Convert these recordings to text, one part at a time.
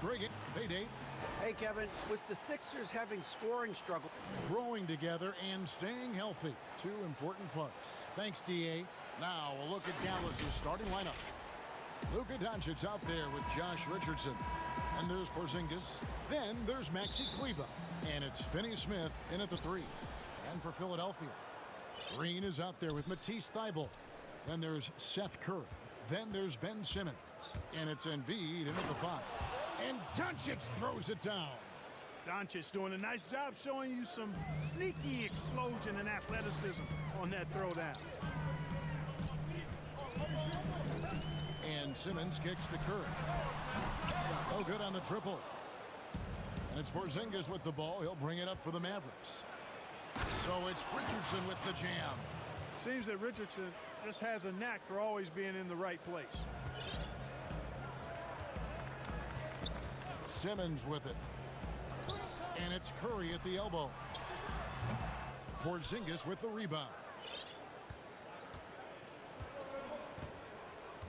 Greg, hey, Dave. Hey, Kevin. With the Sixers having scoring struggle. Growing together and staying healthy. Two important parts. Thanks, D.A. Now a look at Dallas's starting lineup. Luka Doncic out there with Josh Richardson. And there's Porzingis. Then there's Maxi Kleber. And it's Finney-Smith in at the 3. And for Philadelphia, Green is out there with Matisse Thybulle. Then there's Seth Curry. Then there's Ben Simmons. And it's Embiid in at the 5. And Doncic throws it down. Doncic doing a nice job showing you some sneaky explosion and athleticism on that throwdown. And Simmons kicks to Curry. Oh, good on the triple. And it's Porzingis with the ball. He'll bring it up for the Mavericks. So it's Richardson with the jam. Seems that Richardson just has a knack for always being in the right place. Simmons with it. And it's Curry at the elbow. Porzingis with the rebound.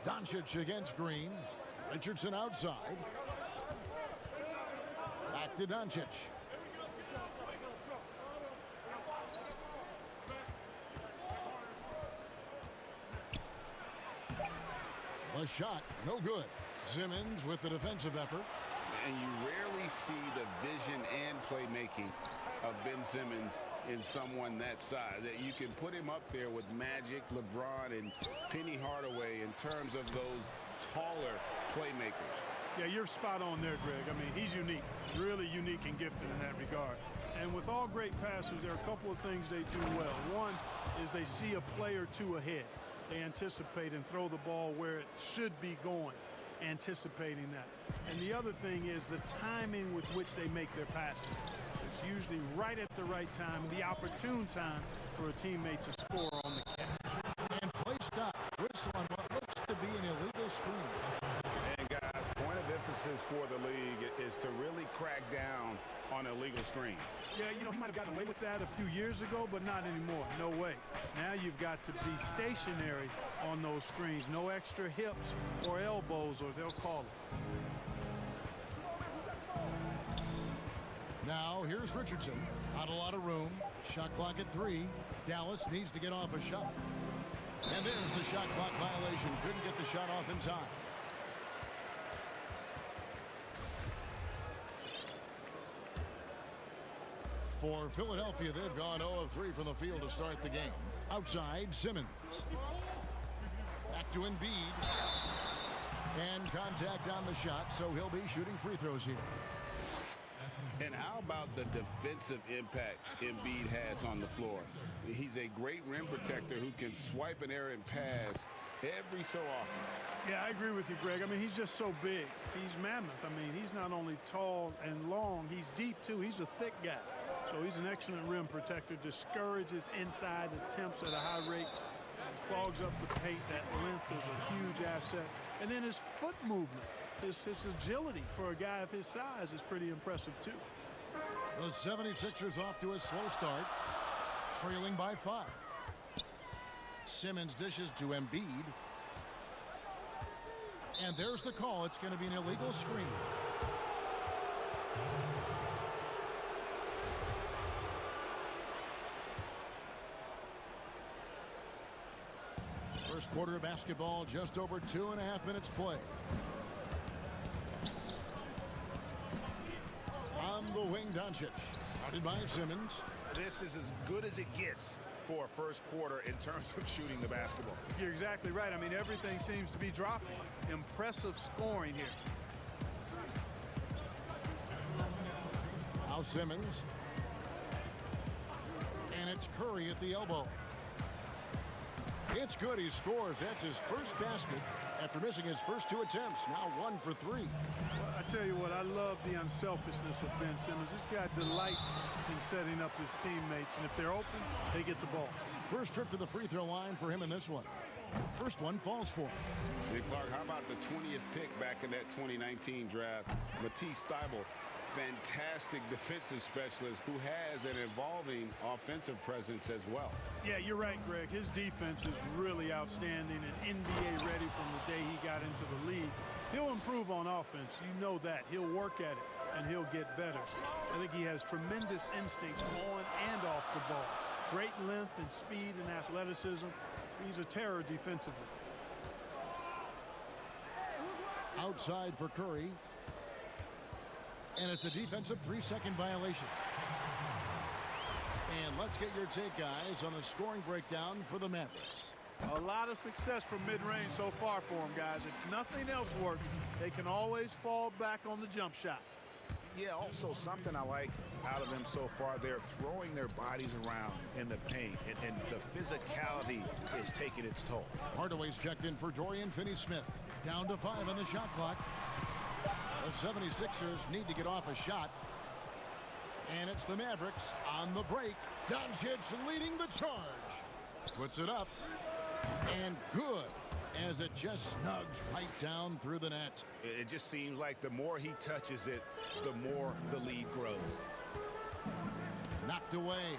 Doncic against Green. Richardson outside. Back to Doncic. The shot, no good. Simmons with the defensive effort. And you rarely see the vision and playmaking of Ben Simmons in someone that size. That you can put him up there with Magic, LeBron, and Penny Hardaway in terms of those taller playmakers. Yeah, you're spot on there, Greg. I mean, he's unique, really unique and gifted in that regard. And with all great passers, there are a couple of things they do well. One is they see a play or two ahead. They anticipate and throw the ball where it should be going, anticipating that. And the other thing is the timing with which they make their passes. It's usually right at the right time, the opportune time for a teammate to score on the catch. And play stops. Whistle on what looks to be an illegal screen. And guys, point of emphasis for the league is to really crack down on illegal screens. Yeah, you know, he might have gotten away with that a few years ago, but not anymore. No way. Now you've got to be stationary on those screens. No extra hips or elbows, or they'll call it. Now here's Richardson. Not a lot of room. Shot clock at 3. Dallas needs to get off a shot. And there's the shot clock violation. Couldn't get the shot off in time. For Philadelphia, they've gone 0 of 3 from the field to start the game. Outside, Simmons. Back to Embiid. And contact on the shot, so he'll be shooting free throws here. And how about the defensive impact Embiid has on the floor? He's a great rim protector who can swipe an errant pass every so often. Yeah, I agree with you, Greg. I mean, he's just so big. He's mammoth. I mean, he's not only tall and long, he's deep, too. He's a thick guy. So he's an excellent rim protector, discourages inside attempts at a high rate, clogs up the paint. That length is a huge asset. And then his foot movement, his agility for a guy of his size is pretty impressive, too. The 76ers off to a slow start, trailing by 5. Simmons dishes to Embiid. And there's the call. It's going to be an illegal screen. First quarter of basketball, just over 2.5 minutes play. On the wing, Doncic. Guarded by Simmons. This is as good as it gets for a first quarter in terms of shooting the basketball. You're exactly right. I mean, everything seems to be dropping. Impressive scoring here. Now Simmons. And it's Curry at the elbow. It's good. He scores. That's his first basket after missing his first 2 attempts. Now 1 for 3. Well, I tell you what, I love the unselfishness of Ben Simmons. This guy delights in setting up his teammates, and if they're open, they get the ball. First trip to the free throw line for him in this one. First one falls for him. Hey, Clark, how about the 20th pick back in that 2019 draft? Matisse Thybulle fantastic defensive specialist who has an evolving offensive presence as well. Yeah, you're right, Greg. His defense is really outstanding and NBA ready from the day he got into the league. He'll improve on offense. You know that. He'll work at it, and he'll get better. I think he has tremendous instincts on and off the ball. Great length and speed and athleticism. He's a terror defensively. Outside for Curry. And it's a defensive 3-second violation. And let's get your take, guys, on the scoring breakdown for the Mavericks. A lot of success from mid-range so far for them, guys. If nothing else works, they can always fall back on the jump shot. Yeah, also something I like out of them so far, they're throwing their bodies around in the paint, and the physicality is taking its toll. Hardaway's checked in for Dorian Finney-Smith. Down to 5 on the shot clock. The 76ers need to get off a shot. And it's the Mavericks on the break. Doncic leading the charge. Puts it up. And good, as it just snugs right down through the net. It just seems like the more he touches it, the more the lead grows. Knocked away.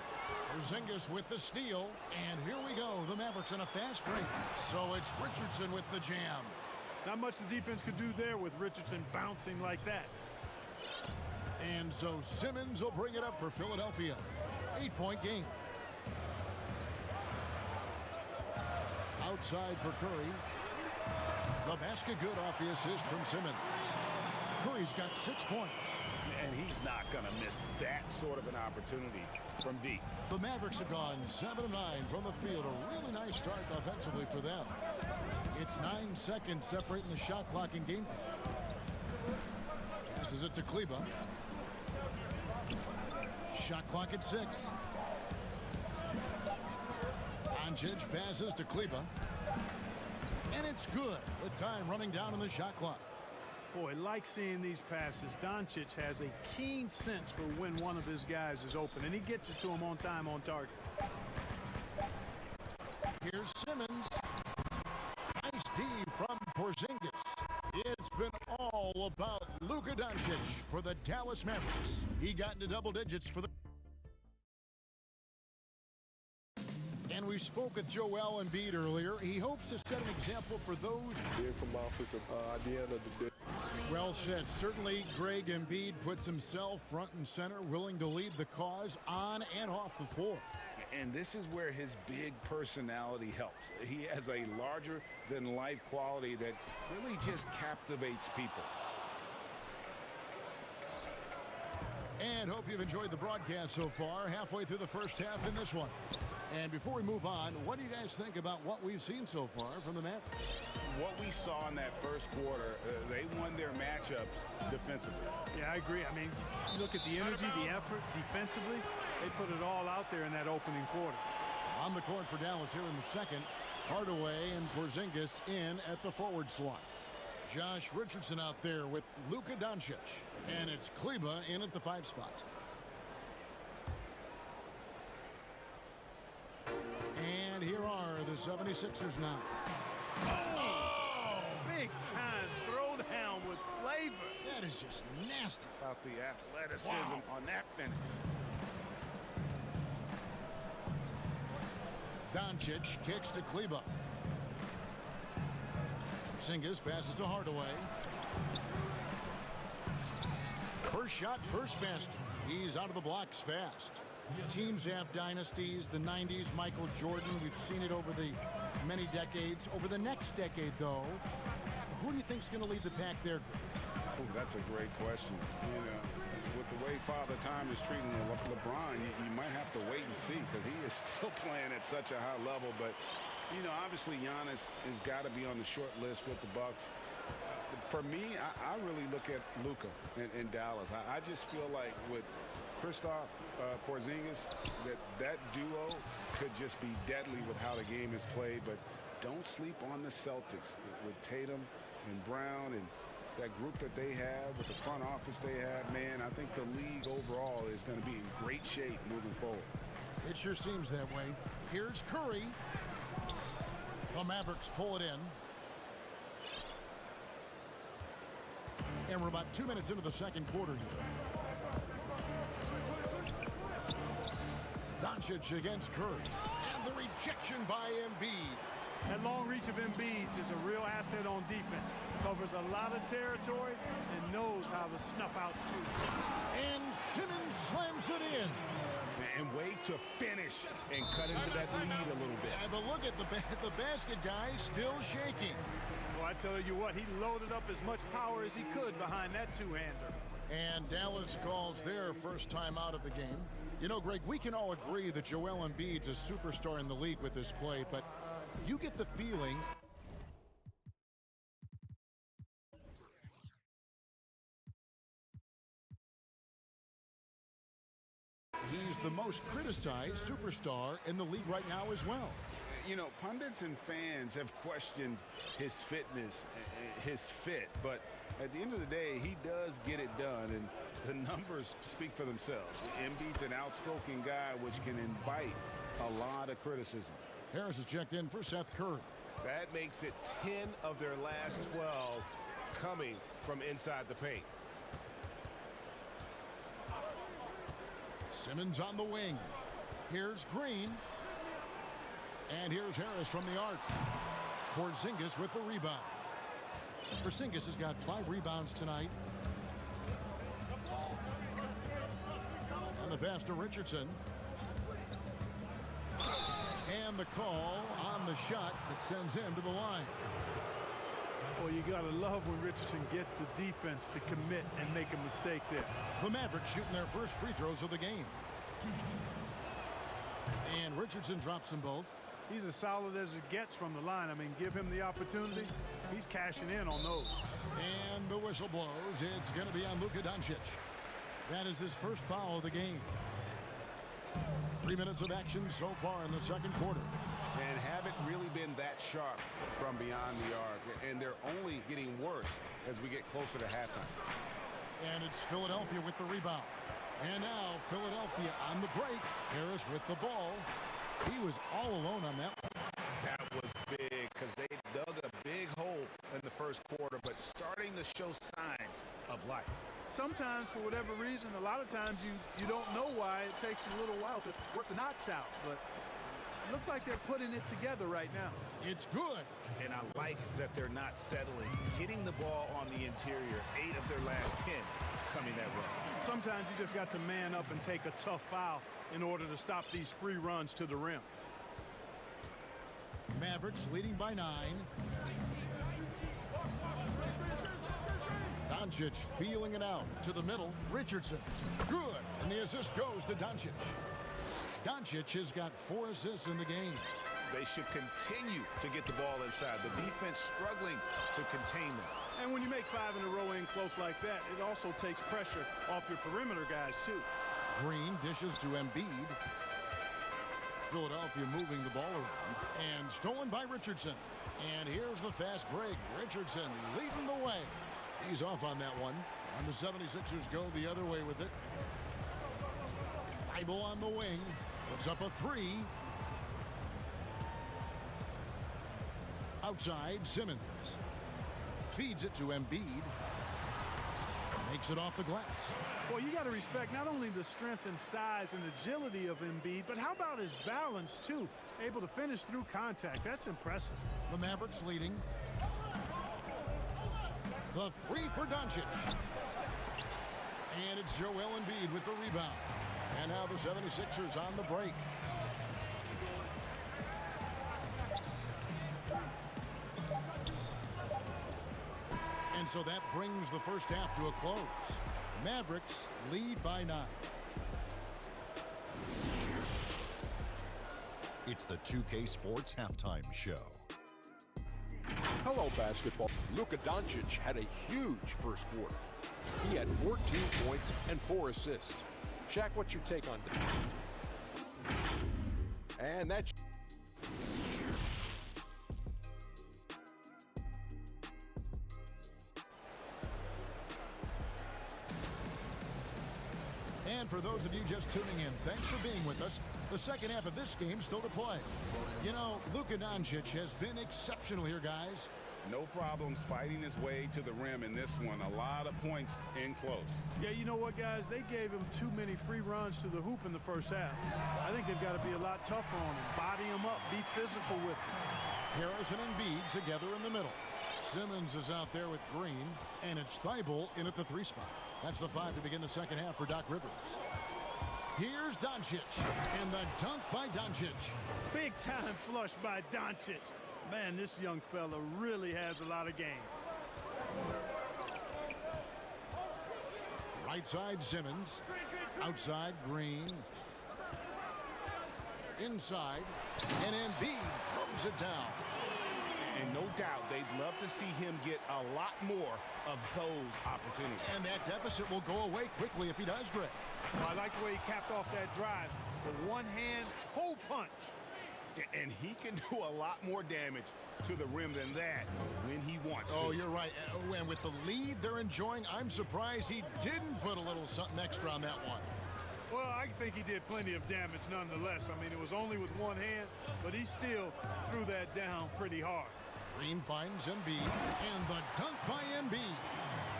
Porzingis with the steal. And here we go. The Mavericks on a fast break. So it's Richardson with the jam. Not much the defense could do there with Richardson bouncing like that. And so Simmons will bring it up for Philadelphia. 8-point game. Outside for Curry. The basket good off the assist from Simmons. Curry's got 6 points. And he's not going to miss that sort of an opportunity from deep. The Mavericks have gone 7 of 9 from the field. A really nice start offensively for them. It's 9 seconds separating the shot clock in game play. Passes it to Kleba. Shot clock at 6. Doncic passes to Kleba. And it's good with time running down on the shot clock. Boy, like seeing these passes. Doncic has a keen sense for when one of his guys is open, and he gets it to him on time, on target. Here's Simmons. Nice D from Porzingis. It's been all about Luka Doncic for the Dallas Mavericks. He got into double digits for the... And we spoke with Joel Embiid earlier. He hopes to set an example for those... from Africa at the end of the day. Well said. Certainly, Greg Embiid puts himself front and center, willing to lead the cause on and off the floor. And this is where his big personality helps. He has a larger-than-life quality that really just captivates people. And hope you've enjoyed the broadcast so far. Halfway through the first half in this one. And before we move on, what do you guys think about what we've seen so far from the Mavericks? What we saw in that first quarter, they won their matchups defensively. Yeah, I agree. I mean, you look at the energy, the effort defensively, they put it all out there in that opening quarter. On the court for Dallas here in the second, Hardaway and Porzingis in at the forward slots. Josh Richardson out there with Luka Doncic. And it's Kleba in at the 5 spot. And here are the 76ers now. Oh, big time throwdown with flavor. That is just nasty. About the athleticism on that finish. Doncic kicks to Kleba. Porzingis passes to Hardaway. First shot, first basket. He's out of the blocks fast. Teams have dynasties, the 90s, Michael Jordan. We've seen it over the many decades. Over the next decade, though, who do you think is going to lead the pack there? Oh, that's a great question. You know, with the way Father Time is treating LeBron, you might have to wait and see because he is still playing at such a high level. But, you know, obviously Giannis has got to be on the short list with the Bucks. For me, I really look at Luka in Dallas. I just feel like with Kristaps Porzingis, that duo could just be deadly with how the game is played. But don't sleep on the Celtics with Tatum and Brown and that group that they have, with the front office they have. Man, I think the league overall is going to be in great shape moving forward. It sure seems that way. Here's Curry. The Mavericks pull it in. And we're about 2 minutes into the second quarter here. Doncic against Curry. And the rejection by Embiid. That long reach of Embiid is a real asset on defense. Covers a lot of territory and knows how to snuff out shoots. And Simmons slams it in. And wait to finish and cut into that lead a little bit. Yeah, but look at the basket guy still shaking. Well, I tell you what, he loaded up as much power as he could behind that two-hander. And Dallas calls their first time out of the game. You know, Greg, we can all agree that Joel Embiid's a superstar in the league with this play, but you get the feeling he's the most criticized superstar in the league right now as well. You know, pundits and fans have questioned his fitness, his fit, but at the end of the day, he does get it done, and the numbers speak for themselves. Embiid's an outspoken guy, which can invite a lot of criticism. Harris is checked in for Seth Curry. That makes it 10 of their last 12 coming from inside the paint. Simmons on the wing. Here's Green. And here's Harris from the arc. Porzingis with the rebound. Porzingis has got 5 rebounds tonight. And the pass to Richardson. And the call on the shot that sends him to the line. Well, you got to love when Richardson gets the defense to commit and make a mistake there. The Mavericks shooting their first free throws of the game. And Richardson drops them both. He's as solid as it gets from the line. I mean, give him the opportunity. He's cashing in on those. And the whistle blows. It's going to be on Luka Doncic. That is his first foul of the game. 3 minutes of action so far in the second quarter. And haven't really been that sharp from beyond the arc, and they're only getting worse as we get closer to halftime. And it's Philadelphia with the rebound. And now Philadelphia on the break. Harris with the ball. He was all alone on that one. That was big because they dug a big hole in the first quarter, but starting to show signs of life. Sometimes, for whatever reason, a lot of times you don't know why it takes you a little while to work the knocks out, but it looks like they're putting it together right now. It's good. And I like that they're not settling, hitting the ball on the interior. 8 of their last 10 coming that way. Sometimes you just got to man up and take a tough foul in order to stop these free runs to the rim. Mavericks leading by 9. Doncic feeling it out to the middle. Richardson. Good. And the assist goes to Doncic. Doncic has got 4 assists in the game. They should continue to get the ball inside. The defense struggling to contain them. And when you make 5 in a row in close like that, it also takes pressure off your perimeter guys, too. Green dishes to Embiid. Philadelphia moving the ball around. And stolen by Richardson. And here's the fast break. Richardson leading the way. He's off on that one. And the 76ers go the other way with it. Thibault on the wing. Puts up a 3. Outside, Simmons. Feeds it to Embiid. Makes it off the glass. Well, you got to respect not only the strength and size and agility of Embiid, but how about his balance, too? Able to finish through contact. That's impressive. The Mavericks leading. The 3 for Doncic. And it's Joel Embiid with the rebound. And now the 76ers on the break. And so that brings the first half to a close. Mavericks lead by 9. It's the 2K Sports Halftime Show. Hello, basketball. Luka Doncic had a huge first quarter. He had 14 points and 4 assists. Shaq, what's your take on that? And that's... And for those of you just tuning in, thanks for being with us. The second half of this game still to play. You know, Luka Doncic has been exceptional here, guys. No problems fighting his way to the rim in this one. A lot of points in close. Yeah, you know what, guys? They gave him too many free runs to the hoop in the first half. I think they've got to be a lot tougher on him. Body him up. Be physical with him. Harris and Embiid together in the middle. Simmons is out there with Green, and it's Thibault in at the 3 spot. That's the 5 to begin the second half for Doc Rivers. Here's Doncic, and the dunk by Doncic. Big time flush by Doncic. Man, this young fella really has a lot of game. Right side Simmons, outside Green. Inside, and Embiid throws it down. And no doubt they'd love to see him get a lot more of those opportunities. And that deficit will go away quickly if he does, Greg. Well, I like the way he capped off that drive. The one-hand hole punch. And he can do a lot more damage to the rim than that when he wants to. Oh, you're right. And with the lead they're enjoying, I'm surprised he didn't put a little something extra on that one. Well, I think he did plenty of damage nonetheless. I mean, it was only with one hand, but he still threw that down pretty hard. Green finds Embiid, and the dunk by Embiid.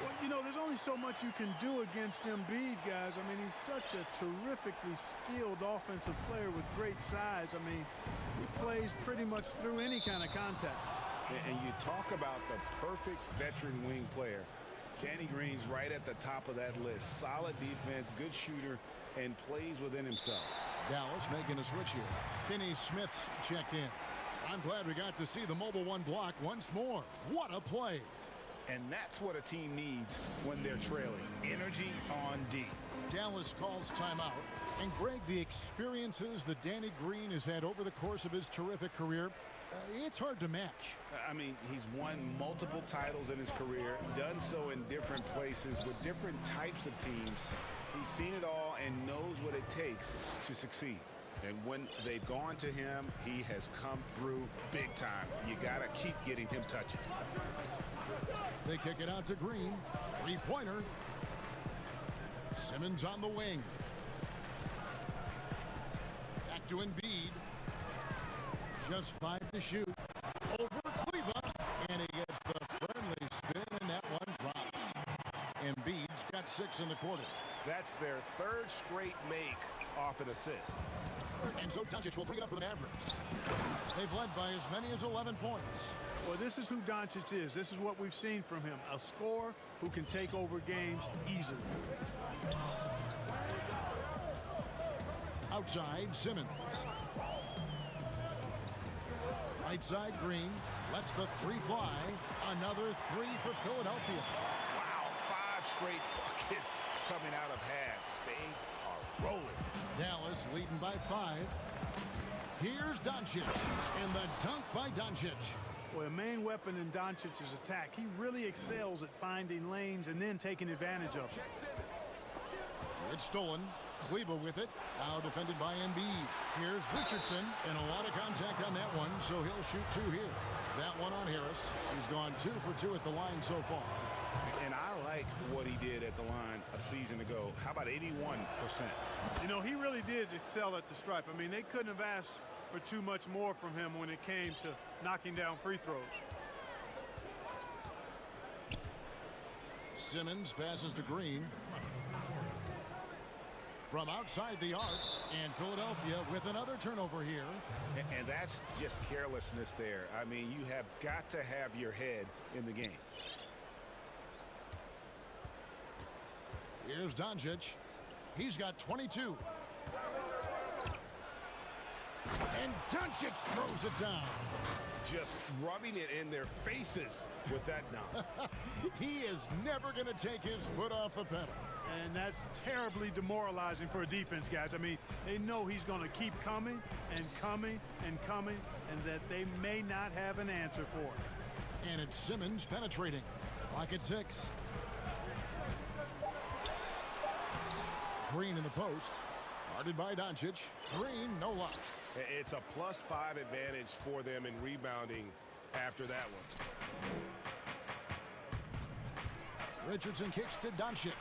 Well, you know, there's only so much you can do against Embiid, guys. I mean, he's such a terrifically skilled offensive player with great size. I mean, he plays pretty much through any kind of contact. And you talk about the perfect veteran wing player. Danny Green's right at the top of that list. Solid defense, good shooter, and plays within himself. Dallas making a switch here. Finney Smith's checked in. I'm glad we got to see the mobile one block once more. What a play. And that's what a team needs when they're trailing. Energy on D. Dallas calls timeout. And Greg, the experiences that Danny Green has had over the course of his terrific career, it's hard to match. I mean, he's won multiple titles in his career, done so in different places with different types of teams. He's seen it all and knows what it takes to succeed. And when they've gone to him, he has come through big time. You got to keep getting him touches. They kick it out to Green. Three-pointer. Simmons on the wing. Back to Embiid. Just 5 to shoot. Over Kleber. And he gets the friendly spin, and that one drops. Embiid's got 6 in the quarter. That's their 3rd straight make off an assist. And so Doncic will bring it up for the Mavericks. They've led by as many as 11 points. Well, this is who Doncic is. This is what we've seen from him. A scorer who can take over games easily. Outside, Simmons. Right side, Green. Lets the 3 fly. Another 3 for Philadelphia. Wow, 5 straight buckets coming out of half. They are rolling. Dallas leading by 5. Here's Doncic, and the dunk by Doncic. Well, a main weapon in Doncic's attack. He really excels at finding lanes and then taking advantage of it. It's stolen. Kleber with it. Now defended by Embiid. Here's Richardson, and a lot of contact on that one, so he'll shoot 2 here. That one on Harris. He's gone 2 for 2 at the line so far. And I like what he did at the line a season ago. How about 81%? You know, he really did excel at the stripe. I mean, they couldn't have asked for too much more from him when it came to knocking down free throws. Simmons passes to Green. From outside the arc, and Philadelphia with another turnover here. And that's just carelessness there. I mean, you have got to have your head in the game. Here's Doncic. He's got 22. And Doncic throws it down. Just rubbing it in their faces with that dunk. He is never going to take his foot off the pedal. And that's terribly demoralizing for a defense, guys. I mean, they know he's going to keep coming and coming and coming, and that they may not have an answer for it. And it's Simmons penetrating. Clock at 6. Green in the post. Guarded by Doncic. Green, no luck. It's a +5 advantage for them in rebounding after that one. Richardson kicks to Doncic.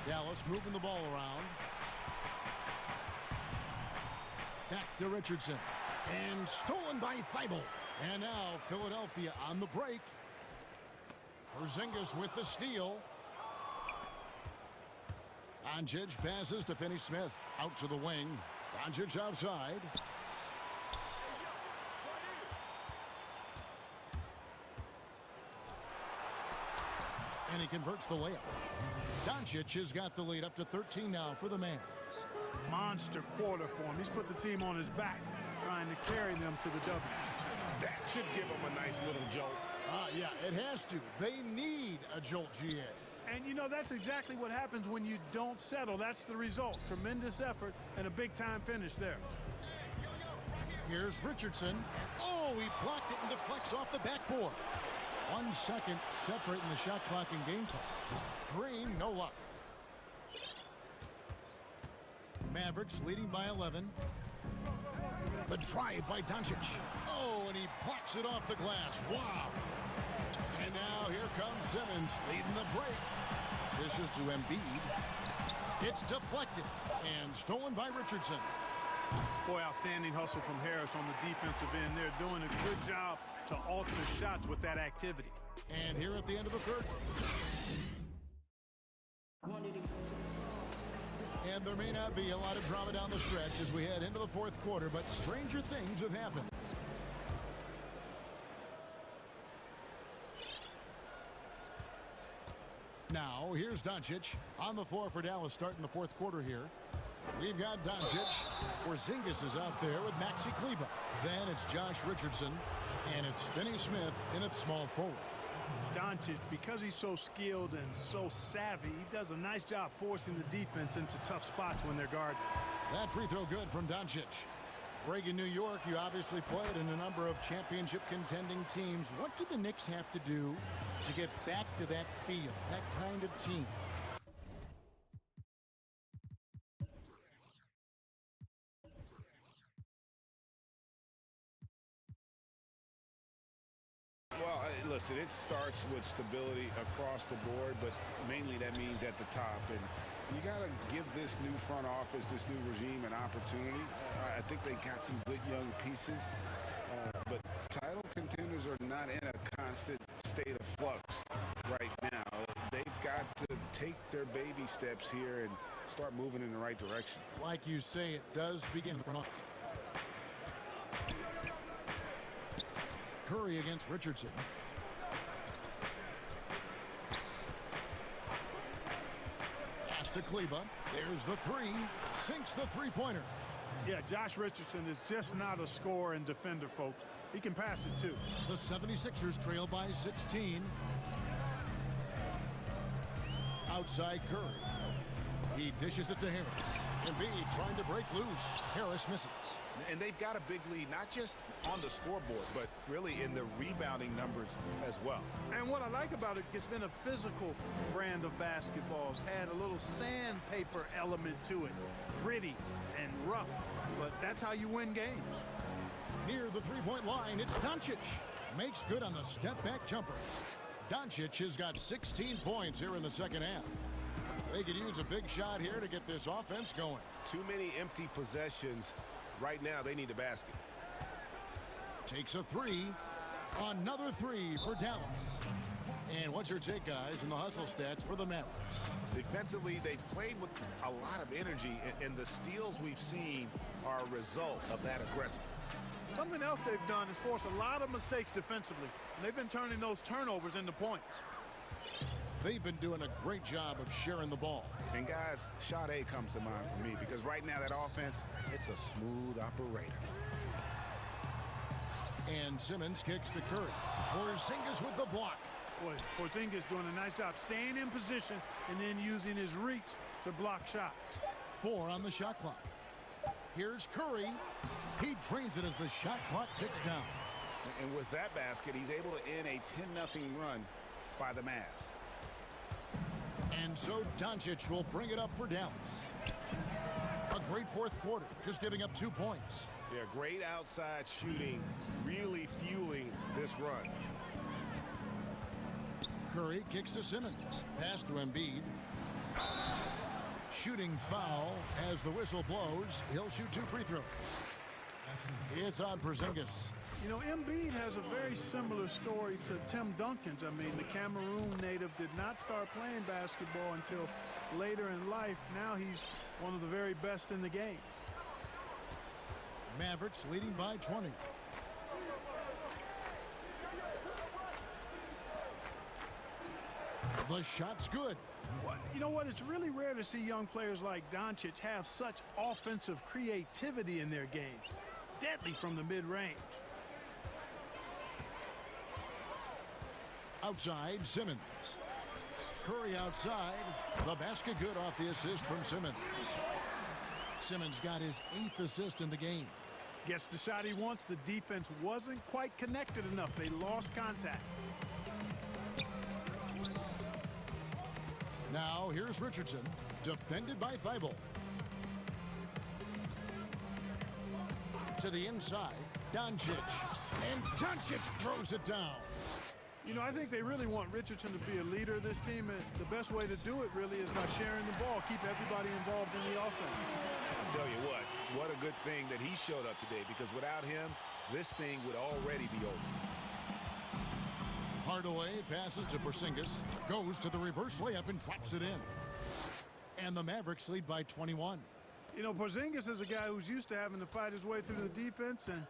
Dallas moving the ball around. Back to Richardson. And stolen by Thibault. And now Philadelphia on the break. Porzingis with the steal. Doncic passes to Finney-Smith. Out to the wing. Doncic outside. And he converts the layup. Doncic has got the lead up to 13 now for the Mavs. Monster quarter for him. He's put the team on his back, trying to carry them to the W. That should give him a nice little jolt. Yeah, it has to. They need a jolt, GA. And, you know, that's exactly what happens when you don't settle. That's the result. Tremendous effort and a big-time finish there. Here's Richardson. And, oh, he blocked it and deflects off the backboard. 1 second separating the shot clock and game clock. Green, no luck. Mavericks leading by 11. The drive by Doncic. Oh, and he blocks it off the glass. Wow. And now here comes Simmons leading the break. This is to Embiid. It's deflected and stolen by Richardson. Boy, outstanding hustle from Harris on the defensive end. They're doing a good job to alter shots with that activity. And here at the end of the third. And there may not be a lot of drama down the stretch as we head into the fourth quarter, but stranger things have happened. Now, here's Doncic on the floor for Dallas starting the fourth quarter here. We've got Doncic. Porzingis is out there with Maxi Kleber. Then it's Josh Richardson, and it's Finney-Smith in at small forward. Doncic, because he's so skilled and so savvy, he does a nice job forcing the defense into tough spots when they're guarded. That free throw good from Doncic. Greg, in New York, you obviously played in a number of championship contending teams. What do the Knicks have to do to get back to that feel, that kind of team? Well, listen, it starts with stability across the board, but mainly that means at the top. And you got to give this new front office, this new regime, an opportunity. I think they got some good young pieces, but title contenders are not in a constant state of flux right now. They've got to take their baby steps here and start moving in the right direction. Like you say, it does begin from us. Curry against Richardson. Pass to Kleber. There's the three. Sinks the three-pointer. Yeah, Josh Richardson is just not a scorer and defender, folks. He can pass it, too. The 76ers trail by 16. Outside Curry. He dishes it to Harris. Embiid trying to break loose. Harris misses. And they've got a big lead, not just on the scoreboard, but really in the rebounding numbers as well. And what I like about it, it's been a physical brand of basketball. It's had a little sandpaper element to it. Gritty and rough, but that's how you win games. Near the three-point line, it's Doncic. Makes good on the step-back jumper. Doncic has got 16 points here in the second half. They could use a big shot here to get this offense going. Too many empty possessions. Right now, they need a basket. Takes a three. Another three for Dallas. And what's your take, guys, in the hustle stats for the Mavericks? Defensively, they've played with a lot of energy, and the steals we've seen are a result of that aggressiveness. Something else they've done is force a lot of mistakes defensively. And they've been turning those turnovers into points. They've been doing a great job of sharing the ball. And, guys, shot A comes to mind for me because right now that offense, it's a smooth operator. And Simmons kicks to Curry. Porzingis with the block. Boy, Porzingis doing a nice job staying in position and then using his reach to block shots. 4 on the shot clock. Here's Curry. He drains it as the shot clock ticks down. And with that basket, he's able to end a 10-0 run by the Mavs. And so Doncic will bring it up for Dallas. A great fourth quarter, just giving up 2 points. Yeah, great outside shooting, really fueling this run. Curry kicks to Simmons. Pass to Embiid. Shooting foul as the whistle blows. He'll shoot 2 free throws. It's on Porzingis. You know, Embiid has a very similar story to Tim Duncan's. I mean, the Cameroon native did not start playing basketball until later in life. Now he's one of the very best in the game. Mavericks leading by 20. The shot's good. You know what? It's really rare to see young players like Doncic have such offensive creativity in their games. Deadly from the mid-range. Outside, Simmons. Curry outside. The basket good off the assist from Simmons. Simmons got his 8th assist in the game. Gets the shot he wants. The defense wasn't quite connected enough. They lost contact. Now here's Richardson, defended by Thibault. To the inside, Doncic. And Doncic throws it down. You know, I think they really want Richardson to be a leader of this team, and the best way to do it really is by sharing the ball, keep everybody involved in the offense. I'll tell you what a good thing that he showed up today, because without him, this thing would already be over. Hardaway passes to Porzingis, goes to the reverse layup and drops it in. And the Mavericks lead by 21. You know, Porzingis is a guy who's used to having to fight his way through the defense, and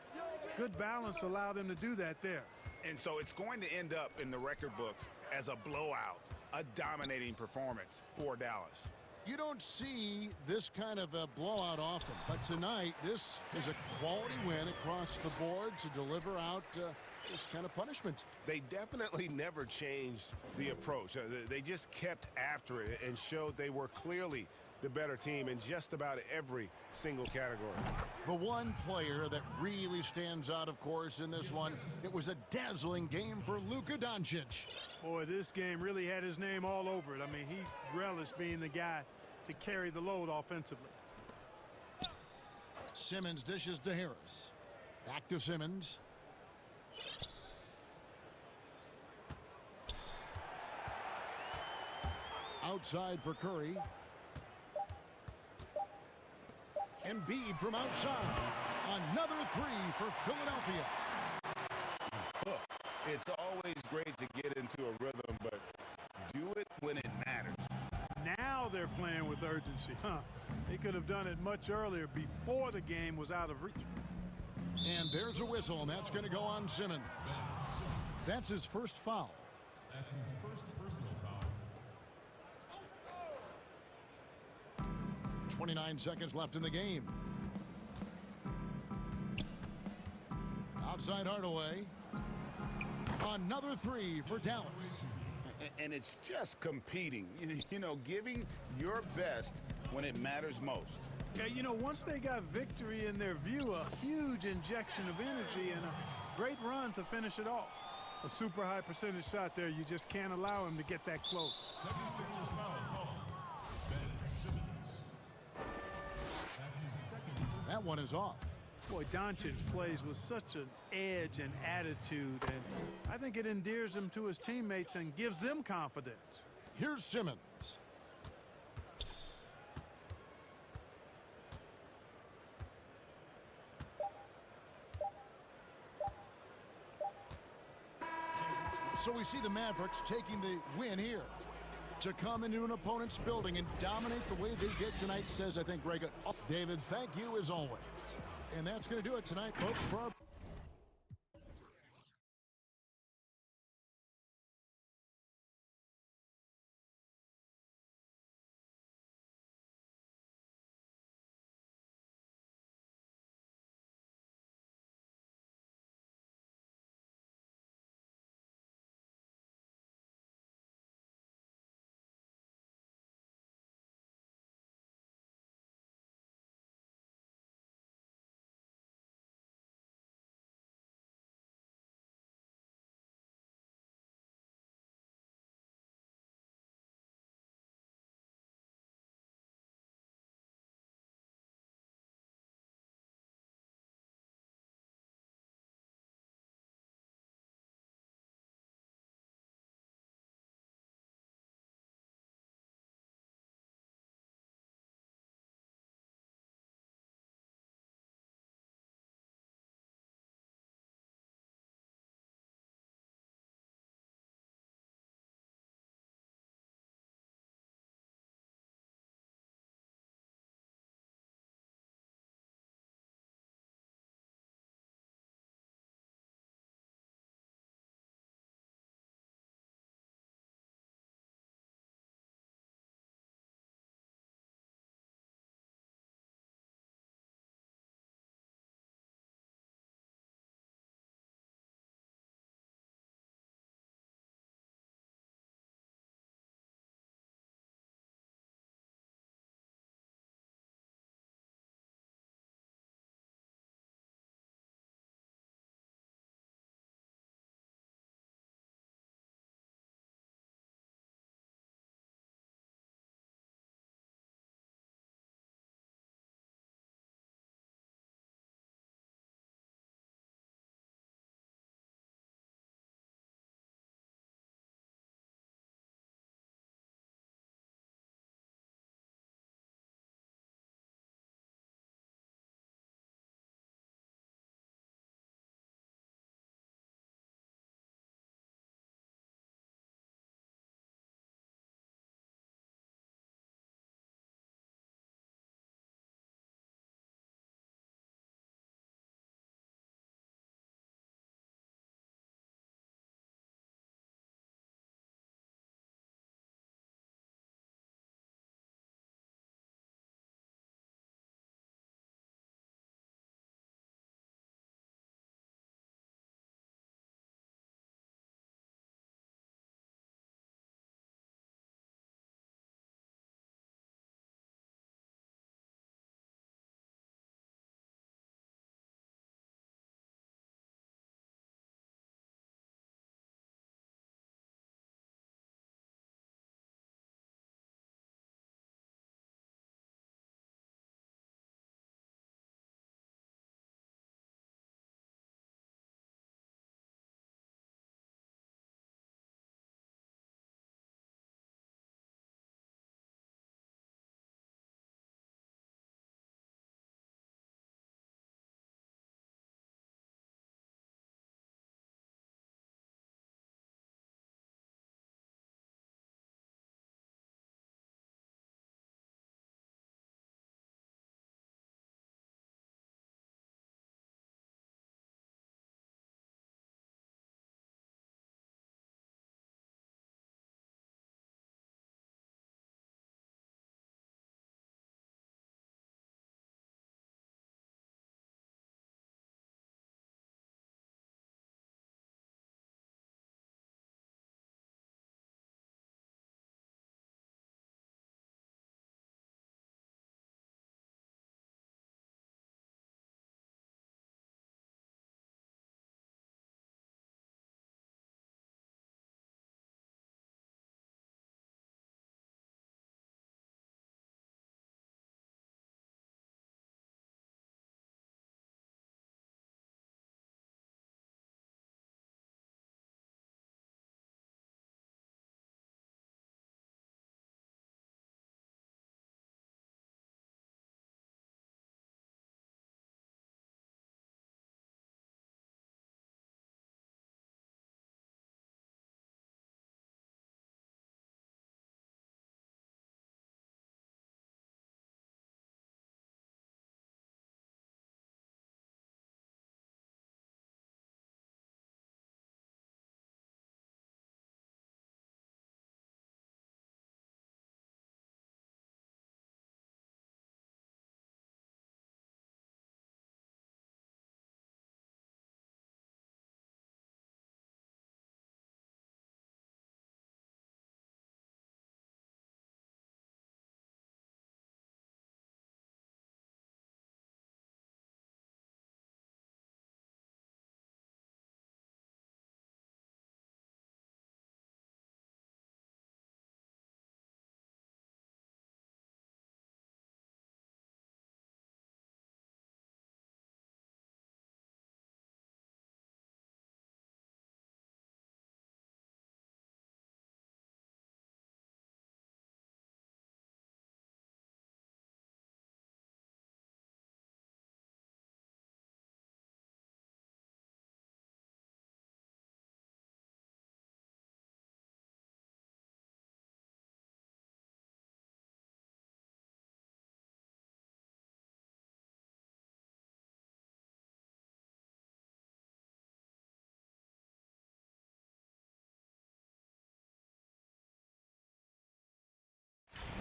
good balance allowed him to do that there. And so it's going to end up in the record books as a blowout, a dominating performance for Dallas. You don't see this kind of a blowout often, but tonight this is a quality win across the board to deliver out this kind of punishment. They definitely never changed the approach. They just kept after it and showed they were clearly the better team in just about every single category. The one player that really stands out, of course, in this one, it was a dazzling game for Luka Doncic. Boy, this game really had his name all over it. I mean, he relished being the guy to carry the load offensively. Simmons dishes to Harris. Back to Simmons. Outside for Curry. Embiid from outside. Another three for Philadelphia. Look, it's always great to get into a rhythm, but do it when it matters. Now they're playing with urgency, huh? They could have done it much earlier, before the game was out of reach. And there's a whistle, and that's going to go on Simmons. That's his first foul. That's his first personal foul. 29 seconds left in the game. Outside Hardaway. Another three for Dallas. And it's just competing, you know, giving your best when it matters most. Yeah, you know, once they got victory in their view, a huge injection of energy and a great run to finish it off. A super high percentage shot there. You just can't allow him to get that close. 76ers foul call. Ben Simmons. That's his second personal. That one is off. Boy, Doncic plays with such an edge and attitude, and I think it endears him to his teammates and gives them confidence. Here's Simmons. So we see the Mavericks taking the win here. To come into an opponent's building and dominate the way they did tonight says, I think, Greg. David, thank you as always. And that's going to do it tonight, folks, for our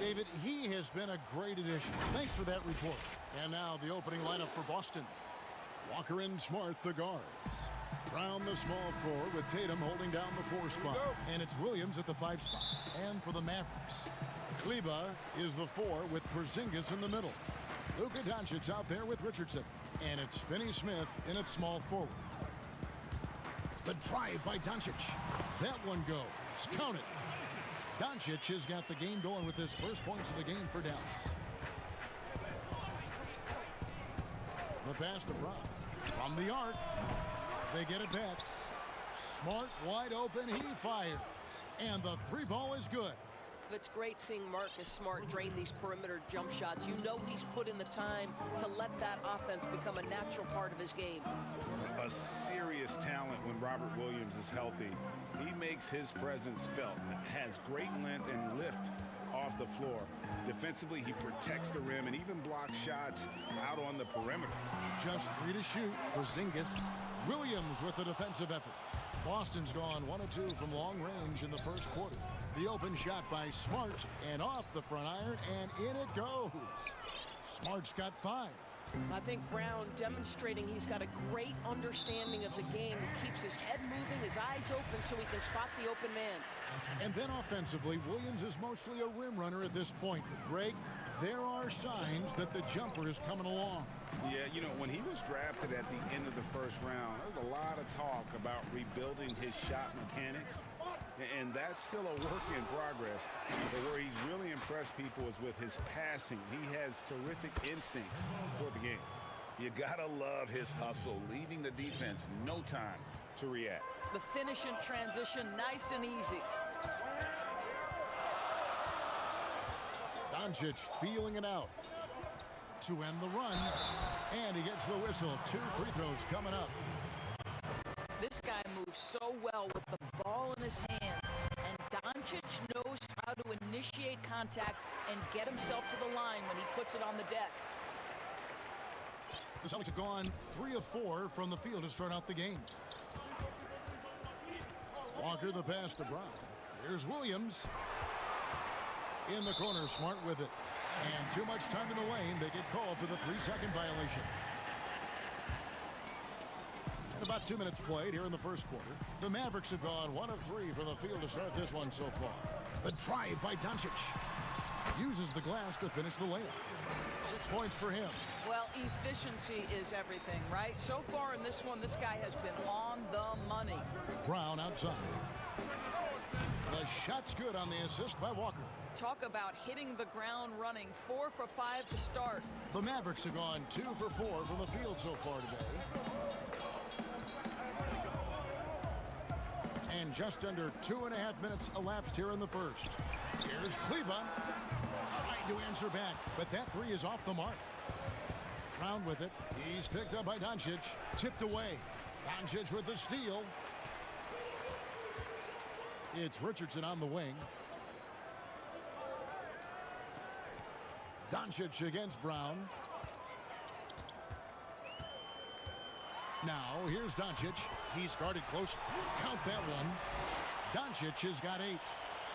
David, he has been a great addition. Thanks for that report. And now the opening lineup for Boston. Walker and Smart, the guards. Brown, the small forward, with Tatum holding down the 4 spot. And it's Williams at the 5 spot. And for the Mavericks, Kleba is the 4 with Porzingis in the middle. Luka Doncic out there with Richardson. And it's Finney-Smith in at small forward. The drive by Doncic. That one goes. Count it. Doncic has got the game going with his first points of the game for Dallas. The pass to Brown. From the arc. They get it back. Smart wide open. He fires. And the 3 ball is good. It's great seeing Marcus Smart drain these perimeter jump shots. You know he's put in the time to let that offense become a natural part of his game. A serious talent when Robert Williams is healthy. He makes his presence felt. Has great length and lift off the floor. Defensively, he protects the rim and even blocks shots out on the perimeter. Just 3 to shoot. Porzingis. Williams with the defensive effort. Boston's gone 1 of 2 from long range in the first quarter. The open shot by Smart and off the front iron, and in it goes. Smart's got 5. I think Brown demonstrating he's got a great understanding of the game. He keeps his head moving, his eyes open so he can spot the open man. And then offensively, Williams is mostly a rim runner at this point. Greg, there are signs that the jumper is coming along. Yeah, you know, when he was drafted at the end of the first round, there was a lot of talk about rebuilding his shot mechanics. And that's still a work in progress. But where he's really impressed people is with his passing. He has terrific instincts for the game. You gotta love his hustle, leaving the defense no time to react. The finish in transition, nice and easy. Doncic feeling it out to end the run. And he gets the whistle. 2 free throws coming up. This guy moves so well with the ball in his hands, and Doncic knows how to initiate contact and get himself to the line when he puts it on the deck. The Celtics have gone 3 of 4 from the field to start out the game. Walker the pass to Brown. Here's Williams. In the corner, Smart with it. And too much time in the lane. They get called for the 3-second violation. And about 2 minutes played here in the first quarter. The Mavericks have gone 1 of 3 from the field to start this one so far. The drive by Doncic. Uses the glass to finish the layup. 6 points for him. Well, efficiency is everything, right? So far in this one, this guy has been on the money. Brown outside. The shot's good on the assist by Walker. Talk about hitting the ground running. 4 for 5 to start. The Mavericks have gone 2 for 4 from the field so far today. And just under 2.5 minutes elapsed here in the first. Here's Kleba trying to answer back, but that 3 is off the mark. Brown with it. He's picked up by Doncic. Tipped away. Doncic with the steal. It's Richardson on the wing. Doncic against Brown. Now, here's Doncic. He's guarded close. Count that one. Doncic has got 8.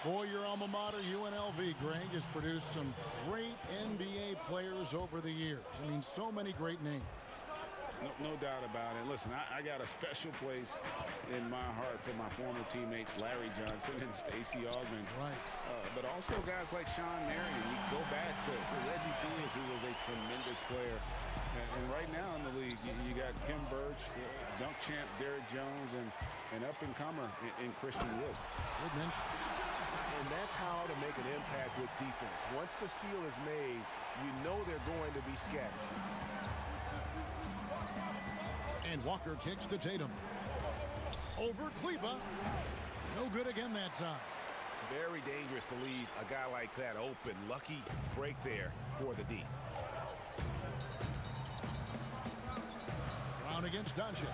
Boy, your alma mater, UNLV, Greg, has produced some great NBA players over the years. I mean, so many great names. No doubt about it. Listen, I got a special place in my heart for my former teammates, Larry Johnson and Stacey Augmon. Right. But also guys like Sean Marion. You go back to Reggie Theus, who was a tremendous player. And right now in the league, you got Kim Birch, dunk champ Derrick Jones, and up-and-comer in Christian Wood. Good mention. And that's how to make an impact with defense. Once the steal is made, you know they're going to be scattered. And Walker kicks to Tatum. Over Kleba. No good again that time. Very dangerous to leave a guy like that open. Lucky break there for the D. Brown against Doncic.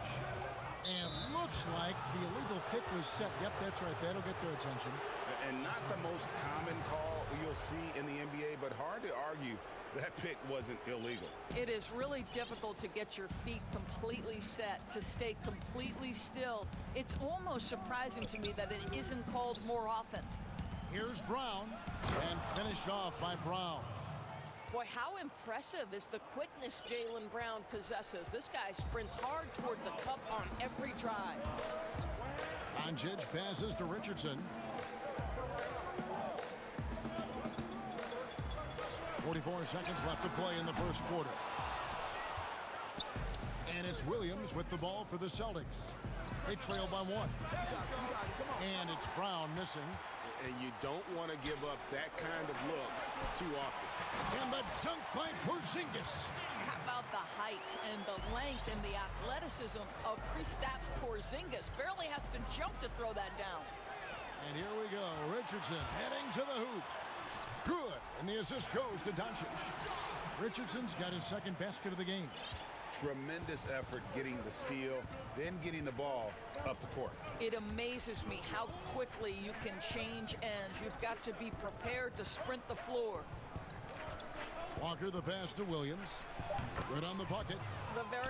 And looks like the illegal pick was set. Yep, that's right. That'll get their attention. And not the most common call you'll see in the NBA, but hard to argue that pick wasn't illegal. It is really difficult to get your feet completely set, to stay completely still. It's almost surprising to me that it isn't called more often. Here's Brown, and finished off by Brown. Boy, how impressive is the quickness Jaylen Brown possesses. This guy sprints hard toward the cup on every drive. Doncic passes to Richardson. 44 seconds left to play in the first quarter. And it's Williams with the ball for the Celtics. They trail by 1. And it's Brown missing. And you don't want to give up that kind of look too often. And the dunk by Porzingis. How about the height and the length and the athleticism of Kristaps Porzingis? Barely has to jump to throw that down. And here we go. Richardson heading to the hoop. Good. And the assist goes to Doncic. Richardson's got his second basket of the game. Tremendous effort getting the steal, then getting the ball up the court. It amazes me how quickly you can change ends. You've got to be prepared to sprint the floor. Walker the pass to Williams. Good on the bucket. The very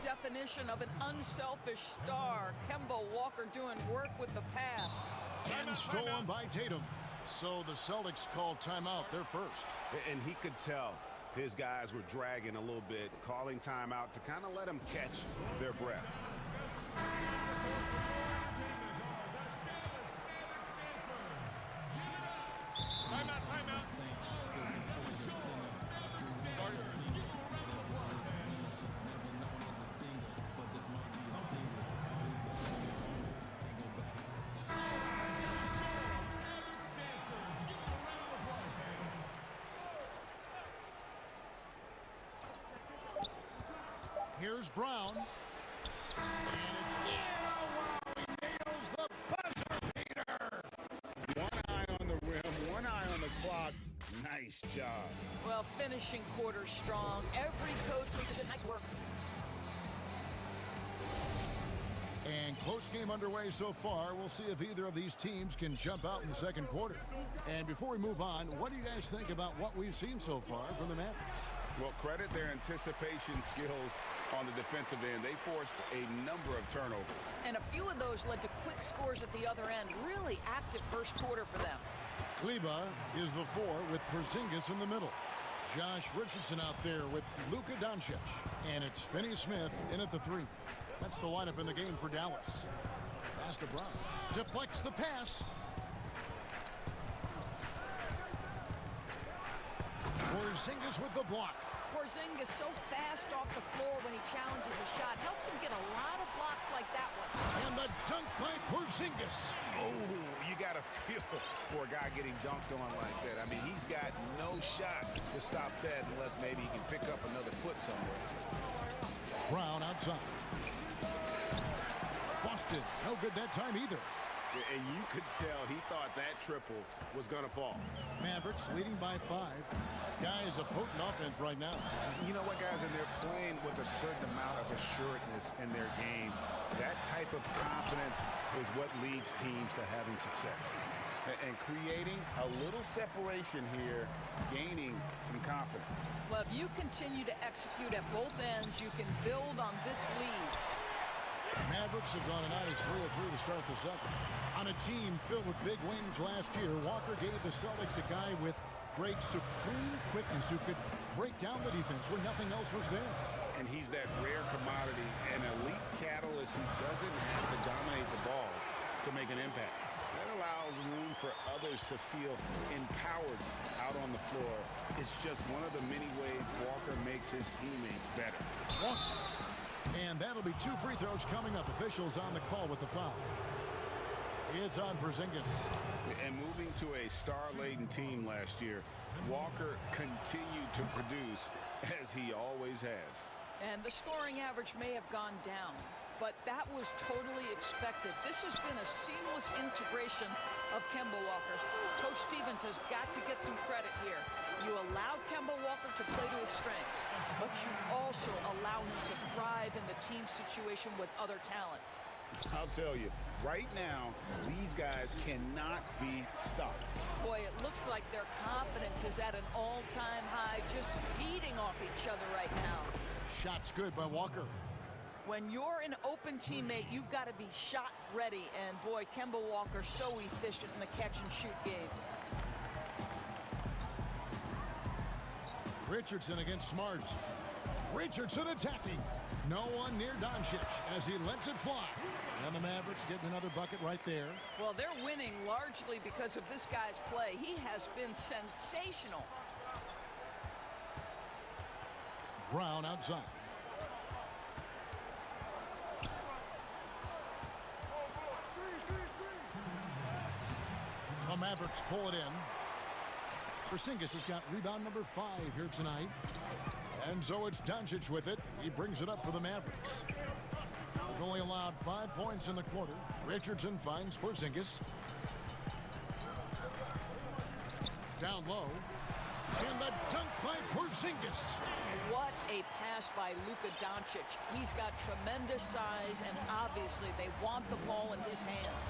definition of an unselfish star. Kemba Walker doing work with the pass. And stolen by Tatum. So the Celtics call timeout, their first. And he could tell his guys were dragging a little bit, calling timeout to kind of let them catch their breath. Timeout. Here's Brown. And it's in. Oh, wow. He nails the buzzer beater. One eye on the rim, one eye on the clock. Nice job. Well, finishing quarter strong. Every coach does a nice work. And close game underway so far. We'll see if either of these teams can jump out in the second quarter. And before we move on, what do you guys think about what we've seen so far from the Mavericks? Well, credit their anticipation skills on the defensive end. They forced a number of turnovers. And a few of those led to quick scores at the other end. Really active first quarter for them. Kleba is the 4 with Porzingis in the middle. Josh Richardson out there with Luka Doncic. And it's Finney-Smith in at the 3. That's the lineup in the game for Dallas. Pass to Brown. Deflects the pass. Porzingis with the block. Porzingis so fast off the floor when he challenges a shot. Helps him get a lot of blocks like that one. And the dunk by Porzingis. Oh, you got to feel for a guy getting dunked on like that. I mean, he's got no shot to stop that unless maybe he can pick up another foot somewhere. Brown outside. Boston, no good that time either. And you could tell he thought that triple was going to fall. Mavericks leading by 5. Guys, a potent offense right now. You know what, guys? And they're playing with a certain amount of assuredness in their game. That type of confidence is what leads teams to having success. And creating a little separation here, gaining some confidence. Well, if you continue to execute at both ends, you can build on this lead. Mavericks have gone a nice 3 of 3 to start the second. On a team filled with big wins last year, Walker gave the Celtics a guy with great supreme quickness who could break down the defense when nothing else was there. And he's that rare commodity, an elite catalyst who doesn't have to dominate the ball to make an impact. That allows room for others to feel empowered out on the floor. It's just one of the many ways Walker makes his teammates better. Walker. And that'll be 2 free throws coming up. Officials on the call with the foul. It's on Porzingis. And moving to a star-laden team last year, Walker continued to produce as he always has. And the scoring average may have gone down, but that was totally expected. This has been a seamless integration of Kemba Walker. Coach Stevens has got to get some credit here. You allow Kemba Walker to play to his strengths, but you also allow him to thrive in the team situation with other talent. I'll tell you, Right now, these guys cannot be stopped. Boy, it looks like their confidence is at an all-time high, just feeding off each other right now. Shot's good by Walker. When you're an open teammate, you've got to be shot ready. And boy, Kemba Walker so efficient in the catch-and-shoot game. Richardson against Smart. Richardson attacking. No one near Doncic as he lets it fly. And the Mavericks getting another bucket right there. Well, they're winning largely because of this guy's play. He has been sensational. Brown outside. The Mavericks pull it in. Porzingis has got rebound number 5 here tonight. And so it's Doncic with it. He brings it up for the Mavericks. They've only allowed 5 points in the quarter. Richardson finds Porzingis. Down low. And the dunk by Porzingis. What a pass by Luka Doncic. He's got tremendous size, and obviously they want the ball in his hands.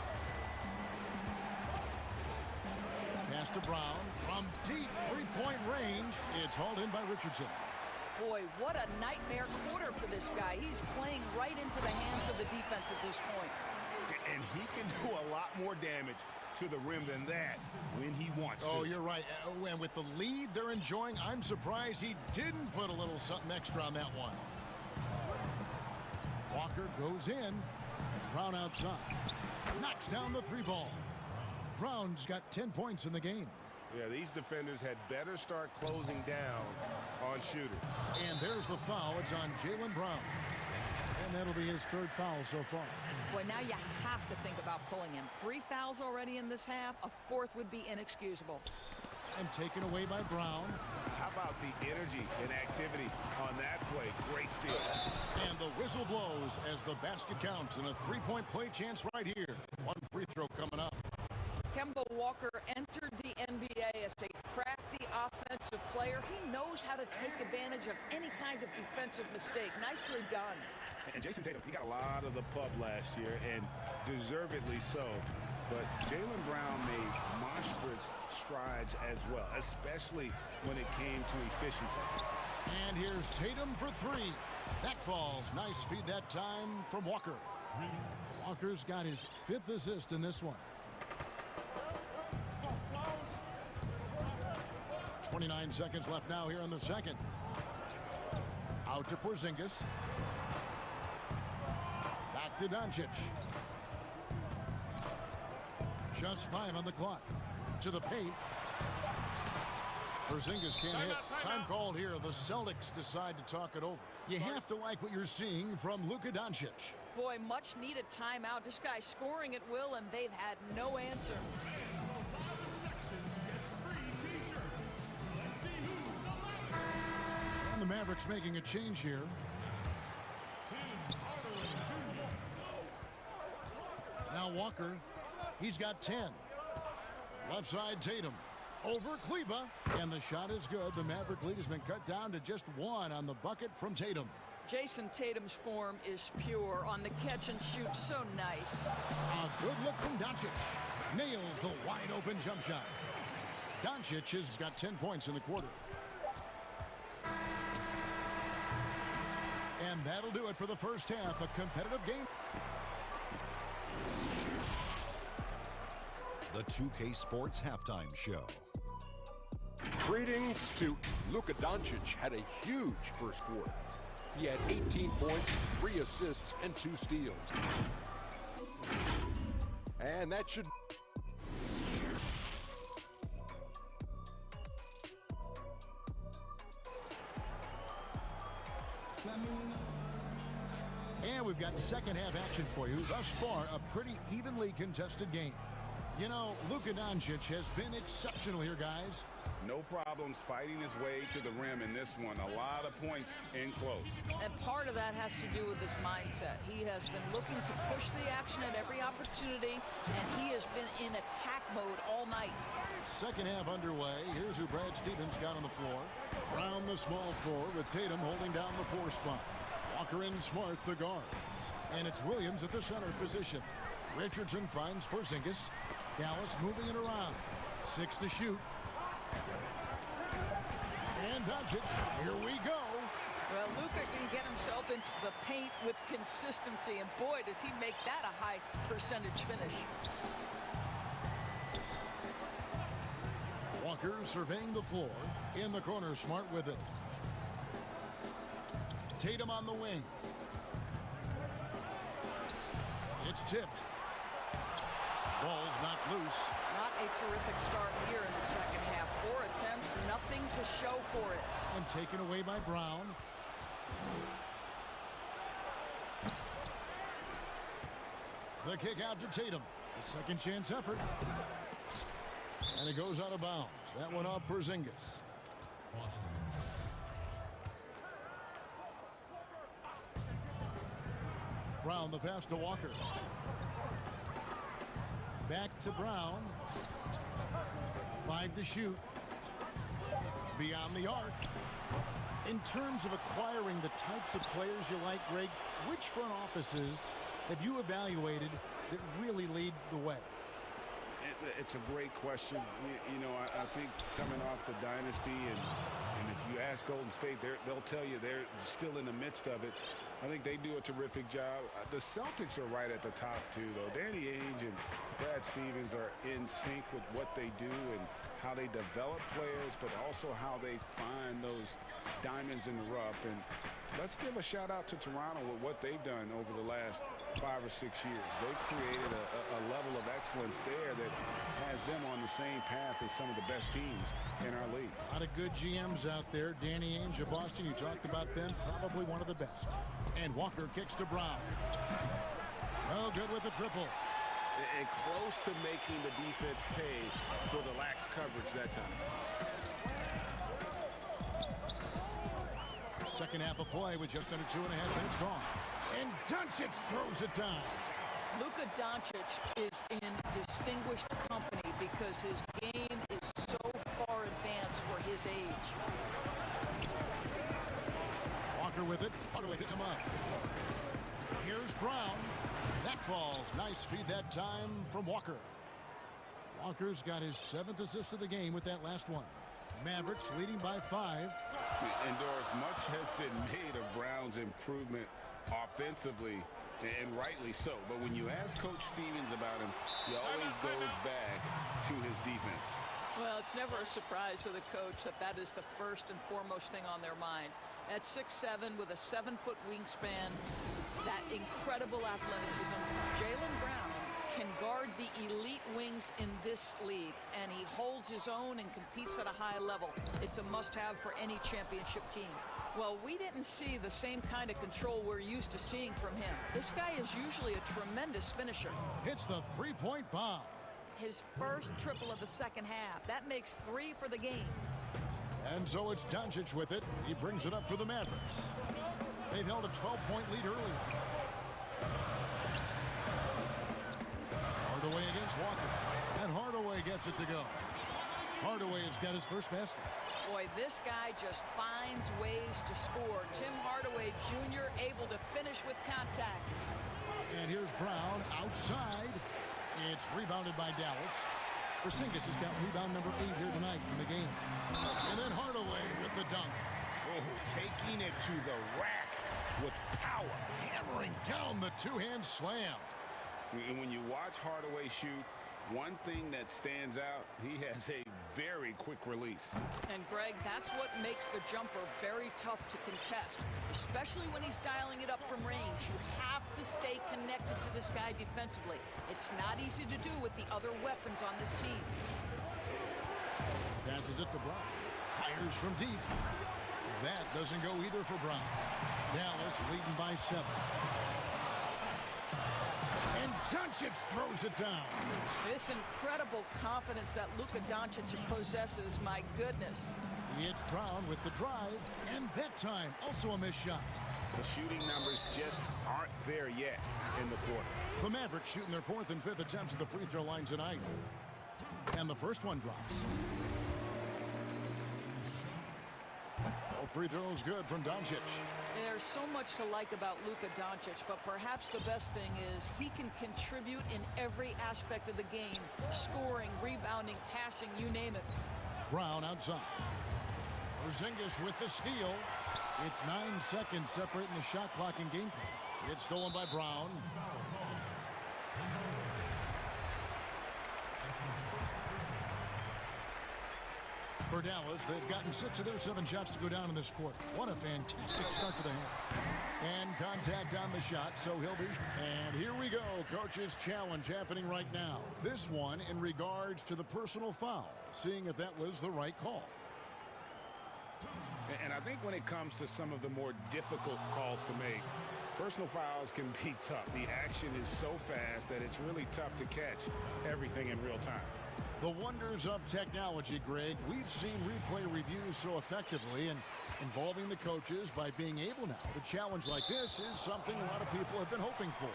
Pass to Brown from deep three-point range. It's hauled in by Richardson. Boy, what a nightmare quarter for this guy. He's playing right into the hands of the defense at this point. And he can do a lot more damage to the rim than that when he wants to. Oh, you're right. And with the lead they're enjoying, I'm surprised he didn't put a little something extra on that one. Walker goes in. Brown outside. Knocks down the 3-ball. Brown's got 10 points in the game. Yeah, these defenders had better start closing down on shooters. And there's the foul. It's on Jaylen Brown. And that'll be his 3rd foul so far. Boy, now you have to think about pulling him. 3 fouls already in this half. A 4th would be inexcusable. And taken away by Brown. How about the energy and activity on that play? Great steal. And the whistle blows as the basket counts, and a 3-point play chance right here. 1 free throw coming up. Kemba Walker entered the NBA as a crafty offensive player. He knows how to take advantage of any kind of defensive mistake. Nicely done. And Jason Tatum, he got a lot of the pub last year, and deservedly so. But Jaylen Brown made monstrous strides as well, especially when it came to efficiency. And here's Tatum for 3. That falls. Nice feed that time from Walker. Walker's got his 5th assist in this one. 29 seconds left now here in the second. Out to Porzingis. Back to Doncic. Just 5 on the clock. To the paint. Porzingis can't hit. Time called here. The Celtics decide to talk it over. You have to like what you're seeing from Luka Doncic. Boy, much needed timeout. This guy scoring at will, and they've had no answer. And the Mavericks making a change here. Now Walker, he's got 10. Left side Tatum. Over Kleba. And the shot is good. The Maverick lead has been cut down to just 1 on the bucket from Tatum. Jason Tatum's form is pure on the catch and shoot. So nice. A good look from Doncic. Nails the wide open jump shot. Doncic has got 10 points in the quarter. And that'll do it for the first half. A competitive game. The 2K Sports Halftime Show. Greetings to Luka Doncic. Had a huge first quarter. He had 18 points, 3 assists, and 2 steals. And that should... And we've got second half action for you. Thus far, a pretty evenly contested game. You know, Luka Doncic has been exceptional here, guys. No problems fighting his way to the rim in this one. A lot of points in close. And part of that has to do with his mindset. He has been looking to push the action at every opportunity, and he has been in attack mode all night. Second half underway. Here's who Brad Stevens got on the floor. Brown the small forward with Tatum holding down the 4 spot. Walker and Smart the guards. And it's Williams at the center position. Richardson finds Porzingis. Dallas moving it around. 6 to shoot. And Doncic. Here we go. Well, Luka can get himself into the paint with consistency, and boy, does he make that a high percentage finish. Walker surveying the floor. In the corner, Smart with it. Tatum on the wing. It's tipped. Ball's not loose. Not a terrific start here in the second half. 4 attempts, nothing to show for it. And taken away by Brown. The kick out to Tatum. A second chance effort. And it goes out of bounds. That one off Porzingis. Brown the pass to Walker. Back to Brown. 5 to shoot. Beyond the arc. In terms of acquiring the types of players you like, Greg, which front offices have you evaluated that really lead the way? It's a great question. You know, I think coming off the dynasty, and if you ask Golden State, they'll tell you they're still in the midst of it. I think they do a terrific job. The Celtics are right at the top, too, though. Danny Ainge and Brad Stevens are in sync with what they do and how they develop players, but also how they find those diamonds in the rough. And let's give a shout out to Toronto with what they've done over the last 5 or 6 years. They've created a level of excellence there that has them on the same path as some of the best teams in our league. A lot of good GMs out there. Danny Ainge of Boston, you talked about them, probably one of the best. And Walker kicks to Brown. Oh, good with the triple. And close to making the defense pay for the lax coverage that time. Second half of play with just under 2.5 minutes gone. And Doncic throws it down. Luka Doncic is in distinguished company because his game is so far advanced for his age. Walker with it. Hardaway picks him up. Here's Brown. That falls. Nice feed that time from Walker. Walker's got his 7th assist of the game with that last one. Mavericks leading by 5. And Doris, much has been made of Brown's improvement offensively, and rightly so. But when you ask Coach Stevens about him, he always goes back to his defense. Well, it's never a surprise for the coach that is the first and foremost thing on their mind. At 6'7" with a 7-foot wingspan, that incredible athleticism, Jaylen Brown can guard the elite wings in this league, and he holds his own and competes at a high level. It's a must-have for any championship team. Well, we didn't see the same kind of control we're used to seeing from him. This guy is usually a tremendous finisher. Hits the three-point bomb. His first triple of the second half. That makes 3 for the game. And so it's Doncic with it. He brings it up for the Mavericks. They've held a 12-point lead earlier. Hardaway against Walker. And Hardaway gets it to go. Hardaway has got his first basket. Boy, this guy just finds ways to score. Tim Hardaway Jr. able to finish with contact. And here's Brown outside. It's rebounded by Dallas. Porzingis has got rebound number 8 here tonight in the game. And then Hardaway with the dunk. Oh, taking it to the rack with power. Hammering down the two-hand slam. And when you watch Hardaway shoot, one thing that stands out, he has a very quick release. And Greg, that's what makes the jumper very tough to contest, especially when he's dialing it up from range. You have to stay connected to this guy defensively. It's not easy to do with the other weapons on this team. Passes it to Brown. Fires from deep. That doesn't go either for Brown. Dallas leading by 7. And Doncic throws it down. This incredible confidence that Luka Doncic possesses, my goodness. It's Brown with the drive, and that time also a missed shot. The shooting numbers just aren't there yet in the quarter. The Mavericks shooting their 4th and 5th attempts at the free throw line tonight. And the first one drops. Both free throws good from Doncic. There's so much to like about Luka Doncic, but perhaps the best thing is he can contribute in every aspect of the game. Scoring, rebounding, passing, you name it. Brown outside. Porzingis with the steal. It's 9 seconds separating the shot clock and game clock. It's stolen by Brown. For Dallas, they've gotten 6 of their 7 shots to go down in this quarter. What a fantastic start to the half. And contact on the shot, so he'll be... And here we go, coach's challenge happening right now. This one in regards to the personal foul, seeing if that was the right call. And I think when it comes to some of the more difficult calls to make, personal fouls can be tough. The action is so fast that it's really tough to catch everything in real time. The wonders of technology, Greg. We've seen replay reviews so effectively, and involving the coaches by being able now to challenge like this is something a lot of people have been hoping for.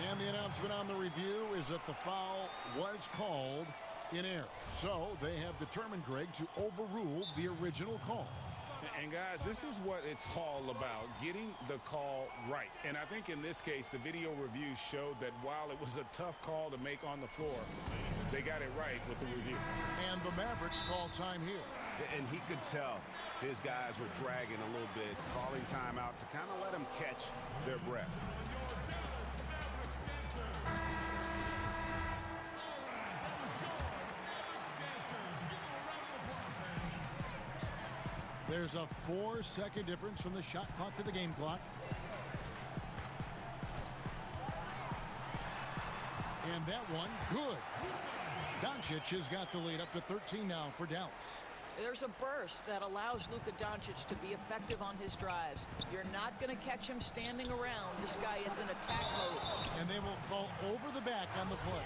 And the announcement on the review is that the foul was called in error. So they have determined, Greg, to overrule the original call. And guys, this is what it's all about, getting the call right. And I think in this case, the video review showed that while it was a tough call to make on the floor, they got it right with the review. And the Mavericks call time here. And he could tell his guys were dragging a little bit, calling timeout to kind of let them catch their breath. There's a 4-second difference from the shot clock to the game clock. And that one, good. Doncic has got the lead up to 13 now for Dallas. There's a burst that allows Luka Doncic to be effective on his drives. You're not going to catch him standing around. This guy is in attack mode. And they will call over the back on the play.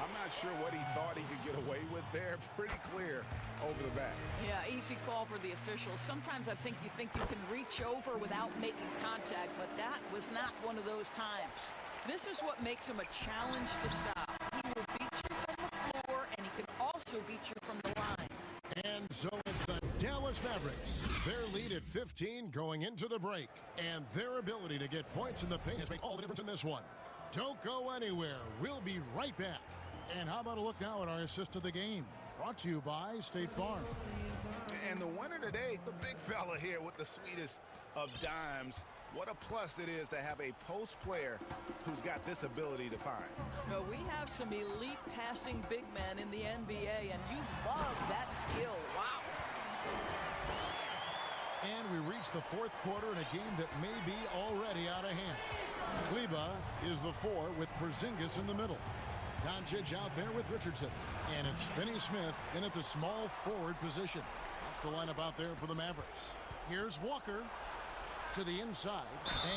I'm not sure what he thought he could get away with there. Pretty clear over the back. Yeah, easy call for the officials. Sometimes I think you can reach over without making contact, but that was not one of those times. This is what makes him a challenge to stop. He will beat you from the floor, and he can also beat you from the line. And so it's the Dallas Mavericks. Their lead at 15 going into the break. And their ability to get points in the paint has made all the difference in this one. Don't go anywhere. We'll be right back. And how about a look now at our assist of the game? Brought to you by State Farm. And the winner today, the big fella here with the sweetest of dimes. What a plus it is to have a post player who's got this ability to find. No, we have some elite passing big men in the NBA, and you love that skill. Wow. And we reach the fourth quarter in a game that may be already out of hand. Kleba is the 4 with Porzingis in the middle. Doncic out there with Richardson. And it's Finney-Smith in at the small forward position. That's the lineup out there for the Mavericks. Here's Walker to the inside.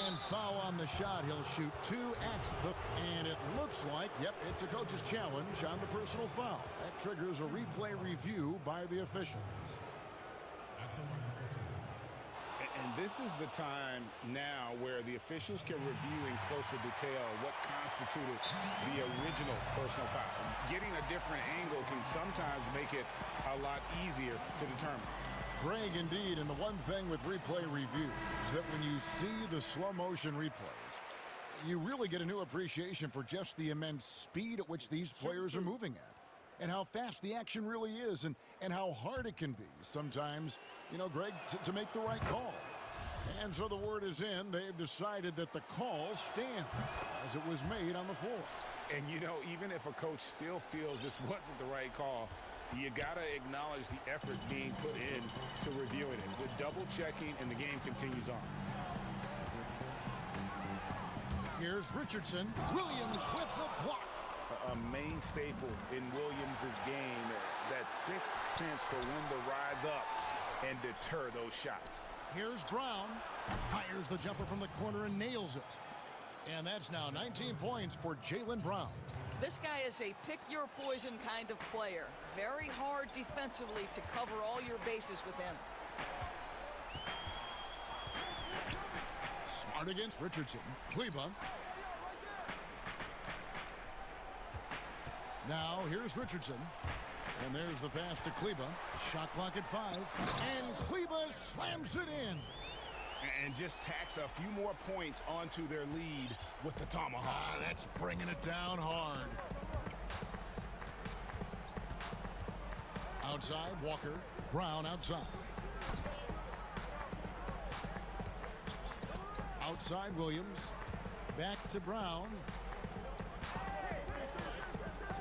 And foul on the shot. He'll shoot 2 at the... And it looks like, yep, it's a coach's challenge on the personal foul. That triggers a replay review by the officials. And this is the time now where the officials can review in closer detail what constituted the original personal foul. Getting a different angle can sometimes make it a lot easier to determine. Greg, indeed, and the one thing with replay review is that when you see the slow motion replays, you really get a new appreciation for just the immense speed at which these players are moving at. And how fast the action really is, and how hard it can be sometimes, you know, Greg, to make the right call. And so the word is in. They've decided that the call stands as it was made on the floor. And, you know, even if a coach still feels this wasn't the right call, you got to acknowledge the effort being put in to reviewing it. With double checking, and the game continues on. Here's Richardson. Williams with the block. A main staple in Williams' game, that sixth sense for when to rise up and deter those shots. Here's Brown. Fires the jumper from the corner and nails it. And that's now 19 points for Jaylen Brown. This guy is a pick-your-poison kind of player. Very hard defensively to cover all your bases with him. Smart against Richardson. Kleba. Now here's Richardson. And there's the pass to Kleba. Shot clock at 5. And Kleba slams it in. And just tacks a few more points onto their lead with the tomahawk. That's bringing it down hard. Outside, Walker. Brown outside. Outside, Williams. Back to Brown.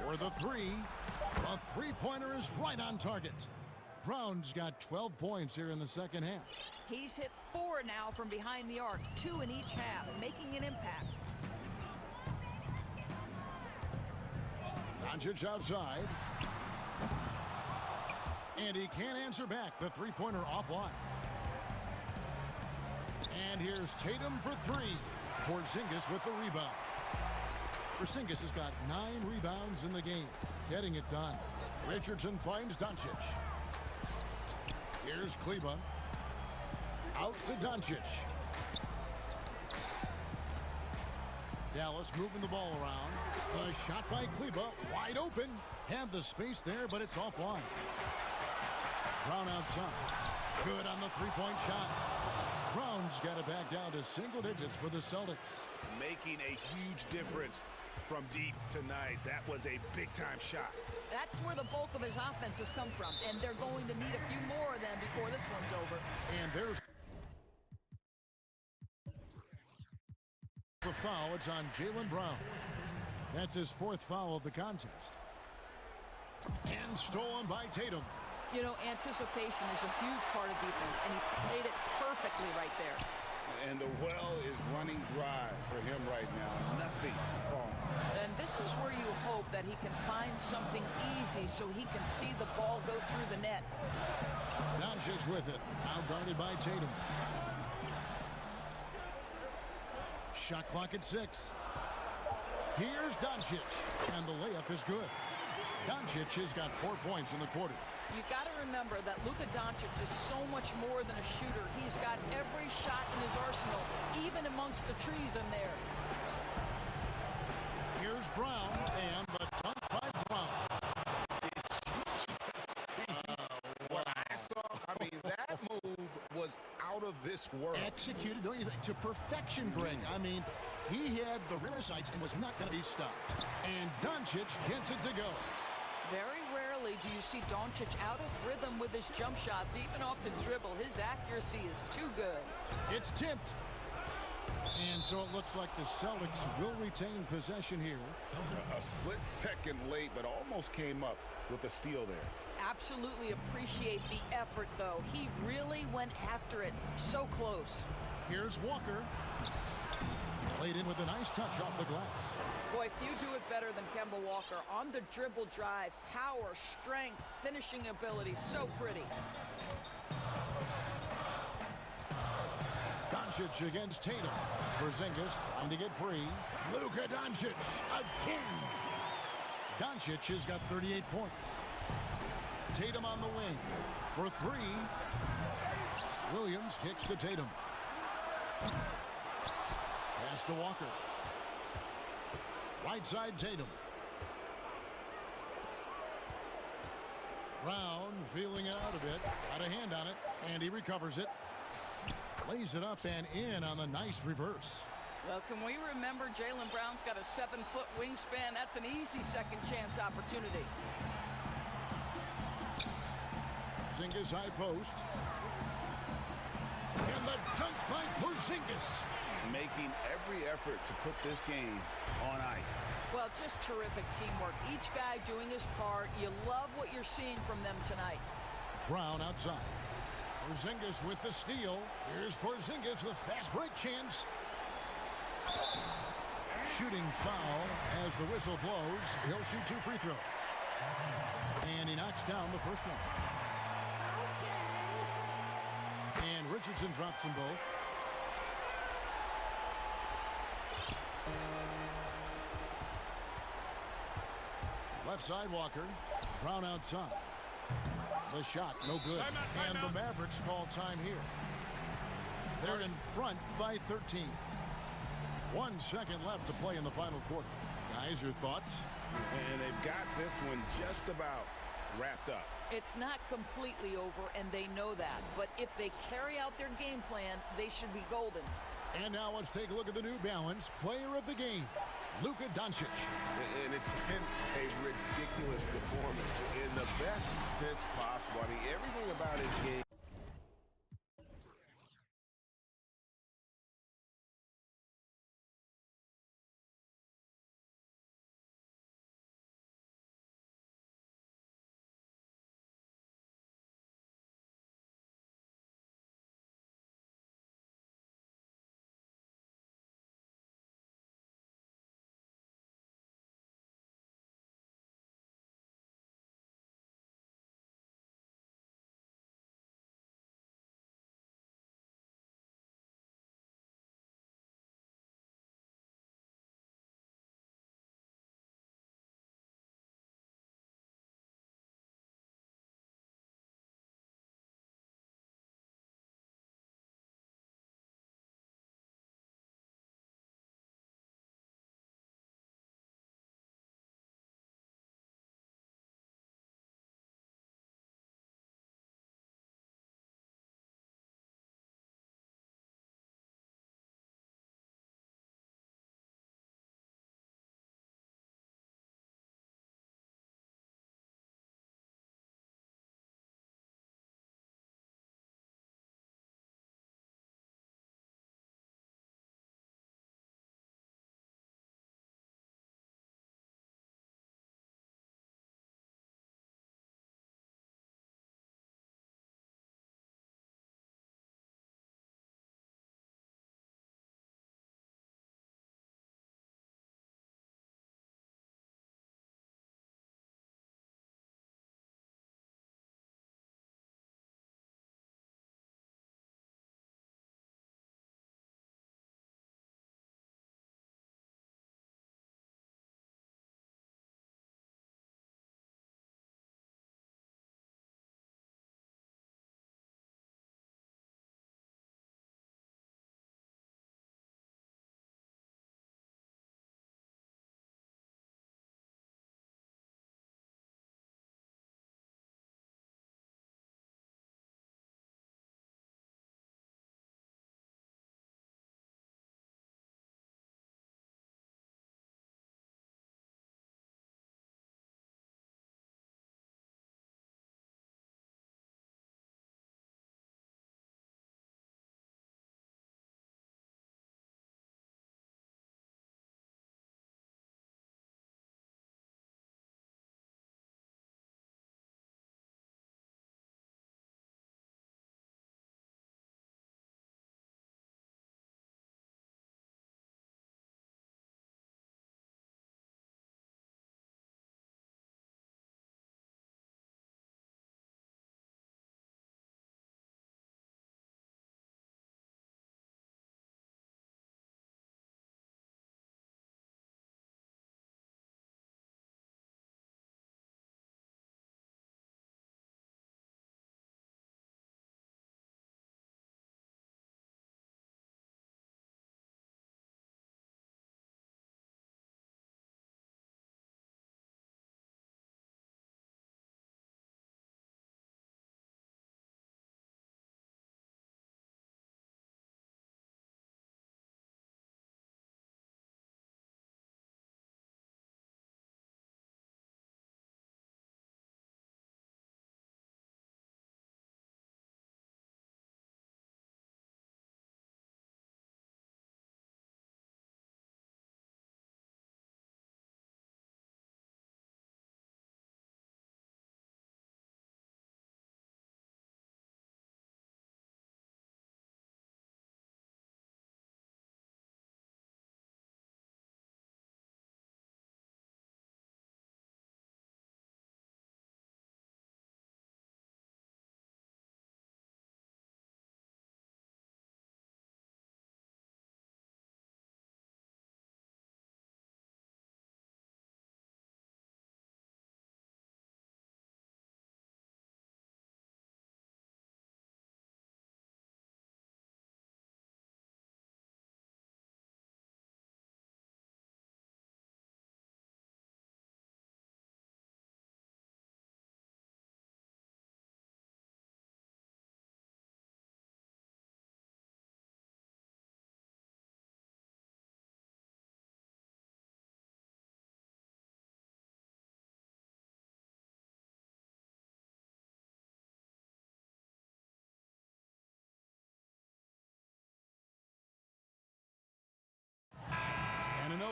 For the three. The three-pointer is right on target. Brown's got 12 points here in the second half. He's hit 4 now from behind the arc, 2 in each half, making an impact. Doncic outside. And he can't answer back. The three-pointer offline. And here's Tatum for 3. Porzingis with the rebound. Porzingis has got 9 rebounds in the game. Getting it done. Richardson finds Doncic. Here's Kleba. Out to Doncic. Dallas moving the ball around. A shot by Kleba. Wide open. Had the space there, but it's offline. Brown outside. Good on the three-point shot. Brown's got it back down to single digits for the Celtics. Making a huge difference from deep tonight. That was a big-time shot. That's where the bulk of his offense has come from, and they're going to need a few more of them before this one's over. And there's the foul. It's on Jaylen Brown. That's his 4th foul of the contest. And stolen by Tatum. You know, anticipation is a huge part of defense, and he played it perfectly right there. And the well is running dry for him right now. Nothing falling. And this is where you hope that he can find something easy so he can see the ball go through the net. Doncic with it. Now guarded by Tatum. Shot clock at 6. Here's Doncic. And the layup is good. Doncic has got 4 points in the quarter. You got to remember that Luka Doncic is so much more than a shooter. He's got every shot in his arsenal, even amongst the trees in there. Here's Brown, and the dunk by Brown. What I saw, I mean, that move was out of this world. Executed, don't you think, to perfection, Greg. I mean, he had the rim sights and was not going to be stopped. And Doncic gets it to go. Very rarely do you see Doncic out of rhythm with his jump shots, even off the dribble. His accuracy is too good. It's tipped. And so it looks like the Celtics will retain possession here. A split second late, but almost came up with a steal there. Absolutely appreciate the effort, though. He really went after it. So close. Here's Walker. Played in with a nice touch off the glass. Boy, few do it better than Kemba Walker. On the dribble drive, power, strength, finishing ability, so pretty. Doncic against Tatum. Porzingis trying to get free. Luka Doncic again. Doncic has got 38 points. Tatum on the wing for 3. Williams kicks to Tatum. Pass to Walker. Right side Tatum. Brown feeling out a bit. Got a hand on it, and he recovers it. Lays it up and in on the nice reverse. Well, can we remember Jaylen Brown's got a 7-foot wingspan? That's an easy second chance opportunity. Porzingis high post. And the dunk by Porzingis. Making every effort to put this game on ice. Well, just terrific teamwork. Each guy doing his part. You love what you're seeing from them tonight. Brown outside. Porzingis with the steal. Here's Porzingis with a fast break chance. Shooting foul as the whistle blows. He'll shoot 2 free throws. And he knocks down the first one. And Richardson drops them both. Left side Walker. Brown outside. The shot, no good. And the Mavericks call time here. They're in front by 13. 1 second left to play in the final quarter. Guys, your thoughts? And they've got this one just about wrapped up. It's not completely over, and they know that. But if they carry out their game plan, they should be golden. And now let's take a look at the New Balance player of the game, Luka Doncic. And it's been a ridiculous performance in the best sense possible. I mean, everything about his game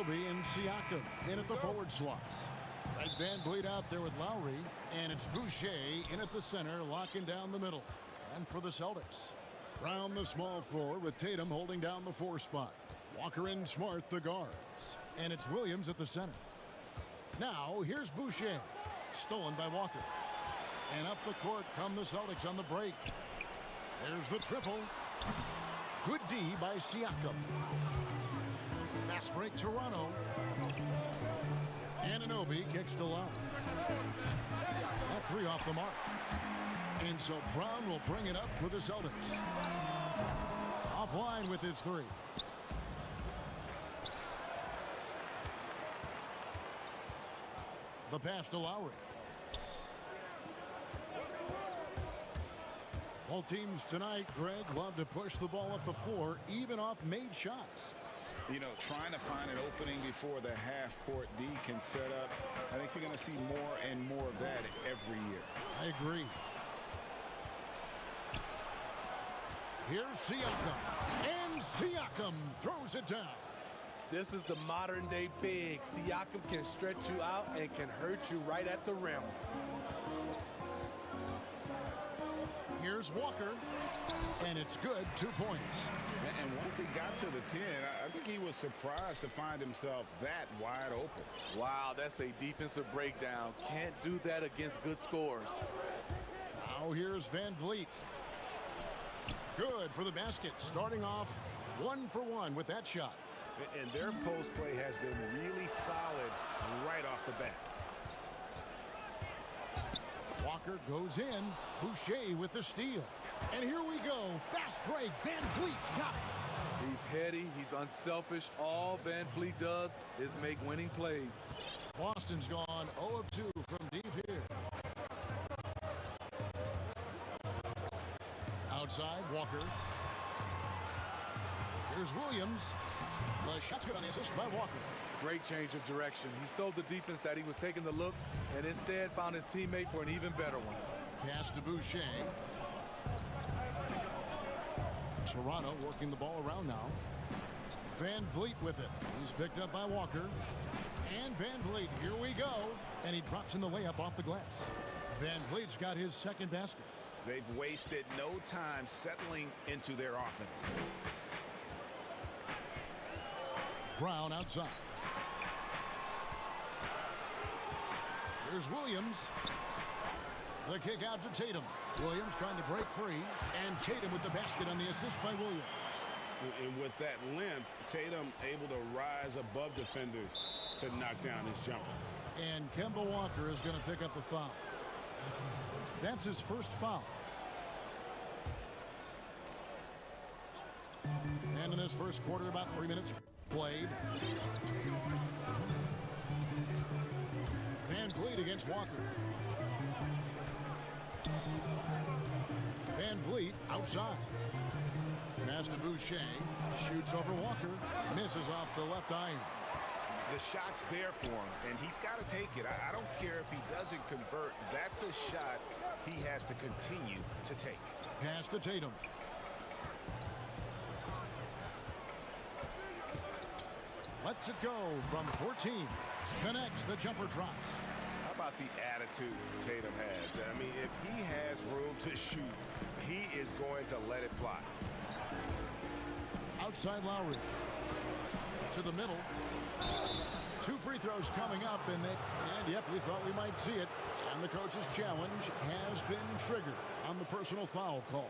Anunoby and Siakam in at the forward slots. Right, Van Vliet out there with Lowry, and it's Boucher in at the center, locking down the middle. And for the Celtics, Brown the small forward with Tatum holding down the 4 spot. Walker and Smart the guards, and it's Williams at the center. Now here's Boucher, stolen by Walker, and up the court come the Celtics on the break. There's the triple. Good D by Siakam. Fast break Toronto. Anunoby kicks to Love. That 3 off the mark. And so Brown will bring it up for the Celtics. Offline with his 3. The pass to Lowry. Both teams tonight, Greg, love to push the ball up the floor, even off made shots. You know, trying to find an opening before the half-court D can set up. I think you're going to see more and more of that every year. I agree. Here's Siakam, and Siakam throws it down. This is the modern-day big. Siakam can stretch you out and can hurt you right at the rim. Here's Walker, and it's good, 2 points. And once he got to the 10, I think he was surprised to find himself that wide open. Wow, that's a defensive breakdown. Can't do that against good scores. Now here's Van Vliet. Good for the basket, starting off 1 for 1 with that shot. And their post play has been really solid right off the bat. Walker goes in. Boucher with the steal. And here we go. Fast break. Van Vliet's got it. He's heady. He's unselfish. All Van Vliet does is make winning plays. Boston's gone 0 of 2 from deep here. Outside, Walker. Here's Williams. The shot's good on the assist by Walker. Great change of direction. He sold the defense that he was taking the look and instead found his teammate for an even better one. Pass to Boucher. Toronto working the ball around now. Van Vliet with it. He's picked up by Walker. And Van Vliet, here we go. And he drops in the layup off the glass. Van Vliet's got his second basket. They've wasted no time settling into their offense. Brown outside. Here's Williams. The kick out to Tatum. Williams trying to break free. And Tatum with the basket on the assist by Williams. And with that length, Tatum able to rise above defenders to knock down his jumper. And Kemba Walker is going to pick up the foul. That's his first foul. And in this first quarter, about 3 minutes played. Van Vliet against Walker. Van Vliet outside. Pass to Boucher. Shoots over Walker. Misses off the left iron. The shot's there for him, and he's got to take it. I don't care if he doesn't convert. That's a shot he has to continue to take. Pass to Tatum. Lets it go from 14. Connects, the jumper drops. How about the attitude Tatum has? I mean, if he has room to shoot, he is going to let it fly. Outside Lowry. To the middle. 2 free throws coming up, and yep, we thought we might see it. And the coach's challenge has been triggered on the personal foul call.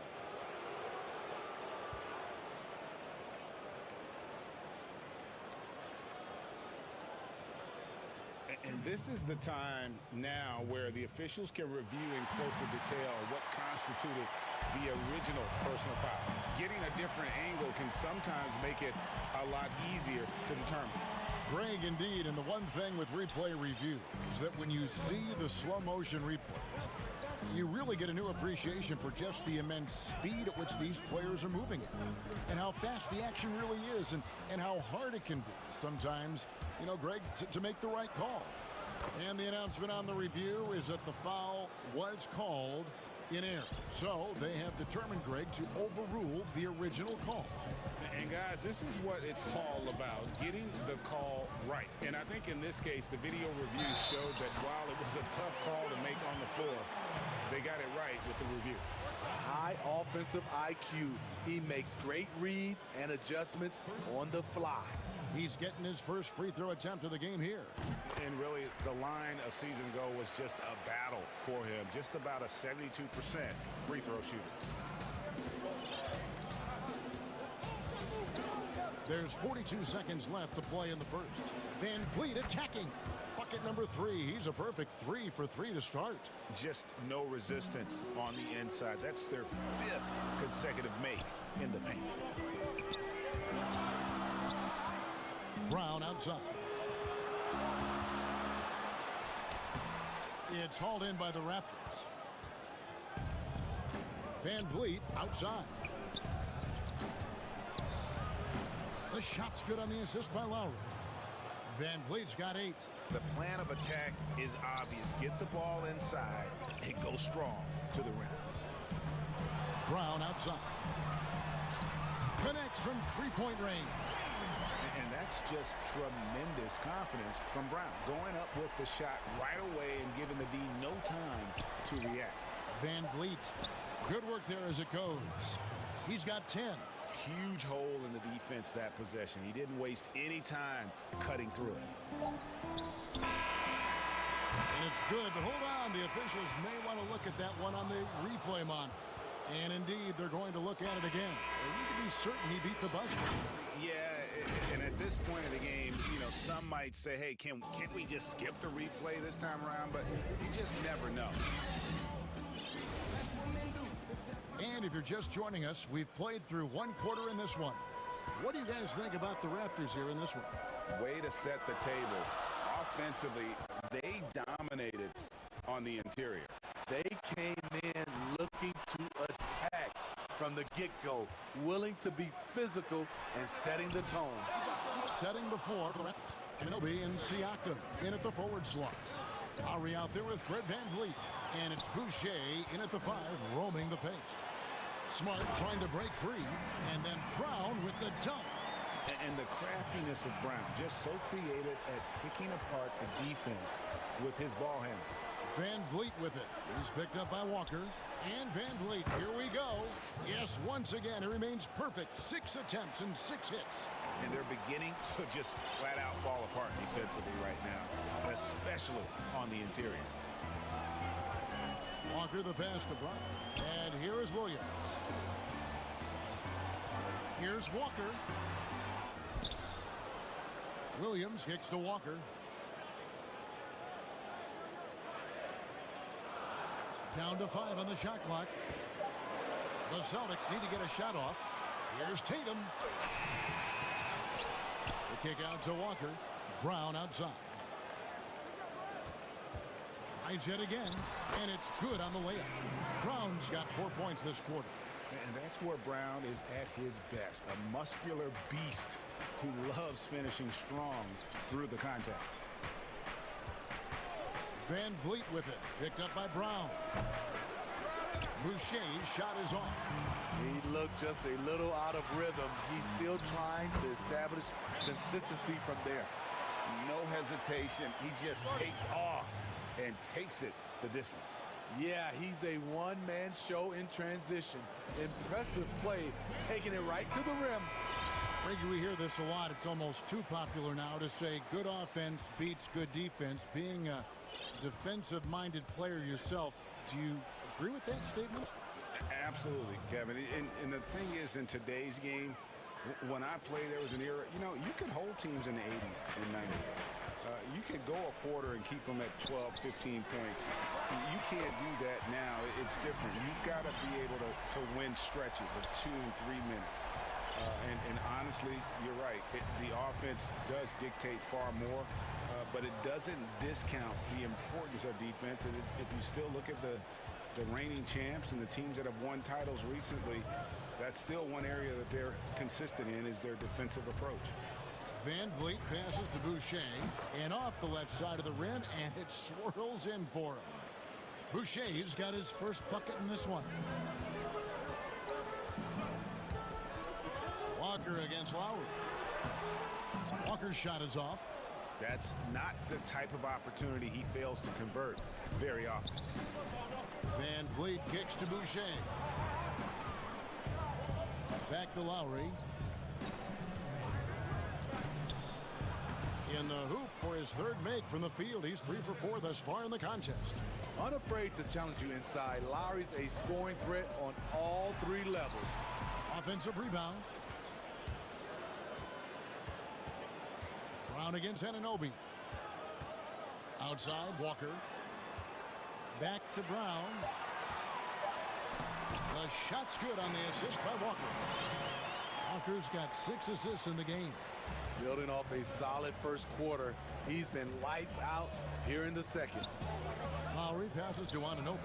And this is the time now where the officials can review in closer detail what constituted the original personal foul. Getting a different angle can sometimes make it a lot easier to determine. Greg, indeed, and the one thing with replay review is that when you see the slow motion replays, you really get a new appreciation for just the immense speed at which these players are moving and how fast the action really is and how hard it can be sometimes, you know, Greg, to make the right call. And the announcement on the review is that the foul was called in air. So they have determined, Greg, to overrule the original call. And guys, this is what it's all about, getting the call right. And I think in this case, the video review showed that while it was a tough call to make on the floor, they got it right with the review. High offensive IQ. He makes great reads and adjustments on the fly. He's getting his first free throw attempt of the game here. And really, the line a season ago was just a battle for him. Just about a 72% free throw shooter. There's 42 seconds left to play in the first. Van Vliet attacking. Bucket number 3. He's a perfect 3 for 3 to start. Just no resistance on the inside. That's their 5th consecutive make in the paint. Brown outside. It's hauled in by the Raptors. Van Vliet outside. The shot's good on the assist by Lowry. Van Vliet's got 8. The plan of attack is obvious. Get the ball inside and go strong to the rim. Brown outside. Connects from three-point range. And that's just tremendous confidence from Brown. Going up with the shot right away and giving the D no time to react. Van Vliet. Good work there as it goes. He's got 10. Huge hole in the defense that possession. He didn't waste any time cutting through it. And it's good, but hold on. The officials may want to look at that one on the replay monitor. And indeed, they're going to look at it again. And you can be certain he beat the buzzer. Yeah, and at this point of the game, you know, some might say, hey, can't we just skip the replay this time around? But you just never know. And if you're just joining us, we've played through one quarter in this one. What do you guys think about the Raptors here in this one? Way to set the table. Offensively, they dominated on the interior. They came in looking to attack from the get-go, willing to be physical and setting the tone. Setting the floor for the Raptors. Kenobi and Siakam in at the forward slots. Lowry out there with Fred Van Vliet. And it's Boucher in at the 5, roaming the paint. Smart trying to break free. And then Brown with the dunk. And the craftiness of Brown, just so creative at picking apart the defense with his ball handle. Van Vliet with it. He's picked up by Walker. And Van Vliet, here we go. Yes, once again, it remains perfect. 6 attempts and 6 hits. And they're beginning to just flat out fall apart defensively right now, especially on the interior. Walker the pass to Brown. And here is Williams. Here's Walker. Williams kicks to Walker. Down to 5 on the shot clock. The Celtics need to get a shot off. Here's Tatum. The kick out to Walker. Brown outside. Tries it again, and it's good on the layup. Brown's got 4 points this quarter. And that's where Brown is at his best. A muscular beast who loves finishing strong through the contact. Van Vliet with it. Picked up by Brown. Boucher's shot is off. He looked just a little out of rhythm. He's still trying to establish consistency from there. No hesitation. He just takes off and takes it the distance. Yeah, he's a one-man show in transition. Impressive play, taking it right to the rim. Frankie, we hear this a lot. It's almost too popular now to say good offense beats good defense. Being a defensive-minded player yourself, do you agree with that statement? Absolutely, Kevin. And the thing is, in today's game, when I played, there was an era, you know, you could hold teams in the 80s and 90s. You could go a quarter and keep them at 12, 15 points. You can't do that now. It's different. You've got to be able to win stretches of 2 and 3 minutes. And honestly, you're right. The offense does dictate far more, but it doesn't discount the importance of defense. And if you still look at the reigning champs and the teams that have won titles recently, that's still one area that they're consistent in, is their defensive approach. Van Vliet passes to Boucher and off the left side of the rim, and it swirls in for him. Boucher's got his first bucket in this one. Walker against Lowry. Walker's shot is off. That's not the type of opportunity he fails to convert very often. Van Vliet kicks to Boucher. Back to Lowry. In the hoop for his third make from the field. He's 3 for 4 thus far in the contest. Unafraid to challenge you inside. Lowry's a scoring threat on all 3 levels. Offensive rebound. Brown against Anunoby. Outside, Walker. Back to Brown. The shot's good on the assist by Walker. Walker's got 6 assists in the game. Building off a solid first quarter, he's been lights out here in the second. Lowry passes to Anunoby.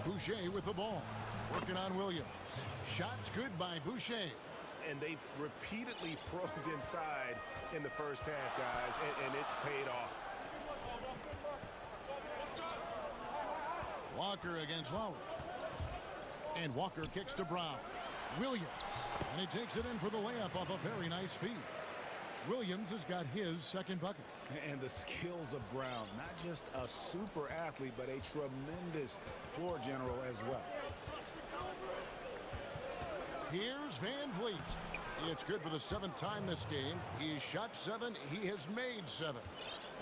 Boucher with the ball. Working on Williams. Shot's good by Boucher. And they've repeatedly probed inside in the first half, guys, and it's paid off. Walker against Lowry. And Walker kicks to Brown. Williams. And he takes it in for the layup off a very nice feed. Williams has got his second bucket. And the skills of Brown, not just a super athlete, but a tremendous floor general as well. Here's Van Vliet. It's good for the 7th time this game. He's shot 7. He has made 7.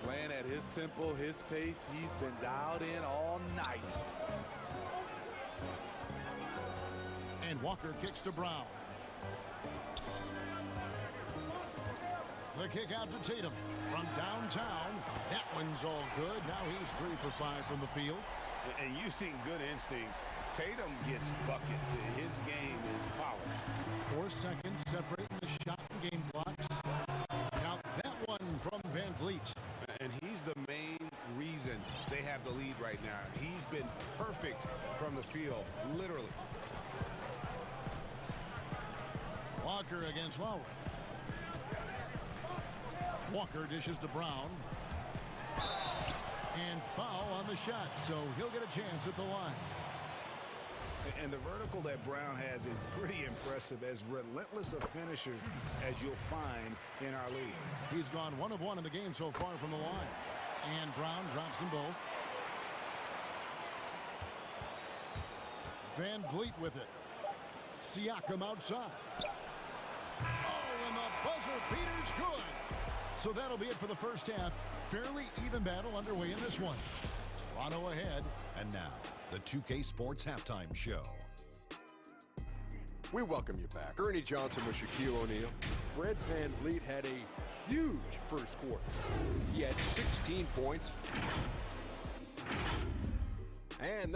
Playing at his tempo, his pace, he's been dialed in all night. And Walker kicks to Brown. The kick out to Tatum from downtown. That one's all good. Now he's 3 for 5 from the field. And you've seen good instincts. Tatum gets buckets. His game is polished. 4 seconds separating the shot and game clocks. Count that one from Van Vliet. And he's the main reason they have the lead right now. He's been perfect from the field, literally. Walker against Lowry. Walker dishes to Brown. And foul on the shot, so he'll get a chance at the line. And the vertical that Brown has is pretty impressive, as relentless a finisher as you'll find in our league. He's gone 1 of 1 in the game so far from the line. And Brown drops them both. Van Vliet with it. Siakam outside. Oh, and the buzzer beater's good. So that'll be it for the first half. Fairly even battle underway in this one. Toronto ahead. And now, the 2K Sports Halftime Show. We welcome you back. Ernie Johnson with Shaquille O'Neal. Fred Van Vliet had a huge first quarter. He had 16 points. And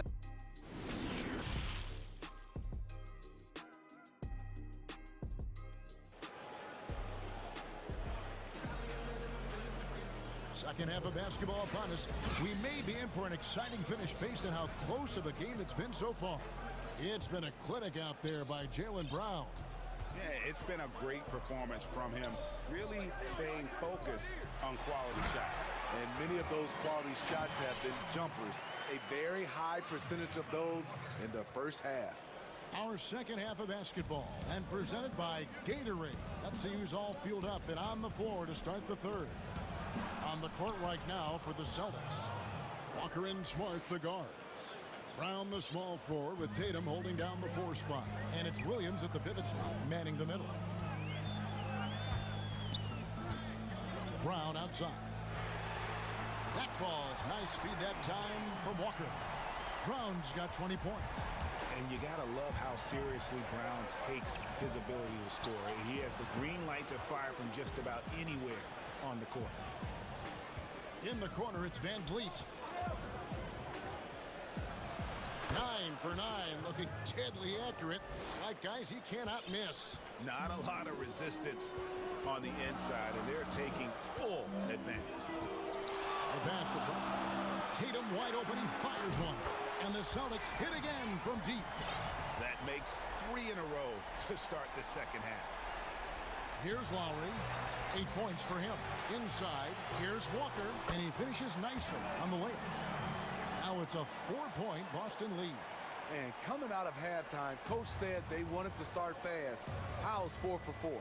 second half of basketball upon us. We may be in for an exciting finish based on how close of a game it's been so far. It's been a clinic out there by Jaylen Brown. Yeah, it's been a great performance from him, really staying focused on quality shots. And many of those quality shots have been jumpers. A very high percentage of those in the first half. Our second half of basketball, and presented by Gatorade. Let's see who's all fueled up and on the floor to start the third. On the court right now for the Celtics. Walker and Smart, the guards. Brown, the small forward, with Tatum holding down the 4 spot. And it's Williams at the pivot spot, manning the middle. Brown outside. That falls. Nice feed that time from Walker. Brown's got 20 points. And you got to love how seriously Brown takes his ability to score. He has the green light to fire from just about anywhere on the court. In the corner, it's Van Vliet. 9 for 9, looking deadly accurate. Like, guys, he cannot miss. Not a lot of resistance on the inside, and they're taking full advantage. The pass to Brown. Tatum wide open, he fires one. And the Celtics hit again from deep. That makes 3 in a row to start the second half. Here's Lowry. 8 points for him. Inside, here's Walker, and he finishes nicely on the layup. Now it's a 4-point Boston lead. And coming out of halftime, Coach said they wanted to start fast. Howell's 4 for 4.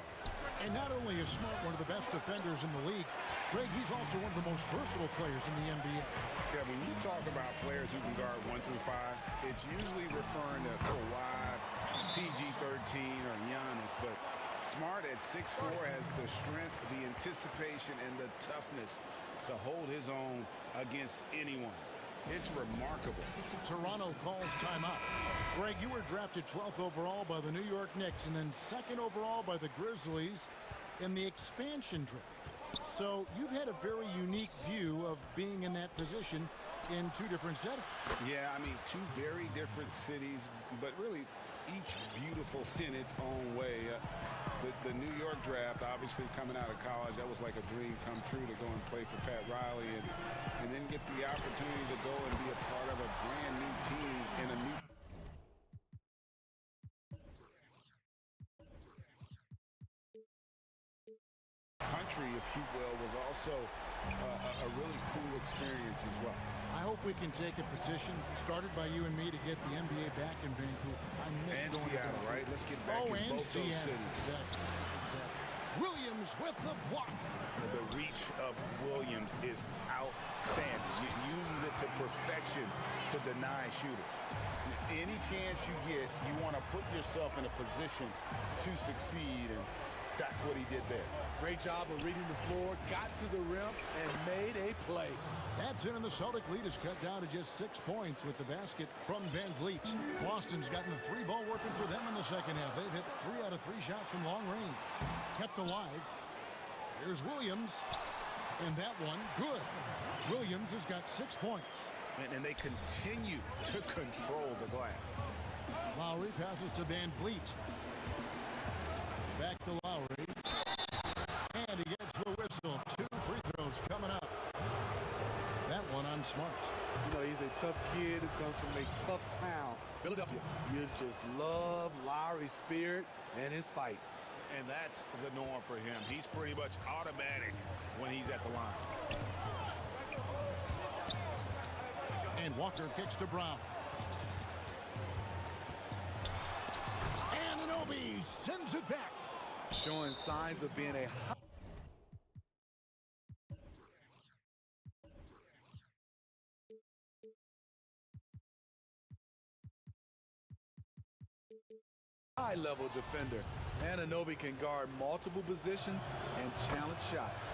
And not only is Smart one of the best defenders in the league, Greg, he's also one of the most versatile players in the NBA. Yeah, when you talk about players who can guard 1 through 5, it's usually referring to Kawhi, PG-13, or Giannis, but Smart at 6'4" has the strength, the anticipation, and the toughness to hold his own against anyone. It's remarkable. Toronto calls timeout. Greg, you were drafted 12th overall by the New York Knicks and then 2nd overall by the Grizzlies in the expansion draft. So you've had a very unique view of being in that position in 2 different settings. Yeah, I mean, 2 very different cities, but really each beautiful in its own way. The New York draft, obviously coming out of college, that was like a dream come true to go and play for Pat Riley and then get the opportunity to go and be a part of a brand new team in a new country, if you will, was also a really cool experience as well. I hope we can take a petition started by you and me to get the NBA back in Vancouver. I miss and going Seattle, to right? Let's get back in both those cities. Exactly. Williams with the block. The reach of Williams is outstanding. He uses it to perfection to deny shooters. Any chance you get, you want to put yourself in a position to succeed, and that's what he did there. Great job of reading the floor, got to the rim, and made a play. That's it, and the Celtic lead is cut down to just 6 points with the basket from Van Vliet. Boston's gotten the 3-ball working for them in the second half. They've hit 3 out of 3 shots from long range. Kept alive. Here's Williams, and that one, good. Williams has got 6 points. And they continue to control the glass. Lowry passes to Van Vliet. Back to Lowry. And he gets the whistle. 2 free throws coming up. That one on Smart. You know, he's a tough kid who comes from a tough town, Philadelphia. You just love Lowry's spirit and his fight. And that's the norm for him. He's pretty much automatic when he's at the line. And Walker kicks to Brown. And Anunoby sends it back. Showing signs of being a high-level defender. Anunoby can guard multiple positions and challenge shots.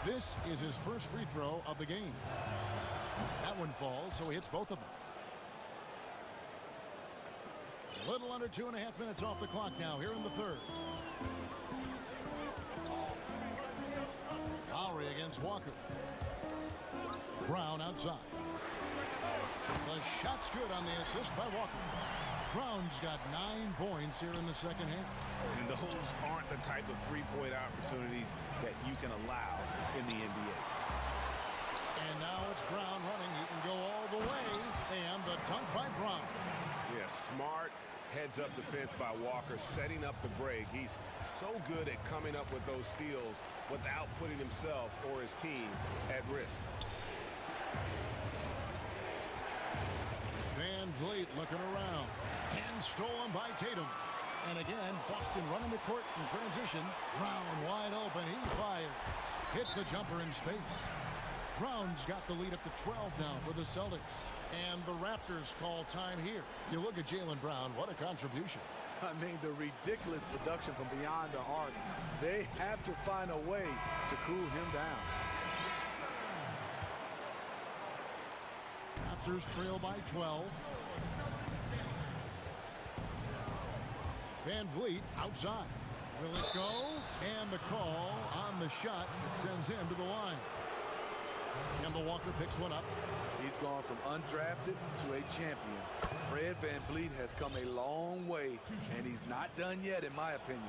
This is his first free throw of the game. That one falls, so he hits both of them. A little under 2.5 minutes off the clock now here in the third. Lowry against Walker. Brown outside. The shot's good on the assist by Walker. Brown's got 9 points here in the second half. And those aren't the type of three-point opportunities that you can allow in the NBA. And now it's Brown running. He can go all the way. And the dunk by Brown. Yeah, smart heads-up defense by Walker, setting up the break. He's so good at coming up with those steals without putting himself or his team at risk. Van Vliet looking around. And stolen by Tatum. And again, Boston running the court in transition. Brown wide open. He fires. Hits the jumper in space. Brown's got the lead up to 12 now for the Celtics. And the Raptors call time here. You look at Jaylen Brown, what a contribution. I mean, the ridiculous production from beyond the arc. They have to find a way to cool him down. Raptors trail by 12. Van Vliet outside. Will it go? And the call on the shot that sends him to the line. Kemba Walker picks one up. He's gone from undrafted to a champion. Fred Van Vliet has come a long way, and he's not done yet, in my opinion.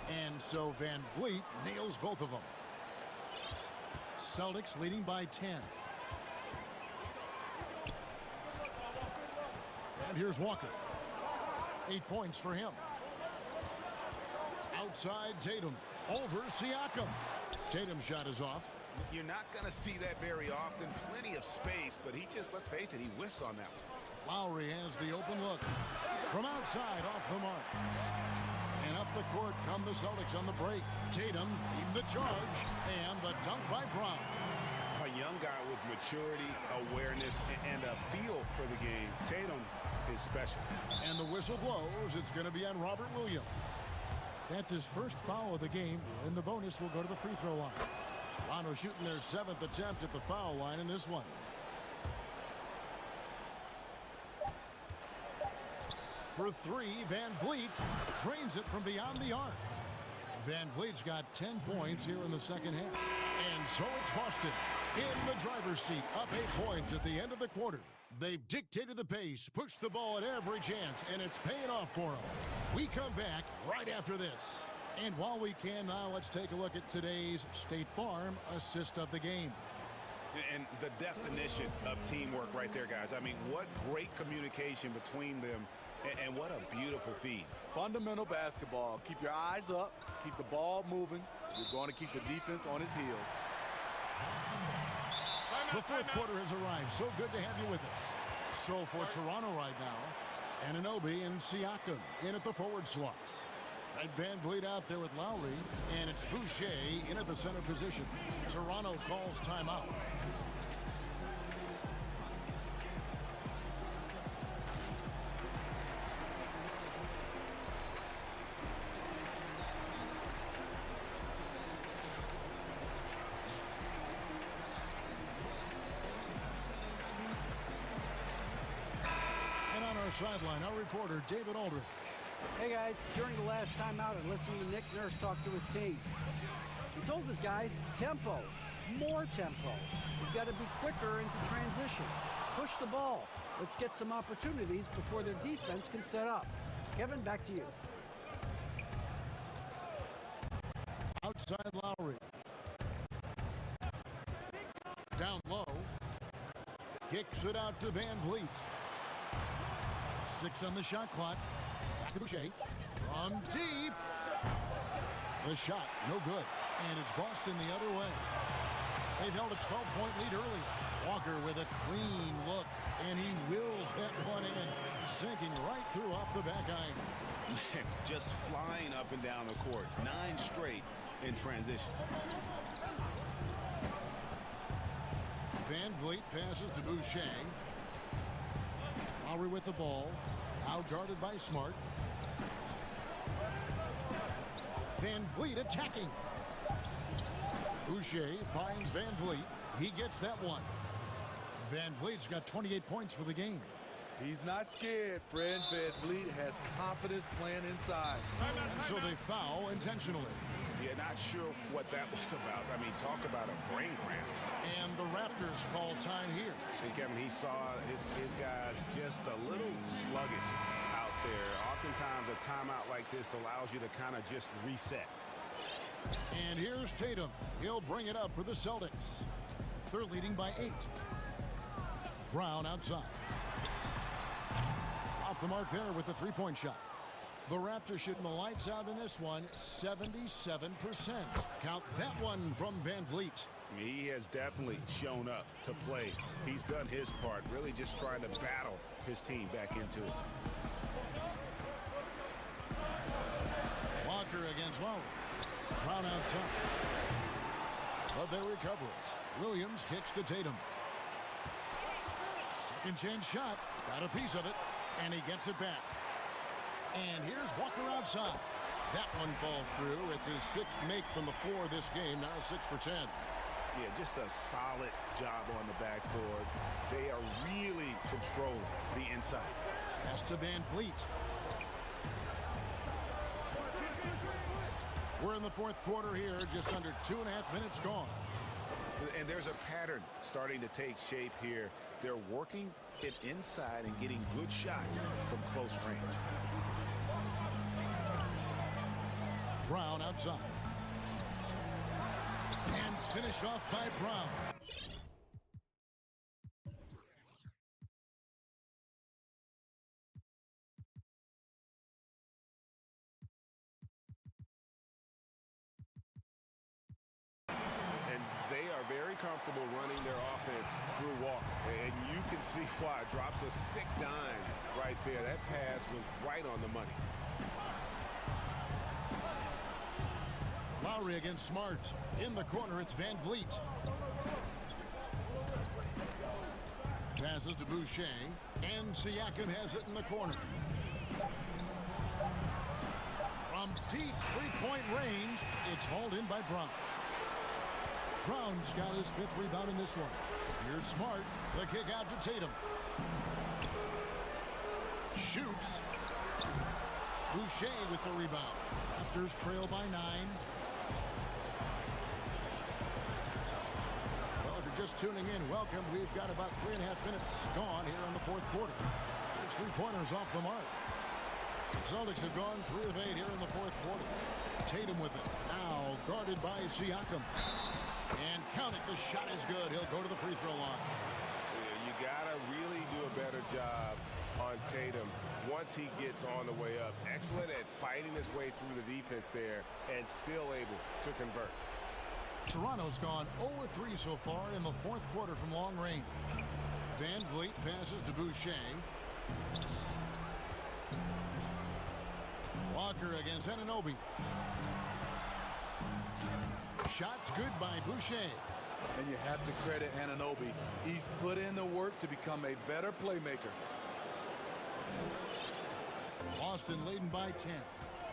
And so Van Vliet nails both of them. Celtics leading by 10. And here's Walker. 8 points for him. Outside Tatum. over Siakam. Tatum's shot is off. You're not going to see that very often. Plenty of space, but he just, let's face it, he whiffs on that one. Lowry has the open look. From outside, off the mark. And up the court come the Celtics on the break. Tatum leading the charge. And the dunk by Brown. A young guy with maturity, awareness, and a feel for the game. Tatum is special. And the whistle blows. It's going to be on Robert Williams. That's his first foul of the game, and the bonus will go to the free throw line. Toronto shooting their 7th attempt at the foul line in this one. For 3, Van Vliet drains it from beyond the arc. Van Vliet's got 10 points here in the second half. And so it's Boston in the driver's seat, up 8 points at the end of the quarter. They've dictated the pace, pushed the ball at every chance, and it's paying off for them. We come back right after this. And while we can now, let's take a look at today's State Farm assist of the game. And the definition of teamwork right there, guys. I mean, what great communication between them, and what a beautiful feed. Fundamental basketball. Keep your eyes up. Keep the ball moving. You're going to keep the defense on its heels. The fourth quarter has arrived. So good to have you with us. So for Toronto right now, Anunoby and Siakam in at the forward slots. Right, Van Vliet out there with Lowry, and it's Boucher in at the center position. Toronto calls timeout. Sideline, our reporter, David Aldridge. Hey, guys. During the last timeout, I listened to Nick Nurse talk to his team. He told his guys, tempo, more tempo. We've got to be quicker into transition. Push the ball. Let's get some opportunities before their defense can set up. Kevin, back to you. Outside Lowry. Down low. Kicks it out to Van Vliet. 6 on the shot clock. Back to Boucher. From deep. The shot, no good. And it's Boston the other way. They've held a 12-point lead early. Walker with a clean look. And he wills that one in. Sinking right through off the back iron. Just flying up and down the court. 9 straight in transition. Van Vliet passes to Boucher. Lowry with the ball. Out guarded by Smart. Van Vliet attacking. Boucher finds Van Vliet. He gets that one. Van Vliet's got 28 points for the game. He's not scared, Fred. Van Vliet has confidence playing inside. And so they foul intentionally. Yeah, not sure what that was about. I mean, talk about a brain cramp. And the Raptors call time here. And Kevin, he saw his guys just a little sluggish out there. Oftentimes a timeout like this allows you to kind of just reset. And here's Tatum. He'll bring it up for the Celtics. They're leading by 8. Brown outside. Off the mark there with the three-point shot. The Raptors shooting the lights out in this one, 77%. Count that one from Van Vliet. He has definitely shown up to play. He's done his part, really just trying to battle his team back into it. Walker against Lowry. Brown outside. But they recover it. Williams kicks to Tatum. Second chance shot. Got a piece of it. And he gets it back. And here's Walker outside. That one falls through. It's his 6th make from the floor this game. Now 6 for 10. Yeah, just a solid job on the backboard. They are really controlling the inside. Pass to Van Vliet. We're in the fourth quarter here. Just under 2.5 minutes gone. And there's a pattern starting to take shape here. They're working it inside and getting good shots from close range. Brown outside. And finished off by Brown. uncomfortable running their offense through Walker. And you can see why. Drops a sick dime right there. That pass was right on the money. Lowry against Smart. In the corner, it's Van Vliet. Passes to Boucher, and Siakam has it in the corner. From deep three-point range, it's hauled in by Brown. Brown's got his 5th rebound in this one. Here's Smart. The kick out to Tatum. Shoots. Boucher with the rebound. Raptors trail by 9. Well, if you're just tuning in, welcome. We've got about 3.5 minutes gone here in the 4th quarter. There's 3-pointers off the mark. The Celtics have gone 3 of 8 here in the 4th quarter. Tatum with it. Now guarded by Siakam. And count it. The shot is good. He'll go to the free throw line. Yeah, you got to really do a better job on Tatum once he gets on the way up. Excellent at fighting his way through the defense there and still able to convert. Toronto's gone 0-3 so far in the 4th quarter from long range. Van Vliet passes to Boucher. Walker against Anunoby. Shots good by Boucher. And you have to credit Anunoby. He's put in the work to become a better playmaker. Boston leading by 10.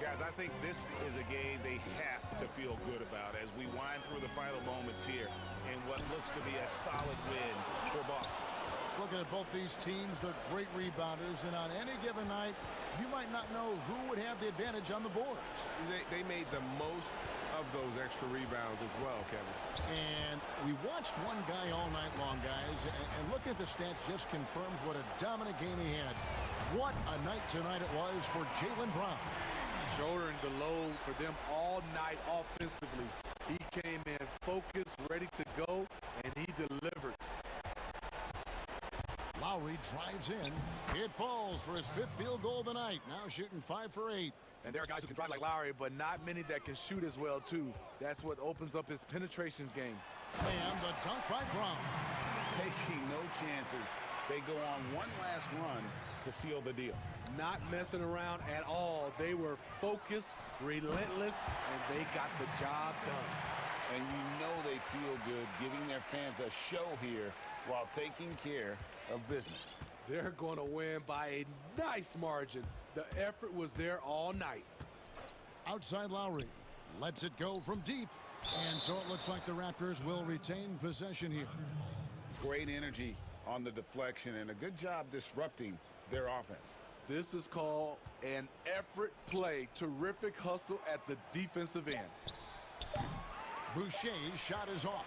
Guys, I think this is a game they have to feel good about as we wind through the final moments here in what looks to be a solid win for Boston. Looking at both these teams, they're great rebounders, and on any given night, you might not know who would have the advantage on the board. They made the most of those extra rebounds as well, Kevin. And we watched one guy all night long, guys, and looking at the stats just confirms what a dominant game he had. What a night tonight it was for Jaylen Brown. Shouldering the load for them all night offensively. He came in focused, ready to go, and he delivered. Lowry drives in. It falls for his 5th field goal of the night. Now shooting 5 for 8. And there are guys who can drive like Lowry, but not many that can shoot as well, too. That's what opens up his penetration game. And the dunk by Brown. Taking no chances. They go on one last run to seal the deal. Not messing around at all. They were focused, relentless, and they got the job done. And you know they feel good giving their fans a show here while taking care of business. They're going to win by a nice margin. The effort was there all night. Outside Lowry. Lets it go from deep. And so it looks like the Raptors will retain possession here. Great energy on the deflection and a good job disrupting their offense. This is called an effort play. Terrific hustle at the defensive end. Boucher's shot is off.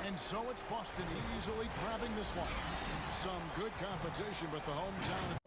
And so it's Boston easily grabbing this one. Some good competition, but the hometown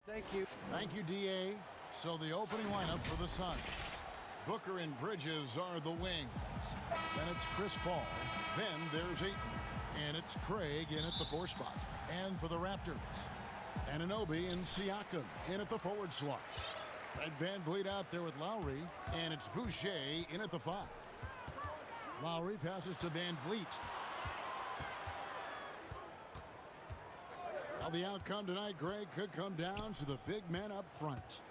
Thank you. Thank you, D.A. So the opening lineup for the Suns. Booker and Bridges are the wings. Then it's Chris Paul. Then there's Ayton. And it's Craig in at the 4 spot. And for the Raptors, Anunoby and Siakam in at the forward slot. Fred VanVleet out there with Lowry. And it's Boucher in at the 5. Lowry passes to VanVleet. Well, the outcome tonight, Greg, could come down to the big men up front.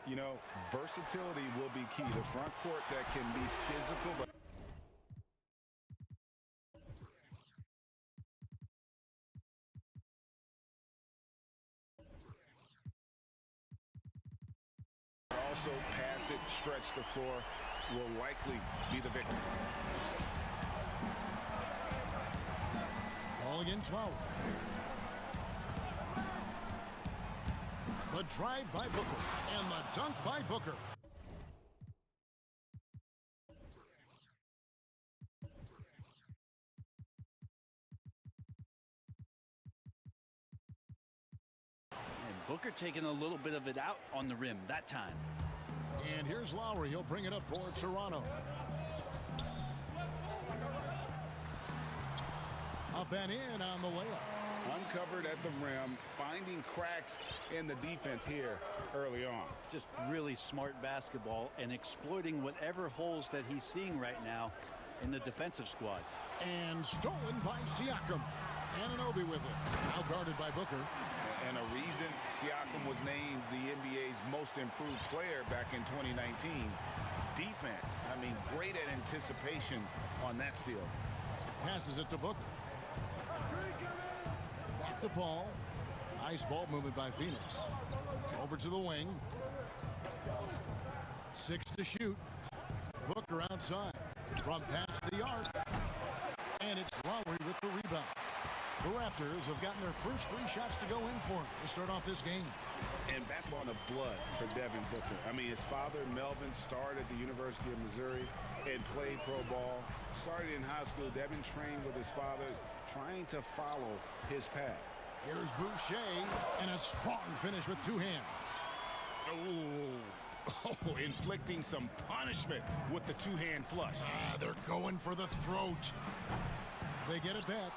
You know, versatility will be key. The front court that can be physical, but also pass it, stretch the floor, will likely be the victor. Ball against Lowry. The drive by Booker and the dunk by Booker. And Booker taking a little bit of it out on the rim that time. And here's Lowry. He'll bring it up for Toronto. Up and in on the layup. Uncovered at the rim, finding cracks in the defense here early on. Just really smart basketball and exploiting whatever holes that he's seeing right now in the defensive squad. And stolen by Siakam. Anunoby with it. Now guarded by Booker. And a reason Siakam was named the NBA's most improved player back in 2019. Defense. I mean, great at anticipation on that steal. Passes it to Booker. Back to Paul. Nice ball movement by Phoenix. Over to the wing. 6 to shoot. Booker outside. From past the arc. And it's Lowry with the rebound. The Raptors have gotten their first 3 shots to go in for him to start off this game. And basketball in the blood for Devin Booker. I mean, his father, Melvin, started at the University of Missouri and played pro ball. Started in high school. Devin trained with his father, trying to follow his path. Here's Boucher, and a strong finish with 2 hands. Oh, inflicting some punishment with the 2-hand flush. They're going for the throat. They get it back.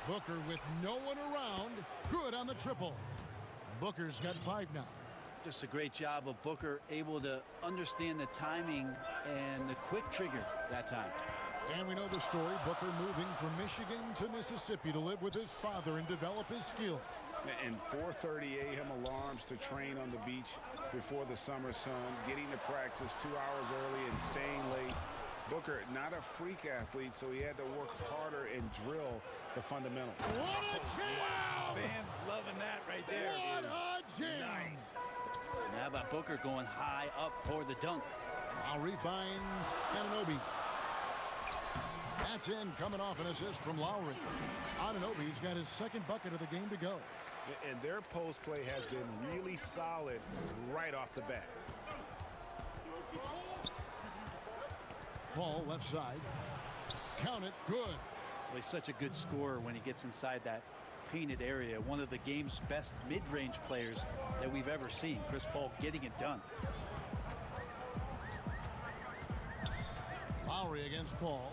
Booker with no one around. Good on the triple. Booker's got 5 now. Just a great job of Booker, able to understand the timing and the quick trigger that time. And we know the story. Booker moving from Michigan to Mississippi to live with his father and develop his skills. And 4:30 a.m. alarms to train on the beach before the summer sun, getting to practice 2 hours early and staying late. Booker, not a freak athlete, so he had to work harder and drill the fundamentals. What a jam! Wow, fans loving that right there. What a jam! Nice. And how about Booker going high up for the dunk? Lowry finds Anunoby. That's in, coming off an assist from Lowry. Anunoby's got his 2nd bucket of the game to go. And their post play has been really solid right off the bat. Paul left side. Count it, good. Well, he's such a good scorer when he gets inside that painted area. One of the game's best mid-range players that we've ever seen. Chris Paul getting it done. Lowry against Paul.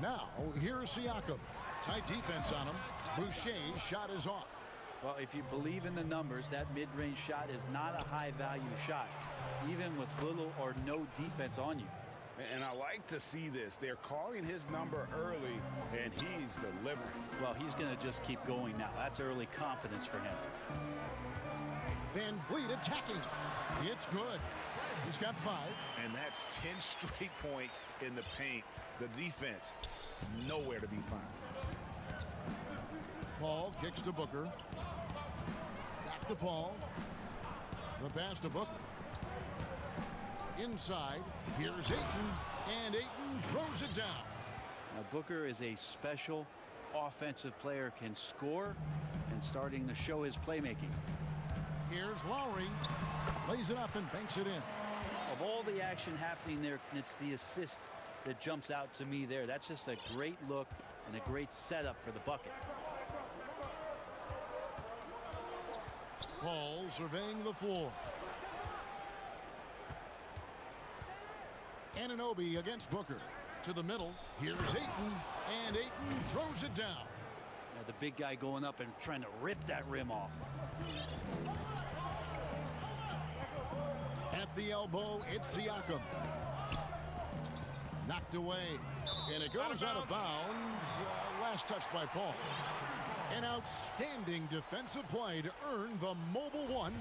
Now, here's Siakam. Tight defense on him. Boucher's shot is off. Well, if you believe in the numbers, that mid-range shot is not a high-value shot, even with little or no defense on you. And I like to see this. They're calling his number early, and he's delivering. Well, he's going to just keep going now. That's early confidence for him. VanVleet attacking. It's good. He's got 5. And that's 10 straight points in the paint. The defense, nowhere to be found. Paul kicks to Booker. Back to Paul. The pass to Booker. Inside, here's Ayton, and Ayton throws it down. Now, Booker is a special offensive player, can score, and starting to show his playmaking. Here's Lowry. Lays it up and banks it in. Of all the action happening there, it's the assist that jumps out to me there. That's just a great look and a great setup for the bucket. Paul surveying the floor. Anunoby against Booker. To the middle. Here's Ayton. And Ayton throws it down. Yeah, the big guy going up and trying to rip that rim off. At the elbow, it's Siakam. Knocked away. And it goes out of bounds. Last touch by Paul. An outstanding defensive play to earn the mobile one.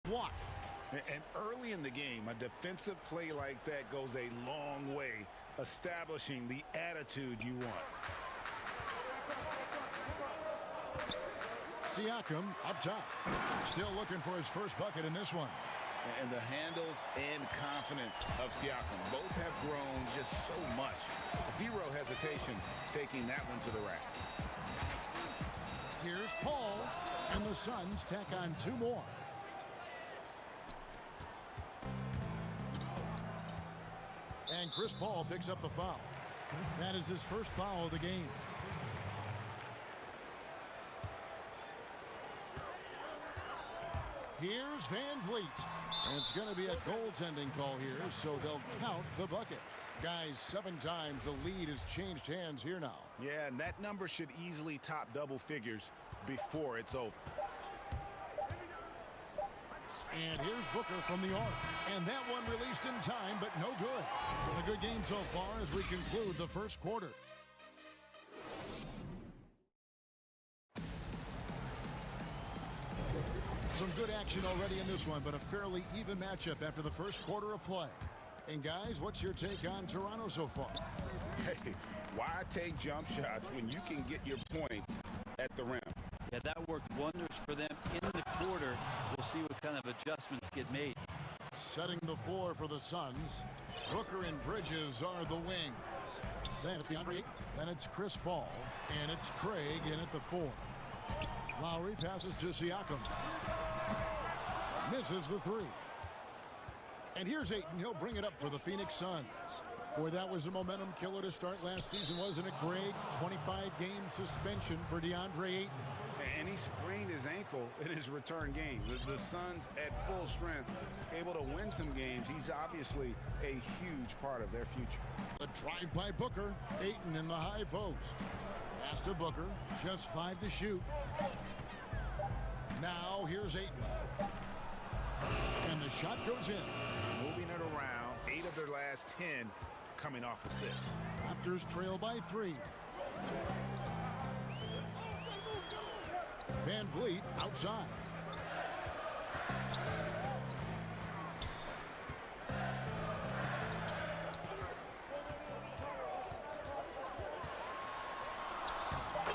Block. And early in the game, a defensive play like that goes a long way, establishing the attitude you want. Siakam up top. Still looking for his first bucket in this one. And the handles and confidence of Siakam both have grown just so much. Zero hesitation taking that one to the rack. Here's Paul, and the Suns tack on 2 more. And Chris Paul picks up the foul. That is his first foul of the game. Here's Van Vliet. And it's going to be a goaltending call here, so they'll count the bucket. Guys, 7 times the lead has changed hands here now. Yeah, and that number should easily top double figures before it's over. And here's Booker from the arc. And that one released in time, but no good. A good game so far as we conclude the first quarter. Some good action already in this one, but a fairly even matchup after the first quarter of play. And guys, what's your take on Toronto so far? Hey, why take jump shots when you can get your points at the rim? Yeah, that worked wonders for them in the quarter. We'll see what kind of adjustments get made. Setting the floor for the Suns. Booker and Bridges are the wings. Then it's DeAndre. Then it's Chris Paul. And it's Craig in at the 4. Lowry passes to Siakam. Misses the 3. And here's Ayton. He'll bring it up for the Phoenix Suns. Boy, that was a momentum killer to start last season, wasn't it, Greg? 25-game suspension for DeAndre Ayton. And he sprained his ankle in his return game. The Suns at full strength, able to win some games. He's obviously a huge part of their future. The drive by Booker. Ayton in the high post. Pass to Booker. Just 5 to shoot. Now here's Ayton. And the shot goes in. Moving it around. 8 of their last 10 coming off assists. Raptors trail by 3. Van Vliet outside.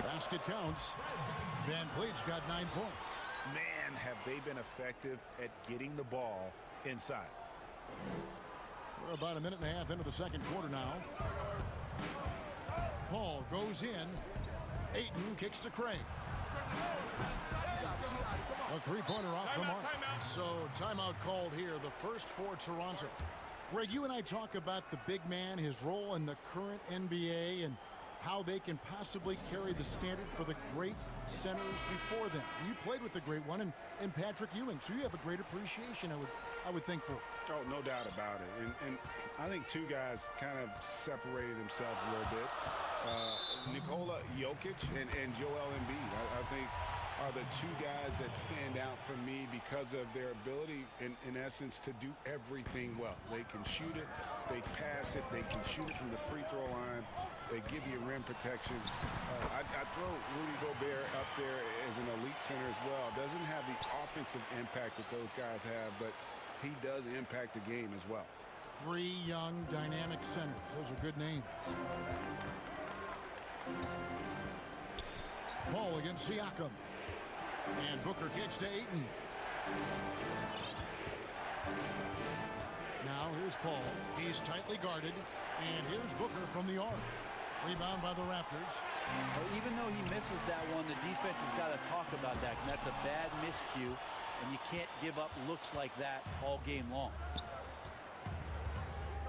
Basket counts. Van Vliet's got 9 points. Man, have they been effective at getting the ball inside. We're about a minute and a half into the second quarter now. Paul goes in. Ayton kicks to Craig. A 3-pointer off the mark. So timeout called here, the first for Toronto. Greg, you and I talk about the big man, his role in the current NBA, and how they can possibly carry the standards for the great centers before them. You played with the great one and Patrick Ewing, so you have a great appreciation, I would think, for it. Oh, no doubt about it. And I think 2 guys kind of separated themselves a little bit. Nikola Jokic and Joel Embiid, I think, are the 2 guys that stand out for me because of their ability, in essence, to do everything well. They can shoot it, they pass it, they can shoot it from the free throw line, they give you rim protection. I throw Rudy Gobert up there as an elite center as well. Doesn't have the offensive impact that those guys have, but he does impact the game as well. 3 young, dynamic centers. Those are good names. Paul against Siakam. And Booker kicks to Ayton. Now here's Paul. He's tightly guarded. And here's Booker from the arc. Rebound by the Raptors. Well, even though he misses that one, the defense has got to talk about that. And that's a bad miscue. And you can't give up looks like that all game long.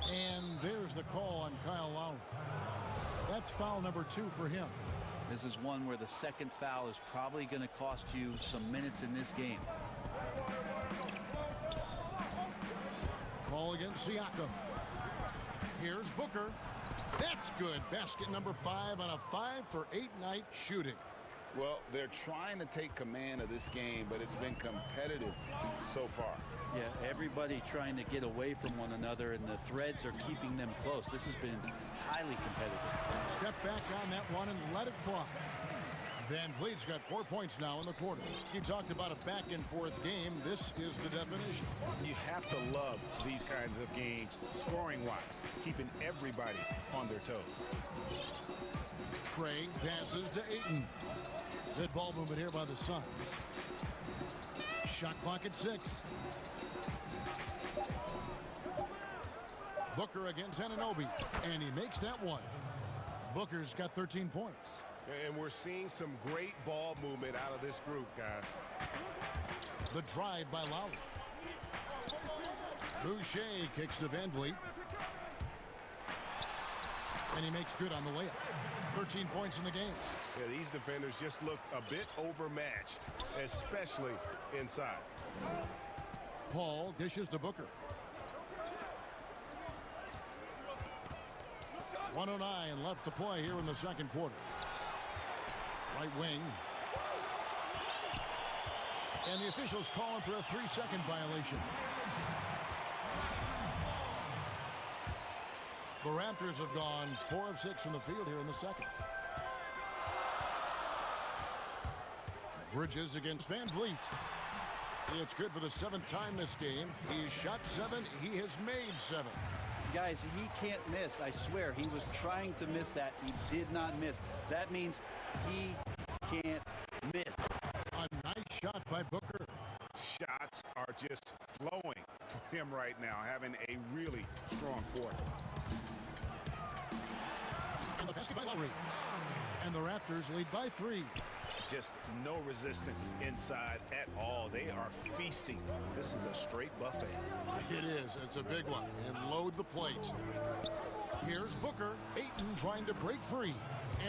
And there's the call on Kyle Lowry. That's foul number 2 for him. This is one where the second foul is probably going to cost you some minutes in this game. Ball against Siakam. Here's Booker. That's good. Basket number 5 on a 5-for-8 night shooting. Well, they're trying to take command of this game, but it's been competitive so far. Yeah, everybody trying to get away from one another, and the threads are keeping them close. This has been highly competitive. Step back on that one and let it fly. Van Vliet's got 4 points now in the quarter. You talked about a back-and-forth game. This is the definition. You have to love these kinds of games, scoring-wise, keeping everybody on their toes. Craig passes to Ayton. Good ball movement here by the Suns. Shot clock at 6. Booker against Anunoby, and he makes that one. Booker's got 13 points. And we're seeing some great ball movement out of this group, guys. The drive by Lowry. Boucher kicks to Van Vliet. And he makes good on the layup. 13 points in the game. Yeah, these defenders just look a bit overmatched, especially inside. Paul dishes to Booker. 1:09 left to play here in the second quarter. Right wing. And the officials calling for a 3-second violation. The Raptors have gone 4 of 6 from the field here in the second. Bridges against Van Vliet. It's good for the 7th time this game. He has shot 7. He has made 7. Guys, he can't miss. I swear, he was trying to miss that. He did not miss. That means he can't miss. A nice shot by Booker. Shots are just flowing for him right now, having a really strong quarter. And the basket by Lowry. And the Raptors lead by 3. Just no resistance inside at all. They are feasting. This is a straight buffet. It is. It's a big one. And load the plates. Here's Booker. Ayton trying to break free.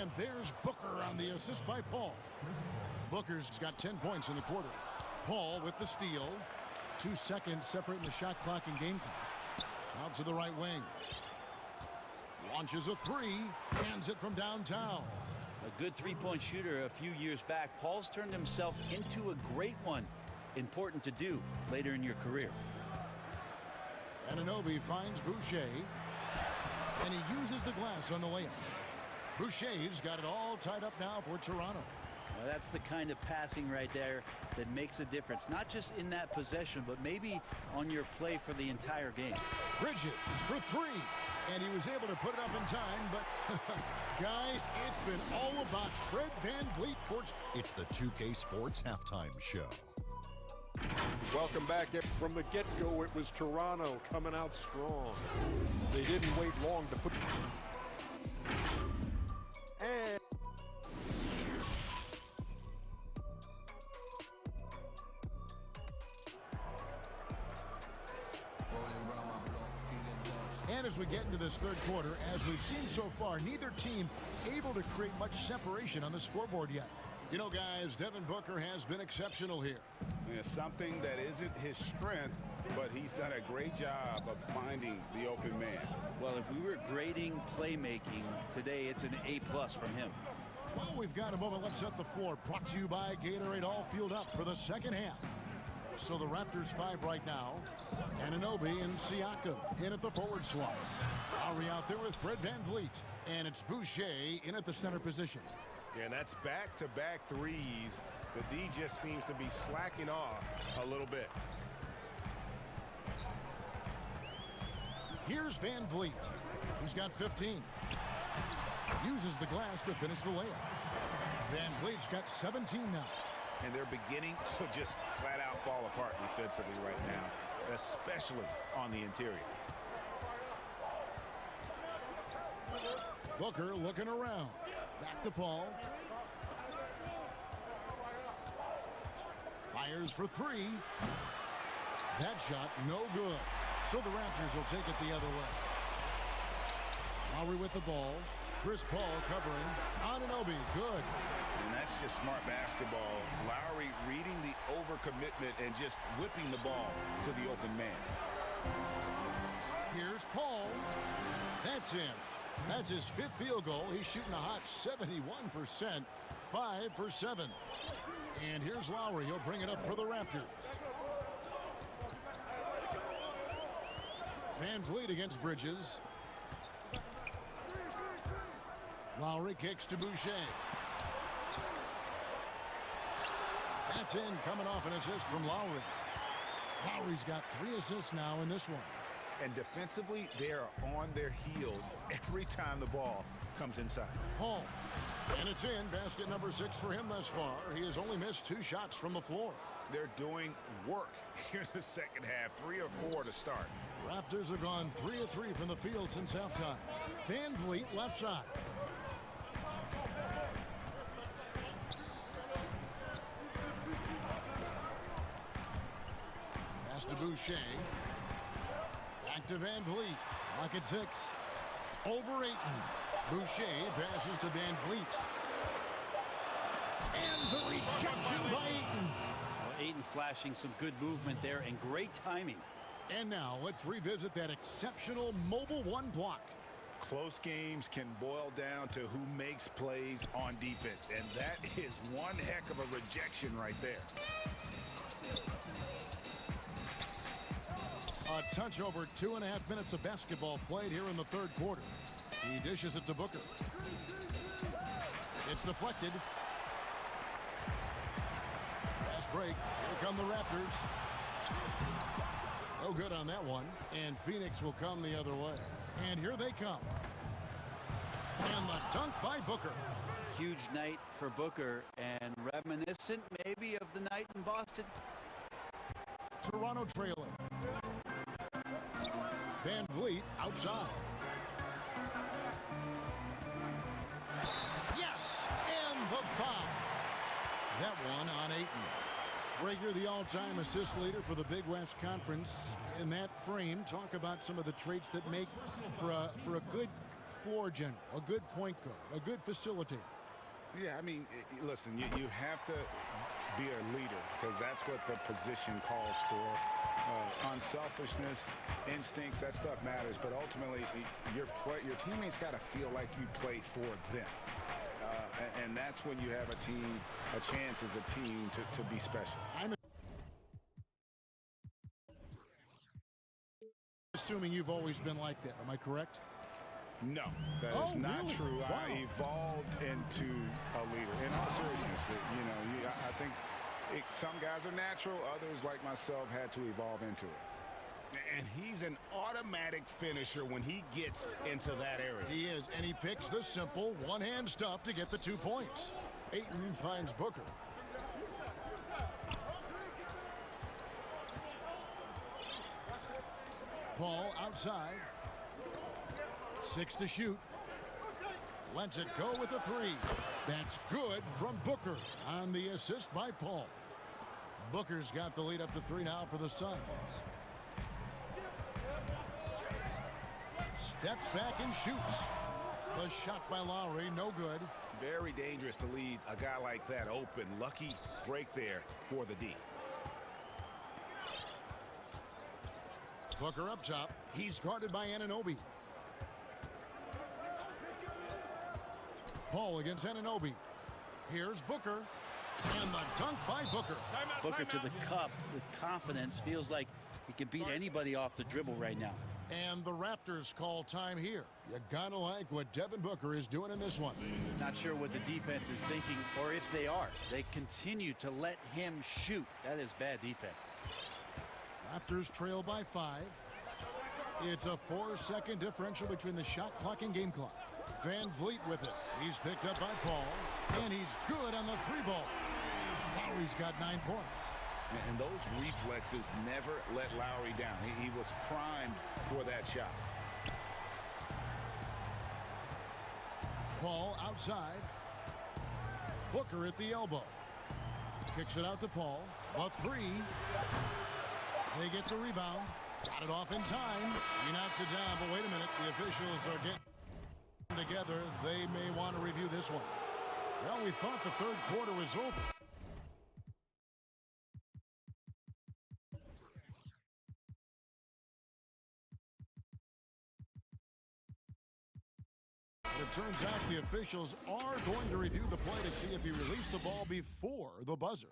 And there's Booker on the assist by Paul. Booker's got 10 points in the quarter. Paul with the steal. 2 seconds separating the shot clock and game clock. Out to the right wing. Launches a 3. Hands it from downtown. A good three-point shooter a few years back. Paul's turned himself into a great one. Important to do later in your career. Anunoby finds Boucher. And he uses the glass on the layup. Boucher's got it all tied up now for Toronto. Well, that's the kind of passing right there that makes a difference. Not just in that possession, but maybe on your play for the entire game. Bridges for 3. And he was able to put it up in time, but guys, it's been all about Fred Van Vliet. It's the 2K Sports Halftime Show. Welcome back. From the get-go, it was Toronto coming out strong. They didn't wait long to put... And... And as we get into this third quarter, as we've seen so far, neither team able to create much separation on the scoreboard yet. You know, guys, Devin Booker has been exceptional here. Yeah, something that isn't his strength, but he's done a great job of finding the open man. Well, if we were grading playmaking today, it's an A+ from him. Well, we've got a moment. Let's set the floor. Brought to you by Gatorade, all fueled up for the second half. So the Raptors 5 right now. Anunoby and Siakam in at the forward slots. Lowry out there with Fred Van Vliet. And it's Boucher in at the center position. Yeah, and that's back-to-back threes. The D just seems to be slacking off a little bit. Here's Van Vliet. He's got 15. Uses the glass to finish the layup. Van Vliet's got 17 now. And they're beginning to just flat-out fall apart defensively right now, especially on the interior. Booker looking around. Back to Paul. Fires for 3. That shot no good. So the Raptors will take it the other way. Lowry with the ball. Chris Paul covering. Anunoby, good. And that's just smart basketball. Lowry reading the overcommitment and just whipping the ball to the open man. Here's Paul. That's in. That's his 5th field goal. He's shooting a hot 71%. 5 for 7. And here's Lowry. He'll bring it up for the Raptors. Van Vliet against Bridges. Lowry kicks to Boucher. That's in, coming off an assist from Lowry. Lowry's got 3 assists now in this one. And defensively, they are on their heels every time the ball comes inside. Paul. And it's in. Basket number 6 for him thus far. He has only missed 2 shots from the floor. They're doing work here in the second half. 3 or 4 to start. Raptors have gone 3 of 3 from the field since halftime. Van Vliet left side. Pass to Boucher. Back to Van Vliet. Lock at 6. Over Ayton. Boucher passes to Van Vliet. And the rejection by Ayton. Well, Ayton flashing some good movement there and great timing. And now let's revisit that exceptional mobile 1 block. Close games can boil down to who makes plays on defense. And that is one heck of a rejection right there. A touch over 2.5 minutes of basketball played here in the 3rd quarter. He dishes it to Booker. It's deflected. Fast break. Here come the Raptors. No good on that one. And Phoenix will come the other way. And here they come. And the dunk by Booker. Huge night for Booker and reminiscent maybe of the night in Boston. Toronto trailing. Van Vliet outside. Yes, and the foul. That one on Ayton. Rager, the all-time assist leader for the Big West Conference. In that frame, talk about some of the traits that make for a good floor general, a good point guard, a good facilitator. Yeah, I mean, listen, you have to be a leader because that's what the position calls for. Unselfishness, instincts, that stuff matters. But ultimately, your teammates got to feel like you played for them. And that's when you have a chance as a team to be special. I'm assuming you've always been like that. Am I correct? No, that is not really? true. Wow. I evolved into a leader. In all seriousness, I think some guys are natural. Others, like myself, had to evolve into it. And he's an automatic finisher when he gets into that area. He is, and he picks the simple one-hand stuff to get the 2 points. Ayton finds Booker. Paul outside. 6 to shoot. Lets it go with a 3. That's good from Booker on the assist by Paul. Booker's got the lead up to 3 now for the Suns. Steps back and shoots. The shot by Lowry, no good. Very dangerous to leave a guy like that open. Lucky break there for the D. Booker up top. He's guarded by Anunoby. Paul against Anunoby. Here's Booker. And the dunk by Booker. Booker to the cup with confidence. Feels like he can beat anybody off the dribble right now. And the Raptors call time here. You gotta like what Devin Booker is doing in this one. Not sure what the defense is thinking, or if they are. They continue to let him shoot. That is bad defense. Raptors trail by 5. It's a 4-second differential between the shot clock and game clock. Van Vliet with it. He's picked up by Paul, and he's good on the 3-ball. Lowry's got 9 points. And those reflexes never let Lowry down. He was primed for that shot. Paul outside. Booker at the elbow. Kicks it out to Paul. A 3. They get the rebound. Got it off in time. He knocks it down, but wait a minute. The officials are getting... Together, they may want to review this one. Well, we thought the third quarter was over. It turns out the officials are going to review the play to see if he released the ball before the buzzer.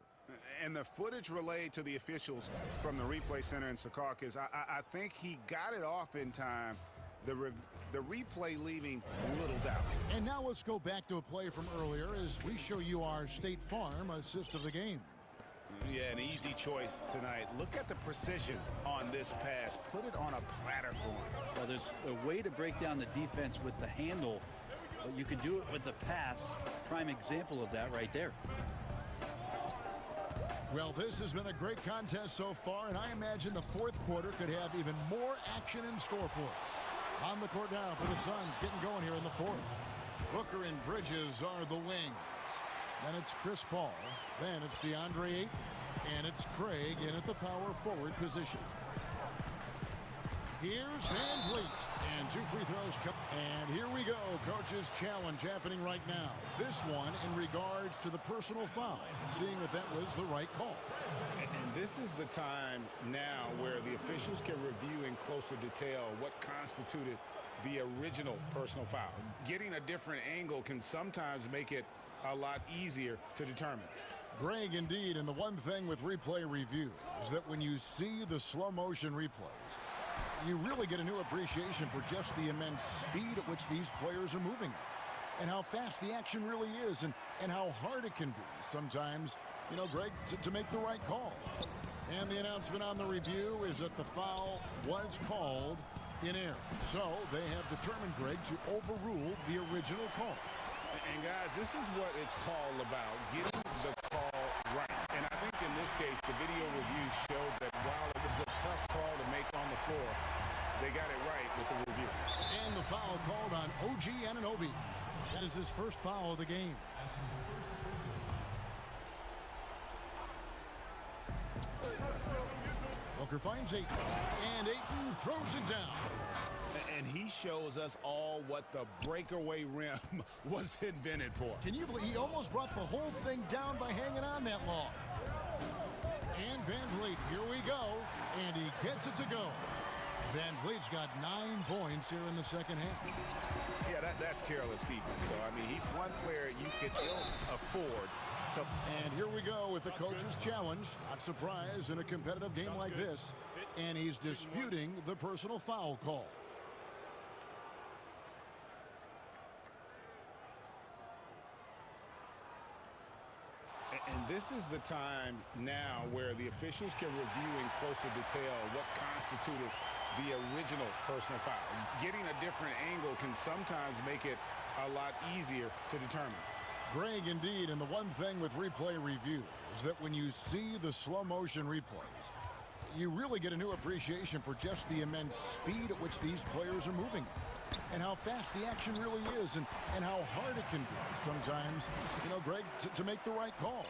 And the footage relayed to the officials from the replay center in Secaucus, I think he got it off in time. The replay leaving little doubt. And now let's go back to a play from earlier as we show you our State Farm assist of the game. Yeah, an easy choice tonight. Look at the precision on this pass. Put it on a platter for him. Well, there's a way to break down the defense with the handle, but you can do it with the pass. Prime example of that right there. Well, this has been a great contest so far, and I imagine the fourth quarter could have even more action in store for us. On the court now for the Suns, getting going here in the fourth. Booker and Bridges are the wings. Then it's Chris Paul. Then it's DeAndre Ayton. And it's Craig in at the power forward position. Here's Van Vliet. And 2 free throws come. And here we go. Coach's challenge happening right now. This one in regards to the personal foul. Seeing if that was the right call. And this is the time now where the officials can review in closer detail what constituted the original personal foul. Getting a different angle can sometimes make it a lot easier to determine. Greg, indeed, and the one thing with replay review is that when you see the slow motion replays, you really get a new appreciation for just the immense speed at which these players are moving and how fast the action really is and how hard it can be sometimes, you know, Greg, to make the right call. And the announcement on the review is that the foul was called in error. So they have determined, Greg, to overrule the original call. And guys, this is what it's all about, getting the call right. And I think in this case, the video review showed that while it was a tough call to make on the floor, they got it right with the review. And the foul called on OG Anunoby. That is his first foul of the game. Booker finds Ayton, and Ayton throws it down. And he shows us all what the breakaway rim was invented for. Can you believe he almost brought the whole thing down by hanging on that long? And Van Vliet, here we go, and he gets it to go. Van Vliet's got 9 points here in the second half. Yeah, that's careless defense, though. I mean, he's one player you could ill afford to. And here we go with the coach's challenge. Not surprised in a competitive game like this. And he's disputing the personal foul call. And this is the time now where the officials can review in closer detail what constituted the original personal foul. Getting a different angle can sometimes make it a lot easier to determine. Greg, indeed, and the one thing with replay review is that when you see the slow motion replays, you really get a new appreciation for just the immense speed at which these players are moving and how fast the action really is and how hard it can be sometimes, you know, Greg, to make the right call.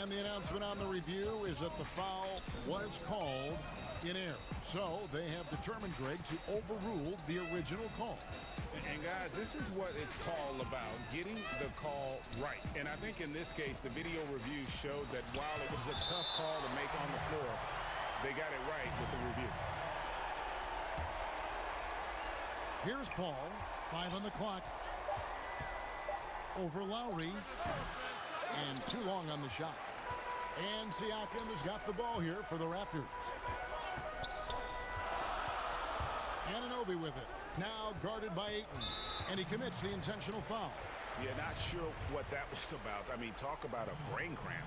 And the announcement on the review is that the foul was called in error. So they have determined, Greg, to overrule the original call. And guys, this is what it's all about, getting the call right. And I think in this case, the video review showed that while it was a tough call to make on the floor, they got it right with the review. Here's Paul, 5 on the clock. Over Lowry. And too long on the shot. And Siakam has got the ball here for the Raptors. Anunoby with it. Now guarded by Ayton. And he commits the intentional foul. Yeah, not sure what that was about. I mean, talk about a brain cramp.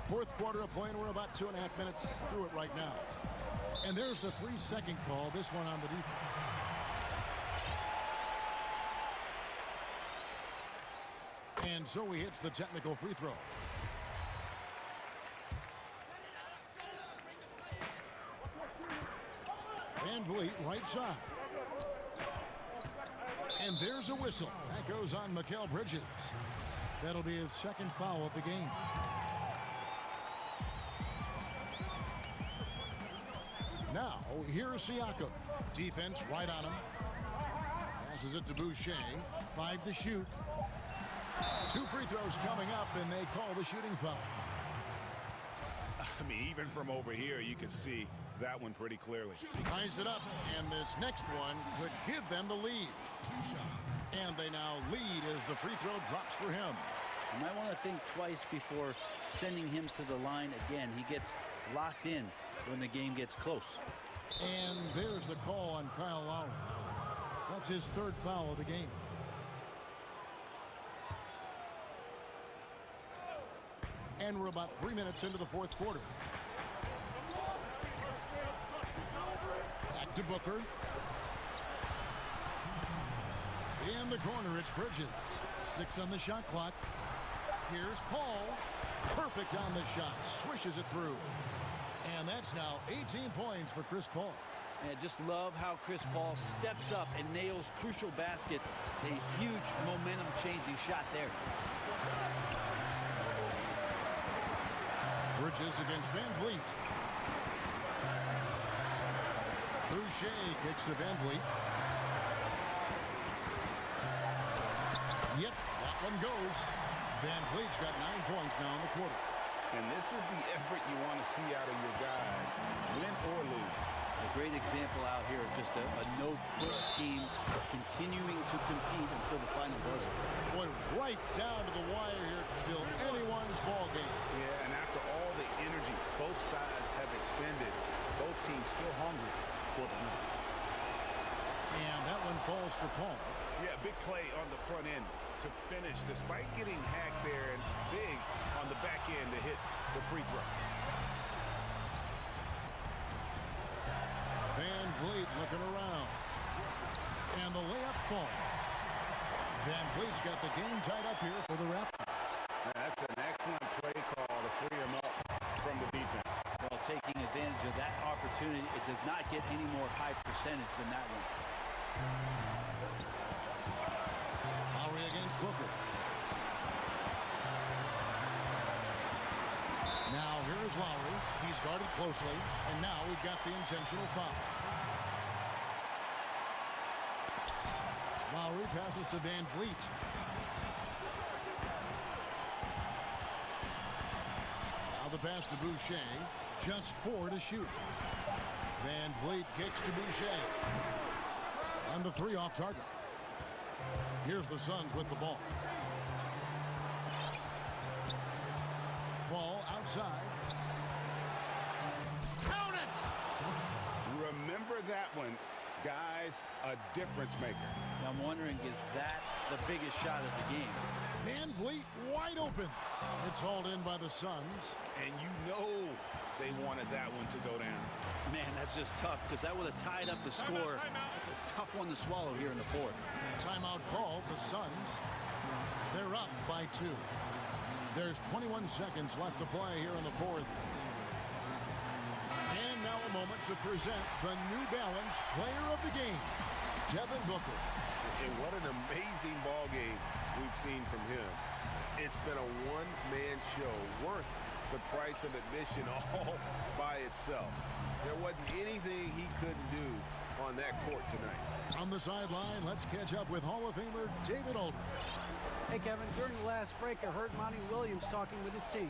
Fourth quarter of play, and we're about 2.5 minutes through it right now. And there's the 3-second call, this one on the defense. And so he hits the technical free throw. Van Vliet, right side. And there's a whistle. That goes on Mikal Bridges. That'll be his second foul of the game. Now, here's Siakam. Defense right on him. Passes it to Boucher. 5 to shoot. 2 free throws coming up, and they call the shooting foul. I mean, even from over here, you can see that one pretty clearly. Ties it up, and this next one could give them the lead. And they now lead as the free throw drops for him. You might want to think twice before sending him to the line again. He gets locked in when the game gets close. And there's the call on Kyle Lowry. That's his 3rd foul of the game. And we're about 3 minutes into the 4th quarter. Back to Booker. In the corner, it's Bridges. 6 on the shot clock. Here's Paul. Perfect on the shot. Swishes it through. And that's now 18 points for Chris Paul. I just love how Chris Paul steps up and nails crucial baskets. A huge momentum-changing shot there. Bridges against Van Vliet. Boucher kicks to Van Vliet. Yep, that one goes. Van Vliet's got 9 points now in the quarter. And this is the effort you want to see out of your guys, win or lose. A great example out here of just a no-quit team continuing to compete until the final buzzer. Boy, right down to the wire here. Still anyone's ball game. Yeah, and after all the energy both sides have expended, both teams still hungry for the win. And that one falls for Paul. Yeah, big play on the front end to finish despite getting hacked there, and big on the back end to hit the free throw. Van Vliet looking around. And the layup falls. Van Vliet's got the game tied up here for the Raptors. That's an excellent play call to free him up from the defense. Well, taking advantage of that opportunity, it does not get any more high percentage than that one. Lowry against Booker. Now here's Lowry. He's guarded closely, and now we've got the intentional foul. Lowry passes to Van Vliet. Now the pass to Boucher. Just 4 to shoot. Van Vliet kicks to Boucher. And the 3 off target. Here's the Suns with the ball. Ball outside. Count it! Remember that one. Guys, a difference maker. I'm wondering, is that the biggest shot of the game? Van Vliet wide open. It's hauled in by the Suns. And you know they wanted that one to go down. Man, that's just tough because that would have tied up the score. It's a tough one to swallow here in the 4th. Timeout called. The Suns, they're up by 2. There's 21 seconds left to play here in the 4th. And now a moment to present the New Balance Player of the Game, Devin Booker. And what an amazing ball game we've seen from him. It's been a one-man show worth the price of admission all by itself. There wasn't anything he couldn't do on that court tonight. On the sideline, let's catch up with Hall of Famer David Aldridge. Hey, Kevin, during the last break, I heard Monty Williams talking with his team.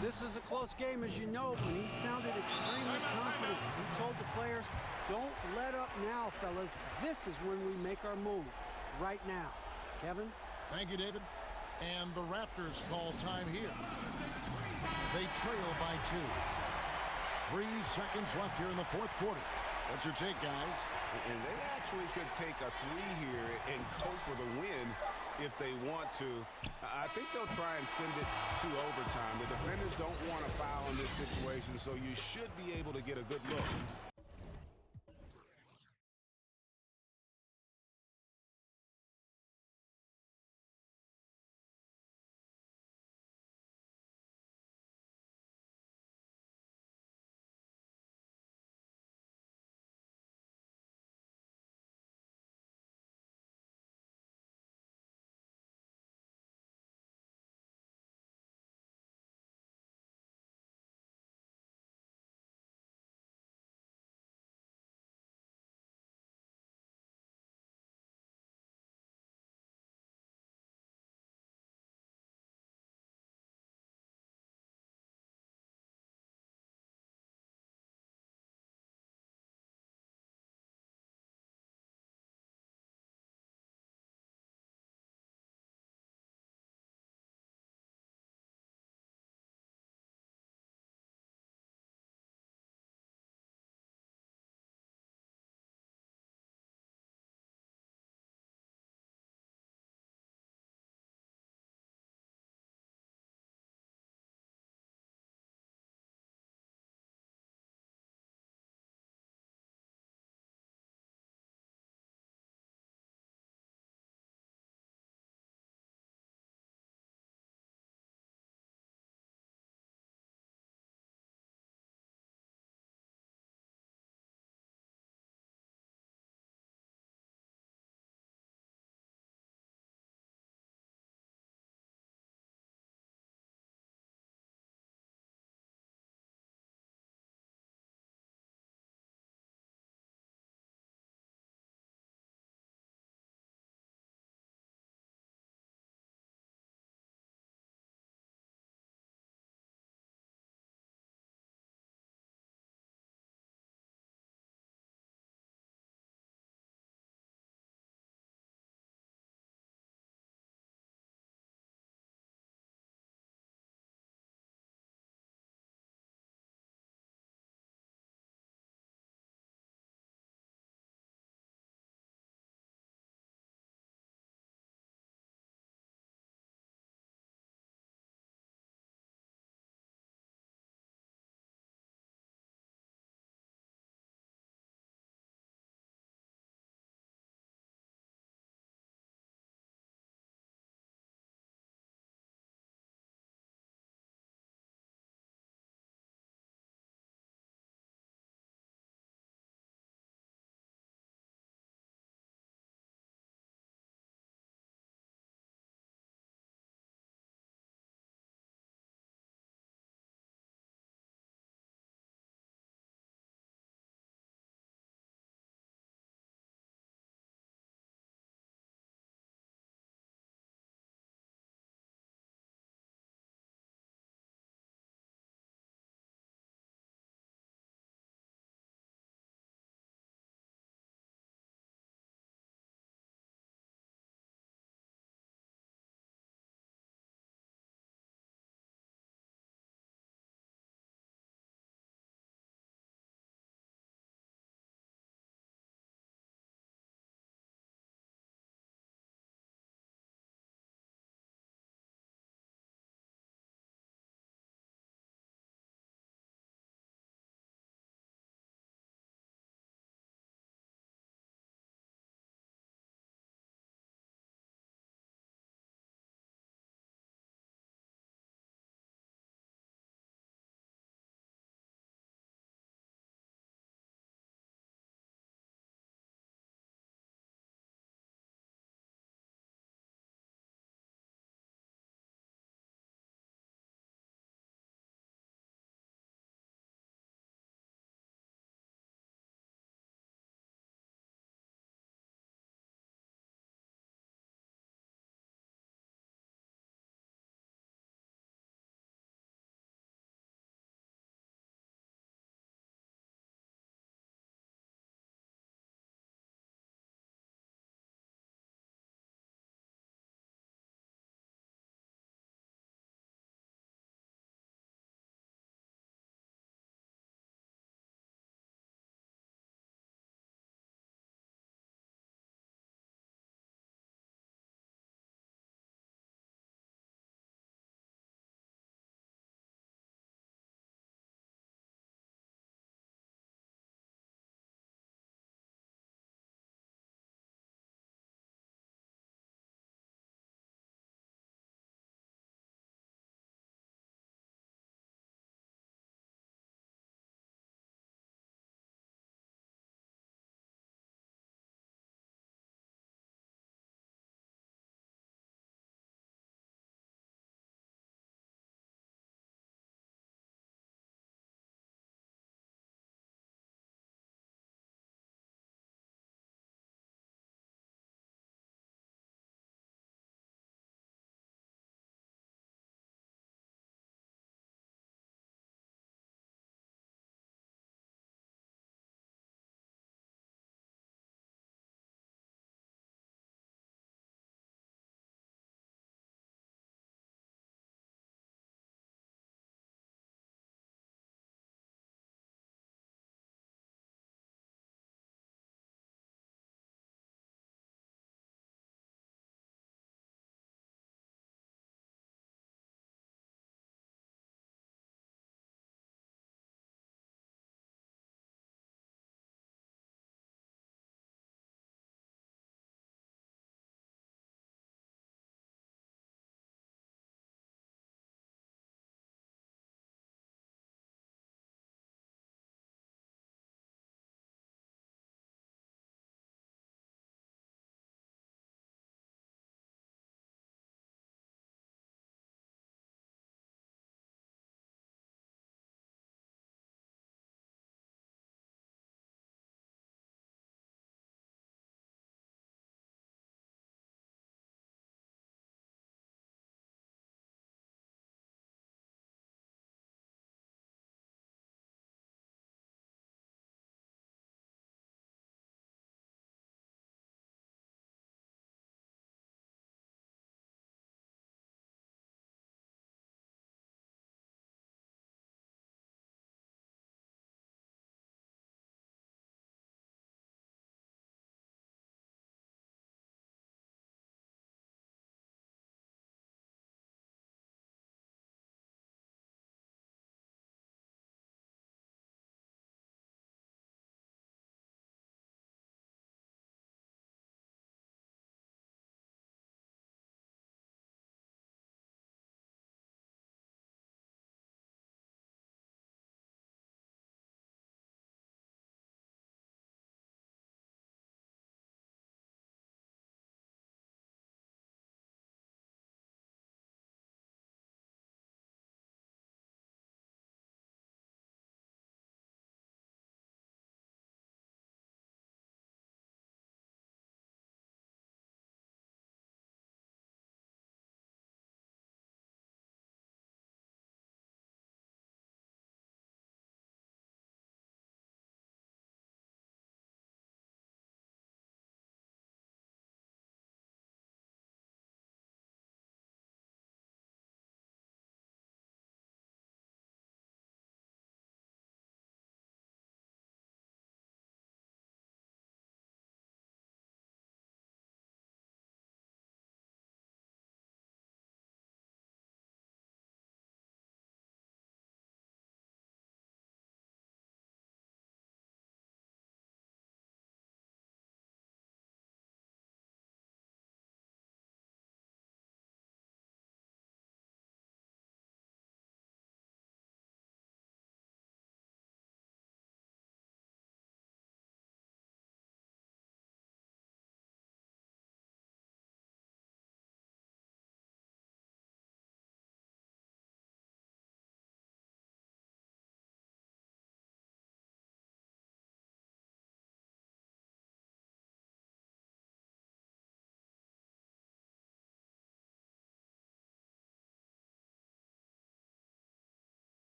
This is a close game, as you know, but he sounded extremely confident. He told the players, don't let up now, fellas. This is when we make our move, right now. Kevin? Thank you, David. And the Raptors call time here. They trail by 2. 3 seconds left here in the 4th quarter. What's your take, guys? And they actually could take a 3 here and go for the win if they want to. I think they'll try and send it to overtime. The defenders don't want to foul in this situation, so you should be able to get a good look.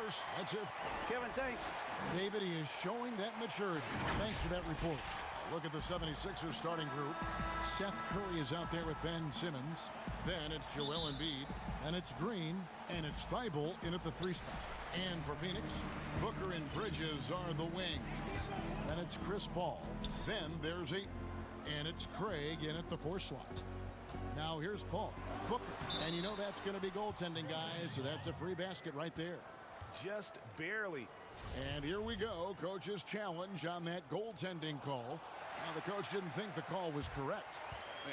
first. That's it. Kevin, thanks. David, he is showing that maturity. Thanks for that report. Look at the 76ers starting group. Seth Curry is out there with Ben Simmons. Then it's Joel Embiid. And it's Green. And it's Thibault in at the 3 spot. And for Phoenix, Booker and Bridges are the wings. Then it's Chris Paul. Then there's Ayton. And it's Craig in at the 4 slot. Now here's Paul. Booker. And you know that's going to be goaltending, guys. So that's a free basket right there. Just barely. And here we go. Coach's challenge on that goaltending call. Now, the coach didn't think the call was correct.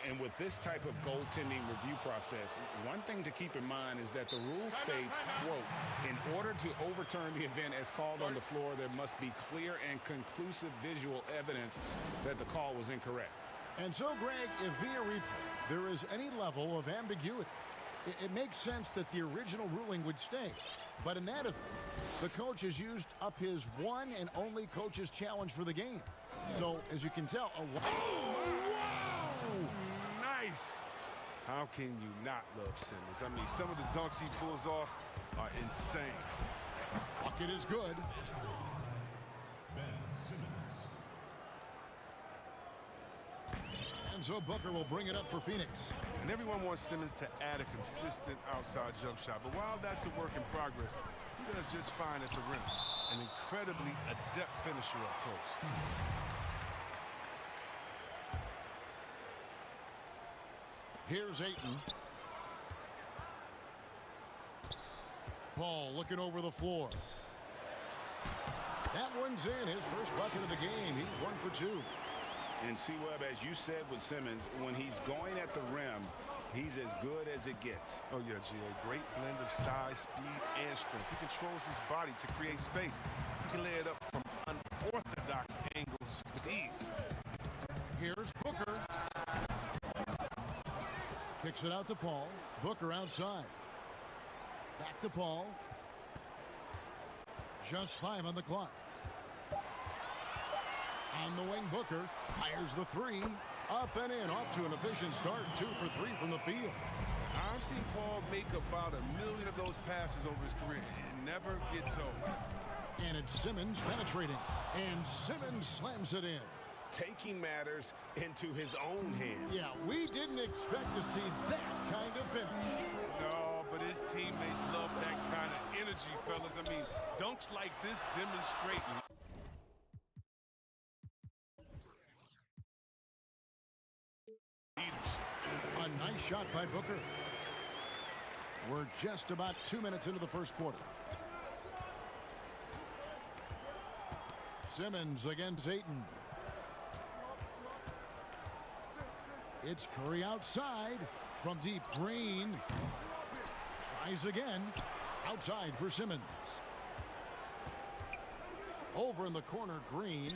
And with this type of goaltending review process, one thing to keep in mind is that the rule states, quote, in order to overturn the event as called on the floor, there must be clear and conclusive visual evidence that the call was incorrect. And so, Greg, if via replay there is any level of ambiguity, it makes sense that the original ruling would stay. But in that event, the coach has used up his one and only coach's challenge for the game. So, as you can tell, Nice. How can you not love Simmons? I mean, some of the dunks he pulls off are insane. Bucket is good. Ben Simmons. And so Booker will bring it up for Phoenix. And everyone wants Simmons to add a consistent outside jump shot. But while that's a work in progress, he does just fine at the rim. An incredibly adept finisher up close. Here's Ayton. Paul looking over the floor. That one's in. His first bucket of the game. He's 1 for 2. And C-Web, as you said with Simmons, when he's going at the rim, he's as good as it gets. Oh, yeah, G.A. Great blend of size, speed, and strength. He controls his body to create space. He can lay it up from unorthodox angles with ease. Here's Booker. Kicks it out to Paul. Booker outside. Back to Paul. Just 5 on the clock. On the wing, Booker fires the 3. Up and in, off to an efficient start. 2 for 3 from the field. I've seen Paul make about 1 million of those passes over his career. It never gets old. And it's Simmons penetrating. And Simmons slams it in. Taking matters into his own hands. Yeah, we didn't expect to see that kind of finish. No, but his teammates love that kind of energy, fellas. I mean, dunks like this demonstrate leadership. A nice shot by Booker. We're just about 2 minutes into the first quarter. Simmons against Ayton. It's Curry outside from deep. Green tries again. Outside for Simmons. Over in the corner, Green.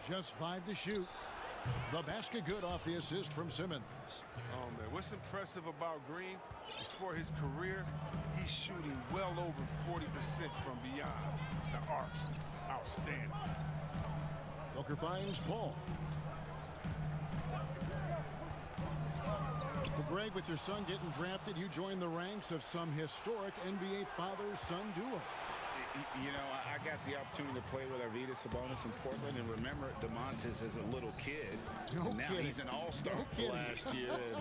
Just 5 to shoot. The basket good off the assist from Simmons. Oh, man. What's impressive about Green is for his career, he's shooting well over 40% from beyond the arc. Outstanding. Booker finds Paul. Well, Greg, with your son getting drafted, you join the ranks of some historic NBA father-son duos. You know, I got the opportunity to play with Arvydas Sabonis in Portland, and remember DeMontis as a little kid. No now kidding. He's an all-star last year. And,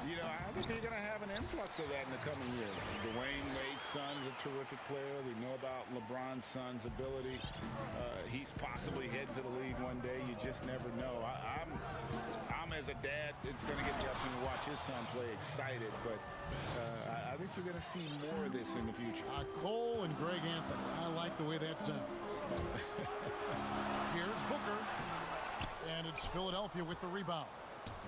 you know, I think you're going to have an influx of that in the coming years. Dwayne Wade's son is a terrific player. We know about LeBron's son's ability. He's possibly heading to the league one day. You just never know. I'm as a dad, it's going to get the opportunity to watch his son play excited, but I think you're going to see more of this in the future. Cole and Greg Anthony. I like the way that sounds. Here's Booker. And it's Philadelphia with the rebound.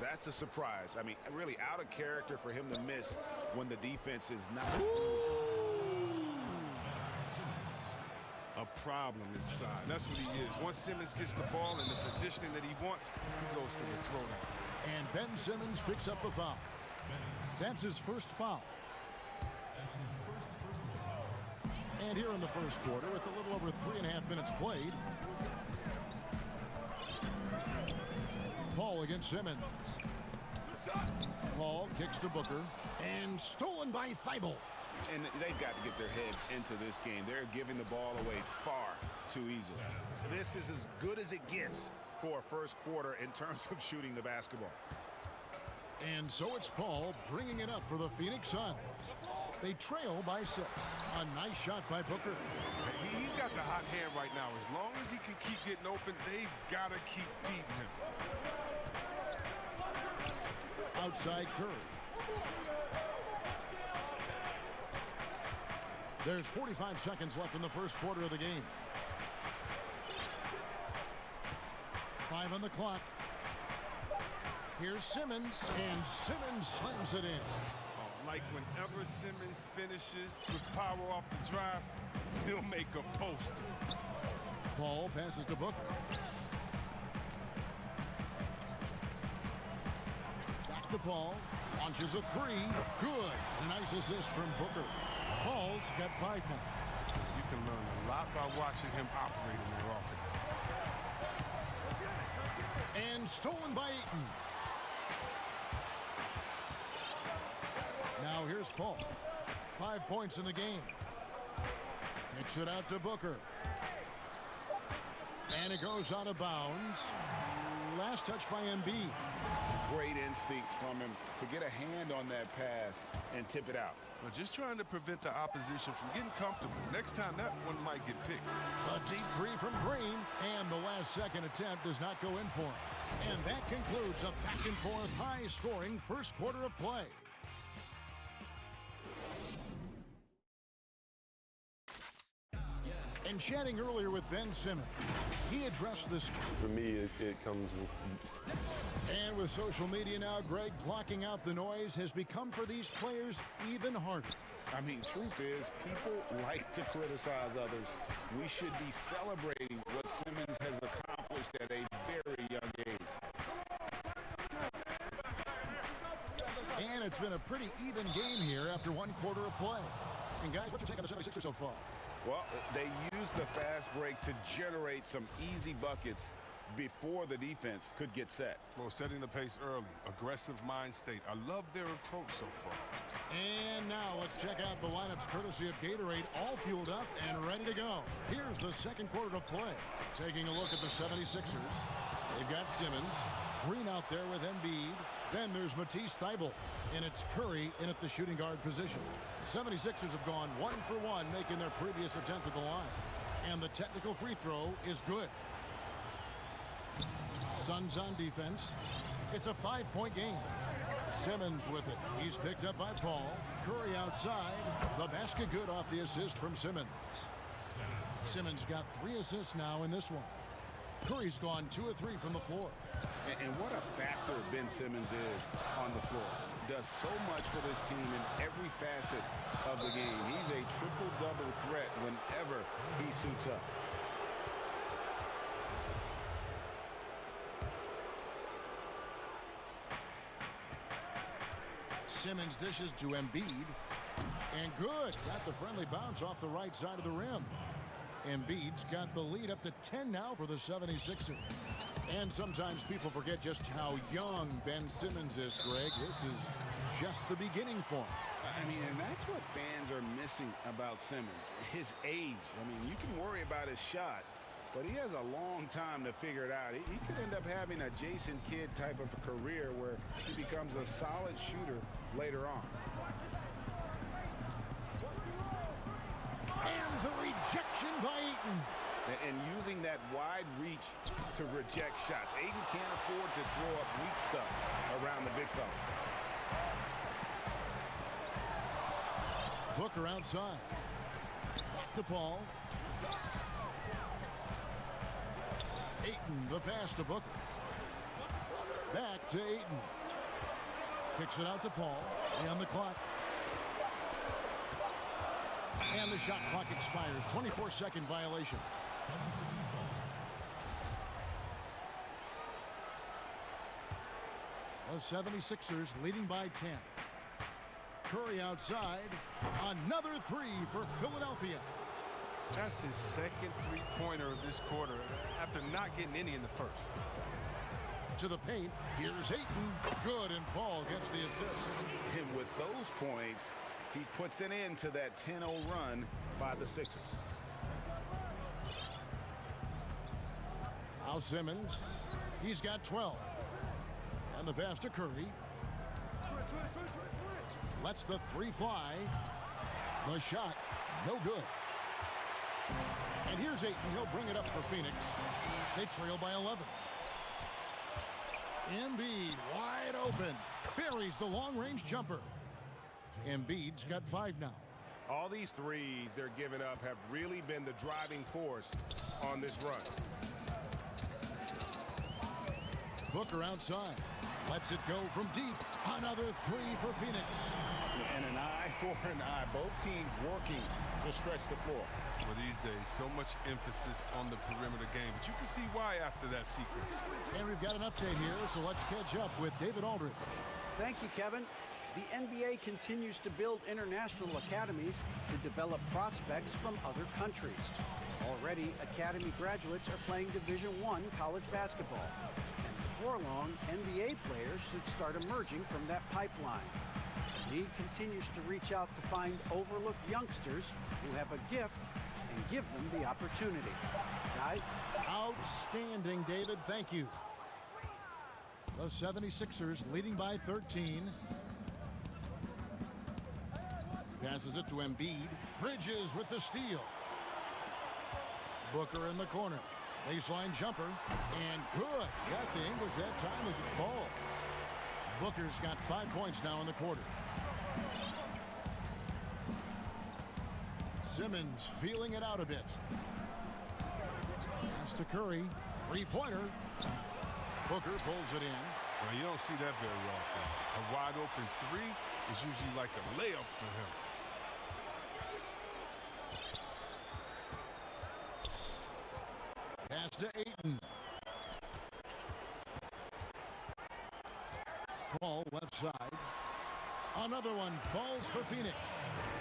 That's a surprise. I mean, really out of character for him to miss when the defense is not. A problem inside. That's what he is. Once Simmons gets the ball in the positioning that he wants, he goes for the throwdown. And Ben Simmons picks up a foul. That's his first foul. And here in the first quarter, with a little over 3.5 minutes played, Paul against Simmons. Paul kicks to Booker, and stolen by Thibault. And they've got to get their heads into this game. They're giving the ball away far too easily. This is as good as it gets for a first quarter in terms of shooting the basketball. And so it's Paul bringing it up for the Phoenix Suns. They trail by 6. A nice shot by Booker. He's got the hot hand right now. As long as he can keep getting open, they've got to keep feeding him. Outside Curry. There's 45 seconds left in the first quarter of the game. 5 on the clock. Here's Simmons, and Simmons slams it in. Oh, like whenever Simmons finishes with power off the drive, he'll make a poster. Paul passes to Booker. Back to Paul. Launches a 3. Good. A nice assist from Booker. Paul's got 5 now. You can learn a lot by watching him operate in their offense. And stolen by Ayton. Now here's Paul. 5 points in the game. Kicks it out to Booker. And it goes out of bounds. Last touch by Embiid. Great instincts from him to get a hand on that pass and tip it out. Well, just trying to prevent the opposition from getting comfortable. Next time, that one might get picked. A deep 3 from Green, and the last second attempt does not go in for him. And that concludes a back-and-forth, high-scoring first quarter of play. And chatting earlier with Ben Simmons, he addressed this. For me, it comes with... And with social media now, Greg, blocking out the noise has become for these players even harder. I mean, truth is, people like to criticize others. We should be celebrating what Simmons has accomplished at a very young age. And it's been a pretty even game here after 1 quarter of play. And guys, what's your take on the 76ers so far? Well, they used the fast break to generate some easy buckets before the defense could get set. Well, setting the pace early, aggressive mind state. I love their approach so far. And now let's check out the lineups courtesy of Gatorade, all fueled up and ready to go. Here's the second quarter of play. Taking a look at the 76ers. They've got Simmons, Green out there with Embiid. Then there's Matisse Thybulle, and it's Curry in at the shooting guard position. The 76ers have gone 1 for 1, making their previous attempt at the line. And the technical free throw is good. Suns on defense. It's a 5-point game. Simmons with it. He's picked up by Paul. Curry outside. The basket good off the assist from Simmons. Simmons got 3 assists now in this one. Curry's gone 2 of 3 from the floor. And what a factor Ben Simmons is on the floor. Does so much for this team in every facet of the game. He's a triple-double threat whenever he suits up. Simmons dishes to Embiid. And good. Got the friendly bounce off the right side of the rim. Embiid's got the lead up to 10 now for the 76ers. And sometimes people forget just how young Ben Simmons is, Greg. This is just the beginning for him. I mean, and that's what fans are missing about Simmons, his age. I mean, you can worry about his shot, but he has a long time to figure it out. He could end up having a Jason Kidd type of a career where he becomes a solid shooter later on. And the rejection by Ayton. And using that wide reach to reject shots. Ayton can't afford to throw up weak stuff around the big fella. Booker outside. Back to Paul. Ayton, the pass to Booker. Back to Ayton. Kicks it out to Paul. And the clock. And the shot clock expires. 24-second violation. The 76ers leading by 10. Curry outside. Another 3 for Philadelphia. That's his second three-pointer of this quarter after not getting any in the first. To the paint. Here's Ayton. Good, and Paul gets the assist. And with those points, He puts an end to that 10-0 run by the Sixers. Now Simmons, he's got 12. And the pass to Curry. Lets the three fly. The shot, no good. And here's Ayton. He'll bring it up for Phoenix. They trail by 11. Embiid wide open. Buries the long-range jumper. Embiid's got 5 now. All these threes they're giving up have really been the driving force on this run. Booker outside. Lets it go from deep. Another three for Phoenix. And an eye for an eye. Both teams working to stretch the floor. Well, these days, so much emphasis on the perimeter game, but you can see why after that sequence. And we've got an update here, so let's catch up with David Aldridge. Thank you, Kevin. The NBA continues to build international academies to develop prospects from other countries. Already, academy graduates are playing Division I college basketball. And before long, NBA players should start emerging from that pipeline. The league continues to reach out to find overlooked youngsters who have a gift and give them the opportunity. Guys? Outstanding, David. Thank you. The 76ers leading by 13. Passes it to Embiid. Bridges with the steal. Booker in the corner. Baseline jumper. And good. Got the English that time as it falls. Booker's got 5 points now in the quarter. Simmons feeling it out a bit. Pass to Curry. Three-pointer. Booker pulls it in. Well, you don't see that very often. A wide open three is usually like a layup for him. Pass to Ayton. Ball left side. Another one falls for Phoenix.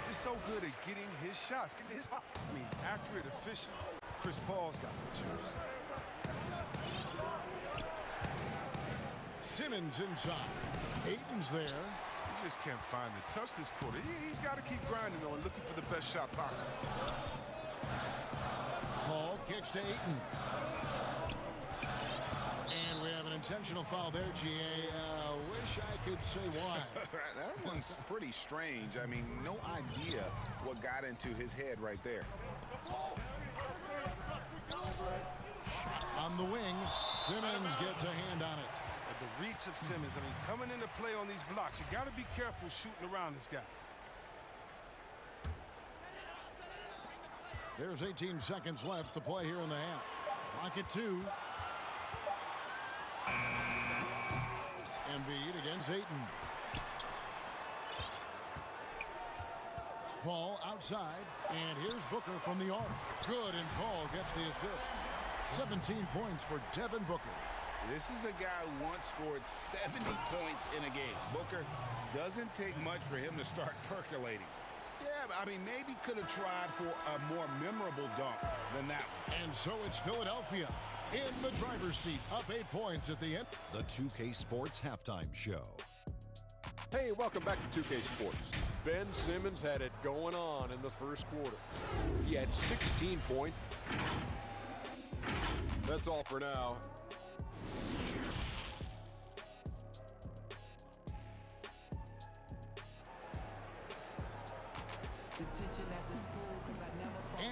He's so good at getting his shots. Get his shots. I mean, he's accurate, efficient. Chris Paul's got the juice. Simmons inside. Ayton's there. He just can't find the touch this quarter. He's got to keep grinding, though, and looking for the best shot possible. Paul kicks to Ayton. And we have an intentional foul there, GA. Wish I could say why. That one's pretty strange. I mean, no idea what got into his head right there. Shot on the wing. Simmons gets a hand on it. But the reach of Simmons, I mean, coming into play on these blocks, you got to be careful shooting around this guy. There's 18 seconds left to play here in the half. Clock at 2. Embiid against Ayton. Paul outside, and here's Booker from the arc. Good, and Paul gets the assist. 17 points for Devin Booker. This is a guy who once scored 70 points in a game. Booker doesn't take much for him to start percolating. Yeah, I mean, maybe could have tried for a more memorable dunk than that one. And so it's Philadelphia in the driver's seat, up 8 points at the end. The 2K Sports Halftime Show. Hey, welcome back to 2K Sports. Ben Simmons had it going on in the first quarter. He had 16 points. That's all for now.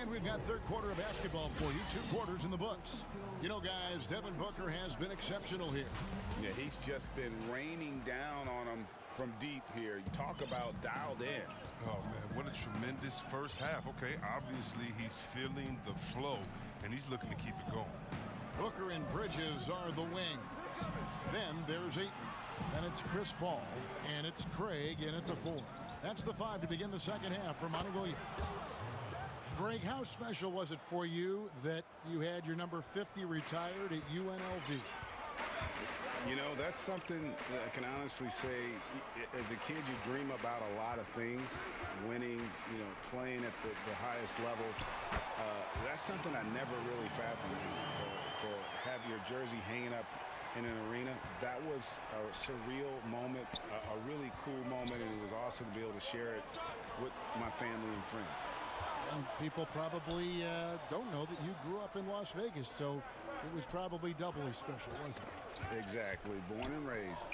And we've got third quarter of basketball for you. 2 quarters in the books. You know, guys, Devin Booker has been exceptional here. Yeah, he's just been raining down on him from deep here. You talk about dialed in. Oh, man, what a tremendous first half. Okay, obviously he's feeling the flow, and he's looking to keep it going. Booker and Bridges are the wings. Then there's Ayton. Then it's Chris Paul. And it's Craig in at the 4. That's the 5 to begin the second half for Monty Williams. Greg, how special was it for you that you had your number 50 retired at UNLV? You know, that's something that I can honestly say, as a kid, you dream about a lot of things, winning, you know, playing at the highest levels. That's something I never really fathomed, to have your jersey hanging up in an arena. That was a surreal moment, a really cool moment, and it was awesome to be able to share it with my family and friends. And people probably don't know that you grew up in Las Vegas, so it was probably doubly special, wasn't it? Exactly. Born and raised.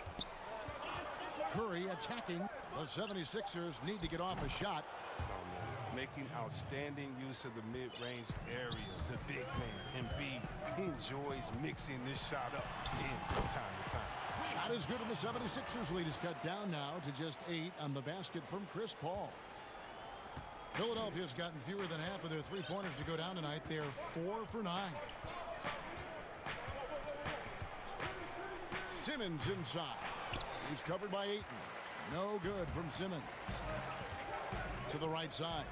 Curry attacking. The 76ers need to get off a shot. Making outstanding use of the mid-range area. The big man, Embiid, he enjoys mixing this shot up from time to time. Shot is good, and the 76ers lead is cut down now to just 8 on the basket from Chris Paul. Philadelphia's gotten fewer than half of their three-pointers to go down tonight. They're 4 for 9. Simmons inside. He's covered by Ayton. No good from Simmons. To the right side.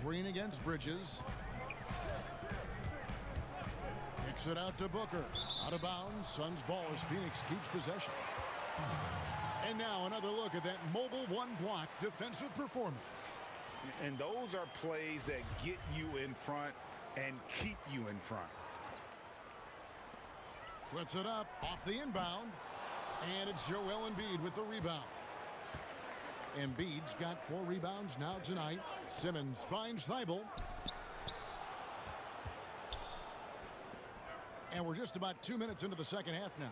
Green against Bridges. Kicks it out to Booker. Out of bounds. Suns ball as Phoenix keeps possession. And now another look at that mobile one-block defensive performance. And those are plays that get you in front and keep you in front. Puts it up off the inbound. And it's Joel Embiid with the rebound. Embiid's got 4 rebounds now tonight. Simmons finds Thibault. And we're just about 2 minutes into the second half now.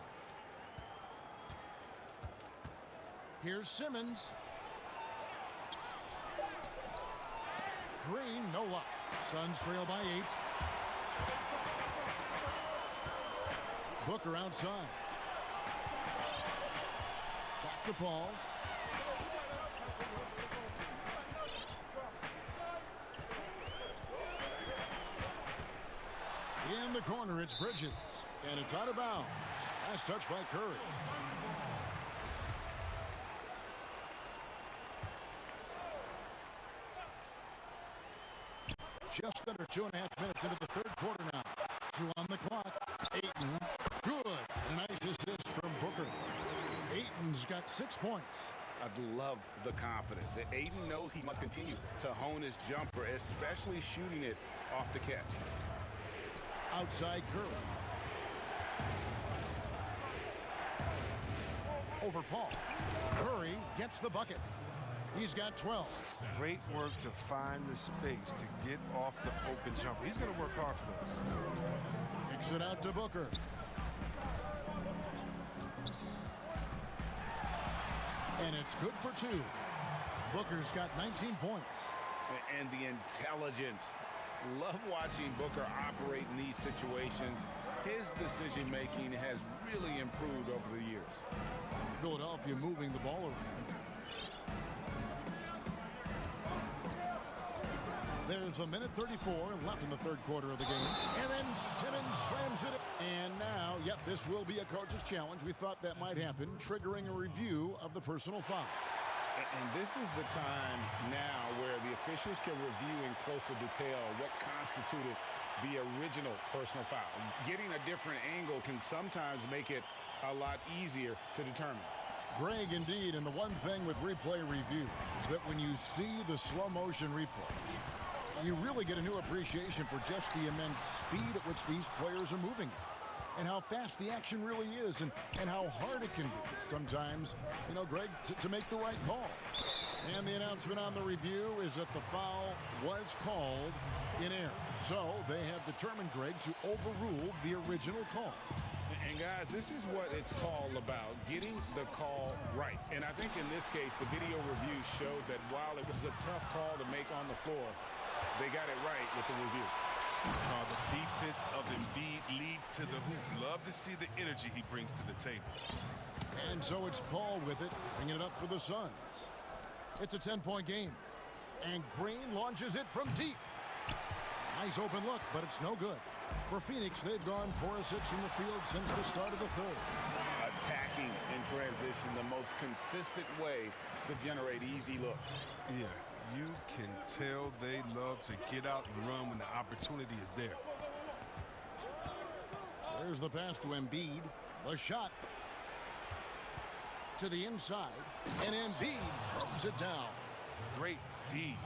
Here's Simmons. Green, no luck. Suns trail by 8. Booker outside. Back to Paul. In the corner, it's Bridges. And it's out of bounds. Last touch by Curry. Just under 2.5 minutes into the third quarter now. 2 on the clock. Ayton, good. And a nice assist from Booker. Ayton's got 6 points. I love the confidence. Ayton knows he must continue to hone his jumper, especially shooting it off the catch. Outside Curry. Over Paul. Curry gets the bucket. He's got 12. Great work to find the space to get off the open jumper. He's going to work hard for those. Kicks it out to Booker. And it's good for 2. Booker's got 19 points. And the intelligence. Love watching Booker operate in these situations. His decision-making has really improved over the years. Philadelphia moving the ball around. There's a minute 34 left in the third quarter of the game. And then Simmons slams it. And now, yep, this will be a coach's challenge. We thought that might happen, triggering a review of the personal foul. And this is the time now where the officials can review in closer detail what constituted the original personal foul. Getting a different angle can sometimes make it a lot easier to determine. Greg, indeed, and the one thing with replay review is that when you see the slow motion replays, you really get a new appreciation for just the immense speed at which these players are moving and how fast the action really is and how hard it can be sometimes, you know, Greg, to make the right call. And the announcement on the review is that the foul was called in error. So they have determined, Greg, to overrule the original call. And guys, this is what it's all about, getting the call right. And I think in this case, the video review showed that while it was a tough call to make on the floor, they got it right with the review. The defense of Embiid leads to the hoop. Love to see the energy he brings to the table. And so it's Paul with it, bringing it up for the Suns. It's a 10-point game. And Green launches it from deep. Nice open look, but it's no good. For Phoenix, they've gone 4 of 6 from the field since the start of the third. Attacking in transition, the most consistent way to generate easy looks. Yeah, you can tell they love to get out and run when the opportunity is there. There's the pass to Embiid. The shot to the inside. And Embiid throws it down. Great feed.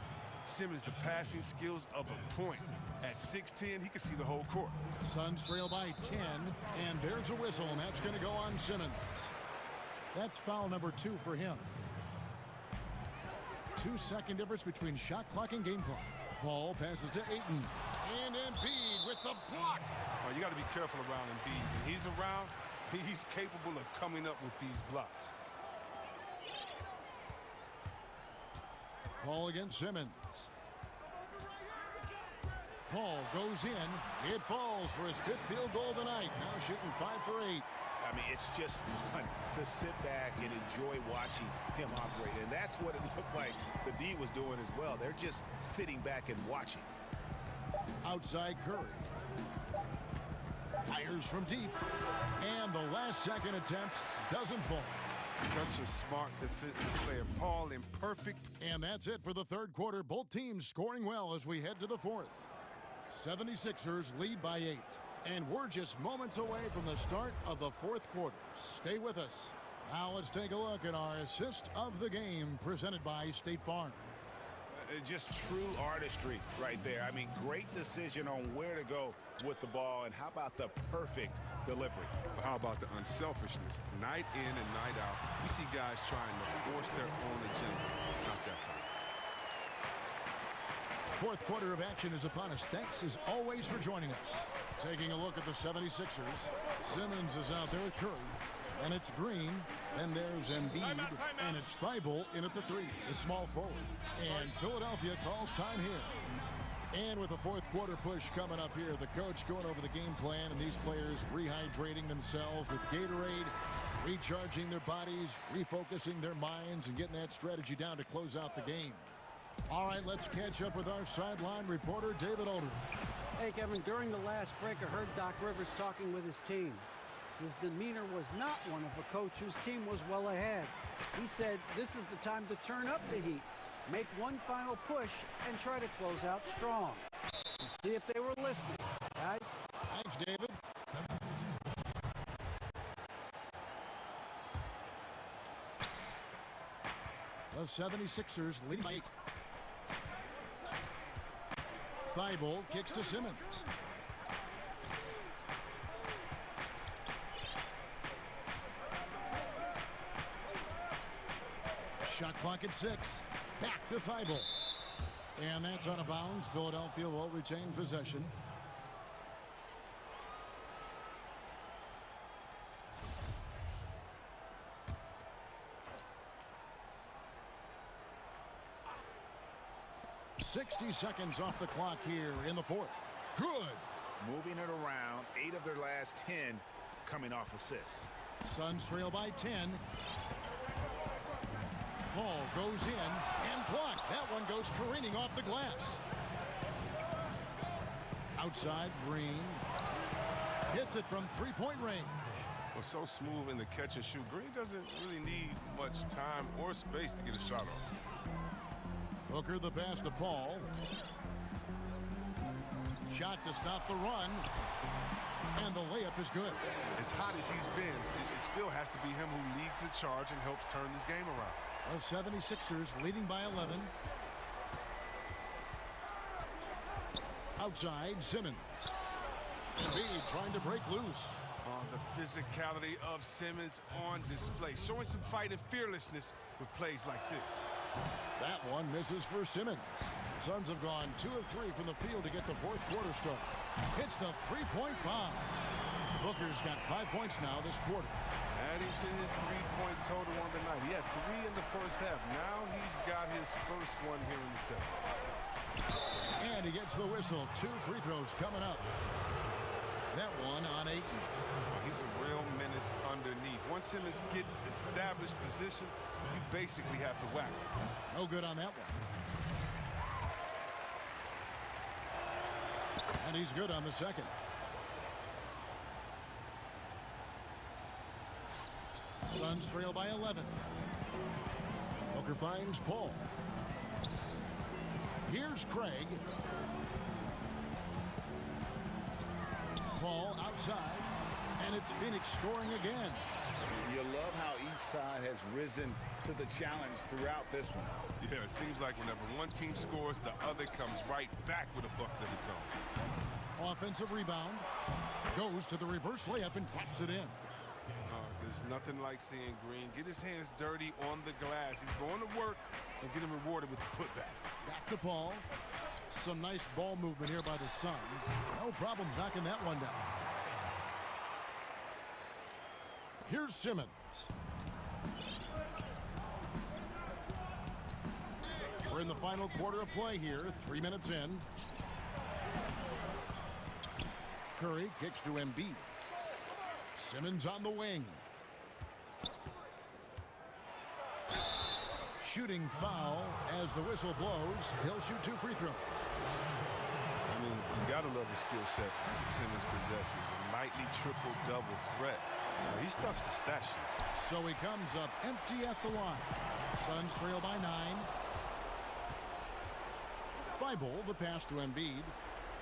Simmons, the passing skills of a point. At 6'10", he can see the whole court. Suns trail by 10, and there's a whistle, and that's going to go on Simmons. That's foul number 2 for him. 2-second difference between shot clock and game clock. Ball passes to Ayton. And Embiid with the block. Oh, you got to be careful around Embiid. When he's around, he's capable of coming up with these blocks. Ball against Simmons. Paul goes in. It falls for his 5th field goal tonight. Now shooting 5 for 8. I mean, it's just fun to sit back and enjoy watching him operate. And that's what it looked like the D was doing as well. They're just sitting back and watching. Outside Curry. Fires from deep. And the last second attempt doesn't fall. Such a smart defensive player. Paul in perfect. And that's it for the third quarter. Both teams scoring well as we head to the fourth. 76ers lead by 8. And we're just moments away from the start of the fourth quarter. Stay with us. Now let's take a look at our assist of the game presented by State Farm. Just true artistry right there. I mean, great decision on where to go with the ball. And how about the perfect delivery? How about the unselfishness? Night in and night out, we see guys trying to force their own agenda. Not that time. Fourth quarter of action is upon us. Thanks as always for joining us. Taking a look at the 76ers. Simmons is out there with Curry. And it's Green. Then there's Embiid. And it's Thibault in at the 3, the small forward. And Philadelphia calls time here. And with the fourth quarter push coming up here, the coach going over the game plan and these players rehydrating themselves with Gatorade, recharging their bodies, refocusing their minds, and getting that strategy down to close out the game. All right, let's catch up with our sideline reporter, David Older. Hey, Kevin, during the last break, I heard Doc Rivers talking with his team. His demeanor was not one of a coach whose team was well ahead. He said this is the time to turn up the heat, make one final push, and try to close out strong. We'll see if they were listening, guys. Thanks, David. The 76ers leading by 8. Thibault kicks to Simmons. Shot clock at 6. Back to Thibault. And that's out of bounds. Philadelphia will retain possession. .60 seconds off the clock here in the fourth. Good. Moving it around. 8 of their last 10 coming off assists. Suns trail by 10. Paul goes in and blocked. That one goes careening off the glass. Outside, Green hits it from three-point range. Was so smooth in the catch and shoot. Green doesn't really need much time or space to get a shot off. Booker the pass to Paul. Shot to stop the run. And the layup is good. As hot as he's been, it still has to be him who leads the charge and helps turn this game around. The 76ers leading by 11. Outside, Simmons. Embiid trying to break loose. The physicality of Simmons on display. Showing some fight and fearlessness with plays like this. That one misses for Simmons. Suns have gone 2 of 3 from the field to get the fourth quarter started. Hits the three-point bomb. Booker's got 5 points now this quarter. Adding to his three-point total on the night. He had 3 in the first half. Now he's got his first one here in the second. And he gets the whistle. 2 free throws coming up. That one on Ayton. He's a real menace underneath. Once Simmons gets established position, you basically have to whack him. No good on that one. And he's good on the second. Suns trail by 11. Booker finds Paul. Here's Craig. Paul outside. And it's Phoenix scoring again. You love how each side has risen to the challenge throughout this one. Yeah, it seems like whenever one team scores, the other comes right back with a bucket of its own. Offensive rebound. Goes to the reverse layup and drops it in. There's nothing like seeing Green get his hands dirty on the glass. He's going to work and getting rewarded with the putback. Back to Paul. Some nice ball movement here by the Suns. No problems knocking that one down. Here's Simmons. We're in the final quarter of play here. 3 minutes in. Curry kicks to Embiid. Simmons on the wing. Shooting foul as the whistle blows. He'll shoot 2 free throws. I mean, you got to love the skill set Simmons possesses. A nightly triple-double threat. He stuffs the stat sheet. So he comes up empty at the line. Suns trail by 9. Thibault, the pass to Embiid.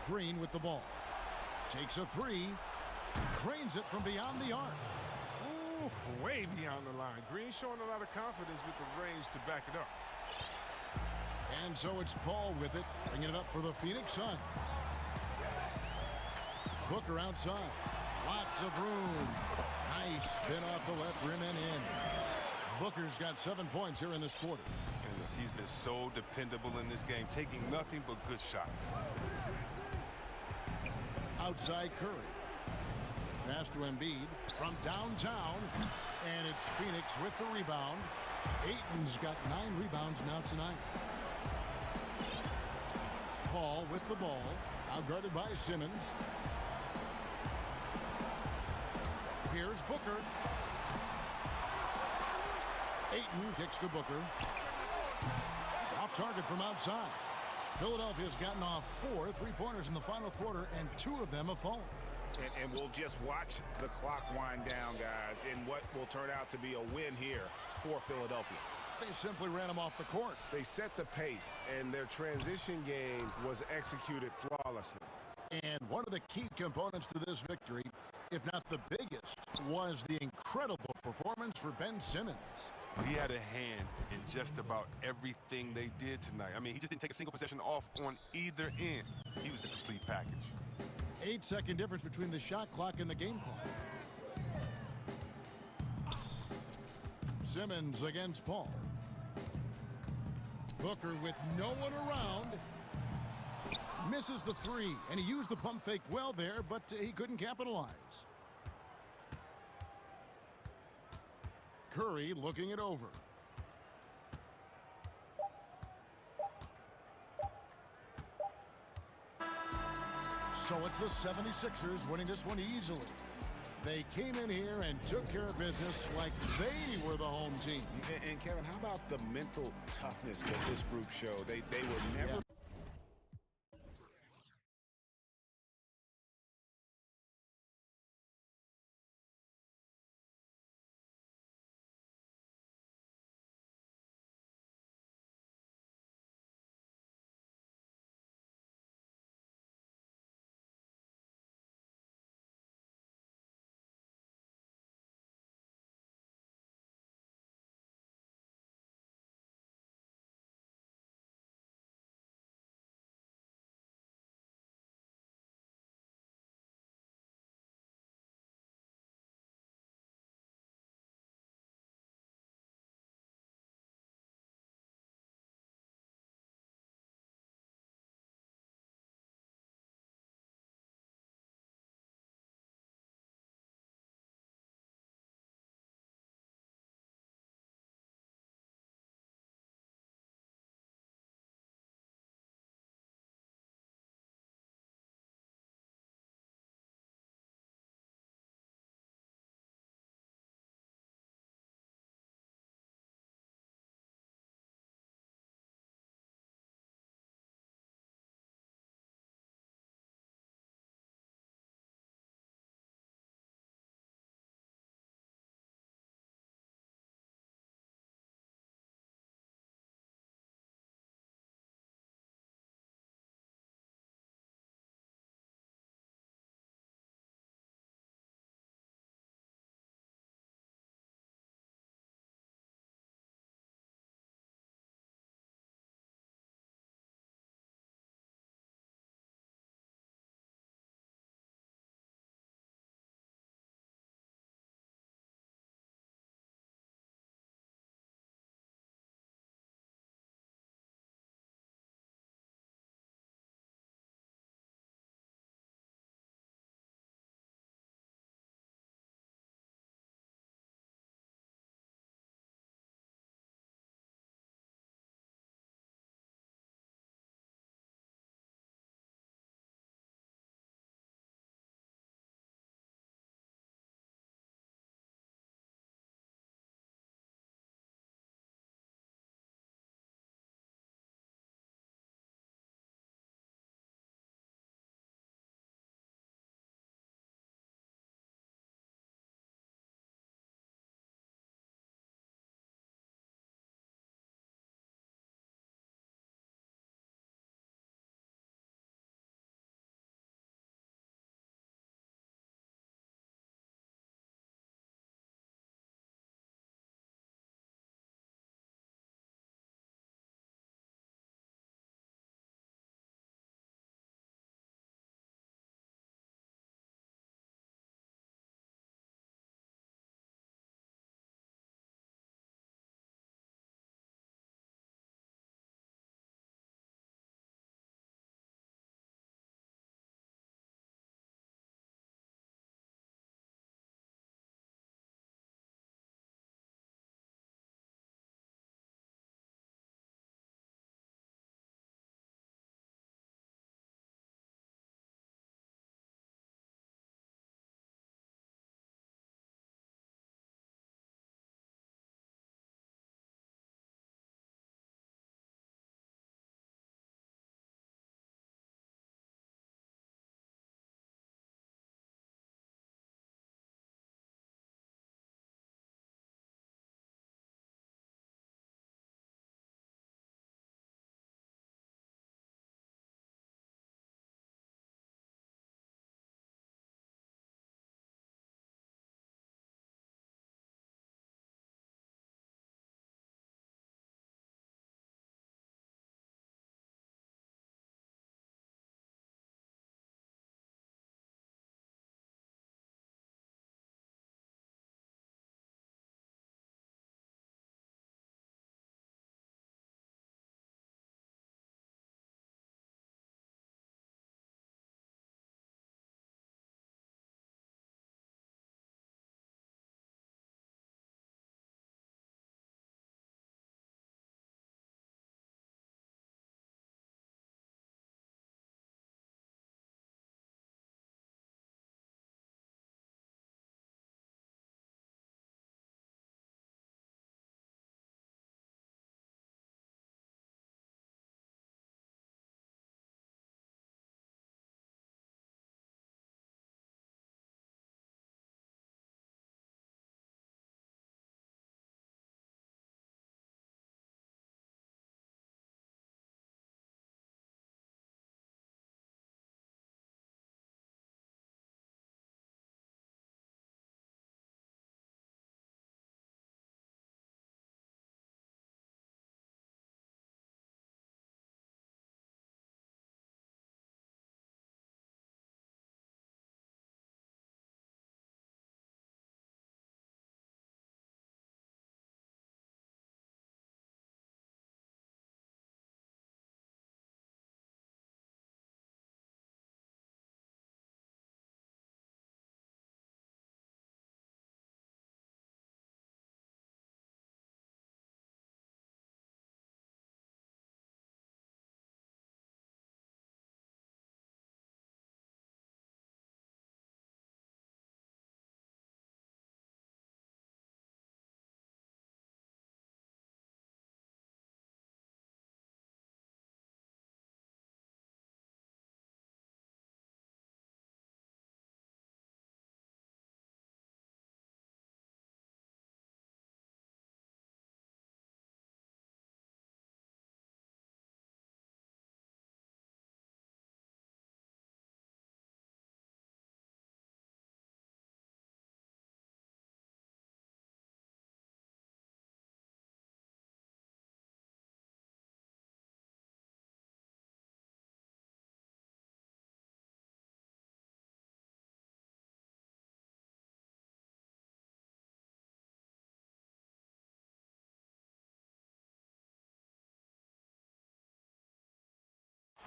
Green with the ball. Takes a 3. Drains it from beyond the arc. Ooh, way beyond the line. Green showing a lot of confidence with the range to back it up. And so it's Paul with it, bringing it up for the Phoenix Suns. Booker outside. Lots of room. Nice spin off the left rim and in. Booker's got 7 points here in this quarter. And look, he's been so dependable in this game, taking nothing but good shots. Outside Curry. Pass to Embiid from downtown. And it's Phoenix with the rebound. Ayton's got 9 rebounds now tonight. Paul with the ball. Outguarded by Simmons. Here's Booker. Ayton kicks to Booker. Off target from outside. Philadelphia's gotten off 4 3-pointers in the final quarter, and 2 of them have fallen. And we'll just watch the clock wind down, guys, in what will turn out to be a win here for Philadelphia. They simply ran him off the court. They set the pace, and their transition game was executed flawlessly. And one of the key components to this victory, if not the biggest, was the incredible performance for Ben Simmons. He had a hand in just about everything they did tonight. I mean, he just didn't take a single possession off on either end. He was the complete package. 8-second difference between the shot clock and the game clock. Simmons against Paul. Booker with no one around. Misses the 3, and he used the pump fake well there, but he couldn't capitalize. Curry looking it over. So it's the 76ers winning this one easily. They came in here and took care of business like they were the home team. And Kevin, how about the mental toughness that this group showed? They were never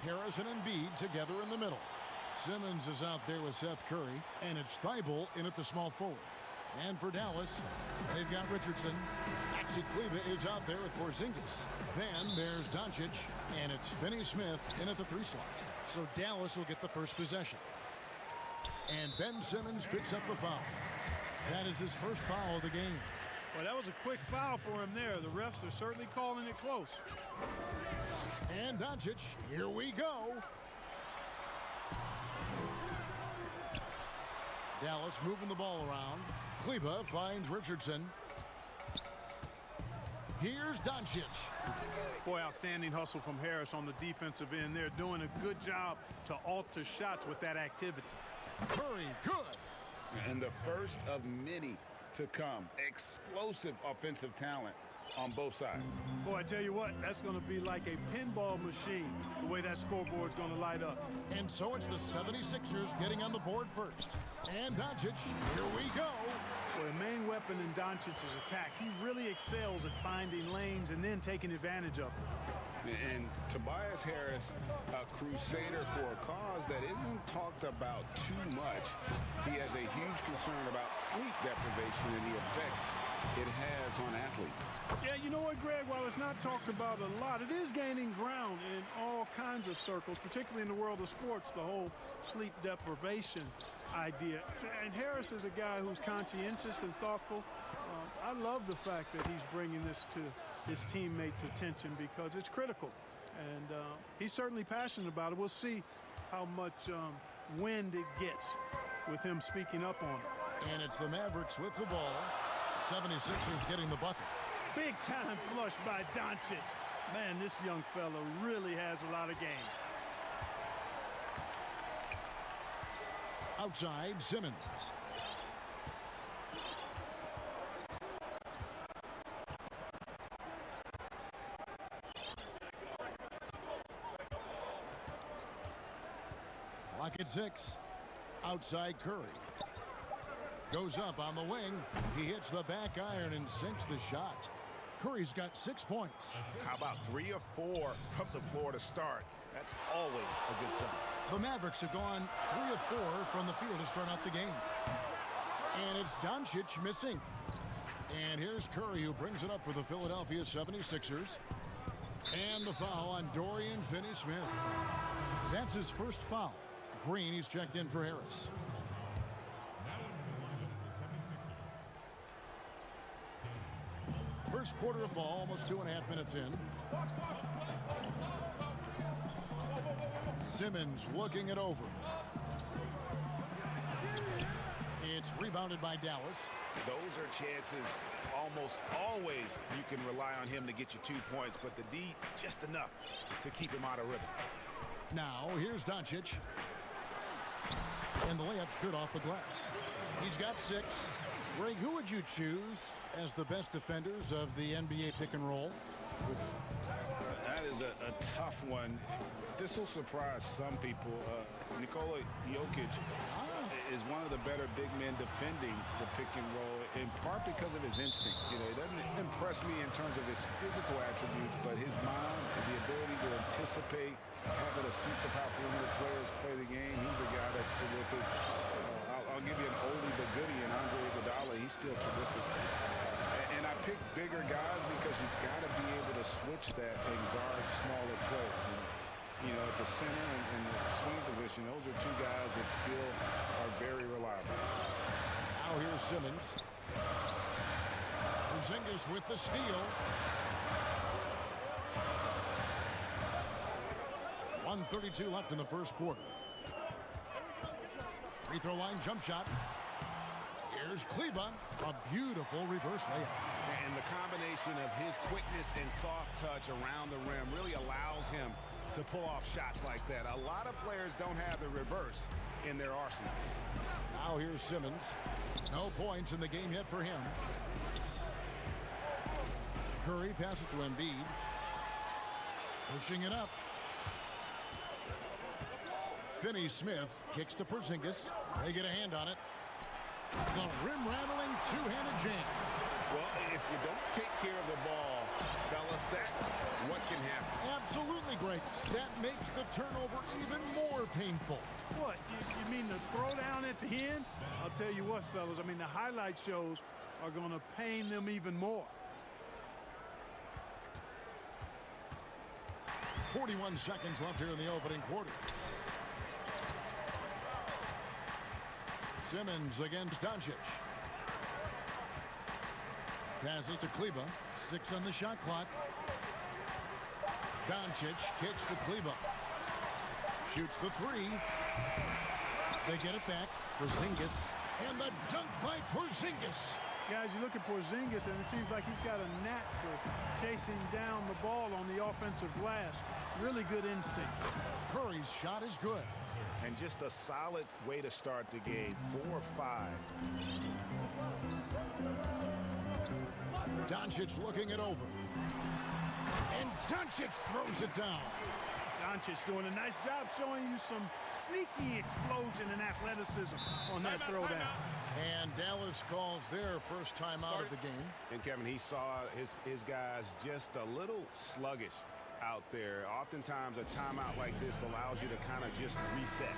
Harris and Embiid together in the middle. Simmons is out there with Seth Curry, and it's Thibault in at the small forward. And for Dallas, they've got Richardson. Maxi Kleber is out there with Porzingis. Then there's Doncic, and it's Finney-Smith in at the 3 slot. So Dallas will get the first possession. And Ben Simmons picks up the foul. That is his first foul of the game. Well, that was a quick foul for him there. The refs are certainly calling it close. And Doncic, here we go. Dallas moving the ball around. Kleber finds Richardson. Here's Doncic. Boy, outstanding hustle from Harris on the defensive end. They're doing a good job to alter shots with that activity. Curry, good. And the first of many to come. Explosive offensive talent on both sides. Boy, I tell you what, that's going to be like a pinball machine, the way that scoreboard's going to light up. And so it's the 76ers getting on the board first. And Doncic, here we go. Well, the main weapon in Doncic's attack, he really excels at finding lanes and then taking advantage of them. And Tobias Harris, a crusader for a cause that isn't talked about too much. He has a huge concern about sleep deprivation and the effects it has on athletes. Yeah, you know what, Greg? While it's not talked about a lot, it is gaining ground in all kinds of circles, particularly in the world of sports, the whole sleep deprivation idea. And Harris is a guy who's conscientious and thoughtful. I love the fact that he's bringing this to his teammates' attention because it's critical. And he's certainly passionate about it. We'll see how much wind it gets with him speaking up on it. And it's the Mavericks with the ball. 76ers getting the bucket. Big time flush by Doncic. Man, this young fella really has a lot of game. Outside, Simmons. Clock at 6. Outside Curry. Goes up on the wing. He hits the back iron and sinks the shot. Curry's got 6 points. How about 3 or 4 from the floor to start? That's always a good sign. The Mavericks have gone 3 of 4 from the field to start out the game. And it's Doncic missing. And here's Curry, who brings it up for the Philadelphia 76ers. And the foul on Dorian Finney-Smith. That's his first foul. Green, he's checked in for Harris. First quarter of ball, almost 2.5 minutes in. Simmons looking it over. It's rebounded by Dallas. Those are chances almost always you can rely on him to get you 2 points, but the D just enough to keep him out of rhythm. Now here's Doncic. And the layup's good off the glass. He's got 6. Greg, who would you choose as the best defenders of the NBA pick and roll? That is a tough one. This will surprise some people. Nikola Jokic is one of the better big men defending the pick and roll, in part because of his instinct. You know, he doesn't impress me in terms of his physical attributes, but his mind, the ability to anticipate, having a sense of how perimeter players play the game. He's a guy that's terrific. I'll give you an oldie but goodie in Andre Iguodala. He's still terrific. And I pick bigger guys because you've got to be able to switch that and guard smaller players. And, you know, at the center and the swing position, those are 2 guys that still are very reliable. Now here's Simmons. Porzingis with the steal. 1:32 left in the first quarter. Free throw line jump shot. Here's Kleber. A beautiful reverse layup. And the combination of his quickness and soft touch around the rim really allows him to pull off shots like that. A lot of players don't have the reverse in their arsenal. Now here's Simmons. No points in the game yet for him. Curry passes to Embiid. Pushing it up. Finney-Smith kicks to Porzingis. They get a hand on it. The rim-rattling two-handed jam. Well, if you don't take care of the ball, fellas, that's what can happen. Absolutely, Greg. That makes the turnover even more painful. What, you mean the throwdown at the end? I'll tell you what, fellas, I mean, the highlight shows are going to pain them even more. 41 seconds left here in the opening quarter. Simmons against Doncic. Passes to Kleba. 6 on the shot clock. Doncic kicks to Kleba. Shoots the 3. They get it back. Porzingis. And the dunk by Porzingis. Guys, you look at Porzingis, and it seems like he's got a knack for chasing down the ball on the offensive glass. Really good instinct. Curry's shot is good. And just a solid way to start the game. 4-5. Doncic looking it over. And Doncic throws it down. Doncic doing a nice job showing you some sneaky explosion and athleticism on that throwdown. And Dallas calls their first timeout of the game. And Kevin, he saw his guys just a little sluggish out there. Oftentimes a timeout like this allows you to kind of just reset.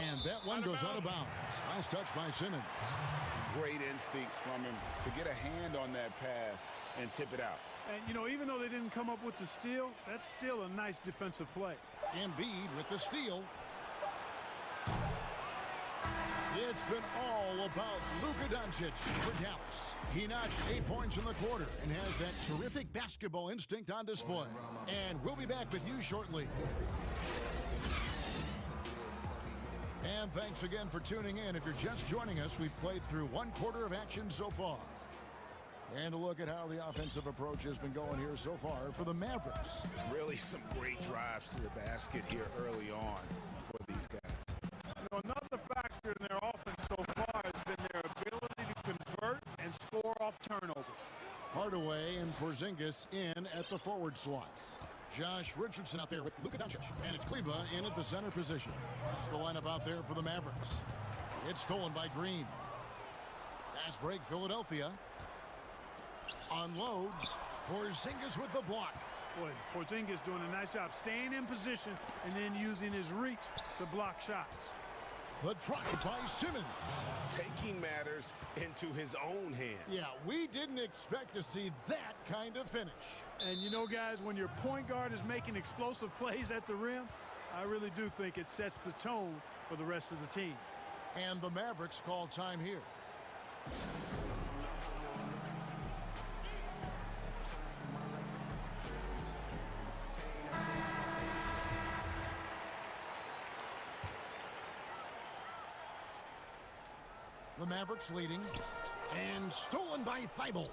And that one goes out of bounds. Last touch by Simmons. Great instincts from him to get a hand on that pass and tip it out. And, you know, even though they didn't come up with the steal, that's still a nice defensive play. Embiid with the steal. It's been all about Luka Doncic for Dallas. He notched 8 points in the quarter and has that terrific basketball instinct on display. And we'll be back with you shortly. And thanks again for tuning in. If you're just joining us, we've played through 1 quarter of action so far. And a look at how the offensive approach has been going here so far for the Mavericks. Really some great drives to the basket here early on for these guys. You know, another factor in their offense so far has been their ability to convert and score off turnovers. Hardaway and Porzingis in at the forward slots. Josh Richardson out there with Luka Doncic. And it's Kleba in at the center position. That's the lineup out there for the Mavericks. It's stolen by Green. Fast break, Philadelphia. Unloads. Porzingis with the block. Boy, Porzingis doing a nice job staying in position and then using his reach to block shots. The try by Simmons. Taking matters into his own hands. Yeah, we didn't expect to see that kind of finish. And you know, guys, when your point guard is making explosive plays at the rim, I really do think it sets the tone for the rest of the team. And the Mavericks call time here. The Mavericks leading. And stolen by Thibault.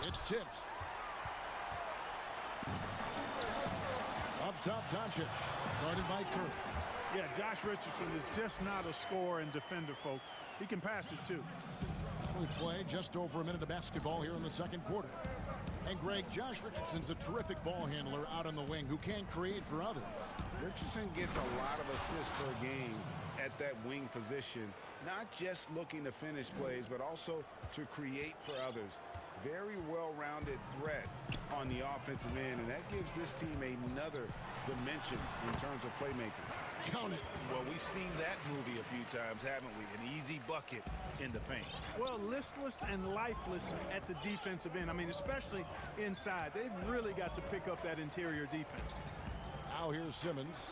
It's tipped. Up top, Doncic. Guarded by Curry. Yeah, Josh Richardson is just not a scorer and defender, folks. He can pass it, too. We play just over a minute of basketball here in the second quarter. And, Greg, Josh Richardson's a terrific ball handler out on the wing who can create for others. Richardson gets a lot of assists per game at that wing position. Not just looking to finish plays, but also to create for others. Very well-rounded threat on the offensive end, and that gives this team another dimension in terms of playmaking. Count it. Well, we've seen that movie a few times, haven't we? An easy bucket in the paint. Well, listless and lifeless at the defensive end. I mean, especially inside. They've really got to pick up that interior defense. Now here's Simmons.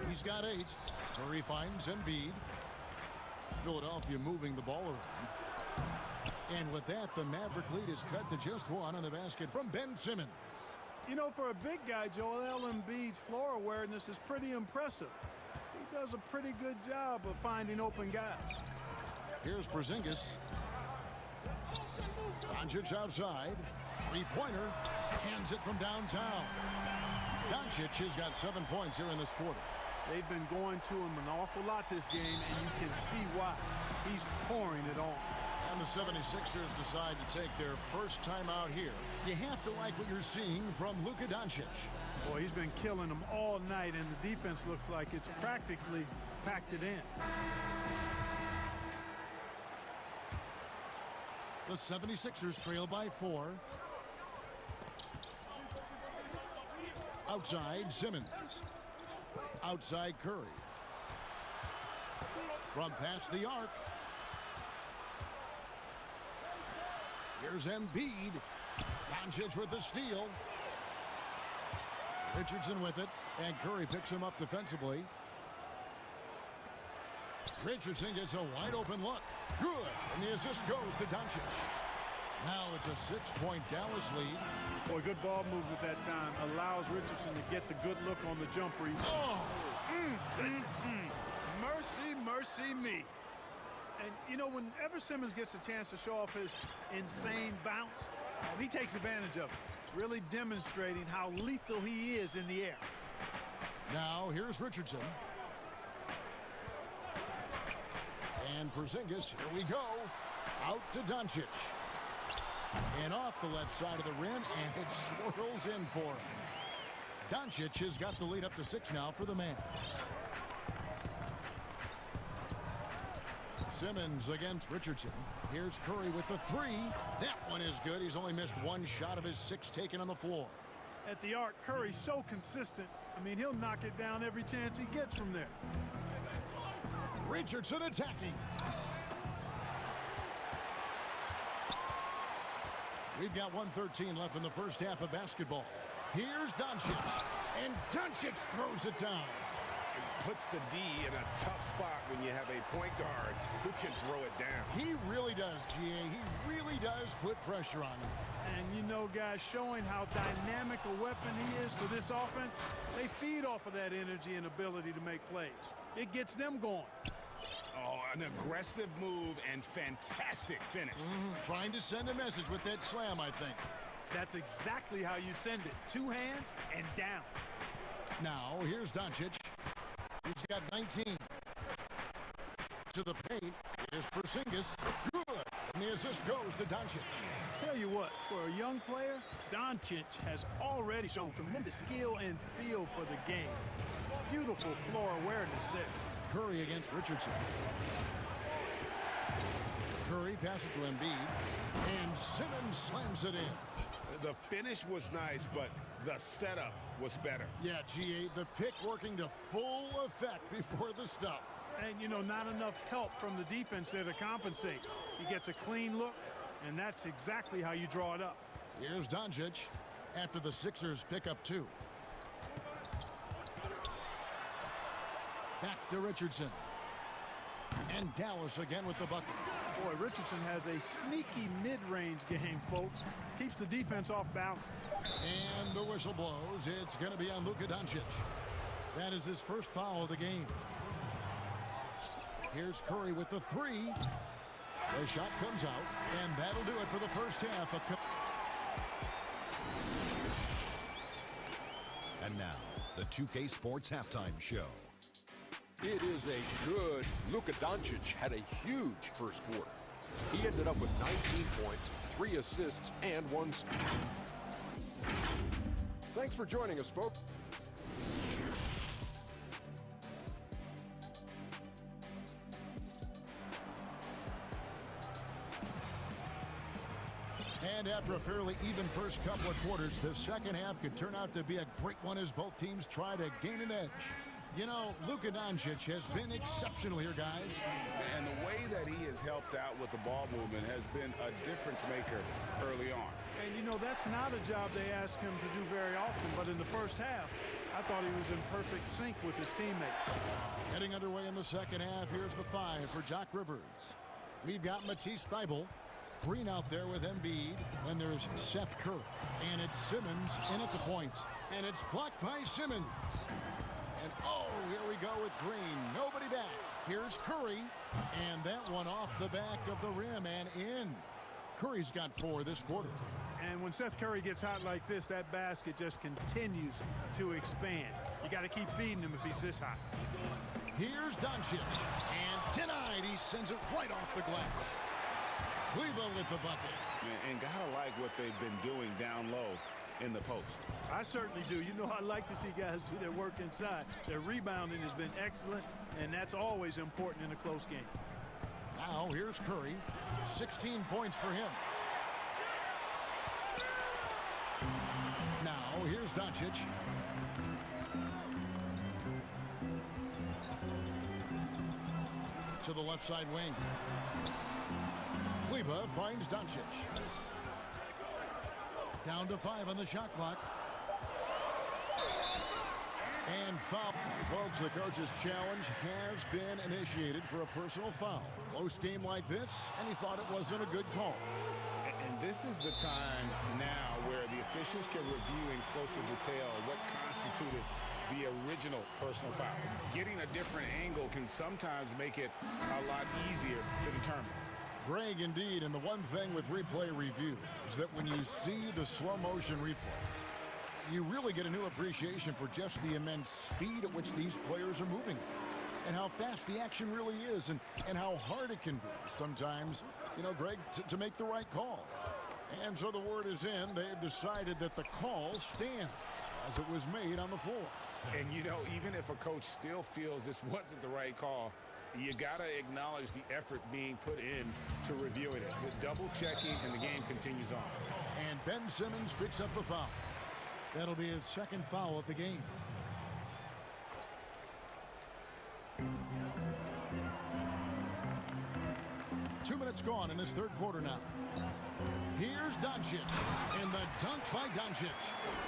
He's got 8. Murray finds Embiid. Philadelphia moving the ball around. And with that, the Maverick lead is cut to just 1 on the basket from Ben Simmons. You know, for a big guy, Joel Embiid's floor awareness is pretty impressive. He does a pretty good job of finding open guys. Here's Porzingis. Doncic outside. Three-pointer. Hands it from downtown. Doncic has got 7 points here in this quarter. They've been going to him an awful lot this game, and you can see why. He's pouring it on. And the 76ers decide to take their first time out here. You have to like what you're seeing from Luka Doncic. Boy, he's been killing them all night, and the defense looks like it's practically packed it in. The 76ers trail by 4. Outside, Simmons. Outside, Curry. From past the arc. Here's Embiid. Doncic with the steal. Richardson with it, and Curry picks him up defensively. Richardson gets a wide-open look. Good, and the assist goes to Doncic. Now it's a 6-point Dallas lead. Boy, good ball movement that time. Allows Richardson to get the good look on the jumper. Oh! Mercy, mercy me. And, you know, whenever Simmons gets a chance to show off his insane bounce, he takes advantage of it, really demonstrating how lethal he is in the air. Now, here's Richardson. And Porzingis, here we go. Out to Doncic. And off the left side of the rim, and it swirls in for him. Doncic has got the lead up to 6 now for the Mavs. Simmons against Richardson. Here's Curry with the 3. That one is good. He's only missed 1 shot of his 6 taken on the floor. At the arc, Curry's so consistent. I mean, he'll knock it down every chance he gets from there. Richardson attacking. We've got 1:13 left in the first half of basketball. Here's Doncic, and Doncic throws it down. Puts the D in a tough spot when you have a point guard who can throw it down. He really does, GA. He really does put pressure on him. And you know, guys, showing how dynamic a weapon he is for this offense, they feed off of that energy and ability to make plays. It gets them going. Oh, an aggressive move and fantastic finish. Trying to send a message with that slam, I think. That's exactly how you send it. 2 hands and down. Now, here's Doncic. He's got 19. To the paint. Here's Porzingis. Good. And the assist goes to Doncic. Tell you what, for a young player, Doncic has already shown tremendous skill and feel for the game. Beautiful floor awareness there. Curry against Richardson. Curry passes to Embiid. And Simmons slams it in. The finish was nice, but the setup was better. Yeah, GA, the pick working to full effect before the stuff. And, you know, not enough help from the defense there to compensate. He gets a clean look, and that's exactly how you draw it up. Here's Doncic after the Sixers pick up 2. Back to Richardson. And Dallas again with the bucket. Boy, Richardson has a sneaky mid-range game, folks. Keeps the defense off balance. And the whistle blows. It's going to be on Luka Doncic. That is his first foul of the game. Here's Curry with the 3. The shot comes out, and that'll do it for the first half of... And now, the 2K Sports Halftime Show. It is a good Luka Doncic had a huge first quarter. He ended up with 19 points, 3 assists, and 1 steal. Thanks for joining us, folks. And after a fairly even first couple of quarters, the second half could turn out to be a great one as both teams try to gain an edge. You know, Luka Doncic has been exceptional here, guys. And the way that he has helped out with the ball movement has been a difference maker early on. And, you know, that's not a job they ask him to do very often, but in the first half, I thought he was in perfect sync with his teammates. Getting underway in the second half, here's the 5 for Jock Rivers. We've got Matisse Thybulle. Green out there with Embiid. Then there's Seth Curry. And it's Simmons in at the point. And it's blocked by Simmons. And oh, here we go with Green. Nobody back. Here's Curry. And that one off the back of the rim and in. Curry's got 4 this quarter. And when Seth Curry gets hot like this, that basket just continues to expand. You got to keep feeding him if he's this hot. Here's Doncic, and denied. He sends it right off the glass. Kleber with the bucket. And gotta like what they've been doing down low in the post. I certainly do. You know, I like to see guys do their work inside. Their rebounding has been excellent, and that's always important in a close game. Now here's Curry. 16 points for him. Now here's Doncic. To the left side wing. Kleber finds Doncic. Down to 5 on the shot clock. And foul. Folks, the coach's challenge has been initiated for a personal foul. Close game like this, and he thought it wasn't a good call. And this is the time now where the officials can review in closer detail what constituted the original personal foul. Getting a different angle can sometimes make it a lot easier to determine. Greg, indeed, and the one thing with replay review is that when you see the slow motion replays, you really get a new appreciation for just the immense speed at which these players are moving and how fast the action really is and how hard it can be sometimes, you know, Greg, to make the right call. And so the word is in. They've decided that the call stands as it was made on the floor. And, you know, even if a coach still feels this wasn't the right call, you got to acknowledge the effort being put in to reviewing it. Double checking, and the game continues on. And Ben Simmons picks up the foul. That'll be his second foul of the game. Two minutes gone in this third quarter now. Here's Doncic, and the dunk by Doncic.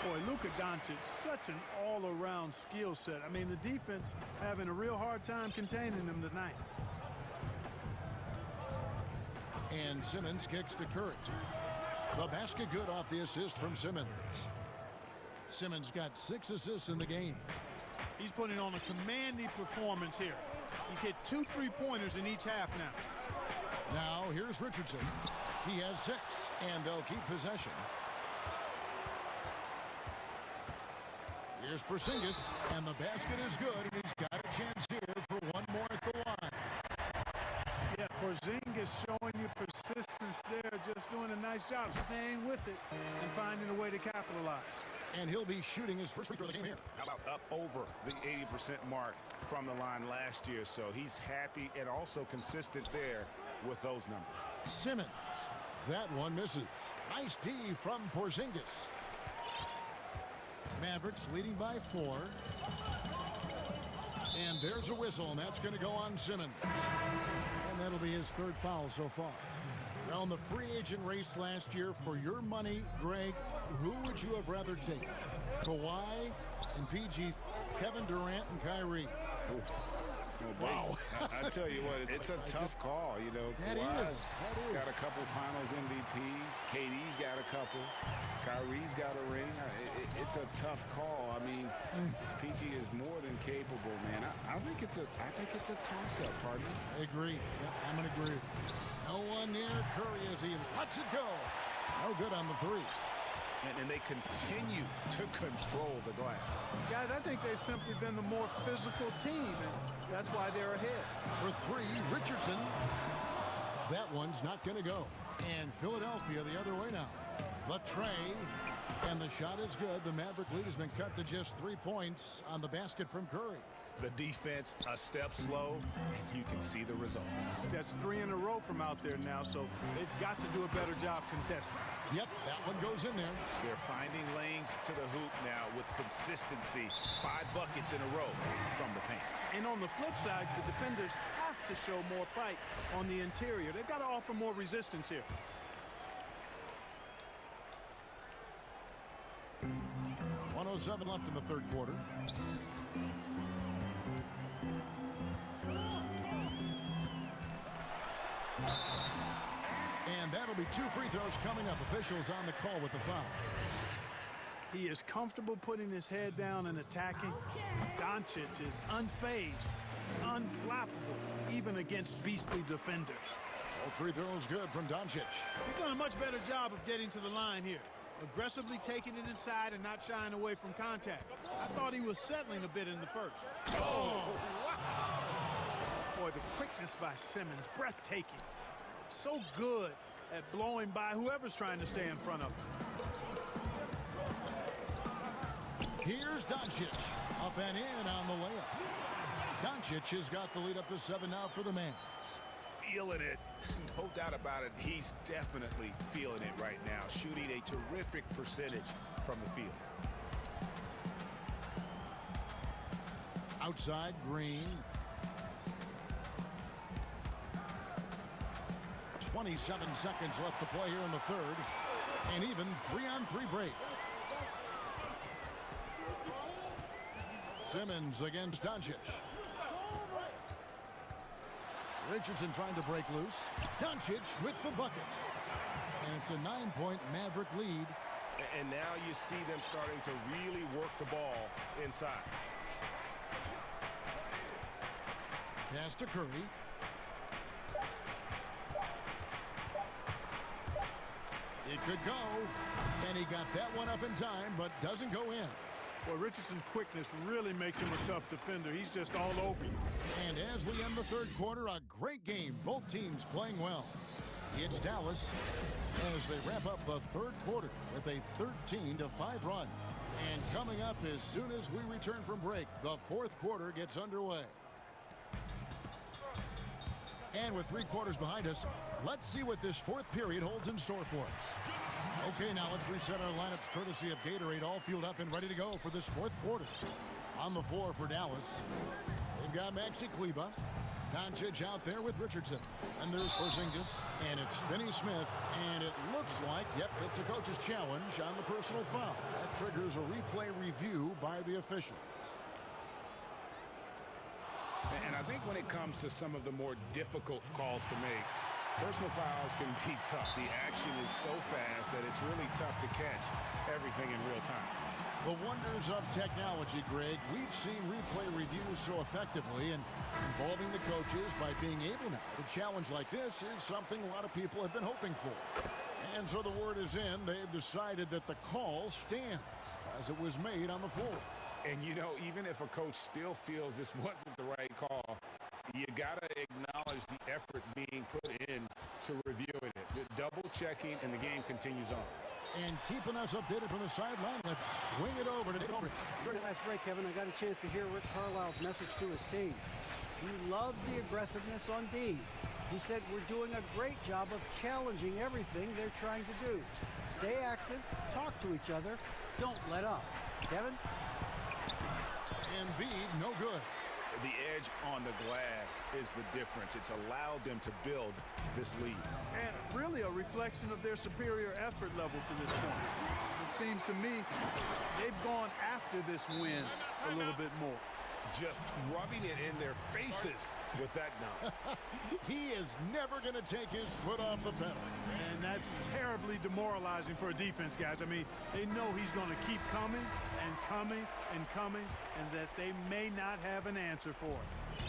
Boy, Luka Doncic, such an all-around skill set. I mean, the defense having a real hard time containing him tonight. And Simmons kicks to Curry. The basket good off the assist from Simmons. Simmons got 6 assists in the game. He's putting on a commanding performance here. He's hit 2 3-pointers in each half now. Now here's Richardson. He has 6, and they'll keep possession. Here's Porzingis, and the basket is good, and he's got a chance here for one more at the line. Yeah, Porzingis showing you persistence there, just doing a nice job staying with it and finding a way to capitalize. And he'll be shooting his first free throw of the game here. How about up over the 80% mark from the line last year, so he's happy and also consistent there with those numbers. Simmons, that one misses. Nice D from Porzingis. Mavericks leading by 4. And there's a whistle, and that's going to go on Simmons. And that'll be his 3rd foul so far. Now, in the free agent race last year, for your money, Greg, who would you have rather taken? Kawhi and PG, Kevin Durant and Kyrie. Wow. I tell you what, it's a tough call. You know, Kawhi's got a couple finals MVPs. KD's got a couple. Kyrie's got a ring. It's a tough call. I mean, PG is more than capable, man. I think it's a toss-up, partner. I agree. Yep, I'm going to agree. No one near Curry as he lets it go. No good on the 3. And they continue to control the glass. Guys, I think they've simply been the more physical team, and that's why they're ahead. For 3, Richardson. That one's not going to go. And Philadelphia the other way now. The tray, and the shot is good. The Maverick lead has been cut to just 3 points on the basket from Curry. The defense a step slow, and you can see the results. That's 3 in a row from out there now, so they've got to do a better job contesting. Yep, that one goes in there. They're finding lanes to the hoop now with consistency. 5 buckets in a row from the paint. And on the flip side, the defenders have to show more fight on the interior. They've got to offer more resistance here. .107 left in the third quarter. And that'll be 2 free throws coming up. Officials on the call with the foul. He is comfortable putting his head down and attacking. Doncic is unfazed, unflappable, even against beastly defenders. All three throws good from Doncic. He's done a much better job of getting to the line here. Aggressively taking it inside and not shying away from contact. I thought he was settling a bit in the first. Oh, wow. Boy, the quickness by Simmons, breathtaking. So good at blowing by whoever's trying to stay in front of him. Here's Doncic. Up and in on the layup. Doncic has got the lead up to 7 now for the Mavs. Feeling it. No doubt about it. He's definitely feeling it right now. Shooting a terrific percentage from the field. Outside, Green. 27 seconds left to play here in the third. And even 3-on-3 break. Simmons against Doncic. Richardson trying to break loose. Doncic with the bucket. And it's a 9-point Maverick lead. And now you see them starting to really work the ball inside. Pass to Curry. It could go. And he got that one up in time, but doesn't go in. Well, Richardson's quickness really makes him a tough defender. He's just all over you. And as we end the third quarter, a great game. Both teams playing well. It's Dallas as they wrap up the third quarter with a 13-5 run. And coming up as soon as we return from break, the fourth quarter gets underway. And with 3 quarters behind us, let's see what this fourth period holds in store for us. Okay, now let's reset our lineups courtesy of Gatorade, all fueled up and ready to go for this fourth quarter. On the floor for Dallas, they've got Maxi Kleba. Doncic out there with Richardson. And there's Porzingis, and it's Finney-Smith. And it looks like, yep, it's a coach's challenge on the personal foul. That triggers a replay review by the officials. And I think when it comes to some of the more difficult calls to make, personal fouls can be tough. The action is so fast that it's really tough to catch everything in real time. The wonders of technology, Greg. We've seen replay reviews so effectively, and involving the coaches by being able now to challenge like this is something a lot of people have been hoping for. And so the word is in. They've decided that the call stands as it was made on the floor. And, you know, even if a coach still feels this wasn't the right call, you got to acknowledge the effort being put in to reviewing it. The double checking, and the game continues on. And keeping us updated from the sideline, let's swing it over to Nick. During the last break, Kevin, I got a chance to hear Rick Carlisle's message to his team. He loves the aggressiveness on D. He said, we're doing a great job of challenging everything they're trying to do. Stay active, talk to each other, don't let up. Kevin? Embiid, no good. The edge on the glass is the difference. It's allowed them to build this lead. And really a reflection of their superior effort level to this point. It seems to me they've gone after this win a little bit more. Just rubbing it in their faces with that dunk. He is never going to take his foot off the pedal. And that's terribly demoralizing for a defense, guys. I mean, they know he's going to keep coming and coming and coming, and that they may not have an answer for it.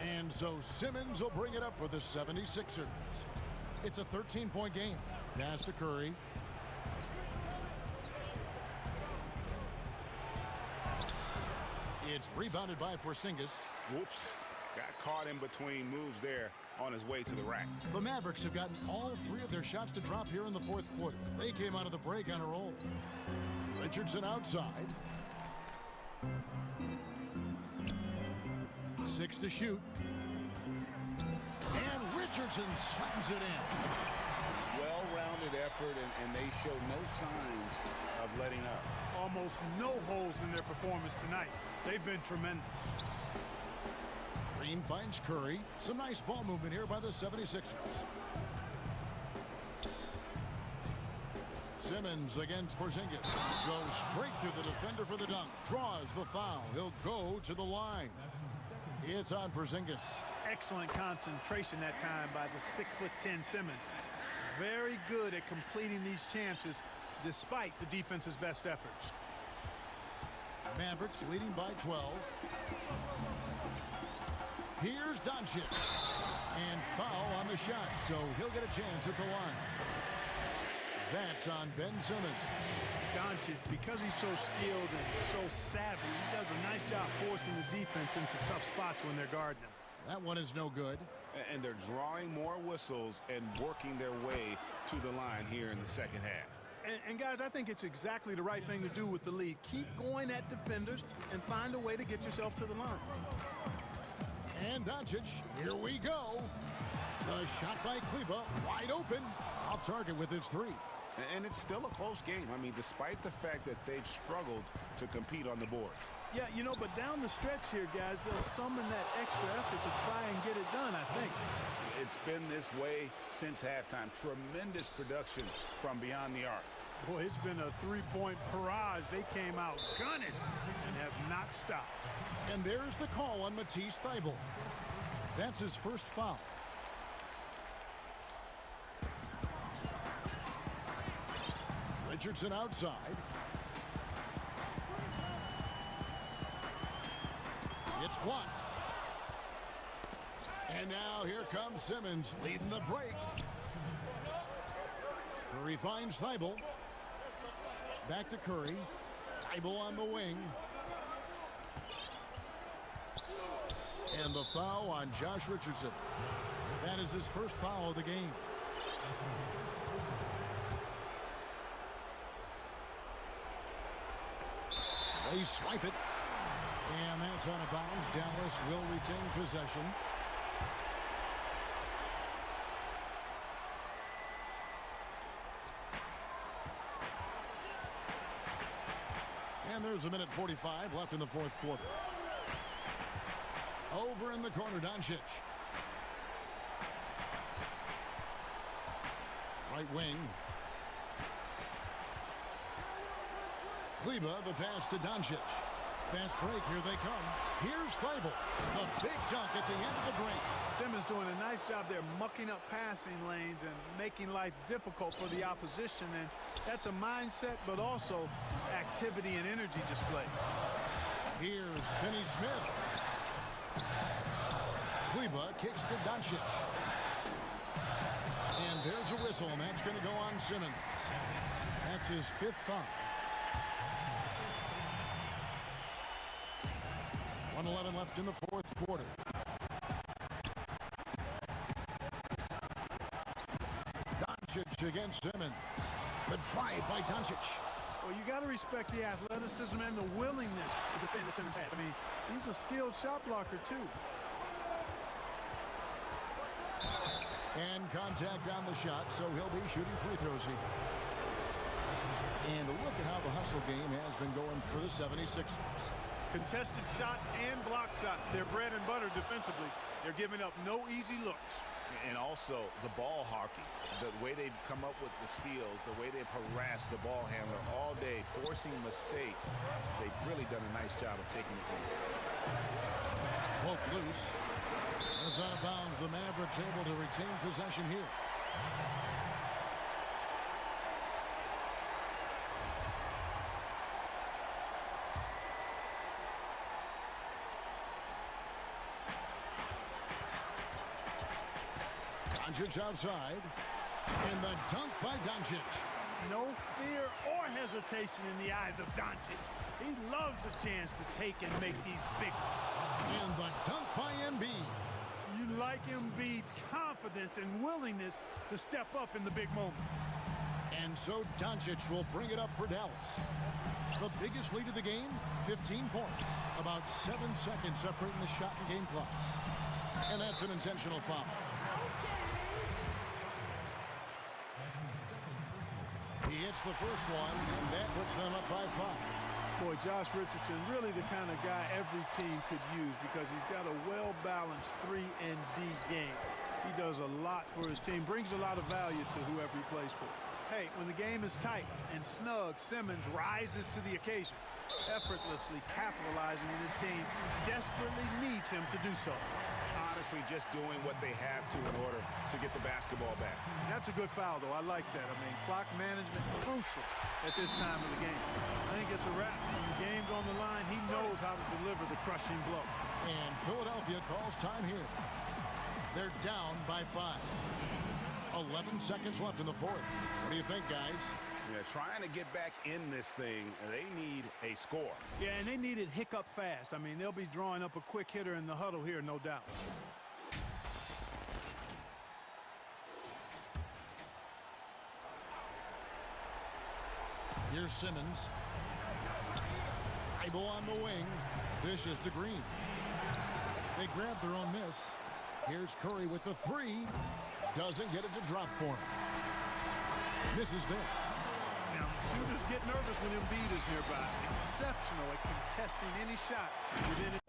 And so Simmons will bring it up for the 76ers. It's a 13-point game. Pass to Curry. It's rebounded by Porzingis. Whoops. Got caught in between moves there on his way to the rack. The Mavericks have gotten all 3 of their shots to drop here in the fourth quarter. They came out of the break on a roll. Richardson outside. 6 to shoot. And Richardson slams it in. Well-rounded effort, and they show no signs of letting up. Almost no holes in their performance tonight. They've been tremendous. Green finds Curry. Some nice ball movement here by the 76ers. Simmons against Porzingis. Goes straight through the defender for the dunk. Draws the foul. He'll go to the line. It's on Porzingis. Excellent concentration that time by the 6'10" Simmons. Very good at completing these chances despite the defense's best efforts. Mavericks leading by 12. Here's Doncic. And foul on the shot, so he'll get a chance at the line. That's on Ben Simmons. Doncic, because he's so skilled and so savvy, he does a nice job forcing the defense into tough spots when they're guarding him. That one is no good. And they're drawing more whistles and working their way to the line here in the second half. And guys, I think it's exactly the right thing to do with the lead. Keep going at defenders and find a way to get yourself to the line. And Doncic, here we go. The shot by Kleber, wide open. Off target with his three. And it's still a close game. I mean, despite the fact that they've struggled to compete on the boards. Yeah, you know, but down the stretch here, guys, they'll summon that extra effort to try and get it done, I think. It's been this way since halftime. Tremendous production from beyond the arc. Boy, it's been a three-point barrage. They came out gunning and have not stopped. And there's the call on Matisse Thybulle. That's his first foul. Richardson outside. It's blocked. And now here comes Simmons leading the break. Curry finds Thybulle. Back to Curry. Thybulle on the wing. And the foul on Josh Richardson. That is his first foul of the game. They swipe it. And that's out of bounds. Dallas will retain possession. And there's a minute 45 left in the fourth quarter. Over in the corner, Doncic. Right wing. Kleber, the pass to Doncic. Fast break, here they come. Here's Thybulle. The big dunk at the end of the break. Simmons doing a nice job there mucking up passing lanes and making life difficult for the opposition. And that's a mindset, but also activity and energy display. Here's Finney Smith. Kleber kicks to Doncic. And there's a whistle, and that's going to go on Simmons. That's his fifth foul. 1:11 left in the fourth quarter. Doncic against Simmons. The drive by Doncic. Well, you got to respect the athleticism and the willingness to defend that Simmons has. I mean, he's a skilled shot blocker, too. And contact on the shot, so he'll be shooting free throws here. And look at how the hustle game has been going for the 76ers. Contested shots and block shots. They're bread and butter defensively. They're giving up no easy looks. And also the ball hockey, the way they've come up with the steals, the way they've harassed the ball handler all day, forcing mistakes. They've really done a nice job of taking it in. Poke loose. It's out of bounds. The Mavericks able to retain possession here. Doncic outside. And the dunk by Doncic. No fear or hesitation in the eyes of Doncic. He loves the chance to take and make these big ones. And the dunk by Embiid. You like Embiid's confidence and willingness to step up in the big moment. And so Doncic will bring it up for Dallas. The biggest lead of the game, 15 points. About 7 seconds separating the shot and game clocks. And that's an intentional foul. He hits the first one, and that puts them up by 5. Boy, Josh Richardson, really the kind of guy every team could use because he's got a well-balanced 3 and D game. He does a lot for his team, brings a lot of value to whoever he plays for. Hey, when the game is tight and snug, Simmons rises to the occasion, effortlessly capitalizing, and his team desperately needs him to do so. Honestly, just doing what they have to in order to get the basketball back. That's a good foul, though. I like that. I mean, clock management crucial at this time of the game. I think it's a wrap. When the game's on the line, he knows how to deliver the crushing blow. And Philadelphia calls time here. They're down by 5. 11 seconds left in the fourth. What do you think, guys? Yeah, trying to get back in this thing, they need a score. Yeah, and they need it hiccup fast. I mean, they'll be drawing up a quick hitter in the huddle here, no doubt. Here's Simmons. Dribble on the wing. Dishes to Green. They grab their own miss. Here's Curry with the three. Doesn't get it to drop for him. Misses there. Now, shooters get nervous when Embiid is nearby. Exceptional at contesting any shot within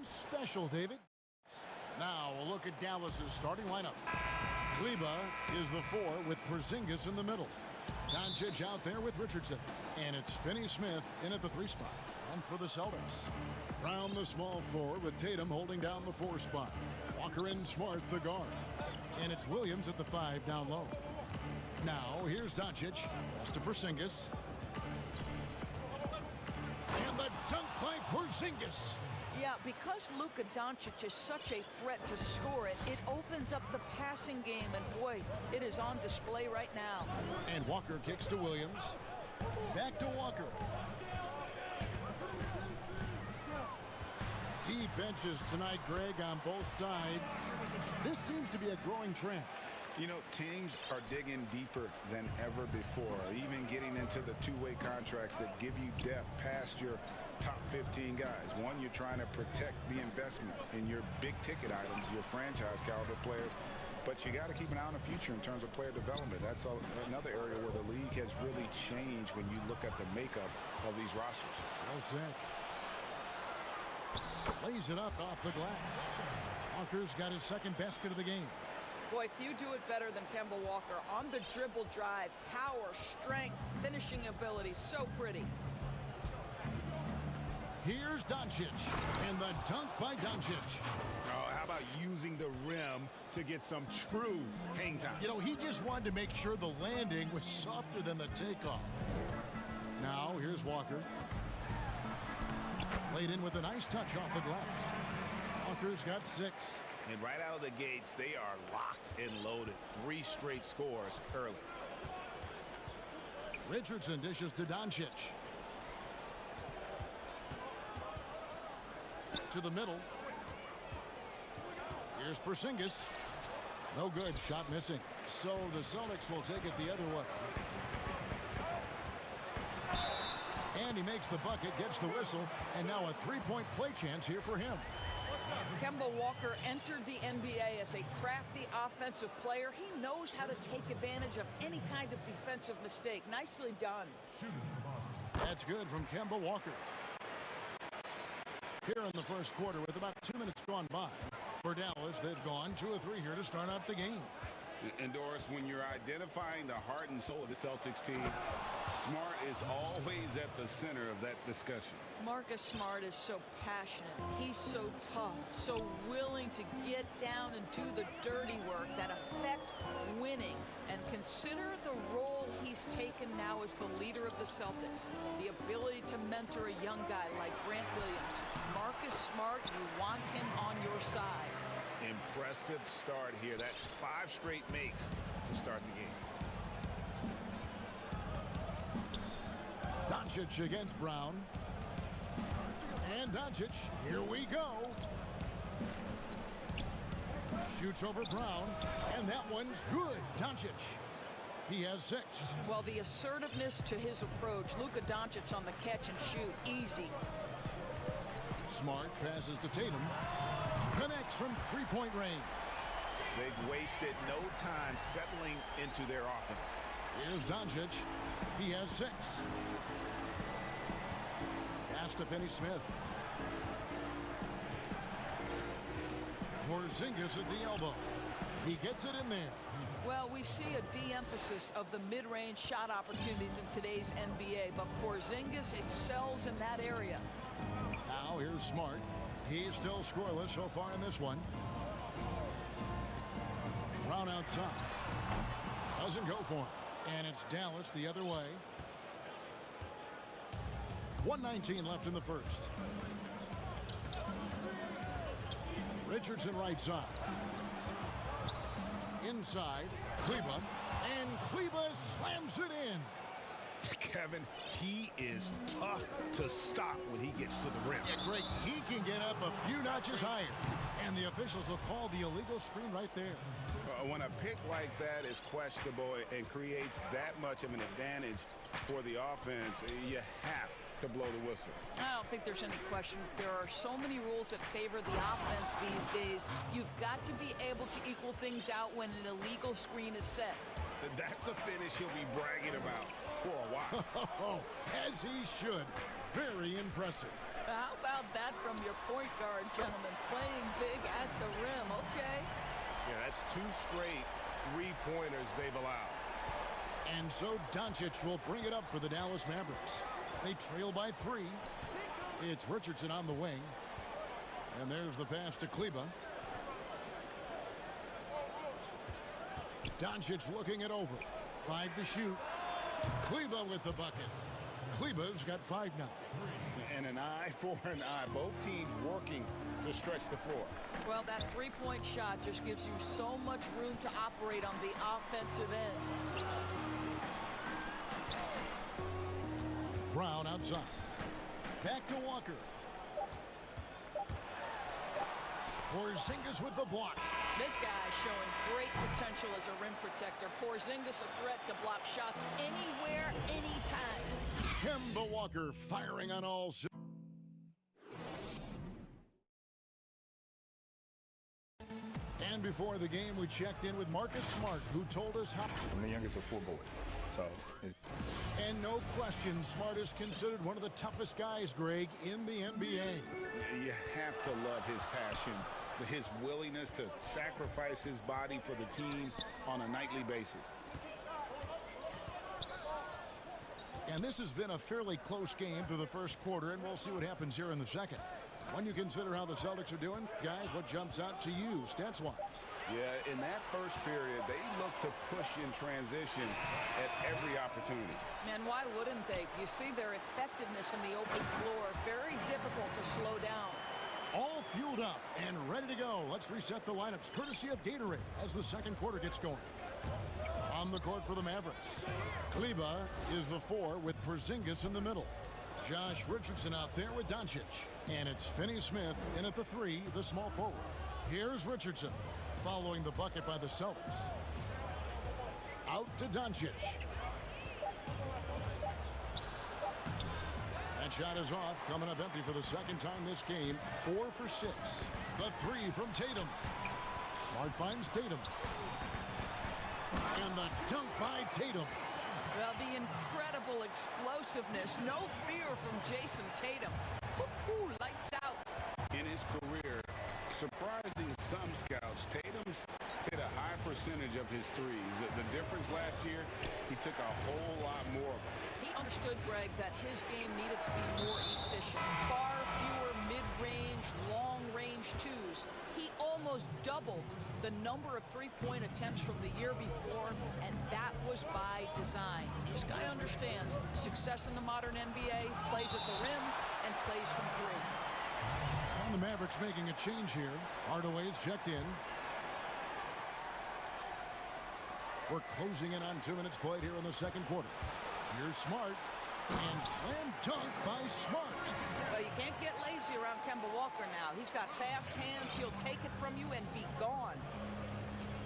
Special, David. Now a look at Dallas's starting lineup. Kleba is the 4 with Porzingis in the middle. Doncic out there with Richardson. And it's Finney-Smith in at the 3 spot. And for the Celtics, Brown the small 4 with Tatum holding down the 4 spot. Walker and Smart the guards. And it's Williams at the 5 down low. Now here's Doncic. Pass to Porzingis. And the dunk by Porzingis. Yeah, because Luka Doncic is such a threat to score it, it opens up the passing game, and boy, it is on display right now. And Walker kicks to Williams. Back to Walker. Deep benches tonight, Greg, on both sides. This seems to be a growing trend. You know, teams are digging deeper than ever before, even getting into the two-way contracts that give you depth past your top 15 guys. One, you're trying to protect the investment in your big-ticket items, your franchise-caliber players, but you got to keep an eye on the future in terms of player development. That's another area where the league has really changed when you look at the makeup of these rosters. Well said. Lays it up off the glass. Walker's got his second basket of the game. Boy, few do it better than Kemba Walker. On the dribble drive, power, strength, finishing ability, so pretty. Here's Doncic, and the dunk by Doncic. Oh, how about using the rim to get some true hang time? You know, he just wanted to make sure the landing was softer than the takeoff. Now, here's Walker. Laid in with a nice touch off the glass. Walker's got 6. And right out of the gates, they are locked and loaded. 3 straight scores early. Richardson dishes to Doncic. To the middle. Here's Porzingis. No good. Shot missing. So the Celtics will take it the other way. And he makes the bucket, gets the whistle, and now a 3-point play chance here for him. Kemba Walker entered the NBA as a crafty offensive player. He knows how to take advantage of any kind of defensive mistake. Nicely done. That's good from Kemba Walker. Here in the first quarter with about 2 minutes gone by. For Dallas, they've gone 2 of 3 here to start out the game. And Doris, when you're identifying the heart and soul of the Celtics team, Smart is always at the center of that discussion. Marcus Smart is so passionate. He's so tough, so willing to get down and do the dirty work that affect winning. And consider the role he's taken now as the leader of the Celtics. The ability to mentor a young guy like Grant Williams. Marcus Smart, you want him on your side. Impressive start here. That's 5 straight makes to start the game. Doncic against Brown. And Doncic, here we go. Shoots over Brown, and that one's good. Doncic, he has 6. Well, the assertiveness to his approach. Luka Doncic on the catch and shoot, easy. Smart passes to Tatum. Connects from 3-point range. They've wasted no time settling into their offense. Here's Doncic. He has 6. Pass to Finney-Smith. Porzingis at the elbow. He gets it in there. Well, we see a de-emphasis of the mid-range shot opportunities in today's NBA, but Porzingis excels in that area. Now here's Smart. He's still scoreless so far in this one. Brown outside. Doesn't go for him. And it's Dallas the other way. 1:19 left in the first. Richardson right side. Inside, Kleba. And Kleba slams it in. Kevin, he is tough to stop when he gets to the rim. Yeah, Greg, he can get up a few notches higher. And the officials will call the illegal screen right there. When a pick like that is questionable and creates that much of an advantage for the offense, you have to blow the whistle. I don't think there's any question. There are so many rules that favor the offense these days. You've got to be able to equal things out when an illegal screen is set. That's a finish he'll be bragging about for a while. As he should. Very impressive. How about that from your point guard, gentlemen? Playing big at the rim. Okay. Yeah, that's 2 straight three-pointers they've allowed. And so Doncic will bring it up for the Dallas Mavericks. They trail by 3. It's Richardson on the wing. And there's the pass to Kleber. Doncic looking it over. 5 to shoot. Kleber with the bucket. Kleber's got 5 now. And an eye for an eye. Both teams working to stretch the floor. Well, that three-point shot just gives you so much room to operate on the offensive end. Brown outside. Back to Walker. Porzingis with the block. This guy is showing great potential as a rim protector. Porzingis a threat to block shots anywhere, anytime. Kemba Walker firing on all cylinders. And before the game, we checked in with Marcus Smart, who told us how. I'm the youngest of 4 boys, so. And no question, Smart is considered one of the toughest guys, Greg, in the NBA. You have to love his passion, his willingness to sacrifice his body for the team on a nightly basis. And this has been a fairly close game through the first quarter, and we'll see what happens here in the second. When you consider how the Celtics are doing, guys, what jumps out to you, stats-wise? Yeah, in that first period, they looked to push in transition at every opportunity. And why wouldn't they? You see their effectiveness in the open floor. Very difficult to slow down. All fueled up and ready to go. Let's reset the lineups, courtesy of Gatorade, as the second quarter gets going. On the court for the Mavericks, Kleber is the 4 with Porzingis in the middle. Josh Richardson out there with Doncic. And it's Finney-Smith in at the 3, the small forward. Here's Richardson, following the bucket by the Celtics. Out to Doncic. That shot is off, coming up empty for the second time this game. 4 for 6. The 3 from Tatum. Smart finds Tatum. And the dunk by Tatum. Well, the incredible explosiveness. No fear from Jason Tatum. Woo-hoo, lights out. In his career, surprising some scouts, Tatum's hit a high percentage of his threes. The difference last year, he took a whole lot more of them. He understood, Greg, that his game needed to be more efficient. Far fewer mid-range, long-range twos. He almost doubled the number of three-point attempts from the year before, and that was by design. This guy understands success in the modern NBA, plays at the rim, and plays from 3. And the Mavericks making a change here. Hardaway's checked in. We're closing in on 2 minutes played here in the second quarter. Here's Smart. And slam dunk by Smart. Well, you can't get lazy around Kemba Walker now. He's got fast hands. He'll take it from you and be gone.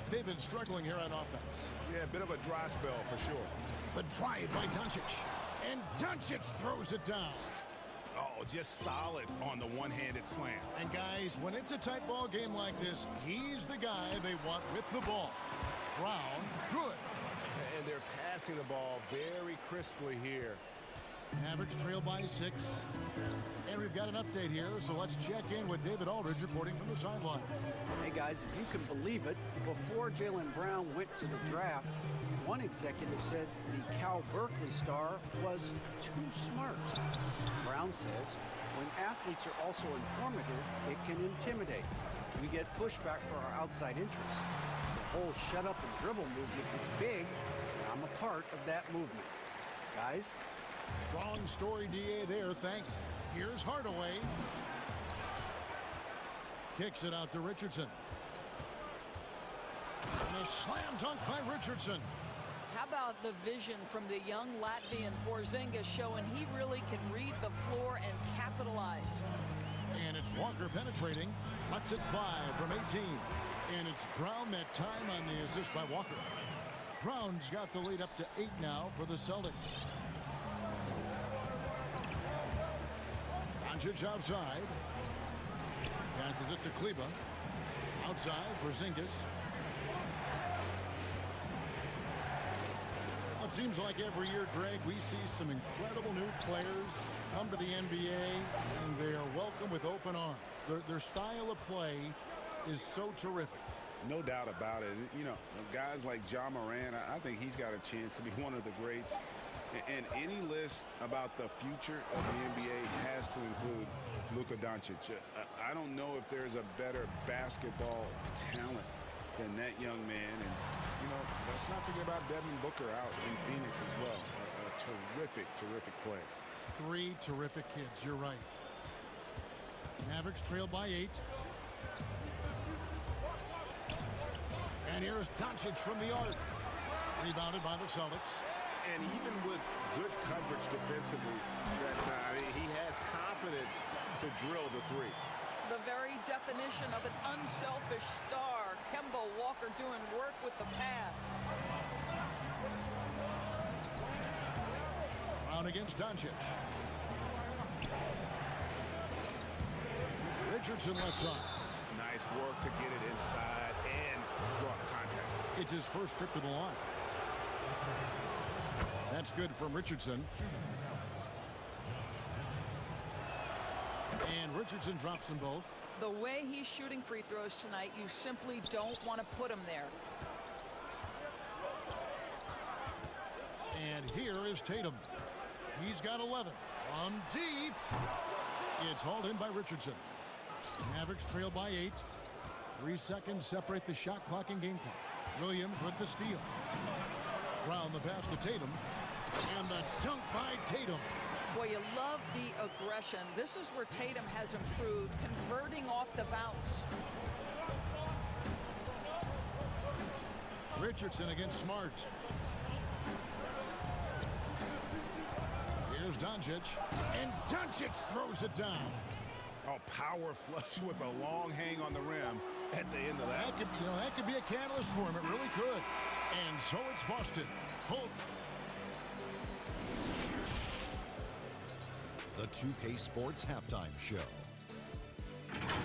They've been struggling here on offense. Yeah, a bit of a dry spell for sure. The drive by Doncic. And Doncic throws it down. Oh, just solid on the one-handed slam. And guys, when it's a tight ball game like this, he's the guy they want with the ball. Brown, good. And they're passing the ball very crisply here. Mavericks trail by 6. And we've got an update here, so let's check in with David Aldridge reporting from the sideline. Hey guys, if you can believe it, before Jaylen Brown went to the draft, one executive said the Cal Berkeley star was too smart. Brown says when athletes are also informative, it can intimidate. We get pushback for our outside interests. The whole shut up and dribble movement is big, and I'm a part of that movement. Guys? Strong story, DA, there. Thanks. Here's Hardaway. Kicks it out to Richardson. And a slam dunk by Richardson. How about the vision from the young Latvian Porzingis showing he really can read the floor and capitalize. And it's Walker penetrating. Lets it fly from 18. And it's Brown that time on the assist by Walker. Brown's got the lead up to 8 now for the Celtics. Doncic outside. Passes it to Kleber. Outside, Porzingis. Seems like every year, Greg, we see some incredible new players come to the NBA, and they are welcome with open arms. Their style of play is so terrific. No doubt about it. You know, guys like Ja Morant, I think he's got a chance to be one of the greats. And any list about the future of the NBA has to include Luka Doncic. I don't know if there's a better basketball talent than that young man. And, you know, let's not forget about Devin Booker out in Phoenix as well. A terrific, terrific play. 3 terrific kids, you're right. Mavericks trail by 8. And here's Doncic from the arc. Rebounded by the Celtics. And even with good coverage defensively that time, he has confidence to drill the 3. The very definition of an unselfish star. Kemba Walker doing work with the pass. Brown against Doncic. Richardson left side. Nice work to get it inside and draw contact. It's his first trip to the line. That's good from Richardson. And Richardson drops them both. The way he's shooting free throws tonight, you simply don't want to put him there. And here is Tatum. He's got 11. From deep. It's hauled in by Richardson. Mavericks trail by 8. 3 seconds separate the shot clock and game clock. Williams with the steal. Brown the pass to Tatum. And the dunk by Tatum. Boy, you love the aggression. This is where Tatum has improved, converting off the bounce. Richardson against Smart. Here's Doncic. And Doncic throws it down. Oh, power flush with a long hang on the rim at the end of that. That could be a catalyst for him. It really could. And so it's Boston. The 2K Sports Halftime Show.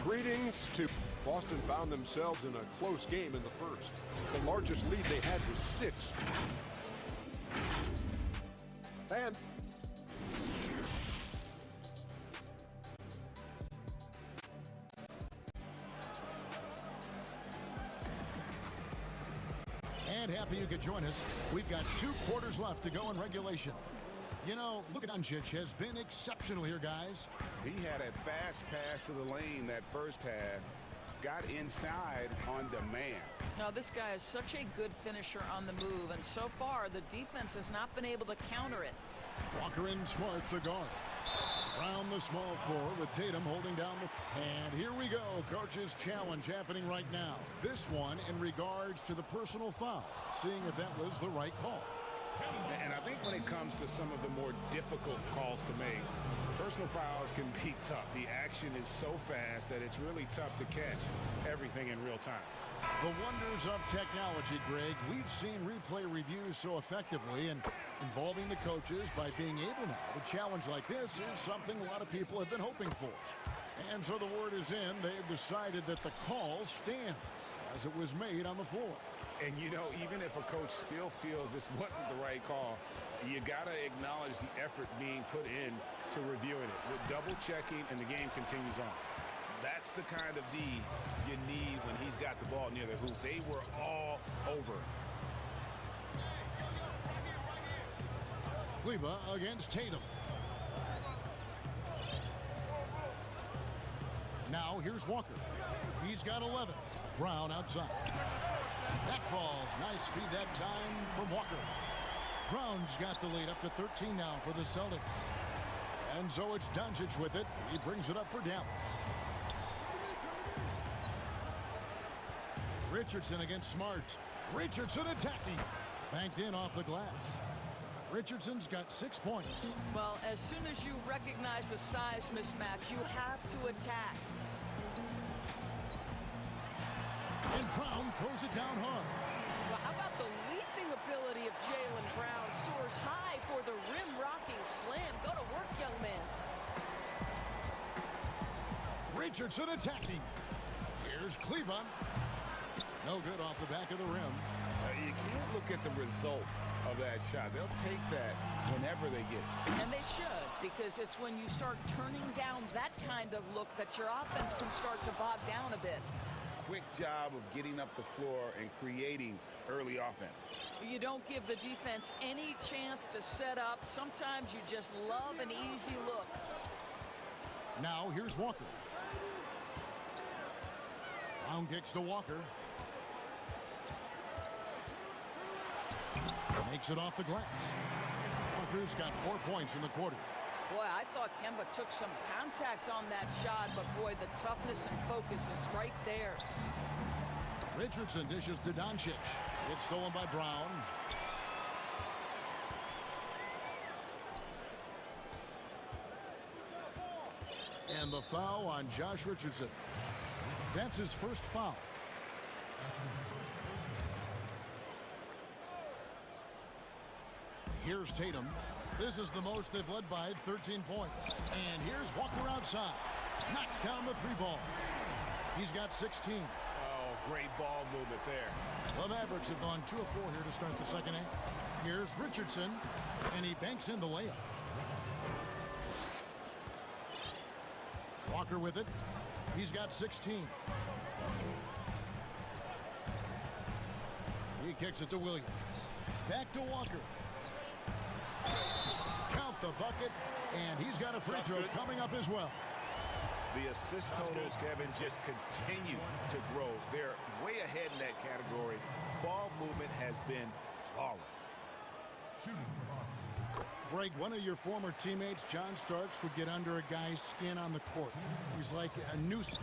Greetings to Boston found themselves in a close game in the first. The largest lead they had was 6. And happy you could join us. We've got 2 quarters left to go in regulation. You know, Luka Doncic has been exceptional here, guys. He had a fast pass to the lane that first half. Got inside on demand. Now, this guy is such a good finisher on the move, and so far, the defense has not been able to counter it. Walker and Smart, the guard. Brown, the small forward, with Tatum holding down the... And here we go, coach's challenge happening right now. This one in regards to the personal foul, seeing if that was the right call. And I think when it comes to some of the more difficult calls to make, personal fouls can be tough. The action is so fast that it's really tough to catch everything in real time. The wonders of technology, Greg. We've seen replay reviews so effectively, and involving the coaches by being able now to challenge like this is something a lot of people have been hoping for. And so the word is in. They've decided that the call stands as it was made on the floor. And, you know, even if a coach still feels this wasn't the right call, you got to acknowledge the effort being put in to reviewing it. With double checking, and the game continues on. That's the kind of D you need when he's got the ball near the hoop. They were all over. Kleba against Tatum. Now here's Walker. He's got 11. Brown outside. That falls. Nice feed that time from Walker. Brown's got the lead up to 13 now for the Celtics. And so it's Doncic with it. He brings it up for Dallas. Richardson against Smart. Richardson attacking. Banked in off the glass. Richardson's got 6 points. Well, as soon as you recognize a size mismatch, you have to attack. And Brown throws it down hard. Well, how about the leaping ability of Jaylen Brown? Soars high for the rim-rocking slam. Go to work, young man. Richardson attacking. Here's Kleba. No good off the back of the rim. You can't look at the result of that shot. They'll take that whenever they get it. And they should, because it's when you start turning down that kind of look that your offense can start to bog down a bit. Quick job of getting up the floor and creating early offense. You don't give the defense any chance to set up. Sometimes you just love an easy look. Now here's Walker. Brown kicks to Walker. Makes it off the glass. Walker's got 4 points in the quarter. Boy, I thought Kemba took some contact on that shot, but boy, the toughness and focus is right there. Richardson dishes to Doncic. It's stolen by Brown. And the foul on Josh Richardson. That's his first foul. Here's Tatum. This is the most they've led by, 13 points. And here's Walker outside. Knocks down the 3-ball. He's got 16. Oh, great ball movement there. The Mavericks have gone 2 of 4 here to start the second half. Here's Richardson, and he banks in the layup. Walker with it. He's got 16. He kicks it to Williams. Back to Walker. Count the bucket, and he's got a free throw coming up as well. The assist totals, Kevin, just continue to grow. They're way ahead in that category. Ball movement has been flawless. Greg, one of your former teammates, John Starks, would get under a guy's skin on the court. He's like a nuisance,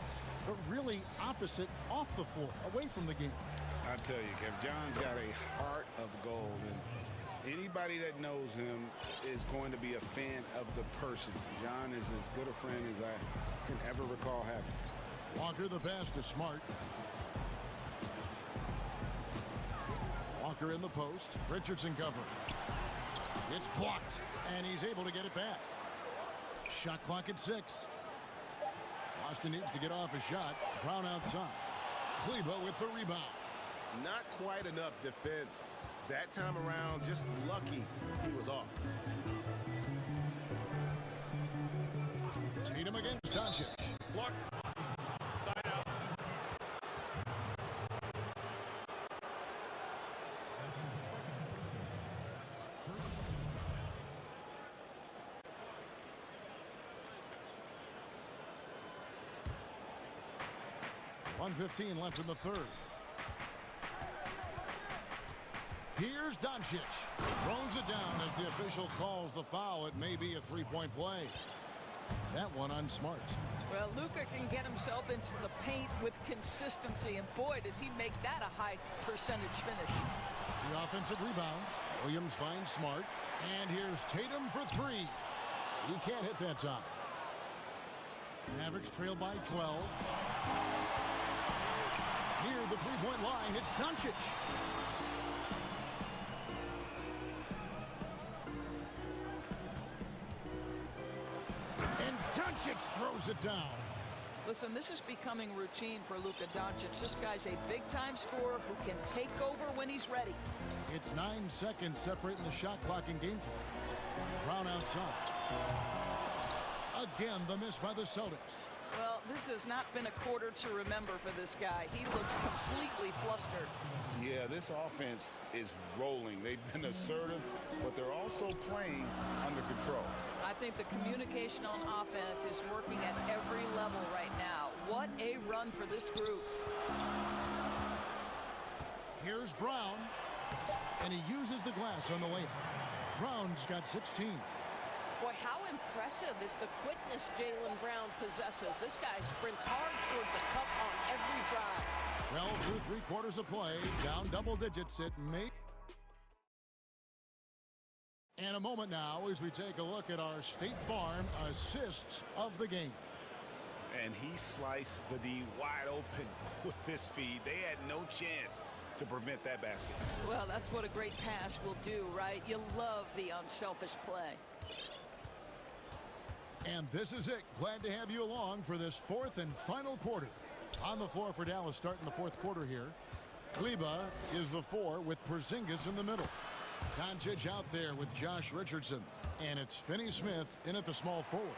but really opposite off the floor, away from the game. I tell you, Kevin, John's got a heart of gold, and anybody that knows him is going to be a fan of the person. John is as good a friend as I can ever recall having. Walker the pass to Smart. Walker in the post. Richardson covering. It's blocked, and he's able to get it back. Shot clock at 6. Boston needs to get off a shot. Brown outside. Kleber with the rebound. Not quite enough defense that time around. Just lucky he was off. Tatum against Doncic. Block. Side out. .115 left in the third. Here's Doncic. Throws it down as the official calls the foul. It may be a three-point play. That one on Smart. Well, Luka can get himself into the paint with consistency, and boy, does he make that a high percentage finish. The offensive rebound. Williams finds Smart. And here's Tatum for 3. He can't hit that time. Mavericks trail by 12. Near the three-point line, it's Doncic. And Doncic throws it down. Listen, this is becoming routine for Luka Doncic. This guy's a big-time scorer who can take over when he's ready. It's 9 seconds separating the shot clock and game clock. Brown outside. Again, the miss by the Celtics. Well, this has not been a quarter to remember for this guy. He looks completely flustered. Yeah, this offense is rolling. They've been assertive, but they're also playing under control. I think the communication on offense is working at every level right now. What a run for this group. Here's Brown, and he uses the glass on the layup. Brown's got 16. Boy, how impressive is the quickness Jaylen Brown possesses. This guy sprints hard toward the cup on every drive. Well, through 3 quarters of play, down double digits, it may. And a moment now as we take a look at our State Farm assists of the game. And he sliced the D wide open with this feed. They had no chance to prevent that basket. Well, that's what a great pass will do, right? You love the unselfish play. And this is it. Glad to have you along for this 4th and final quarter. On the floor for Dallas starting the 4th quarter here. Kleber is the 4 with Porzingis in the middle. Doncic out there with Josh Richardson. And it's Finney Smith in at the small forward.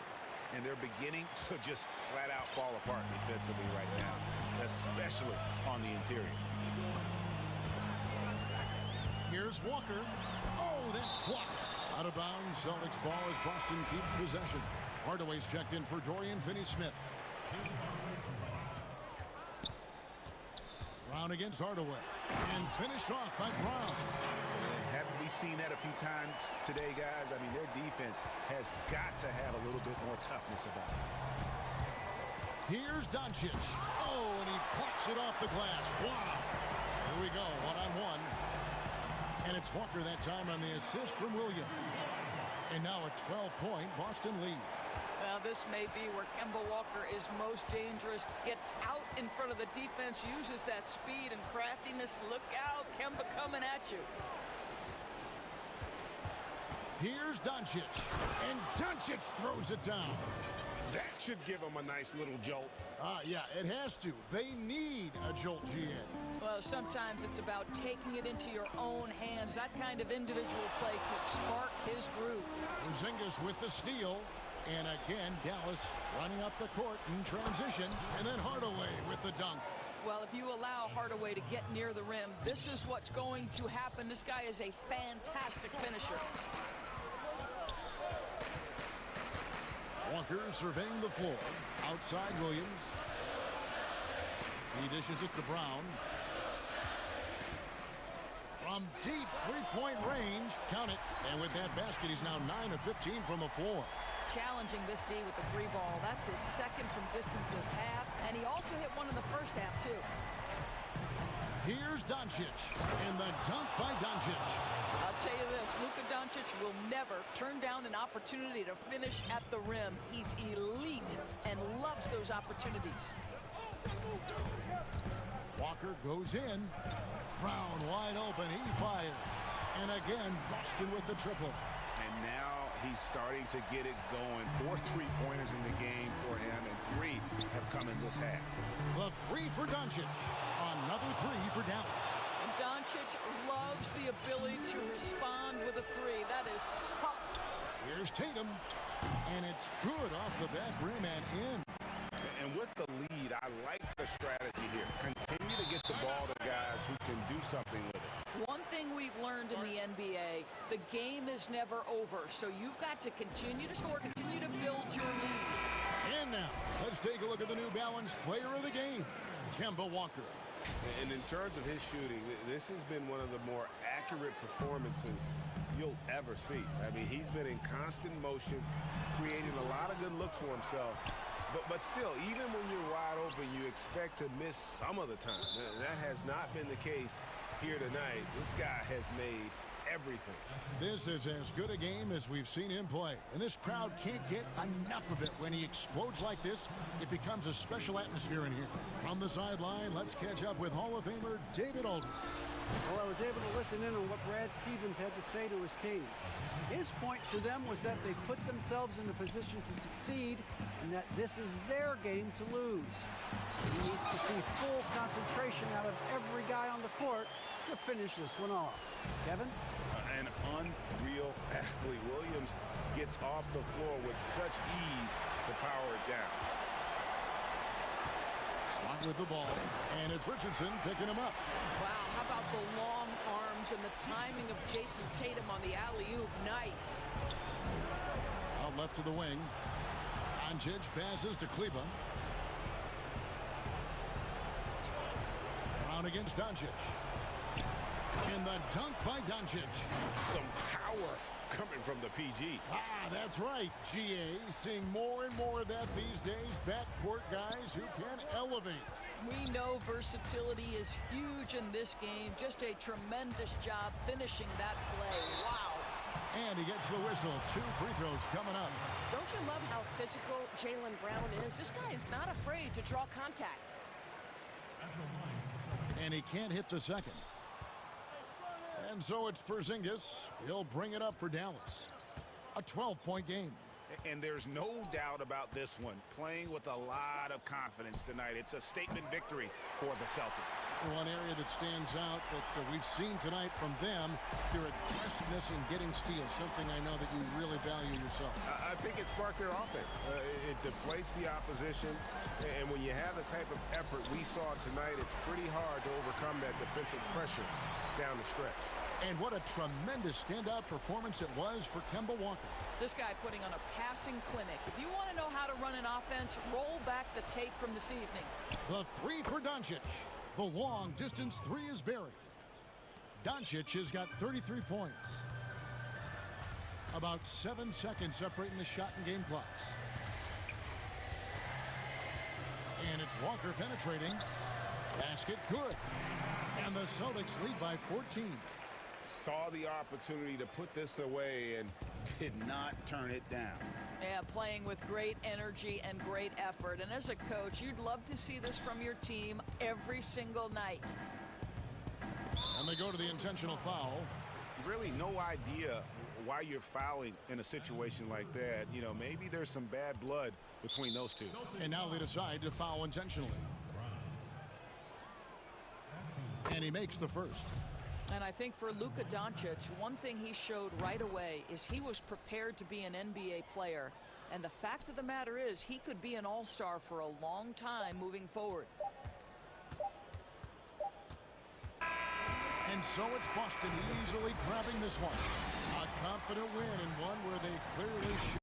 And they're beginning to just flat out fall apart defensively right now, especially on the interior. Here's Walker. Oh, that's blocked. Out of bounds. Celtics ball as Boston keeps possession. Hardaway's checked in for Dorian Finney-Smith. Brown against Hardaway. And finished off by Brown. Haven't we seen that a few times today, guys? I mean, their defense has got to have a little bit more toughness about it. Here's Doncic. Oh, and he plucks it off the glass. Wow. Here we go, one-on-one. And it's Walker that time on the assist from Williams. And now a 12-point Boston lead. Well, this may be where Kemba Walker is most dangerous. Gets out in front of the defense, uses that speed and craftiness. Look out, Kemba coming at you. Here's Doncic. And Doncic throws it down. That should give them a nice little jolt. Yeah, it has to. They need a jolt, GA. Well, sometimes it's about taking it into your own hands. That kind of individual play could spark his groove. Porzingis with the steal. And again, Dallas running up the court in transition. And then Hardaway with the dunk. Well, if you allow Hardaway to get near the rim, this is what's going to happen. This guy is a fantastic finisher. Walker surveying the floor. Outside Williams. He dishes it to Brown. From deep three-point range. Count it. And with that basket, he's now 9 of 15 from the floor. Challenging this D with the three ball. That's his second from distance this half. And he also hit one in the first half, too. Here's Doncic. And the dunk by Doncic. I'll tell you this, Luka Doncic will never turn down an opportunity to finish at the rim. He's elite and loves those opportunities. Walker goes in. Brown wide open. He fires. And again, Boston with the triple. And now he's starting to get it going. 4 3-pointers in the game for him, and 3 have come in this half. The 3 for Doncic. Another 3 for Dallas. And Doncic loves the ability to respond with a 3. That is tough. Here's Tatum. And it's good off the back rim and in. And with the lead, I like the strategy here. Continue to get the ball to guys who can do something with it. One thing we've learned in the NBA, the game is never over. So you've got to continue to score, continue to build your lead. And now, let's take a look at the New Balance player of the game, Kemba Walker. And in terms of his shooting, this has been one of the more accurate performances you'll ever see. I mean, he's been in constant motion, creating a lot of good looks for himself. But still, even when you're wide open, you expect to miss some of the time. That has not been the case here tonight. This guy has made everything. This is as good a game as we've seen him play. And this crowd can't get enough of it. When he explodes like this, it becomes a special atmosphere in here. From the sideline, let's catch up with Hall of Famer David Aldridge. Well, I was able to listen in on what Brad Stevens had to say to his team. His point to them was that they put themselves in a position to succeed and that this is their game to lose. He needs to see full concentration out of every guy on the court to finish this one off. Kevin? An unreal athlete. Williams gets off the floor with such ease to power it down. Slot with the ball, and it's Richardson picking him up. Wow, how about the long arms and the timing of Jason Tatum on the alley-oop? Nice. Out left to the wing. Doncic passes to Kleba. Brown against Doncic. And the dunk by Doncic. Some power coming from the PG. That's right. GA seeing more and more of that these days. Backcourt guys who can elevate. We know versatility is huge in this game. Just a tremendous job finishing that play. Wow. And he gets the whistle. 2 free throws coming up. Don't you love how physical Jaylen Brown is? This guy is not afraid to draw contact. And he can't hit the second. And so it's Porzingis. He'll bring it up for Dallas. A 12-point game. And there's no doubt about this one. Playing with a lot of confidence tonight. It's a statement victory for the Celtics. One area that stands out that we've seen tonight from them, their aggressiveness in getting steals, something I know that you really value yourself. I think it sparked their offense. It deflates the opposition, and when you have the type of effort we saw tonight, it's pretty hard to overcome that defensive pressure down the stretch. And what a tremendous standout performance it was for Kemba Walker. This guy putting on a passing clinic. If you want to know how to run an offense, roll back the tape from this evening. The three for Doncic. The long-distance three is buried. Doncic has got 33 points. About 7 seconds separating the shot and game clocks. And it's Walker penetrating. Basket good. And the Celtics lead by 14. Saw the opportunity to put this away and did not turn it down. Yeah, playing with great energy and great effort. And as a coach, you'd love to see this from your team every single night. And they go to the intentional foul. Really no idea why you're fouling in a situation like that. You know, maybe there's some bad blood between those two. And now they decide to foul intentionally. And he makes the first. And I think for Luka Doncic, one thing he showed right away is he was prepared to be an NBA player. And the fact of the matter is he could be an all-star for a long time moving forward. And so it's Boston easily grabbing this one. A confident win and one where they clearly should.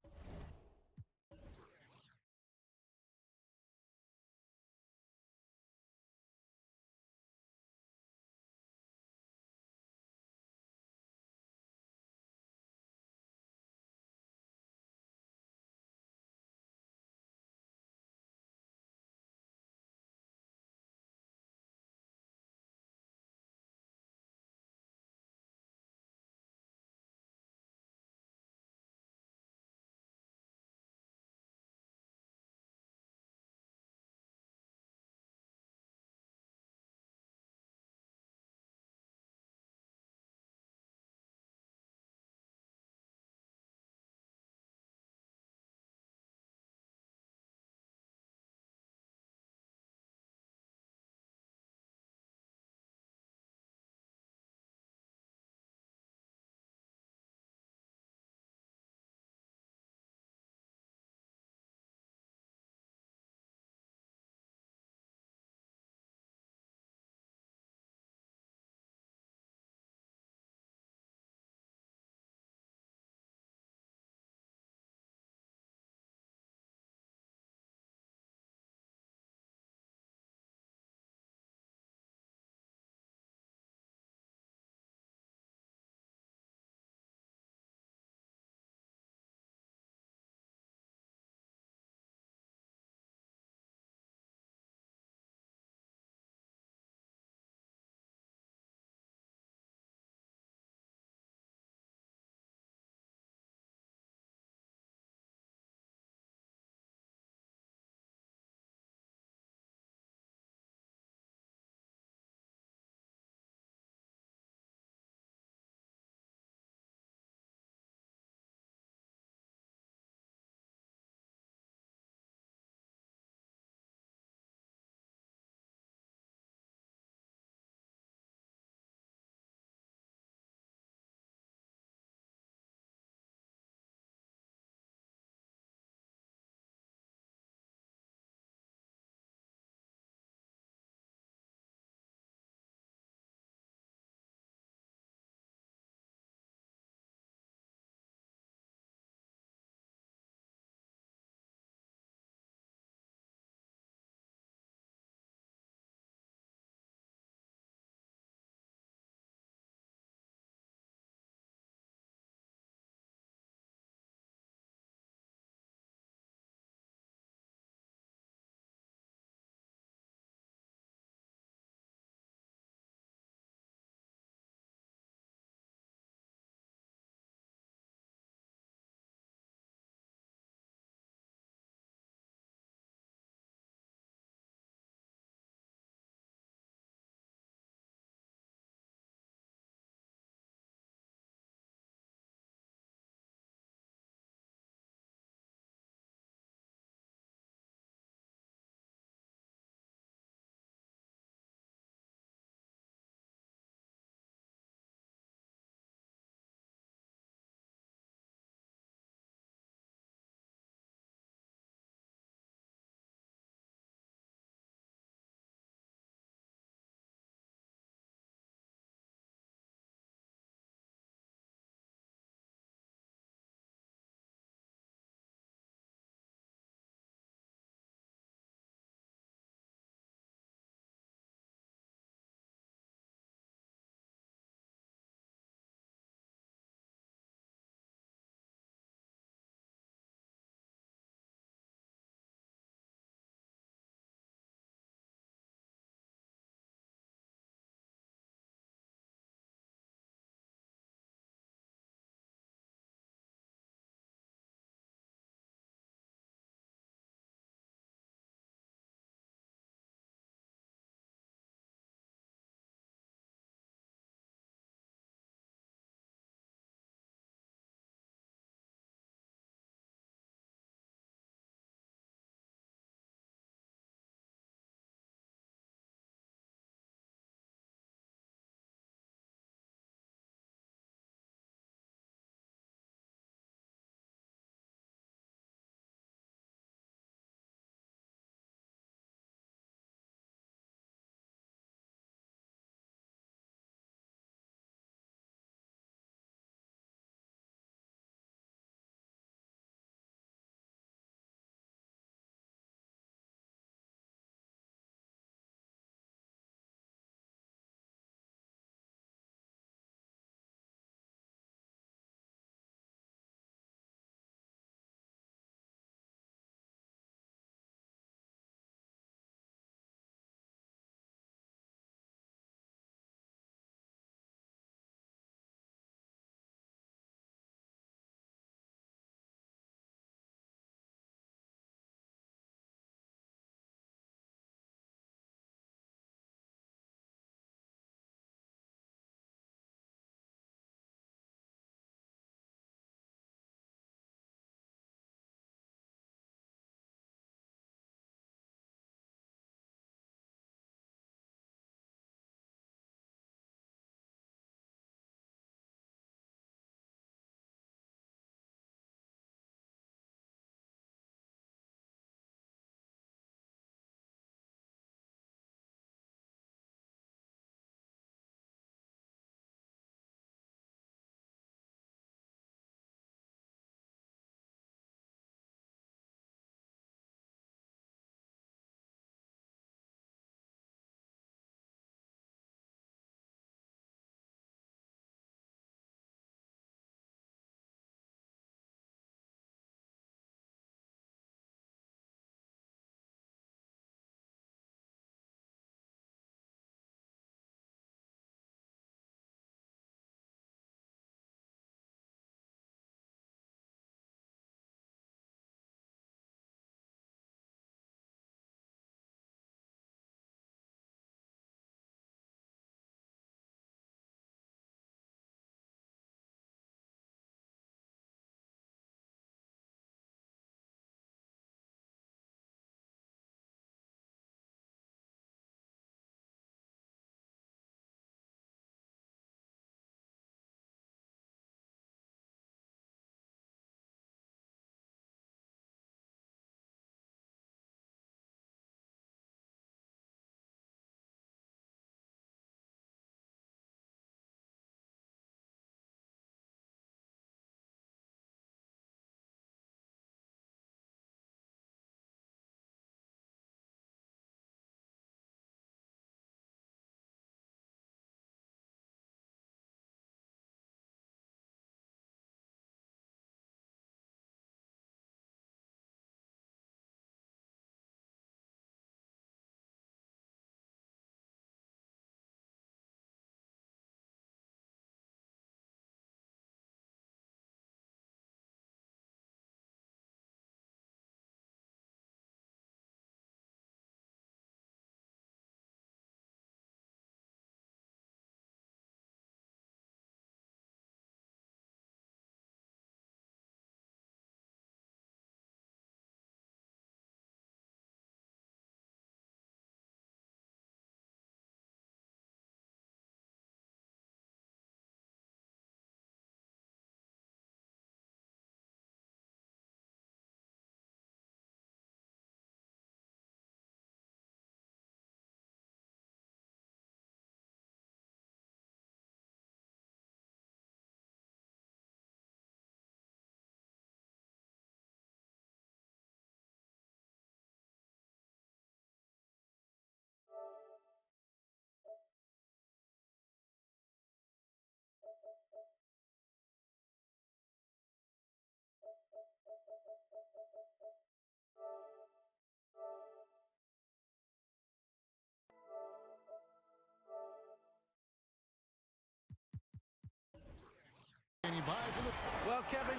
Well, Kevin,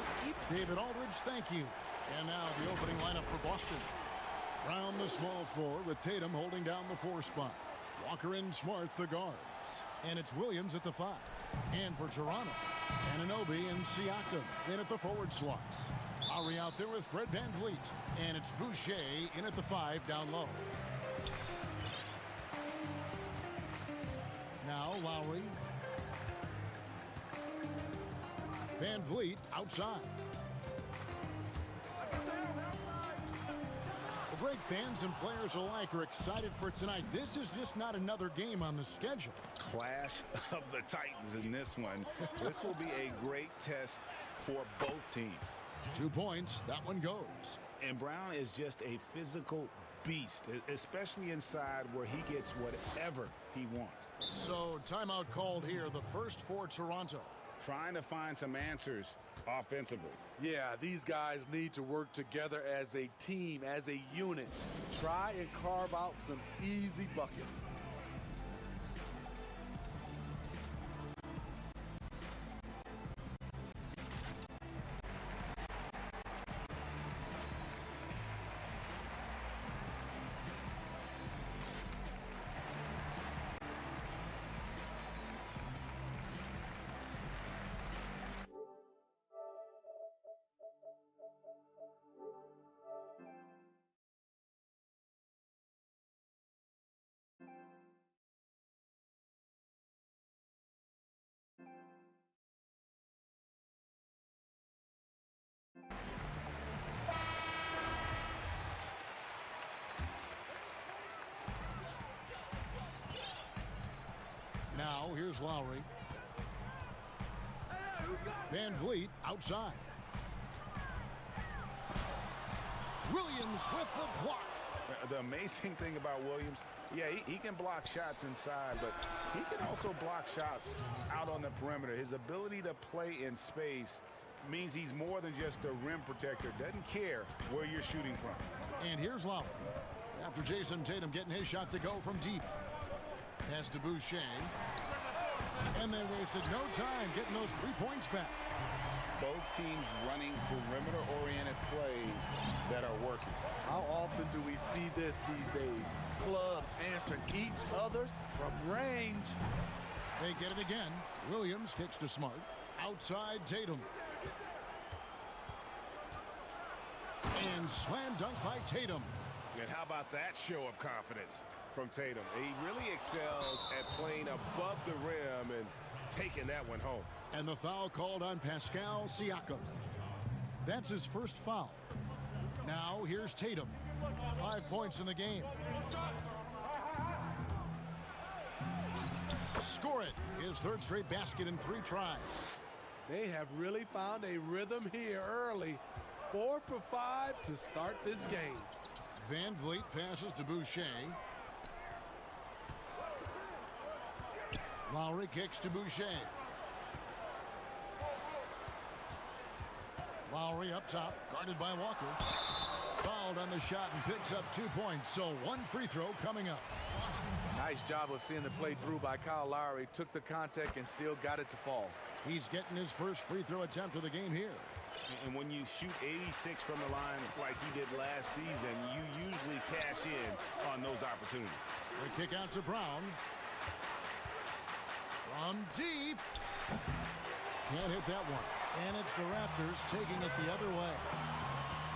David Aldridge, thank you. And now the opening lineup for Boston. Brown, the small forward, with Tatum holding down the 4 spot. Walker and Smart, the guards. And it's Williams at the 5. And for Toronto, Anunoby and Siakam in at the forward slots. Lowry out there with Fred VanVleet. And it's Boucher in at the 5 down low. Now Lowry. VanVleet outside. Well, great fans and players alike are excited for tonight. This is just not another game on the schedule. Clash of the Titans in this one. This will be a great test for both teams. 2 points. That one goes. And Brown is just a physical beast, especially inside where he gets whatever he wants. So timeout called here, the first for Toronto. Trying to find some answers offensively. Yeah, these guys need to work together as a team, as a unit. Try and carve out some easy buckets. Now here's Lowry. VanVleet outside. Williams with the block. The amazing thing about Williams, yeah, he can block shots inside, but he can also block shots out on the perimeter. His ability to play in space means he's more than just a rim protector. Doesn't care where you're shooting from. And here's Lowry. After Jason Tatum getting his shot to go from deep. Pass to Boucher. And they wasted no time getting those 3 points back. Both teams running perimeter-oriented plays that are working. How often do we see this these days? Clubs answering each other from range. They get it again. Williams kicks to Smart. Outside Tatum. And slam dunk by Tatum. And how about that show of confidence from Tatum? He really excels at playing above the rim and taking that one home. And the foul called on Pascal Siakam. That's his first foul. Now here's Tatum. 5 points in the game. Score it. His third straight basket in 3 tries. They have really found a rhythm here early. 4 for 5 to start this game. VanVleet passes to Boucher. Lowry kicks to Boucher. Lowry up top, guarded by Walker. Fouled on the shot and picks up 2 points. So 1 free throw coming up. Nice job of seeing the play through by Kyle Lowry. Took the contact and still got it to fall. He's getting his first free throw attempt of the game here. And when you shoot 86 from the line like he did last season, you usually cash in on those opportunities. The kick out to Brown. From deep. Can't hit that one. And it's the Raptors taking it the other way.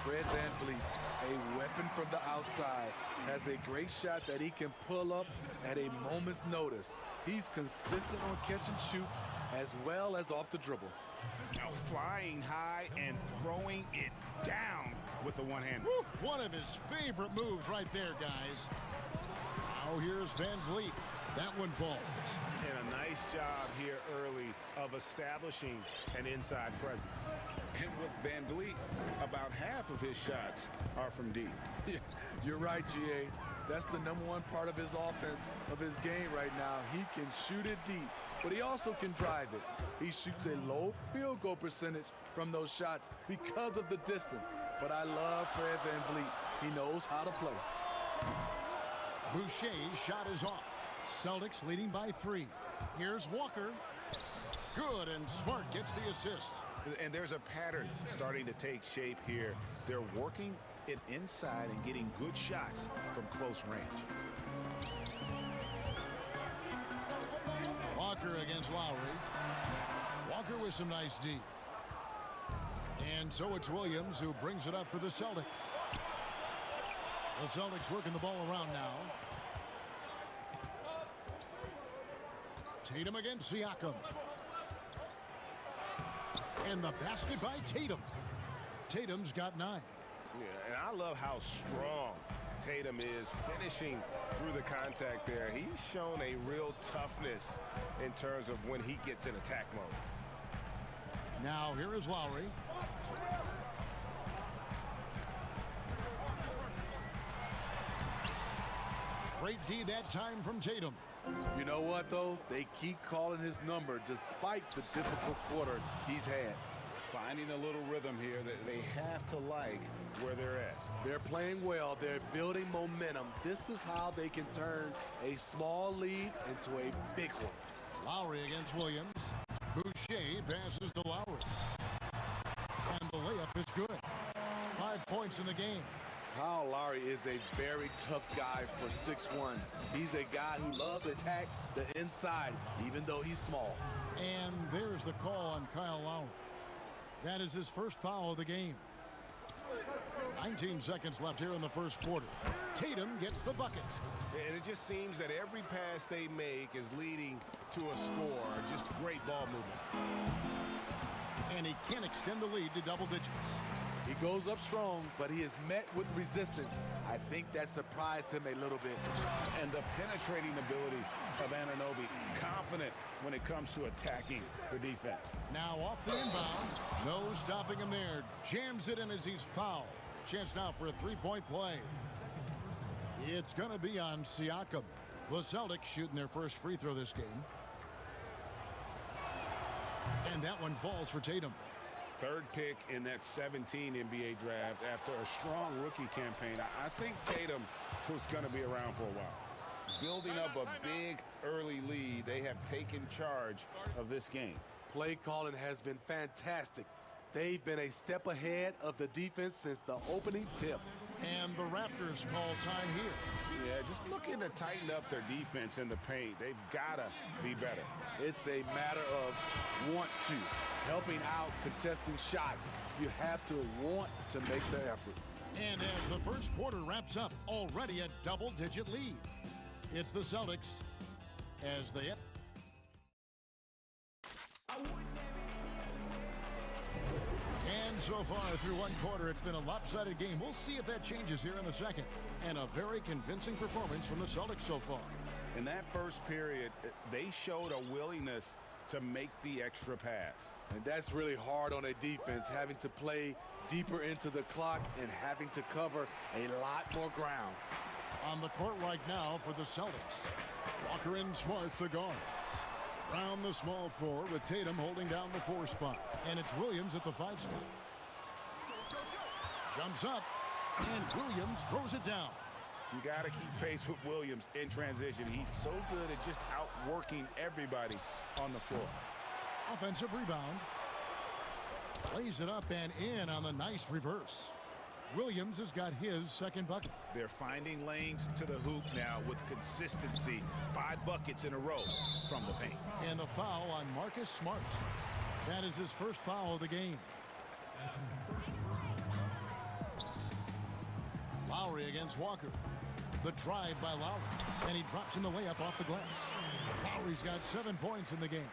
Fred VanVleet, a weapon from the outside, has a great shot that he can pull up at a moment's notice. He's consistent on catch and shoots as well as off the dribble. Now flying high and throwing it down with the one hand. One of his favorite moves right there, guys. Now here's VanVleet. That one falls. And a nice job here early of establishing an inside presence. And with VanVleet, about half of his shots are from deep. You're right, GA. That's the #1 part of his offense, of his game right now. He can shoot it deep, but he also can drive it. He shoots a low field goal percentage from those shots because of the distance. But I love Fred VanVleet. He knows how to play. Boucher's shot is off. Celtics leading by 3. Here's Walker. Good, and Smart gets the assist. And there's a pattern starting to take shape here. They're working it inside and getting good shots from close range. Walker against Lowry. Walker with some nice D. And so it's Williams who brings it up for the Celtics. The Celtics working the ball around now. Tatum against Siakam. And the basket by Tatum. Tatum's got 9. Yeah, and I love how strong Tatum is finishing through the contact there. He's shown a real toughness in terms of when he gets in attack mode. Now here is Lowry. Great D that time from Tatum. You know what, though? They keep calling his number despite the difficult quarter he's had. Finding a little rhythm here that they have to like where they're at. They're playing well. They're building momentum. This is how they can turn a small lead into a big one. Lowry against Williams. Boucher passes to Lowry. And the layup is good. 5 points in the game. Kyle Lowry is a very tough guy for 6'1". He's a guy who loves to attack the inside, even though he's small. And there's the call on Kyle Lowry. That is his first foul of the game. 19 seconds left here in the first quarter. Tatum gets the bucket. And it just seems that every pass they make is leading to a score. Just great ball movement. And he can extend the lead to double digits. He goes up strong, but he is met with resistance. I think that surprised him a little bit. And the penetrating ability of Anunoby, confident when it comes to attacking the defense. Now off the inbound. No stopping him there. Jams it in as he's fouled. Chance now for a three-point play. It's going to be on Siakam. The Celtics shooting their first free throw this game. And that one falls for Tatum. Third pick in that 17 NBA draft after a strong rookie campaign. I think Tatum was going to be around for a while. Building up a big early lead, they have taken charge of this game. Play calling has been fantastic. They've been a step ahead of the defense since the opening tip. And the Raptors call time here. Yeah, just looking to tighten up their defense in the paint. They've got to be better. It's a matter of want to. Helping out, contesting shots. You have to want to make the effort. And as the first quarter wraps up, already a double-digit lead. It's the Celtics as they... And so far through one quarter, it's been a lopsided game. We'll see if that changes here in the second. And a very convincing performance from the Celtics so far. In that first period, they showed a willingness to make the extra pass. And that's really hard on a defense, having to play deeper into the clock and having to cover a lot more ground. On the court right now for the Celtics. Walker and Smart, the guards. Brown, the small four, with Tatum holding down the 4 spot. And it's Williams at the 5 spot. Jumps up, and Williams throws it down. You got to keep pace with Williams in transition. He's so good at just outworking everybody on the floor. Offensive rebound. Lays it up and in on the nice reverse. Williams has got his second bucket. They're finding lanes to the hoop now with consistency. 5 buckets in a row from the paint. And the foul on Marcus Smart. That is his first foul of the game. Lowry against Walker. The drive by Lowry. And he drops in the layup off the glass. Lowry's got 7 points in the game.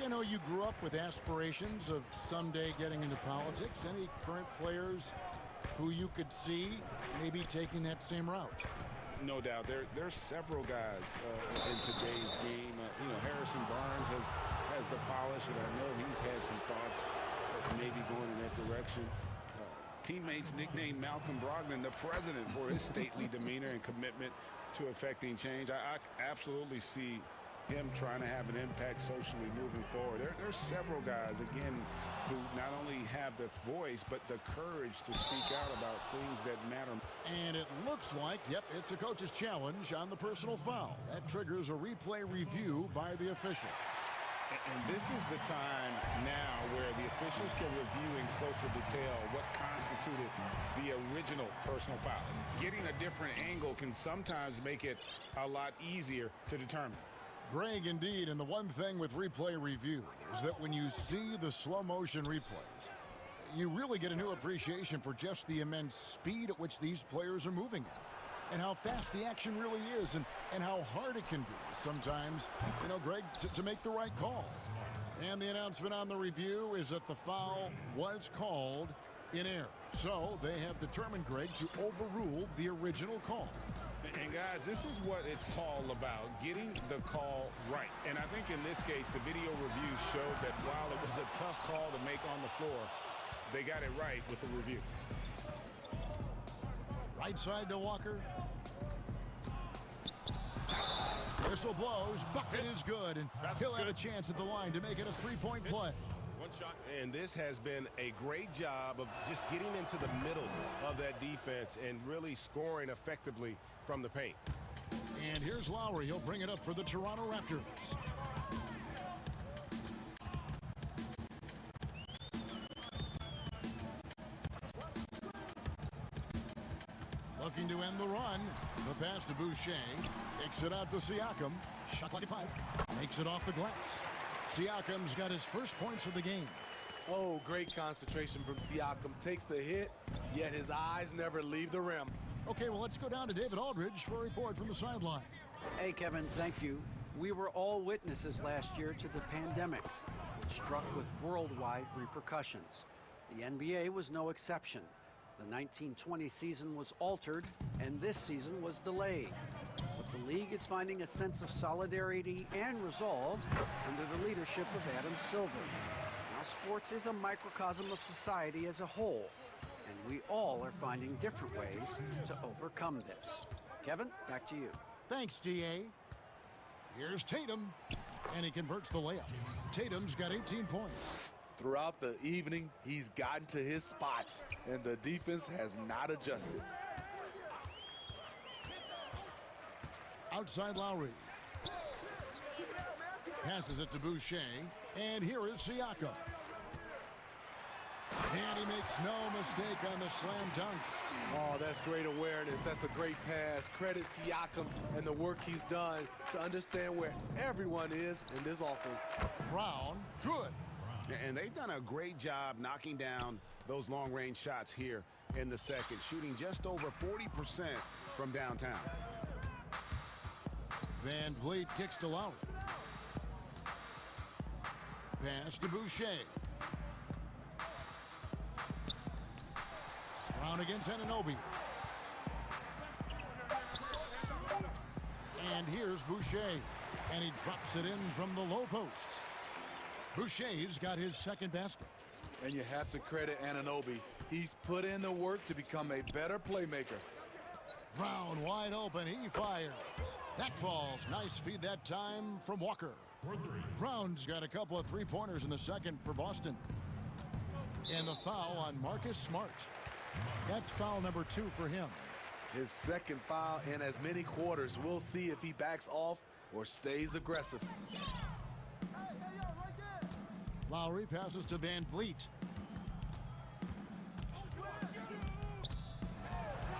You know, you grew up with aspirations of someday getting into politics. Any current players who you could see maybe taking that same route? No doubt. There's several guys in today's game. You know, Harrison Barnes has the polish, and I know he's had some thoughts maybe going in that direction. Teammates nicknamed Malcolm Brogdon the president for his stately demeanor and commitment to effecting change. I absolutely see him trying to have an impact socially moving forward. There's several guys, again, who not only have the voice, but the courage to speak out about things that matter. And it looks like, yep, it's a coach's challenge on the personal foul. That triggers a replay review by the official. And this is the time now where the officials can review in closer detail what constituted the original personal foul. Getting a different angle can sometimes make it a lot easier to determine. Greg, indeed, and the one thing with replay review is that when you see the slow motion replays, you really get a new appreciation for just the immense speed at which these players are moving at, and how fast the action really is, and how hard it can be sometimes, Greg, to make the right call. And the announcement on the review is that the foul was called in error. So they have determined, Greg, to overrule the original call. And guys, this is what it's all about, getting the call right. And I think in this case, the video review showed that while it was a tough call to make on the floor, they got it right with the review. Right side to Walker. Whistle blows, bucket is good, and he'll have a chance at the line to make it a three-point play. One shot. And this has been a great job of just getting into the middle of that defense and really scoring effectively from the paint. And here's Lowry. He'll bring it up for the Toronto Raptors. Looking to end the run. The pass to Boucher. Kicks it out to Siakam. Shot clock at 5. Makes it off the glass. Siakam's got his first points of the game. Oh, great concentration from Siakam. Takes the hit, yet his eyes never leave the rim. Okay, well, let's go down to David Aldridge for a report from the sideline. Hey, Kevin, thank you. We were all witnesses last year to the pandemic, which struck with worldwide repercussions. The NBA was no exception. The 1920 season was altered, and this season was delayed. But the league is finding a sense of solidarity and resolve under the leadership of Adam Silver. Now, sports is a microcosm of society as a whole, and we all are finding different ways to overcome this. Kevin, back to you. Thanks, DA. Here's Tatum, and he converts the layup. Tatum's got 18 points. Throughout the evening, he's gotten to his spots, and the defense has not adjusted. Outside Lowry. Passes it to Boucher, and here is Siakam. And he makes no mistake on the slam dunk. Oh, that's great awareness. That's a great pass. Credit Siakam and the work he's done to understand where everyone is in this offense. Brown, good. And they've done a great job knocking down those long-range shots here in the second, shooting just over 40% from downtown. Van Vliet kicks to Lowry. Pass to Boucher. Brown against Anunoby. And here's Boucher. And he drops it in from the low post. Boucher's got his second basket. And you have to credit Anunoby. He's put in the work to become a better playmaker. Brown wide open. He fires. That falls. Nice feed that time from Walker. Brown's got a couple of three-pointers in the second for Boston. And the foul on Marcus Smart. That's foul number 2 for him. His second foul in as many quarters. We'll see if he backs off or stays aggressive. Lowry passes to Van Vliet.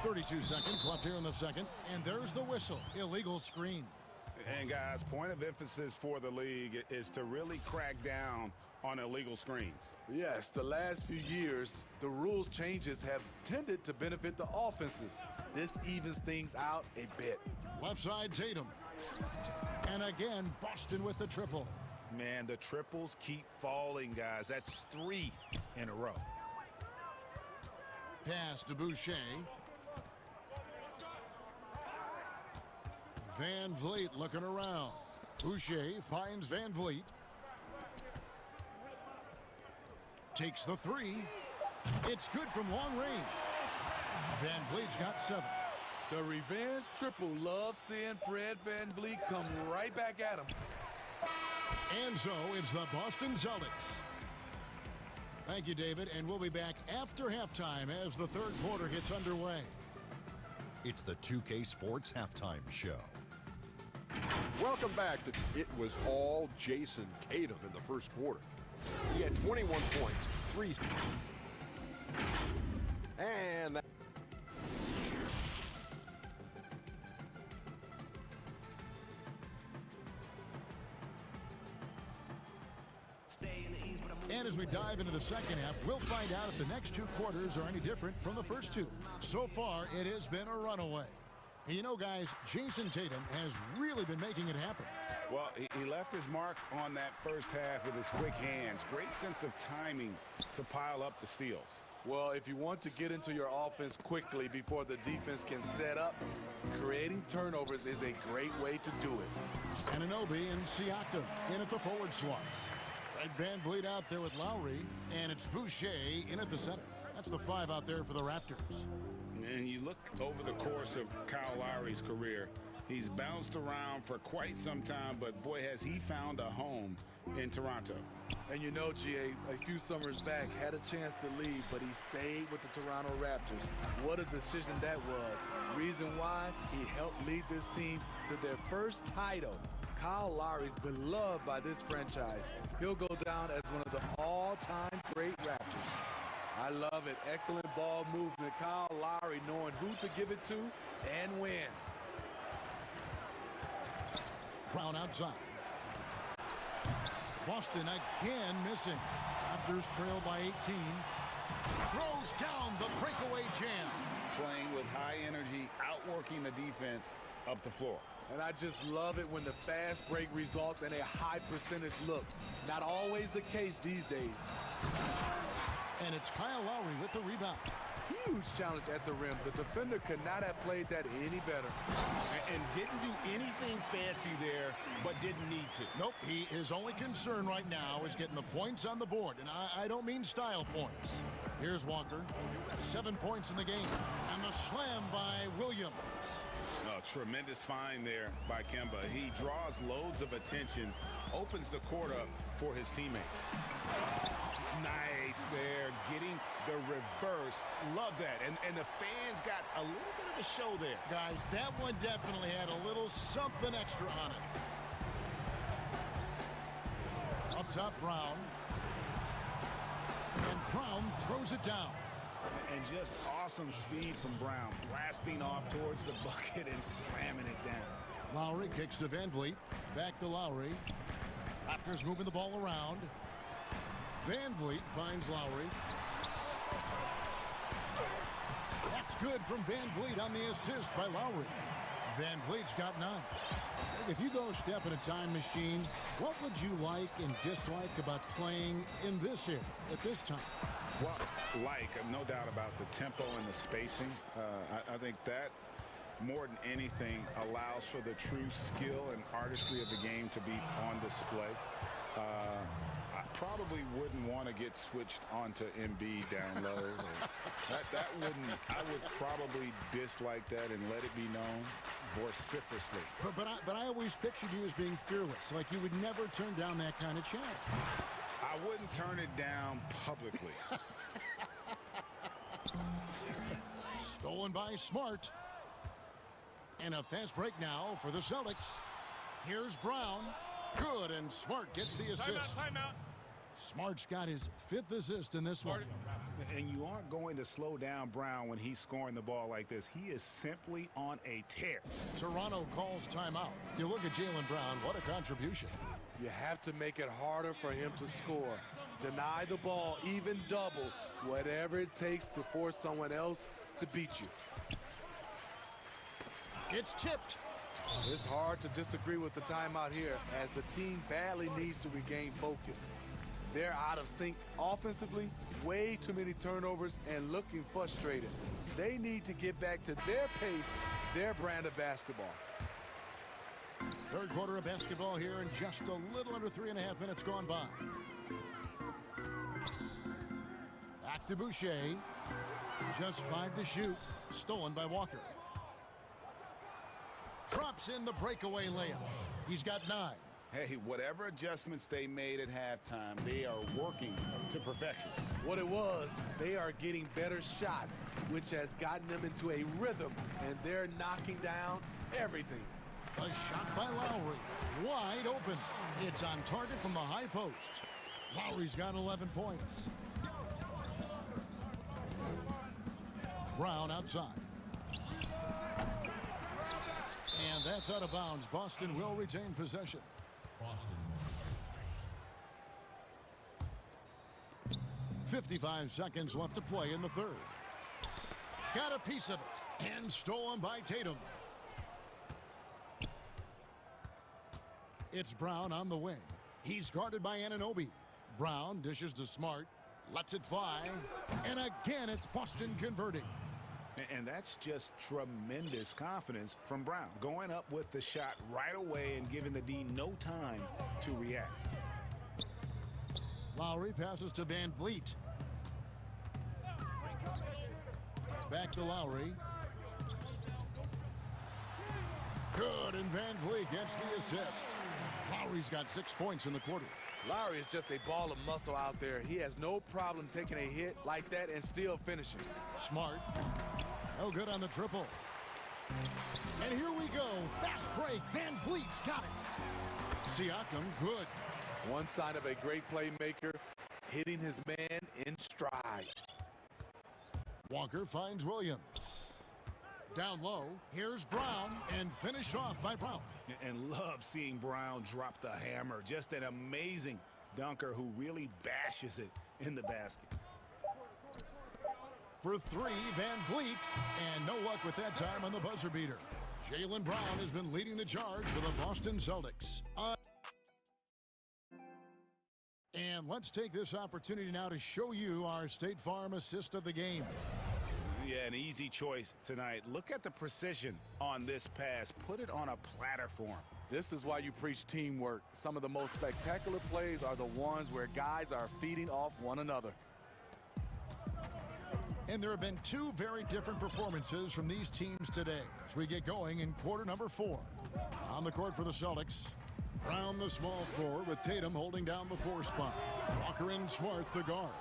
32 seconds left here in the second. And there's the whistle. Illegal screen. And guys, point of emphasis for the league is to really crack down on illegal screens. Yes, the last few years, the rules changes have tended to benefit the offenses. This evens things out a bit. Left side, Tatum. And again, Boston with the triple. Man, the triples keep falling, guys. That's 3 in a row. Pass to Boucher. Van Vliet looking around. Boucher finds Van Vliet. Takes the 3. It's good from long range. Van Vliet's got 7. The revenge triple. Love seeing Fred Van Vliet come right back at him. And so it's the Boston Celtics. Thank you, David, and we'll be back after halftime as the third quarter gets underway. It's the 2K Sports Halftime Show. Welcome back. It was all Jason Tatum in the first quarter. He had 21 points, 3. And that. And as we dive into the second half, we'll find out if the next 2 quarters are any different from the first 2. So far, it has been a runaway. And you know, guys, Jason Tatum has really been making it happen. Well, he left his mark on that first half with his quick hands. Great sense of timing to pile up the steals. Well, if you want to get into your offense quickly before the defense can set up, creating turnovers is a great way to do it. Anunoby and Siakam in at the forward slots. Van Vliet out there with Lowry, and it's Boucher in at the center. That's the 5 out there for the Raptors. And you look over the course of Kyle Lowry's career, he's bounced around for quite some time, but boy, has he found a home in Toronto. And you know, GA, a few summers back, had a chance to leave, but he stayed with the Toronto Raptors. What a decision that was. Reason why? He helped lead this team to their first title. Kyle Lowry's beloved by this franchise. He'll go down as one of the all-time great Raptors. I love it. Excellent ball movement. Kyle Lowry knowing who to give it to and when. Brown outside. Boston again missing. Raptors trail by 18. Throws down the breakaway jam. Playing with high energy, outworking the defense up the floor. And I just love it when the fast break results in a high percentage look. Not always the case these days. And it's Kyle Lowry with the rebound. Huge challenge at the rim. The defender could not have played that any better. And didn't do anything fancy there, but didn't need to. Nope, his only concern right now is getting the points on the board. And I don't mean style points. Here's Walker. 7 points in the game. And the slam by Williams. Oh, tremendous find there by Kemba. He draws loads of attention, opens the court up for his teammates. Nice there, getting the reverse. Love that. And the fans got a little bit of a show there. Guys, that one definitely had a little something extra on it. Up top, Brown. And Brown throws it down. And just awesome speed from Brown, blasting off towards the bucket and slamming it down. Lowry kicks to Van Vliet. Back to Lowry. Raptors moving the ball around. Van Vliet finds Lowry. That's good from Van Vliet on the assist by Lowry. Van Vliet's got 9. If you go a step in a time machine, what would you like and dislike about playing in this era at this time? Well, no doubt about the tempo and the spacing. I think that more than anything allows for the true skill and artistry of the game to be on display. I probably wouldn't want to get switched onto Embiid down low. I would probably dislike that and let it be known vociferously. But I always pictured you as being fearless, like you would never turn down that kind of challenge. I wouldn't turn it down publicly. Stolen by Smart. And a fast break now for the Celtics. Here's Brown. Good, and Smart gets the assist. Timeout. Smart's got his 5th assist in this one. And you aren't going to slow down Brown when he's scoring the ball like this. He is simply on a tear. Toronto calls timeout. You look at Jaylen Brown, what a contribution. You have to make it harder for him to score. Deny the ball, even double, whatever it takes to force someone else to beat you. It's tipped. It's hard to disagree with the timeout here as the team badly needs to regain focus. They're out of sync offensively, way too many turnovers, and looking frustrated. They need to get back to their pace, their brand of basketball. Third quarter of basketball here in just a little under 3.5 minutes gone by. Back to Boucher. Just 5 to shoot. Stolen by Walker. Drops in the breakaway layup. He's got 9. Hey, whatever adjustments they made at halftime, they are working to perfection. What it was, they are getting better shots, which has gotten them into a rhythm, and they're knocking down everything. A shot by Lowry. Wide open. It's on target from the high post. Lowry's got 11 points. Brown outside. And that's out of bounds. Boston will retain possession. Boston. 55 seconds left to play in the third. Got a piece of it. And stolen by Tatum. It's Brown on the wing. He's guarded by Anunoby. Brown dishes to Smart. Lets it fly. And again, it's Boston converting. And that's just tremendous confidence from Brown. Going up with the shot right away and giving the D no time to react. Lowry passes to Van Vliet. Back to Lowry. Good, and Van Vliet gets the assist. Lowry's got 6 points in the quarter. Lowry is just a ball of muscle out there. He has no problem taking a hit like that and still finishing. Smart. No good on the triple. And here we go. Fast break. Van Vliet's got it. Siakam, good. One sign of a great playmaker, hitting his man in stride. Walker finds Williams. Down low, here's Brown, and finished off by Brown. And love seeing Brown drop the hammer. Just an amazing dunker who really bashes it in the basket. For three, Van Vliet, and no luck with that time on the buzzer beater. Jaylen Brown has been leading the charge for the Boston Celtics. And let's take this opportunity now to show you our State Farm assist of the game. Yeah, an easy choice tonight. Look at the precision on this pass. Put it on a platter for him. This is why you preach teamwork. Some of the most spectacular plays are the ones where guys are feeding off one another. And there have been two very different performances from these teams today as we get going in quarter number 4. On the court for the Celtics, Brown the small forward with Tatum holding down the 4 spot. Walker and Smart the guards.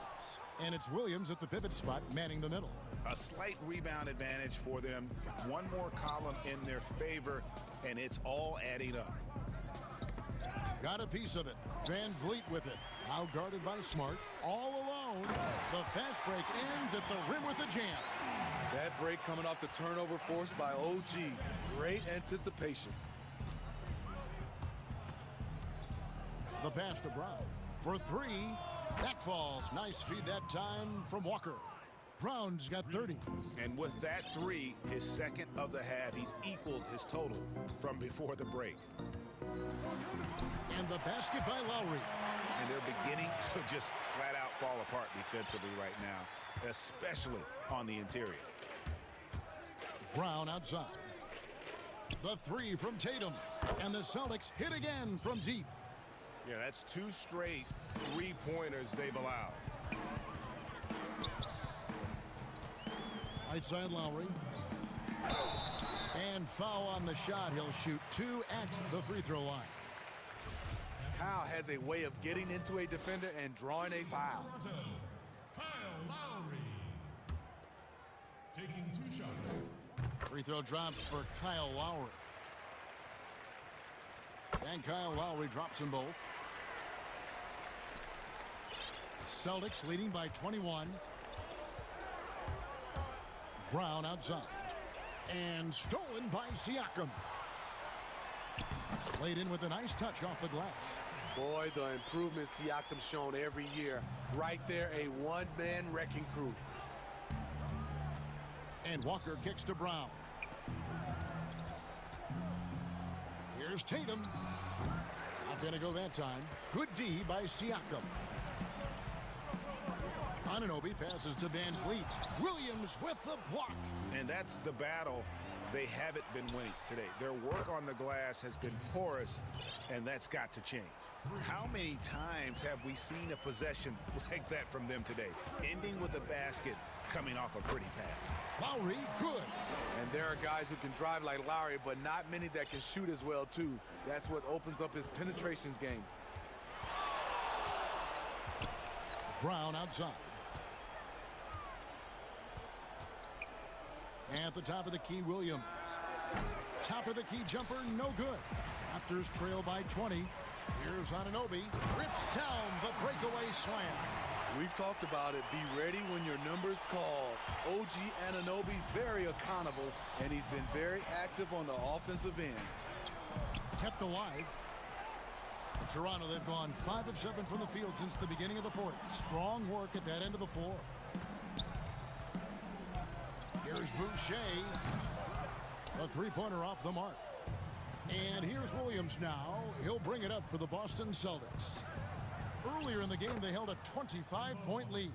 And it's Williams at the pivot spot manning the middle. A slight rebound advantage for them. One more column in their favor, and it's all adding up. Got a piece of it. Van Vliet with it. Now guarded by Smart. All alone. The fast break ends at the rim with a jam. That break coming off the turnover forced by OG. Great anticipation. The pass to Brown. For 3. That falls. Nice feed that time from Walker. Brown's got 30. And with that 3, his second of the half, he's equaled his total from before the break. And the basket by Lowry. And they're beginning to just flat out fall apart defensively right now, especially on the interior. Brown outside. The 3 from Tatum. And the Celtics hit again from deep. Yeah, that's 2 straight 3-pointers they've allowed. Right side Lowry. And foul on the shot. He'll shoot 2 at the free throw line. Kyle has a way of getting into a defender and drawing a foul. Kyle Lowry taking 2 shots. Free throw drops for Kyle Lowry. And Kyle Lowry drops them both. Celtics leading by 21. Brown outside. And stolen by Siakam. Laid in with a nice touch off the glass. Boy, the improvement Siakam's shown every year. Right there, a one-man wrecking crew. And Walker kicks to Brown. Here's Tatum. Not going to go that time. Good D by Siakam. Anunoby passes to Van Vliet. Williams with the block. And that's the battle they haven't been winning today. Their work on the glass has been porous, and that's got to change. How many times have we seen a possession like that from them today, ending with a basket coming off a pretty pass? Lowry, good. And there are guys who can drive like Lowry, but not many that can shoot as well, too. That's what opens up his penetration game. Brown outside. At the top of the key, Williams. Top of the key jumper, no good. Raptors trail by 20. Here's Anunoby. Rips down the breakaway slam. We've talked about it. Be ready when your number's called. OG Anunoby's very accountable, and he's been very active on the offensive end. Kept alive. In Toronto, they've gone 5 of 7 from the field since the beginning of the fourth. Strong work at that end of the floor. Here's Boucher. A three-pointer off the mark. And here's Williams now. He'll bring it up for the Boston Celtics. Earlier in the game, they held a 25-point lead.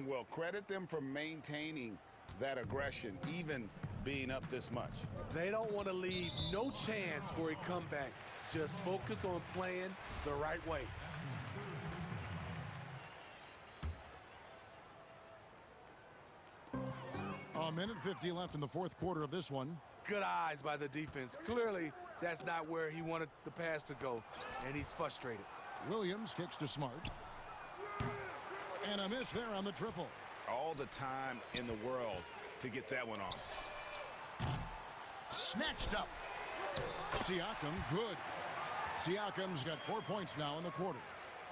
Well, credit them for maintaining that aggression, even being up this much. They don't want to leave no chance for a comeback. Just focus on playing the right way. A minute 50 left in the fourth quarter of this one. Good eyes by the defense. Clearly, that's not where he wanted the pass to go, and he's frustrated. Williams kicks to Smart. And a miss there on the triple. All the time in the world to get that one off. Snatched up. Siakam, good. Siakam's got 4 points now in the quarter.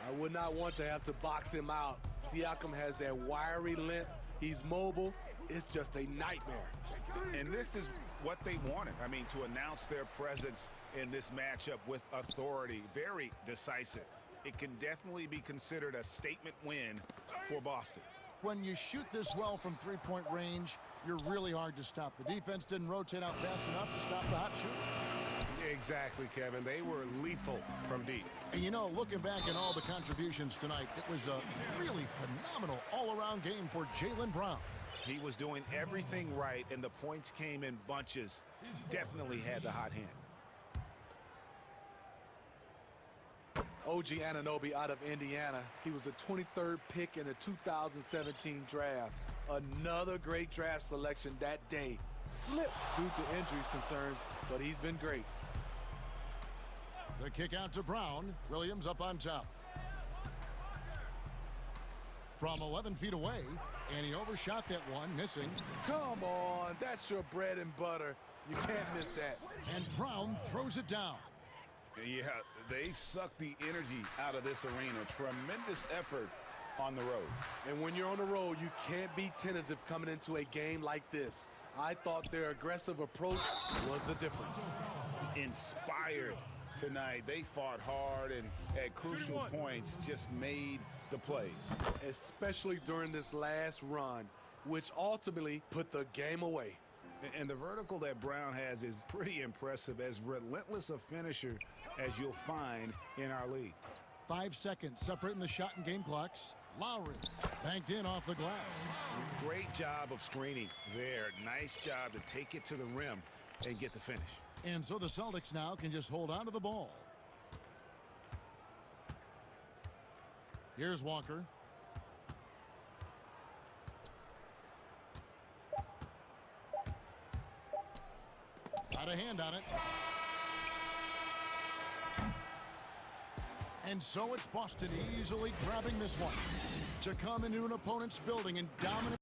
I would not want to have to box him out. Siakam has that wiry length. He's mobile. It's just a nightmare. And this is what they wanted. I mean, to announce their presence in this matchup with authority. Very decisive. It can definitely be considered a statement win for Boston. When you shoot this well from three-point range, you're really hard to stop. The defense didn't rotate out fast enough to stop the hot shooter. Exactly, Kevin. They were lethal from deep. And you know, looking back at all the contributions tonight, it was a really phenomenal all-around game for Jaylen Brown. He was doing everything right, and the points came in bunches. Definitely had the hot hand. OG Anunoby out of Indiana. He was the 23rd pick in the 2017 draft. Another great draft selection that day. Slipped due to injuries concerns, but he's been great. The kick out to Brown. Williams up on top. From 11 feet away, and he overshot that one, missing. Come on, that's your bread and butter. You can't miss that. And Brown throws it down. Yeah, they've sucked the energy out of this arena. Tremendous effort on the road. And when you're on the road, you can't be tentative coming into a game like this. I thought their aggressive approach was the difference. Inspired tonight. They fought hard and at crucial points just made the plays. Especially during this last run, which ultimately put the game away. And the vertical that Brown has is pretty impressive, as relentless a finisher as you'll find in our league. 5 seconds separating the shot and game clocks. Lowry banked in off the glass. Great job of screening there. Nice job to take it to the rim and get the finish. And so the Celtics now can just hold on to the ball. Here's Walker. Got a hand on it. And so it's Boston easily grabbing this one to come into an opponent's building and dominate.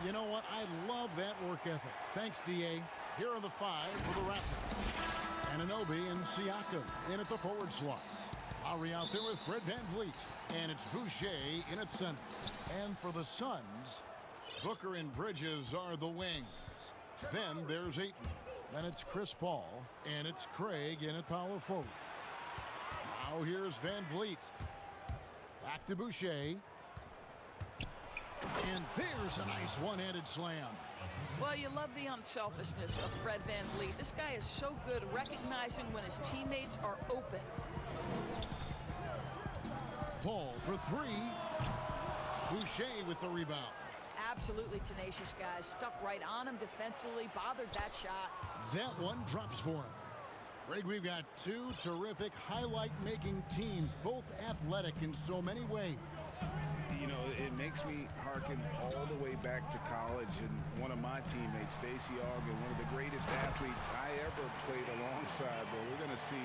You know what? I love that work ethic. Thanks, D.A. Here are the 5 for the Raptors. Anunoby and Siakam in at the forward slot. Lowry out there with Fred VanVleet. And it's Boucher in at center. And for the Suns, Booker and Bridges are the wings. Then there's Ayton. Then it's Chris Paul. And it's Craig in at power forward. Now here's VanVleet. Back to Boucher. And there's a nice one-handed slam. Well, you love the unselfishness of Fred VanVleet. This guy is so good recognizing when his teammates are open. Paul for 3. Boucher with the rebound. Absolutely tenacious guys. Stuck right on him defensively. Bothered that shot. That one drops for him. Greg, we've got 2 terrific highlight-making teams, both athletic in so many ways. You know, it makes me hearken all the way back to college, and one of my teammates, Stacey Ogden, one of the greatest athletes I ever played alongside. But we're going to see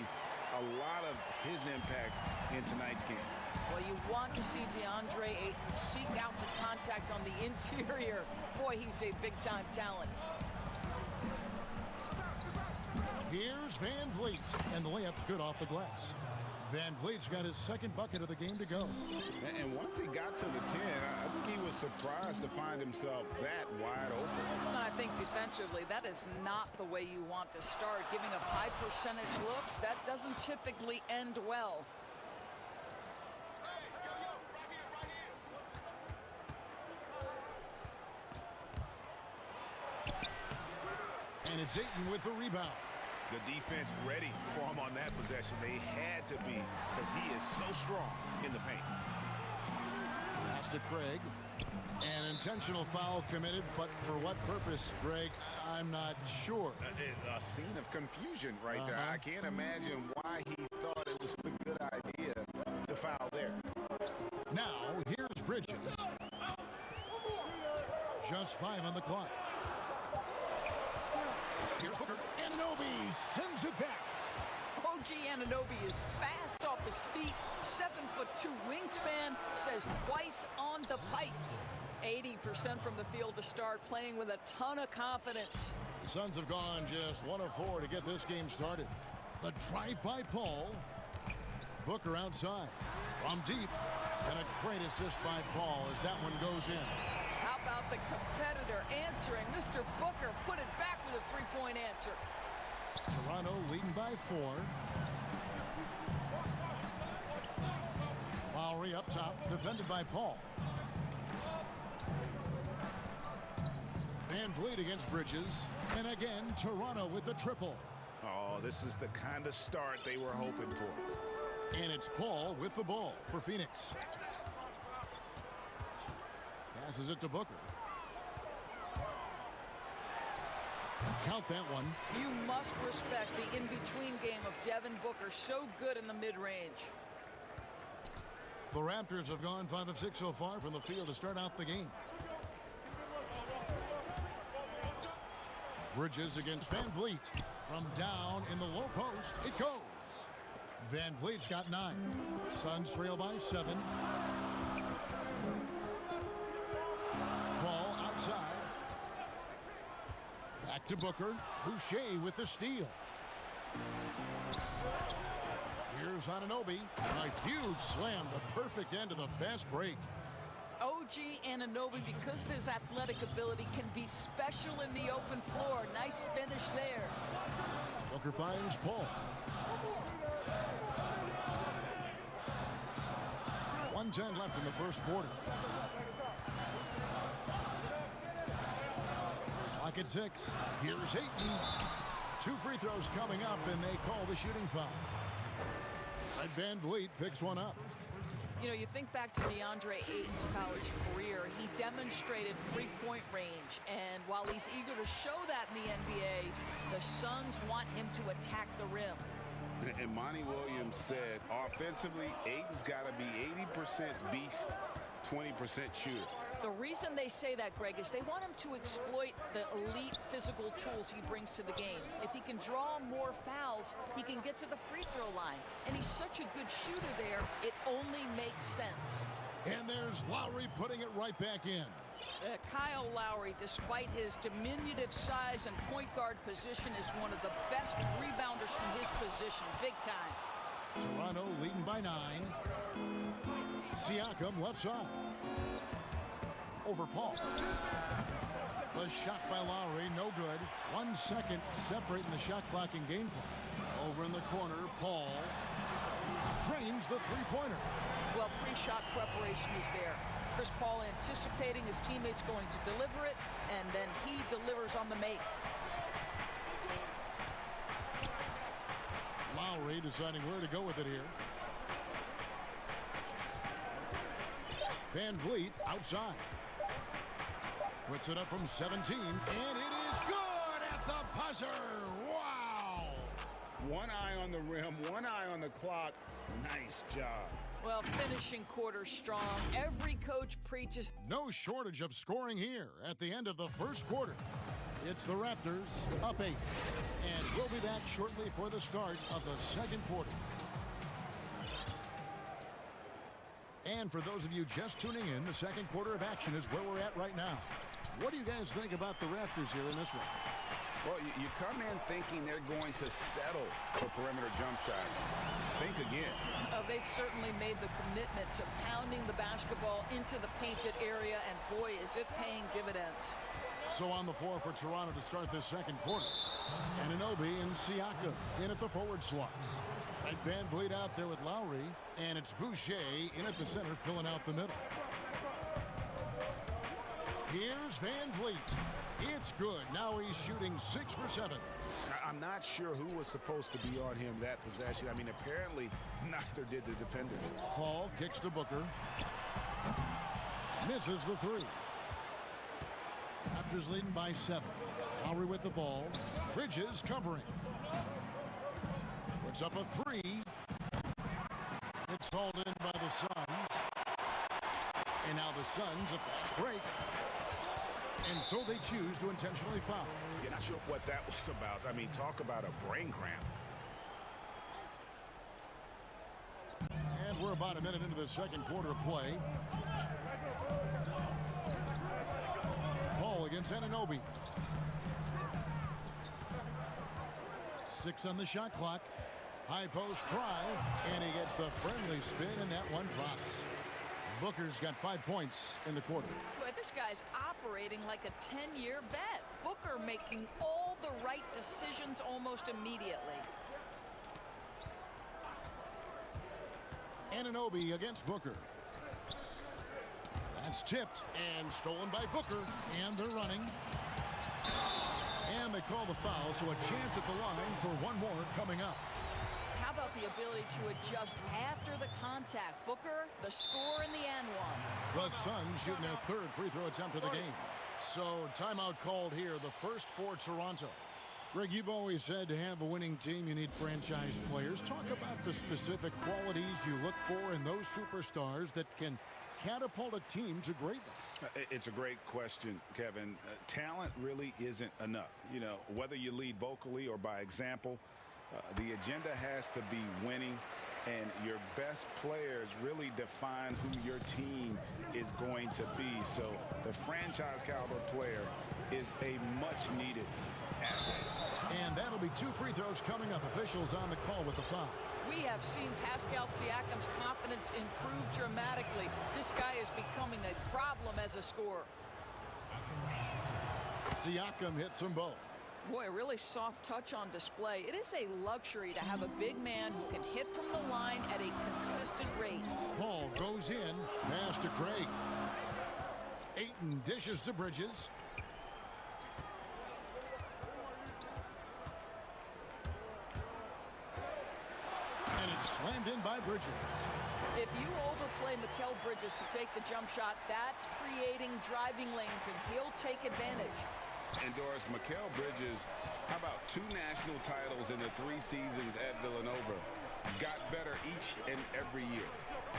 a lot of his impact in tonight's game. Well, you want to see DeAndre Ayton seek out the contact on the interior. Boy, he's a big-time talent. Here's VanVleet, and the layup's good off the glass. VanVleet's got his second bucket of the game to go. And once he got to the 10, I think he was surprised to find himself that wide open. I think defensively, that is not the way you want to start. Giving up high percentage looks, that doesn't typically end well. And it's Ayton with the rebound. The defense ready for him on that possession. They had to be, because he is so strong in the paint. Pass to Craig. An intentional foul committed, but for what purpose, Greg? I'm not sure. A scene of confusion right there. I can't imagine why he thought it was a good idea to foul there. Now, here's Bridges. Just 5 on the clock. Here's Booker. Anunoby sends it back. OG Anunoby is fast off his feet. 7'2" wingspan, says twice on the pipes. 80% from the field to start, playing with a ton of confidence. The Suns have gone just 1 of 4 to get this game started. The drive by Paul. Booker outside. From deep. And a great assist by Paul as that one goes in. How about the competitor answering? Mr. Booker put it back with a three-point answer. Toronto leading by 4. Lowry up top, defended by Paul. VanVleet against Bridges. And again, Toronto with the triple. Oh, this is the kind of start they were hoping for. And it's Paul with the ball for Phoenix. Passes it to Booker. Count that one. You must respect the in-between game of Devin Booker. So good in the mid-range. The Raptors have gone 5 of 6 so far from the field to start out the game. Bridges against VanVleet. From down in the low post, it goes. VanVleet's got 9. Suns trail by 7. Paul outside. Back to Booker. Boucher with the steal. Here's Anunoby. A huge slam, the perfect end of the fast break. OG Anunoby, because of his athletic ability, can be special in the open floor. Nice finish there. Booker finds Paul. 1:10 left in the first quarter. Clock at 6. Here's Ayton. 2 free throws coming up, and they call the shooting foul. Fred VanVleet picks one up. You know, you think back to DeAndre Ayton's college career, he demonstrated three-point range. And while he's eager to show that in the NBA, the Suns want him to attack the rim. And Monty Williams said, offensively, Ayton's got to be 80% beast, 20% shooter. The reason they say that, Greg, is they want him to exploit the elite physical tools he brings to the game. If he can draw more fouls, he can get to the free throw line. And he's such a good shooter there, it only makes sense. And there's Lowry putting it right back in. Kyle Lowry, despite his diminutive size and point guard position, is one of the best rebounders from his position. Big time. Toronto leading by 9. Siakam left side. Over Paul. The shot by Lowry, no good. 1 second separating the shot clock and game clock. Over in the corner, Paul drains the three-pointer. Well, pre-shot preparation is there. Chris Paul anticipating his teammates going to deliver it, and then he delivers on the make. Lowry deciding where to go with it here. Van Vliet outside. Puts it up from 17, and it is good at the buzzer. Wow! One eye on the rim, one eye on the clock. Nice job. Well, finishing quarter strong. Every coach preaches. No shortage of scoring here at the end of the first quarter. It's the Raptors up 8. And we'll be back shortly for the start of the second quarter. And for those of you just tuning in, the second quarter of action is where we're at right now. What do you guys think about the Raptors here in this one? Well, you come in thinking they're going to settle for perimeter jump shots. Think again. They've certainly made the commitment to pounding the basketball into the painted area, and boy, is it paying dividends. So on the floor for Toronto to start this second quarter. Anunoby and Siakam in at the forward slots. Right, Van Vliet out there with Lowry, and it's Boucher in at the center filling out the middle. Here's Van Vliet. It's good. Now he's shooting 6 for 7. I'm not sure who was supposed to be on him that possession. I mean, apparently neither did the defenders. Paul kicks to Booker. Misses the 3. Raptors leading by 7. Lowry with the ball. Bridges covering. Puts up a 3. It's hauled in by the Suns. And now the Suns a fast break. And so they choose to intentionally foul. You're not sure what that was about. I mean, talk about a brain cramp. And we're about a minute into the second quarter of play. Paul against Anunoby. 6 on the shot clock. High post try, and he gets the friendly spin, and that one drops. Booker's got 5 points in the quarter. Boy, this guy's operating like a 10-year vet. Booker making all the right decisions almost immediately. Anunoby against Booker. That's tipped and stolen by Booker, and they're running. And they call the foul, so a chance at the line for one more coming up. How about the ability to adjust after the contact? Booker, the score in the and one. The Suns shooting their 3rd free throw attempt of the game. So timeout called here, the first for Toronto. Greg, you've always said to have a winning team, you need franchise players. Talk about the specific qualities you look for in those superstars that can catapult a team to greatness. It's a great question, Kevin. Talent really isn't enough. You know, whether you lead vocally or by example, the agenda has to be winning, and your best players really define who your team is going to be. So the franchise caliber player is a much-needed asset. And that'll be 2 free throws coming up. Officials on the call with the foul. We have seen Pascal Siakam's confidence improve dramatically. This guy is becoming a problem as a scorer. Siakam hits them both. Boy, a really soft touch on display. It is a luxury to have a big man who can hit from the line at a consistent rate. Paul goes in, pass to Craig. Ayton dishes to Bridges. And it's slammed in by Bridges. If you overplay Mikal Bridges to take the jump shot, that's creating driving lanes, and he'll take advantage. And Doris, Mikal Bridges, how about 2 national titles in the 3 seasons at Villanova? Got better each and every year.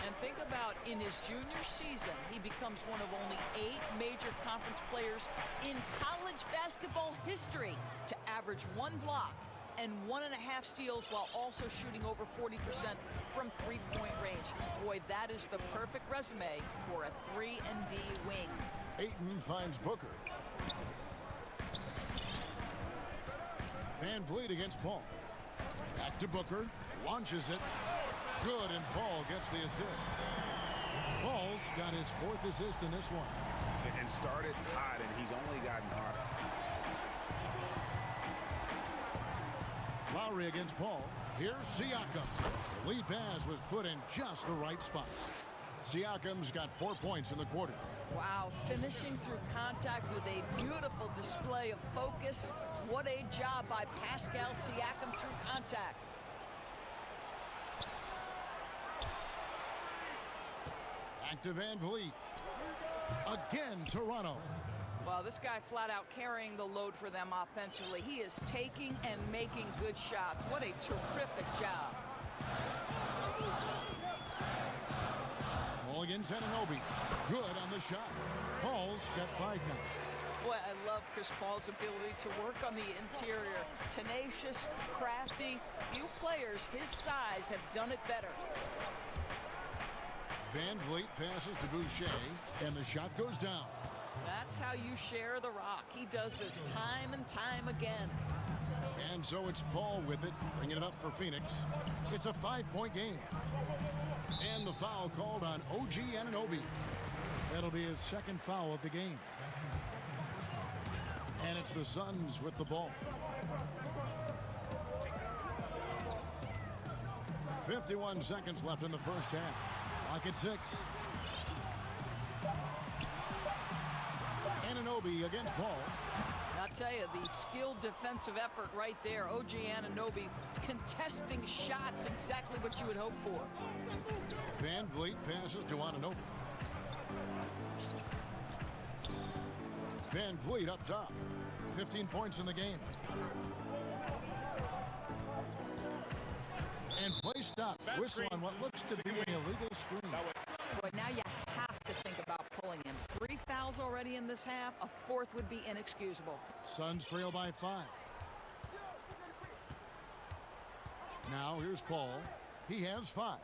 And think about in his junior season, he becomes one of only 8 major conference players in college basketball history to average 1 block and 1.5 steals while also shooting over 40% from 3-point range. Boy, that is the perfect resume for a 3-and-D wing. Ayton finds Booker. Van Vliet against Paul. Back to Booker. Launches it. Good, and Paul gets the assist. Paul's got his 4th assist in this one. And started hot, and he's only gotten hotter. Lowry against Paul. Here's Siakam. The lead pass was put in just the right spot. Siakam's got 4 points in the quarter. Wow, finishing through contact with a beautiful display of focus. What a job by Pascal Siakam through contact. Back to Van Vliet. Again, Toronto. Well, this guy flat out carrying the load for them offensively. He is taking and making good shots. What a terrific job. Ball against Anunoby. Good on the shot. Paul's got 5 now. Boy, I love Chris Paul's ability to work on the interior. Tenacious, crafty. Few players his size have done it better. Van Vliet passes to Boucher, and the shot goes down. That's how you share the rock. He does this time and time again. And so it's Paul with it, bringing it up for Phoenix. It's a 5-point game. And the foul called on OG Anunoby. That'll be his 2nd foul of the game. And it's the Suns with the ball. 51 seconds left in the first half. Clock at 6. Anunoby against Paul. I'll tell you, the skilled defensive effort right there. OG Anunoby contesting shots, exactly what you would hope for. Van Vliet passes to Anunoby. Van Vliet up top. 15 points in the game. And play stops. Whistle on what looks to be an illegal screen. Boy, now you have to think about pulling him. 3 fouls already in this half. A 4th would be inexcusable. Suns trail by 5. Now here's Paul. He has 5.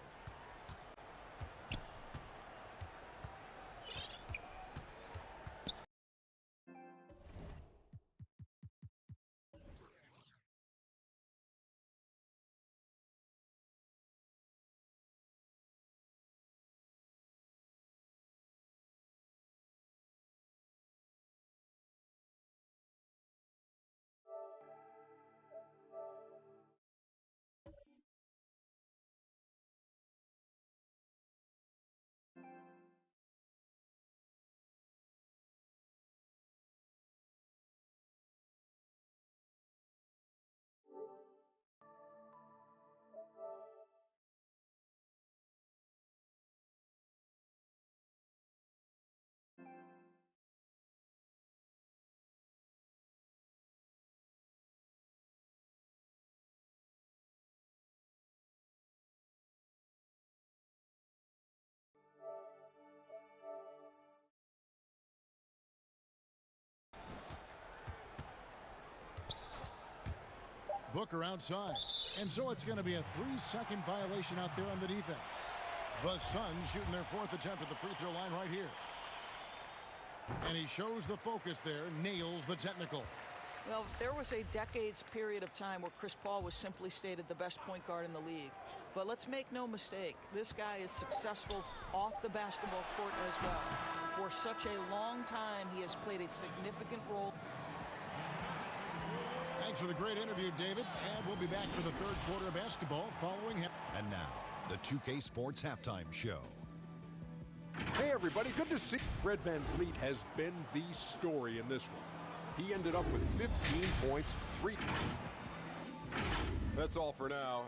Booker outside. And so it's going to be a 3-second violation out there on the defense. The Suns shooting their 4th attempt at the free throw line right here. And he shows the focus there, nails the technical. Well, there was a decades period of time where Chris Paul was simply stated the best point guard in the league. But let's make no mistake, this guy is successful off the basketball court as well. For such a long time, he has played a significant role. Thanks for the great interview, David. And we'll be back for the 3rd quarter of basketball following him. And now, the 2K Sports Halftime Show. Hey, everybody. Good to see you. Fred VanVleet has been the story in this one. He ended up with 15 points, 3. That's all for now.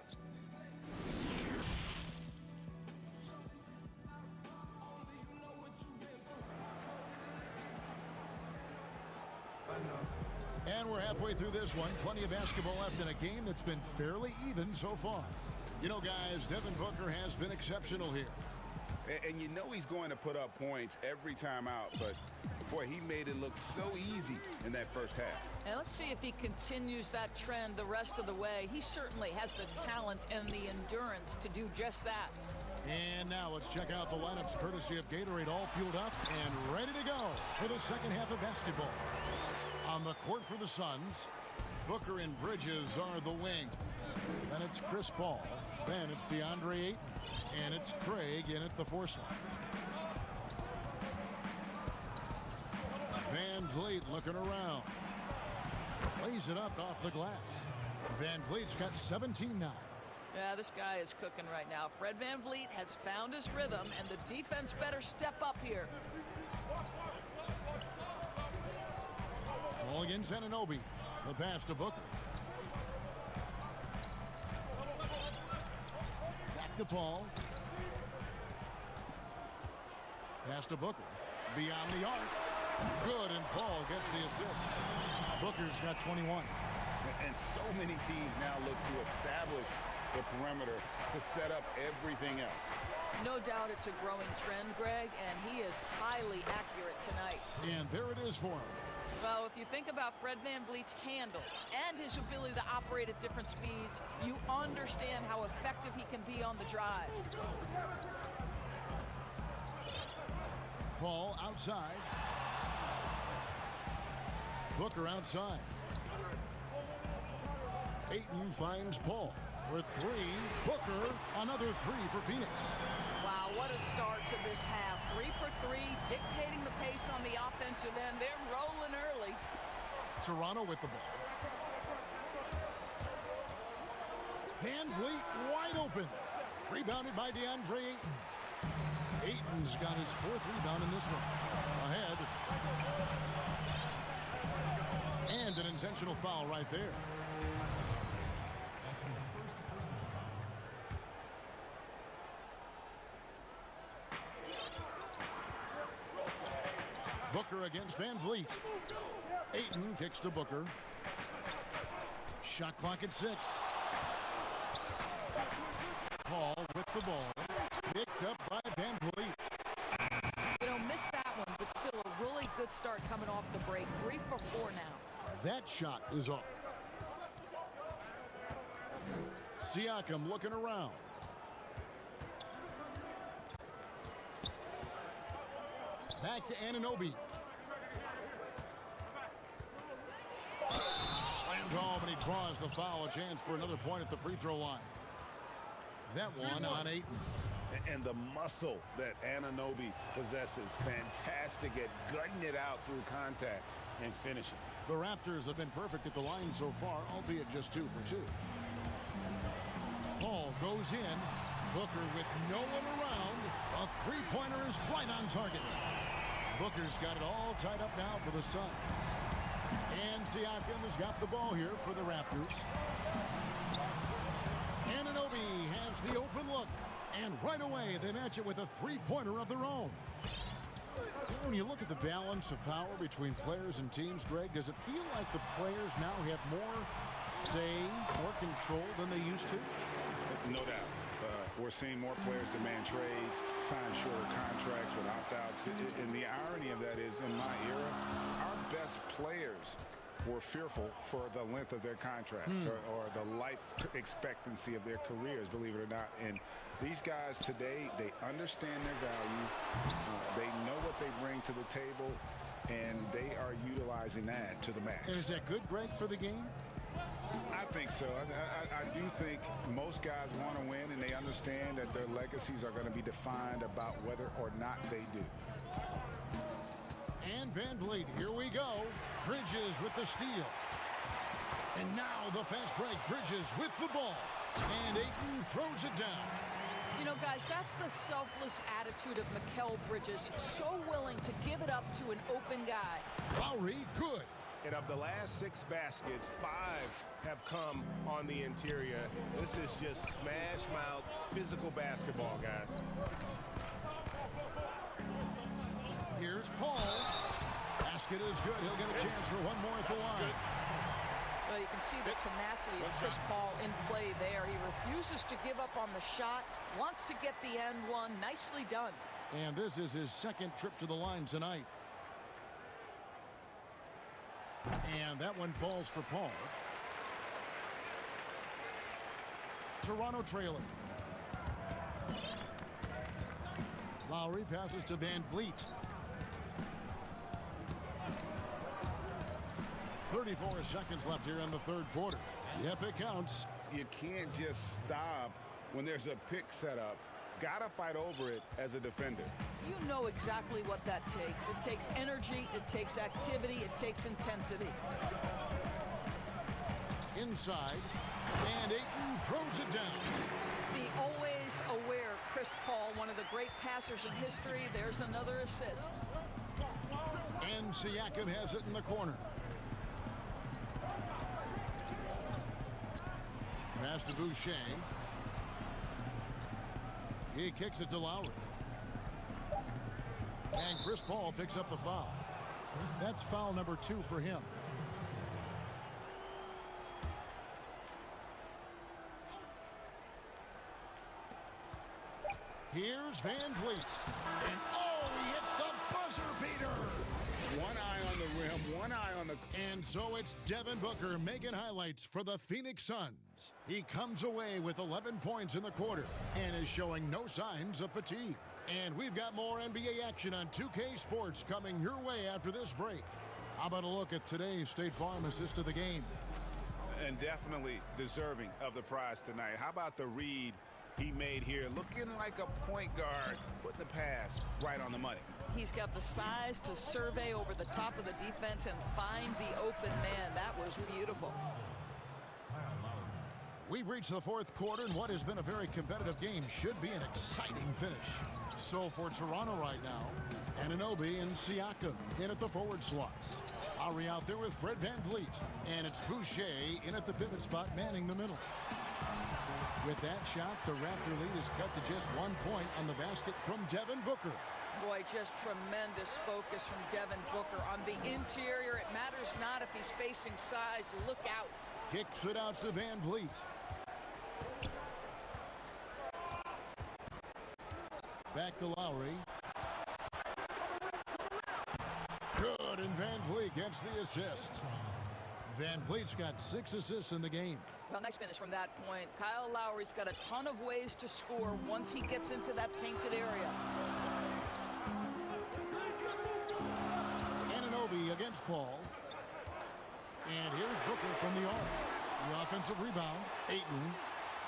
And we're halfway through this one. Plenty of basketball left in a game that's been fairly even so far. You know, guys, Devin Booker has been exceptional here. And you know he's going to put up points every time out, but boy, he made it look so easy in that first half. And let's see if he continues that trend the rest of the way. He certainly has the talent and the endurance to do just that. And now let's check out the lineups courtesy of Gatorade, all fueled up and ready to go for the second half of basketball. On the court for the Suns, Booker and Bridges are the wings. Then it's Chris Paul. Then it's DeAndre Ayton. And it's Craig in at the 4 slot. Van Vliet looking around. Lays it up off the glass. Van Vliet's got 17 now. Yeah, this guy is cooking right now. Fred Van Vliet has found his rhythm, and the defense better step up here. Ball against Anunoby. The pass to Booker. Back to Paul. Pass to Booker. Beyond the arc. Good, and Paul gets the assist. Booker's got 21. And so many teams now look to establish the perimeter to set up everything else. No doubt it's a growing trend, Greg, and he is highly accurate tonight. And there it is for him. Well, if you think about Fred Van Vliet's handle and his ability to operate at different speeds, you understand how effective he can be on the drive. Paul outside. Booker outside. Ayton finds Paul for 3. Booker, another 3 for Phoenix. Wow, what a start to this half. 3 for 3, dictating the pace on the offensive end. They're rolling early. Toronto with the ball. Van Vliet wide open. Rebounded by DeAndre Ayton. Ayton's got his 4th rebound in this one. Ahead. And an intentional foul right there. Booker against Van Vliet. Ayton kicks to Booker. Shot clock at 6. Paul with the ball. Picked up by Van Vliet. You know, missed that one, but still a really good start coming off the break. 3 for 4 now. That shot is off. Siakam looking around. Back to Anunoby. Slammed home, and he draws the foul. A chance for another point at the free throw line. That one on Ayton. And the muscle that Anunoby possesses, fantastic at gutting it out through contact and finishing. The Raptors have been perfect at the line so far, albeit just 2 for 2. Paul goes in. Booker with no one around. A three-pointer is right on target. Booker's got it all tied up now for the Suns. And Siakam has got the ball here for the Raptors. Anunoby has the open look. And right away, they match it with a three-pointer of their own. When you look at the balance of power between players and teams, Greg, does it feel like the players now have more say, more control than they used to? No doubt. We're seeing more players demand trades, sign shorter contracts with opt-outs. And the irony of that is, in my era, our best players were fearful for the length of their contracts or the life expectancy of their careers, believe it or not. And these guys today, they understand their value. They know what they bring to the table, and they are utilizing that to the max. And is that good, Greg, for the game? I think so. I do think most guys want to win, and they understand that their legacies are going to be defined about whether or not they do. And Van Vliet, here we go. Bridges with the steal. And now the fast break. Bridges with the ball. And Ayton throws it down. You know, guys, that's the selfless attitude of Mikal Bridges. So willing to give it up to an open guy. Lowry, good. And of the last 6 baskets, 5 have come on the interior. This is just smash mouth physical basketball, guys. Here's Paul. Basket is good. He'll get a chance for one more at the line. Well, you can see the tenacity of Chris Paul in play there. He refuses to give up on the shot, wants to get the end one. Nicely done. And this is his 2nd trip to the line tonight. And that one falls for Paul. Toronto trailing. Lowry passes to Van Vliet. 34 seconds left here in the third quarter. Yep, it counts. You can't just stop when there's a pick set up. Gotta fight over it as a defender. You know exactly what that takes. It takes energy, it takes activity, it takes intensity. Inside, and Ayton throws it down. The always aware Chris Paul, one of the great passers in history. There's another assist. And Siakam has it in the corner. Pass to Boucher. He kicks it to Lowry. And Chris Paul picks up the foul. That's foul number 2 for him. Here's Van Vliet. And oh, he hits the buzzer beater. One eye on the rim, one eye on the... And so it's Devin Booker making highlights for the Phoenix Suns. He comes away with 11 points in the quarter and is showing no signs of fatigue. And we've got more NBA action on 2K Sports coming your way after this break. How about a look at today's State Farm assist of the game? And definitely deserving of the prize tonight. How about the read he made here? Looking like a point guard, putting the pass right on the money. He's got the size to survey over the top of the defense and find the open man. That was beautiful. We've reached the fourth quarter, and what has been a very competitive game should be an exciting finish. So for Toronto right now, Anunoby and Siakam in at the forward slots. Lowry out there with Fred Van Vliet. And it's Boucher in at the pivot spot, manning the middle. With that shot, the Raptor lead is cut to just 1 point on the basket from Devin Booker. Boy, just tremendous focus from Devin Booker. On the interior, it matters not if he's facing size. Look out. Kicks it out to Van Vliet. Back to Lowry. Good, and Van Vliet gets the assist. Van Vliet's got 6 assists in the game. Well, nice finish from that point. Kyle Lowry's got a ton of ways to score once he gets into that painted area. Anunoby against Paul. And here's Booker from the arc. The offensive rebound. Ayton.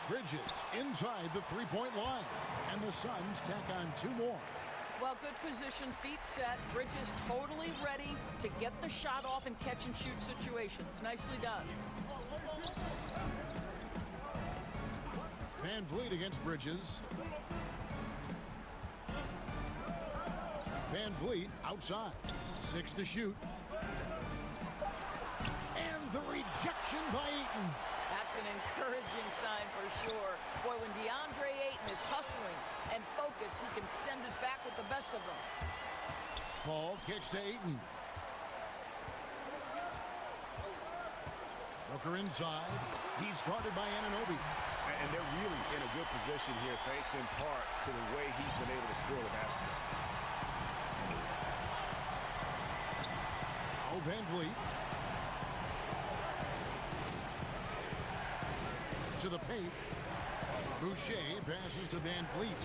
Bridges inside the three-point line. And the Suns tack on 2 more. Well, good position, feet set. Bridges totally ready to get the shot off in catch-and-shoot situations. Nicely done. Van Vliet against Bridges. Van Vliet outside. 6 to shoot. And the rejection by Ayton. That's an encouraging sign for sure. Boy, when DeAndre Ayton is hustling and focused, he can send it back with the best of them. Paul kicks to Ayton. Booker inside. He's guarded by Anunoby. And they're really in a good position here, thanks in part to the way he's been able to score the basketball. Oh, Van Vliet. To the paint. Boucher passes to Van Vliet.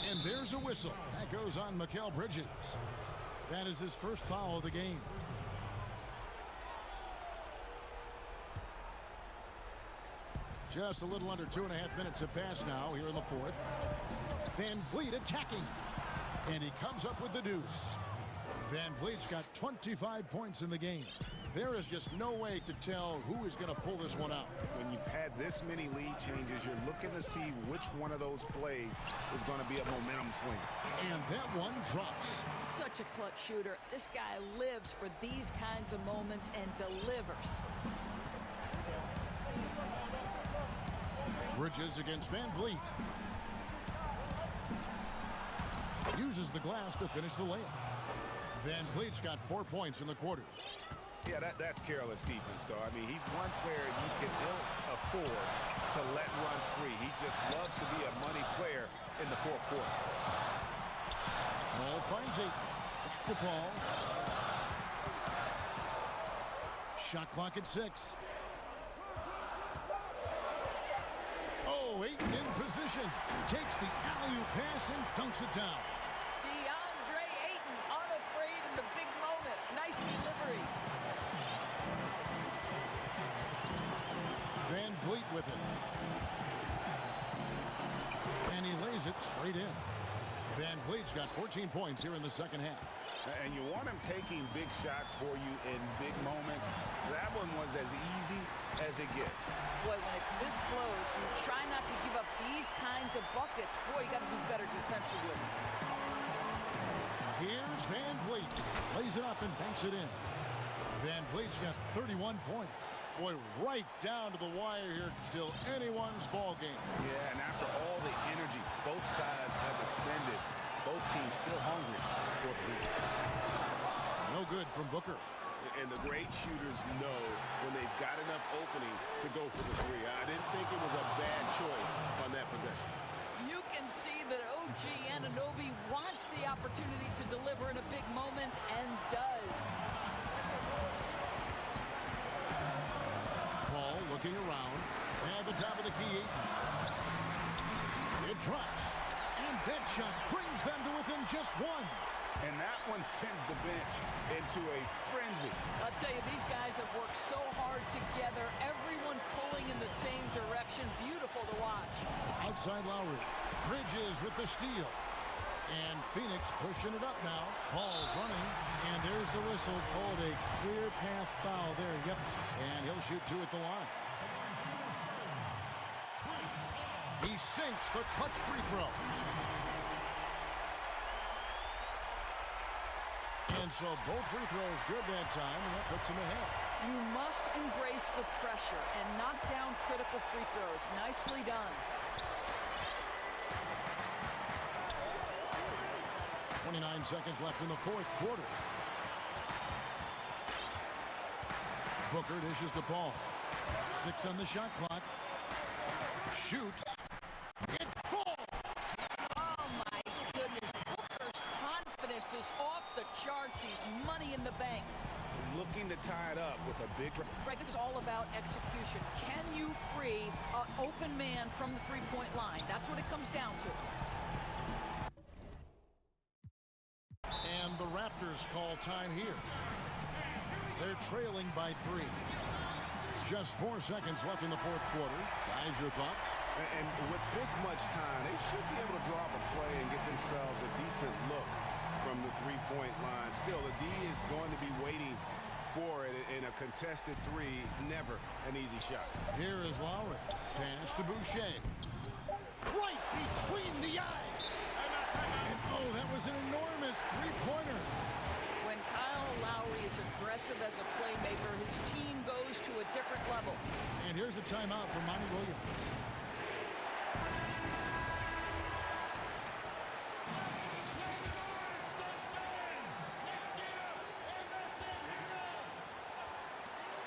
And there's a whistle. That goes on Mikal Bridges. That is his first foul of the game. Just a little under 2.5 minutes have passed now here in the fourth. Van Vliet attacking. And he comes up with the deuce. Van Vliet's got 25 points in the game. There is just no way to tell who is going to pull this one out. When you've had this many lead changes, you're looking to see which one of those plays is going to be a momentum swinger. And that one drops. Such a clutch shooter. This guy lives for these kinds of moments and delivers. Bridges against Van Vliet. Uses the glass to finish the layup. Van Vliet's got 4 points in the quarter. Yeah, that's careless defense, though. I mean, he's one player you can ill afford to let run free. He just loves to be a money player in the fourth quarter. Paul finds it. Back to Paul. Shot clock at 6. Oh, Ayton in position. Takes the alley-oop pass and dunks it down. DeAndre Ayton unafraid in the big moment. Nice delivery. Van Vliet with it. And he lays it straight in. Van Vliet's got 14 points here in the second half. And you want him taking big shots for you in big moments. That one was as easy as it gets. Boy, when it's this close, you try not to give up these kinds of buckets. Boy, you got to do better defensively. Here's Van Vliet. Lays it up and banks it in. Van Vliet's got 31 points. Boy, right down to the wire here. Still anyone's ball game. Yeah, and after all the energy both sides have expended, both teams still hungry for the lead. No good from Booker. And the great shooters know when they've got enough opening to go for the three. I didn't think it was a bad choice on that possession. You can see that OG Anunoby wants the opportunity to deliver in a big moment and does. Paul looking around. At the top of the key. It drops. And that shot brings them to within just one. And that one sends the bench into a frenzy. I'll tell you, these guys have worked so hard together. Everyone pulling in the same direction. Beautiful to watch. Outside Lowry. Bridges with the steal. And Phoenix pushing it up now. Paul's running. And there's the whistle. Called a clear path foul there. Yep. And he'll shoot two at the line. He sinks the clutch free throw. And so both free throws good that time, and that puts him ahead. You must embrace the pressure and knock down critical free throws. Nicely done. 29 seconds left in the fourth quarter. Booker dishes to Paul. 6 on the shot clock. Shoots. It falls. Oh, my goodness. Booker's confidence is off the charts. He's money in the bank. Looking to tie it up with a big... Right, this is all about execution. Can you free an open man from the three-point line? That's what it comes down to. And the Raptors call time here. They're trailing by 3. Just 4 seconds left in the fourth quarter. Guys, your thoughts? And with this much time, they should be able to draw up a play and get themselves a decent look from the three-point line. Still, the D is going to be waiting for it in a contested three. Never an easy shot. Here is Lowry. Pass to Boucher. Right between the eyes. And oh, that was an enormous three-pointer. When Kyle Lowry is aggressive as a playmaker, his team goes to a different level. And here's a timeout for Monty Williams.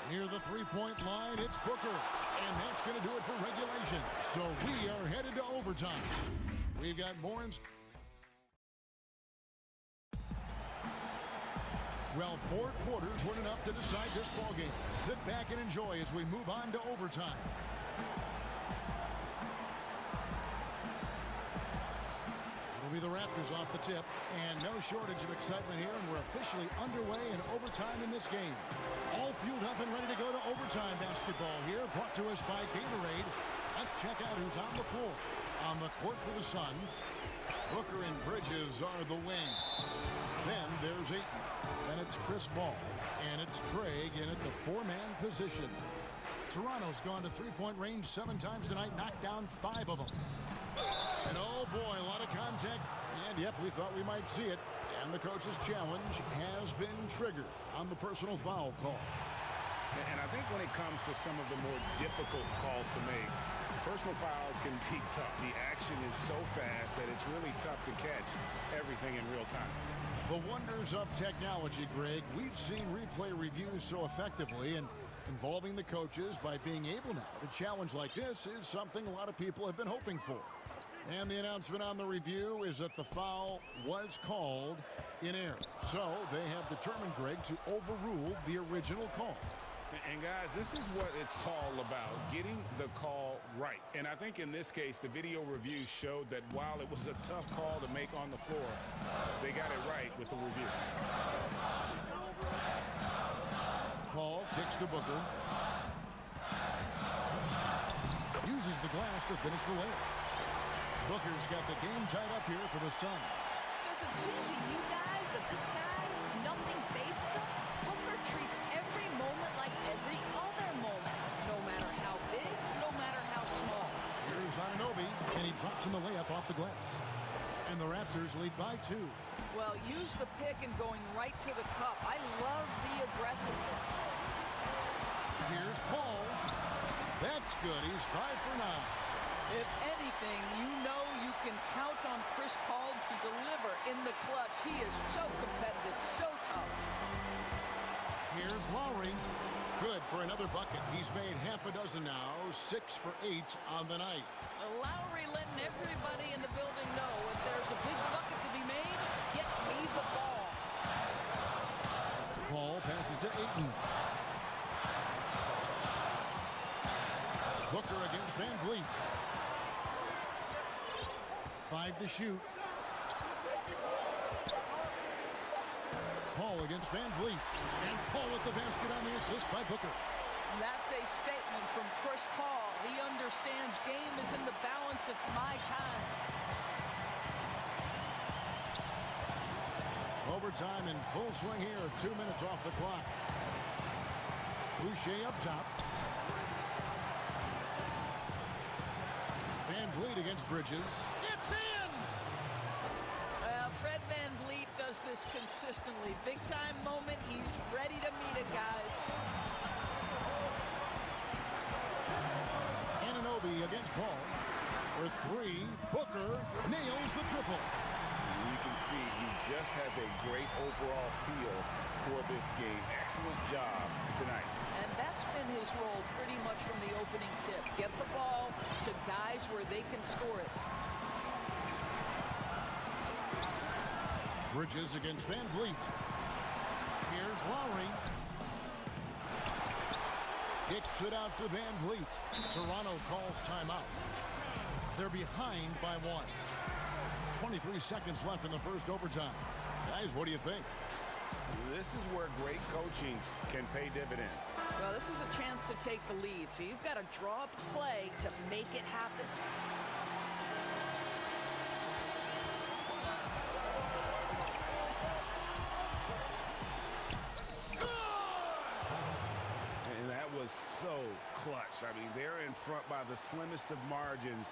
Near the three-point line, it's Booker. And that's going to do it for regulation. So we are headed to overtime. We've got more in... Well, 4 quarters weren't enough to decide this ballgame. Sit back and enjoy as we move on to overtime. It'll be the Raptors off the tip, and no shortage of excitement here, and we're officially underway in overtime in this game. All fueled up and ready to go to overtime basketball here, brought to us by Gatorade. Let's check out who's on the floor. On the court for the Suns, Booker and Bridges are the wings. Then there's Ayton. Then it's Chris Paul. And it's Craig in at the 4-man position. Toronto's gone to three-point range 7 times tonight, knocked down 5 of them. And oh boy, a lot of contact. And yep, we thought we might see it. And the coach's challenge has been triggered on the personal foul call. And I think when it comes to some of the more difficult calls to make, personal fouls can be tough. The action is so fast that it's really tough to catch everything in real time. The wonders of technology, Greg. We've seen replay reviews so effectively, and involving the coaches by being able now to challenge like this is something a lot of people have been hoping for. And the announcement on the review is that the foul was called in error. So they have determined, Greg, to overrule the original call. And guys, this is what it's all about, getting the call right. And I think in this case, the video review showed that while it was a tough call to make on the floor, they got it right with the review. Paul kicks to Booker. Uses the glass to finish the layup. Booker's got the game tied up here for the Suns. Does it seem to you guys that this guy, nothing phases him? Booker treats every moment like every other moment, no matter how big, no matter how small. Here's Anunoby, and he drops in the layup off the glass. And the Raptors lead by 2. Well, use the pick and going right to the cup. I love the aggressiveness. Here's Paul. That's good. He's 5 for 9. If anything, you know you can count on Chris Paul to deliver in the clutch. He is so competitive, so tough. Here's Lowry. Good for another bucket. He's made half a dozen now, 6 for 8 on the night. Lowry letting everybody in the building know if there's a big bucket to be made, get me the ball. Paul passes to Ayton. Booker against Van Vliet. 5 to shoot. Paul against Van Vliet. And Paul with the basket on the assist by Booker. That's a statement from Chris Paul. He understands game is in the balance. It's my time. Overtime in full swing here. 2 minutes off the clock. Boucher up top. Van Vliet against Bridges. It's in! Fred Van Vliet does this consistently. Big time moment. He's ready to meet it, guys. Anunoby against Paul. For 3, Booker nails the triple. You can see he just has a great overall feel for this game. Excellent job tonight. And that's been his role pretty much from the opening tip. Get the ball to guys where they can score it. Bridges against Van Vliet. Here's Lowry. Kicks it out to Van Vliet. Toronto calls timeout. They're behind by 1. 23 seconds left in the first overtime. Guys, what do you think? This is where great coaching can pay dividends. Well, this is a chance to take the lead, so you've got to draw up a play to make it happen. And that was so clutch. I mean, they're in front by the slimmest of margins,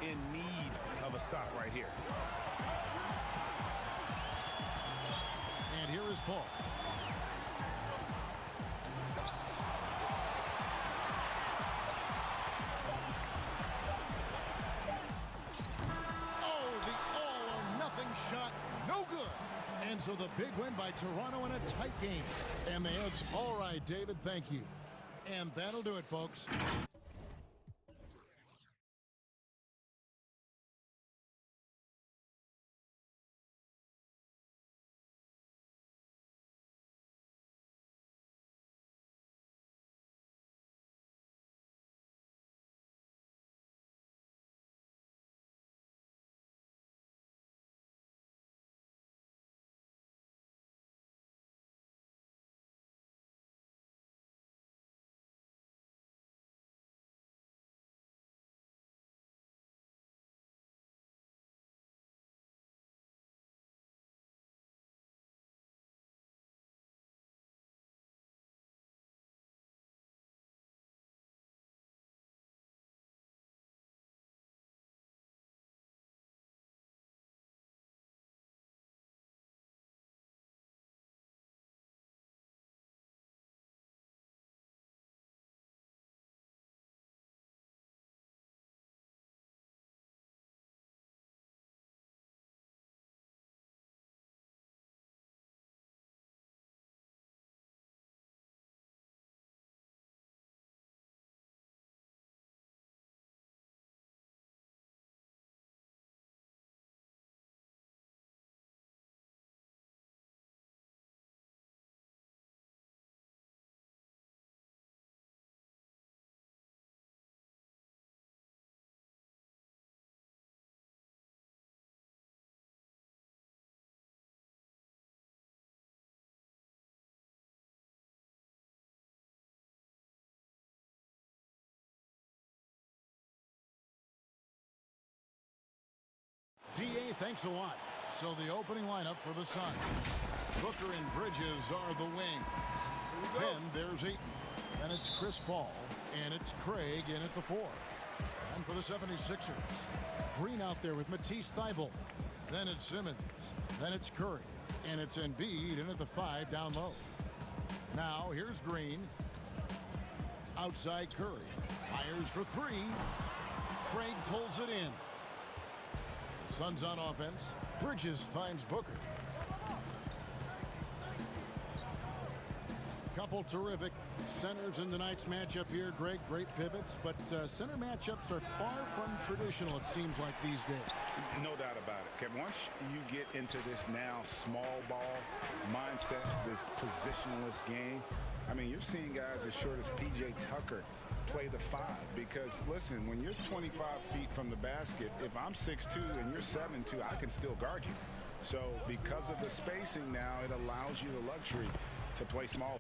in need of a stop right here. And here is Paul. Oh, the all-or-nothing shot. No good. And so the big win by Toronto in a tight game. And the Eds, all right, David, thank you. And that'll do it, folks. thanks a lot. So the opening lineup for the Suns. Booker and Bridges are the wings. Then there's Ayton. Then it's Chris Paul. And it's Craig in at the 4. And for the 76ers, Green out there with Matisse Thybulle. Then it's Simmons. Then it's Curry. And it's Embiid in at the 5 down low. Now here's Green. Outside Curry. Fires for 3. Craig pulls it in. Suns on offense. Bridges finds Booker. Couple terrific centers in tonight's matchup here, Greg. Great pivots, but center matchups are far from traditional, it seems like, these days. No doubt about it, Kevin. Once you get into this now small ball mindset, this positionless game, I mean, you're seeing guys as short as P.J. Tucker play the 5. Because, listen, when you're 25 feet from the basket, if I'm 6'2" and you're 7'2", I can still guard you. So because of the spacing now, it allows you the luxury to play small.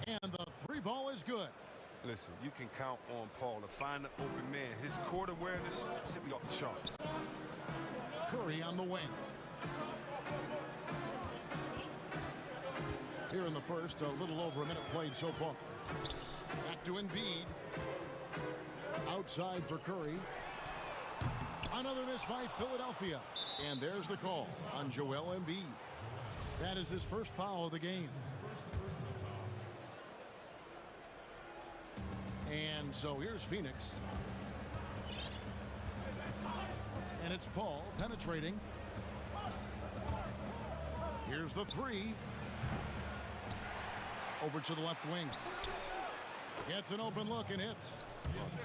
And the 3 ball is good. Listen, you can count on Paul to find the open man. His court awareness simply off the charts. Curry on the wing. Here in the first, a little over a minute played so far. Back to Embiid. Outside for Curry. Another miss by Philadelphia. And there's the call on Joel Embiid. That is his first foul of the game. And so here's Phoenix. And it's Paul penetrating. Here's the 3. Over to the left wing. Gets an open look and hits.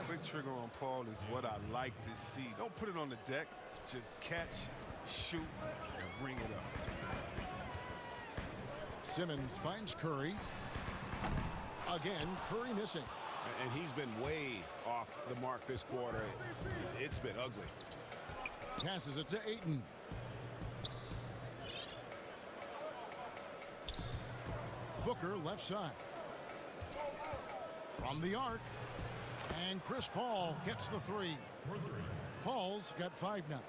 Quick trigger on Paul is what I like to see. Don't put it on the deck. Just catch, shoot, and bring it up. Simmons finds Curry. Again, Curry missing. And he's been way off the mark this quarter. It's been ugly. Passes it to Ayton. Booker left side. From the arc. And Chris Paul gets the 3. Paul's got 5 now.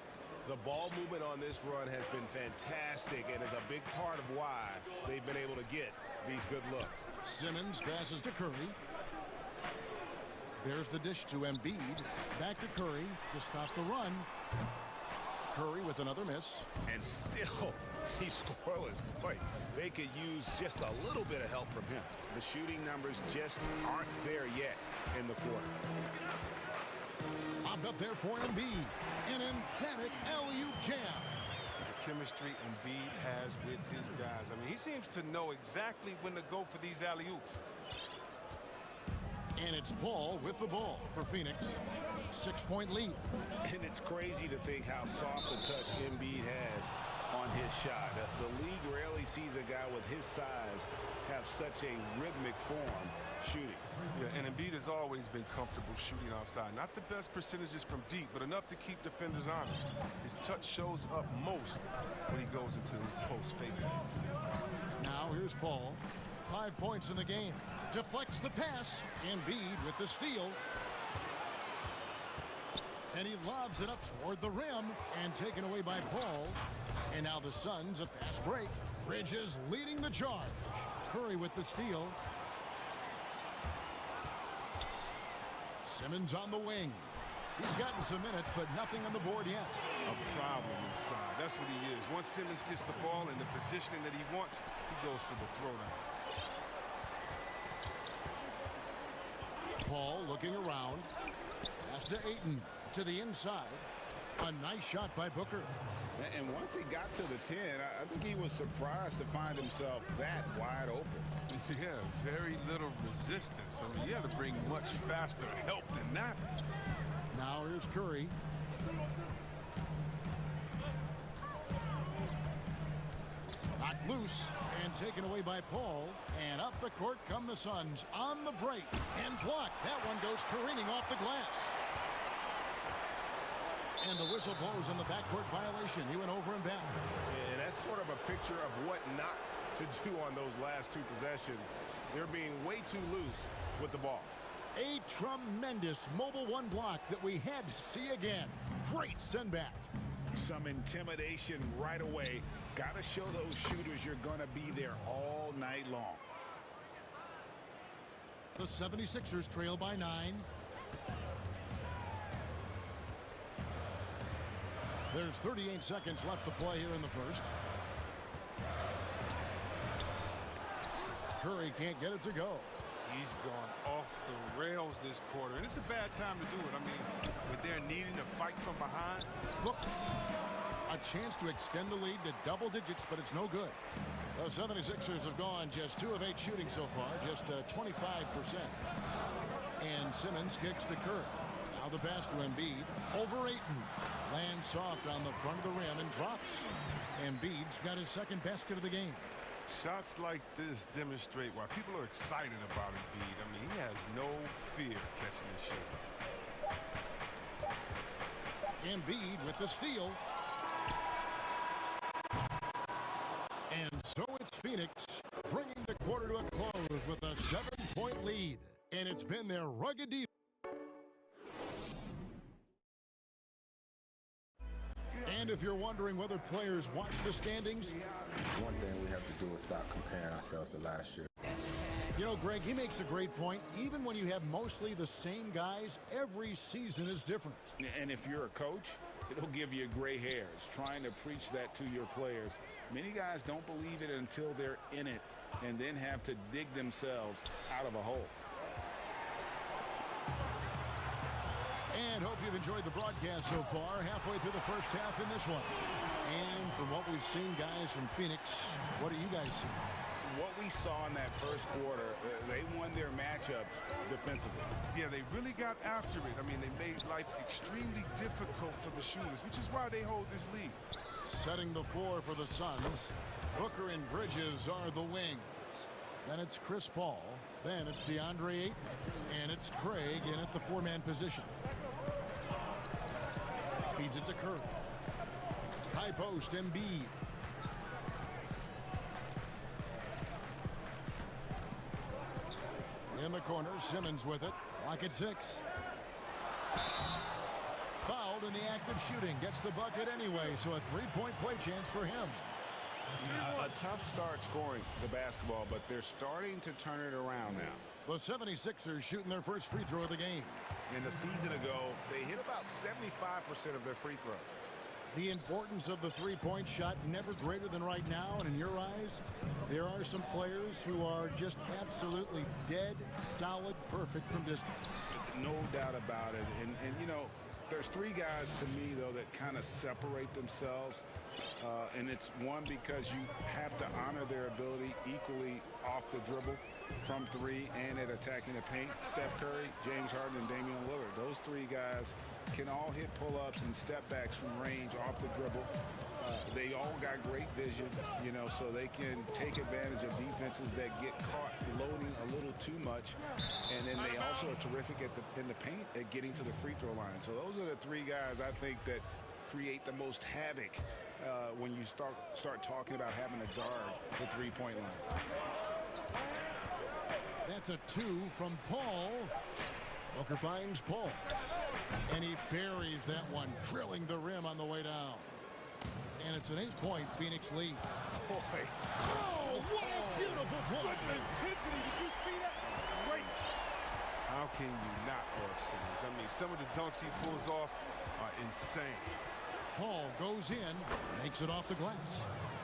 The ball movement on this run has been fantastic and is a big part of why they've been able to get these good looks. Simmons passes to Curry. There's the dish to Embiid. Back to Curry to stop the run. Curry with another miss. And still, he's scoreless. Boy, they could use just a little bit of help from him. The shooting numbers just aren't there yet in the quarter. Lobbed up there for Embiid. An emphatic alley-oop jam. The chemistry Embiid has with his guys. I mean, he seems to know exactly when to go for these alley-oops. And it's Paul with the ball for Phoenix. 6-point lead. And it's crazy to think how soft a touch Embiid has on his shot. The league rarely sees a guy with his size have such a rhythmic form shooting. Yeah, and Embiid has always been comfortable shooting outside. Not the best percentages from deep, but enough to keep defenders honest. His touch shows up most when he goes into his post fake. Now here's Paul. 5 points in the game. Deflects the pass. Embiid with the steal. And he lobs it up toward the rim and taken away by Paul. And now the Suns, a fast break. Bridges leading the charge. Curry with the steal. Simmons on the wing. He's gotten some minutes, but nothing on the board yet. A problem inside. That's what he is. Once Simmons gets the ball in the positioning that he wants, he goes for the throwdown. Paul looking around. Pass to Ayton. To the inside. A nice shot by Booker. And once he got to the 10, I think he was surprised to find himself that wide open. Yeah, very little resistance. I mean, you had to bring much faster help than that. Now here's Curry. Knocked loose and taken away by Paul. And up the court come the Suns on the break. And blocked. That one goes careening off the glass. And the whistle blows on the backcourt violation. He went over and back. And that's sort of a picture of what not to do on those last two possessions. They're being way too loose with the ball. A tremendous mobile one block that we had to see again. Great send back. Some intimidation right away. Got to show those shooters you're going to be there all night long. The 76ers trail by 9. There's 38 seconds left to play here in the first. Curry can't get it to go. He's gone off the rails this quarter, and it's a bad time to do it. I mean, when they're needing to fight from behind. Look, a chance to extend the lead to double digits, but it's no good. The 76ers have gone just 2 of 8 shooting so far, just 25%. And Simmons kicks to Curry. Now the pass to Embiid. Over Ayton. Lands soft on the front of the rim and drops. Embiid's got his second basket of the game. Shots like this demonstrate why people are excited about Embiid. I mean, he has no fear catching this shot. Embiid with the steal. And so it's Phoenix bringing the quarter to a close with a 7-point lead. And it's been their rugged defense. And if you're wondering whether players watch the standings, one thing we have to do is stop comparing ourselves to last year. You know, Greg, he makes a great point. Even when you have mostly the same guys, every season is different. And if you're a coach, it'll give you gray hairs trying to preach that to your players. Many guys don't believe it until they're in it and then have to dig themselves out of a hole. And hope you've enjoyed the broadcast so far. Halfway through the first half in this one. And from what we've seen, guys, from Phoenix, what do you guys see? What we saw in that first quarter, they won their matchups defensively. Yeah, they really got after it. I mean, they made life extremely difficult for the shooters, which is why they hold this lead. Setting the floor for the Suns, Booker and Bridges are the wings. Then it's Chris Paul. Then it's DeAndre Ayton. And it's Craig in at the 4-man position. Feeds it to Curry. High post, Embiid. In the corner, Simmons with it. Lock at 6. Fouled in the act of shooting. Gets the bucket anyway, so a 3-point play chance for him. A tough start scoring the basketball, but they're starting to turn it around now. The 76ers shooting their first free throw of the game. In the season ago, they hit about 75% of their free throws. The importance of the 3-point shot never greater than right now, and in your eyes, there are some players who are just absolutely dead, solid, perfect from distance. No doubt about it. And you know, there's 3 guys to me, though, that kind of separate themselves. And it's one, because you have to honor their ability equally off the dribble from 3 and at attacking the paint. Steph Curry, James Harden, and Damian Lillard. Those 3 guys can all hit pull-ups and step-backs from range off the dribble. They all got great vision, you know, so they can take advantage of defenses that get caught floating a little too much. And then they also are terrific in the paint at getting to the free throw line. So those are the 3 guys I think that create the most havoc when you start talking about having to guard the 3-point line. That's a 2 from Paul. Booker finds Paul. And he buries that one, drilling the rim on the way down. And it's an 8-point Phoenix lead. Boy. Oh, what a beautiful play. Intensity. Did you see that? Great. How can you not love Simmons? I mean, some of the dunks he pulls off are insane. Paul goes in, makes it off the glass.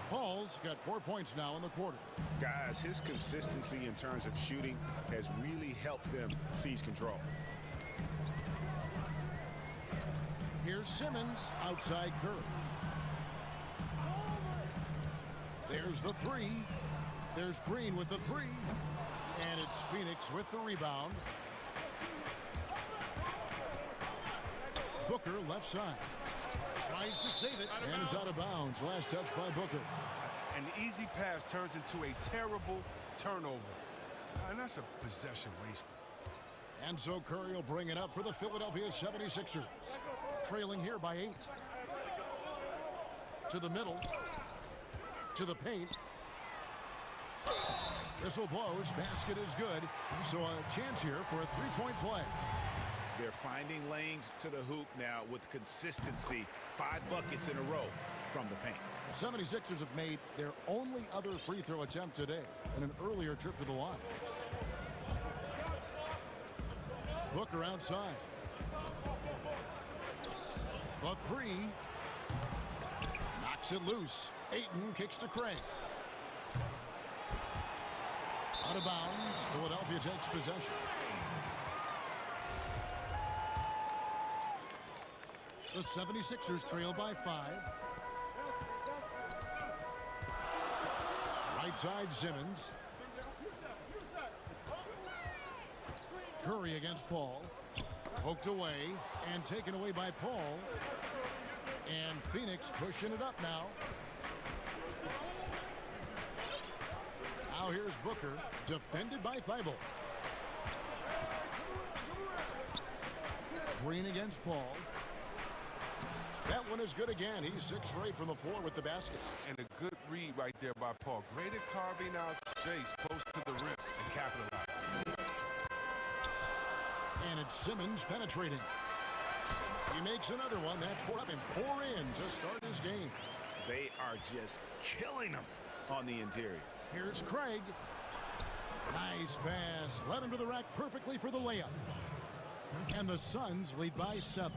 Paul's got 4 points now in the quarter. Guys, his consistency in terms of shooting has really helped them seize control. Here's Simmons outside Curry. There's the three. There's Green with the three. And it's Phoenix with the rebound. Booker left side. Tries to save it, and it's out of bounds. Last touch by Booker. An easy pass turns into a terrible turnover. And that's a possession wasted. And so Curry will bring it up for the Philadelphia 76ers. Trailing here by 8. To the middle. To the paint. Whistle blows. Basket is good. So a chance here for a three-point play. They're finding lanes to the hoop now with consistency. 5 buckets in a row from the paint. The 76ers have made their only other free throw attempt today in an earlier trip to the line. Booker outside. The three. Knocks it loose. Ayton kicks to Craig. Out of bounds. Philadelphia takes possession. The 76ers trail by 5. Right side Simmons. Curry against Paul. Poked away and taken away by Paul. And Phoenix pushing it up now. Now here's Booker, defended by Thibault. Green against Paul. That one is good again. He's 6 for 8 from the floor with the basket. And a good read right there by Paul. Great at carving out space close to the rim and capitalizing. And it's Simmons penetrating. He makes another one. That's 4 up and 4 in to start his game. They are just killing him on the interior. Here's Craig. Nice pass. Led him to the rack perfectly for the layup. And the Suns lead by 7.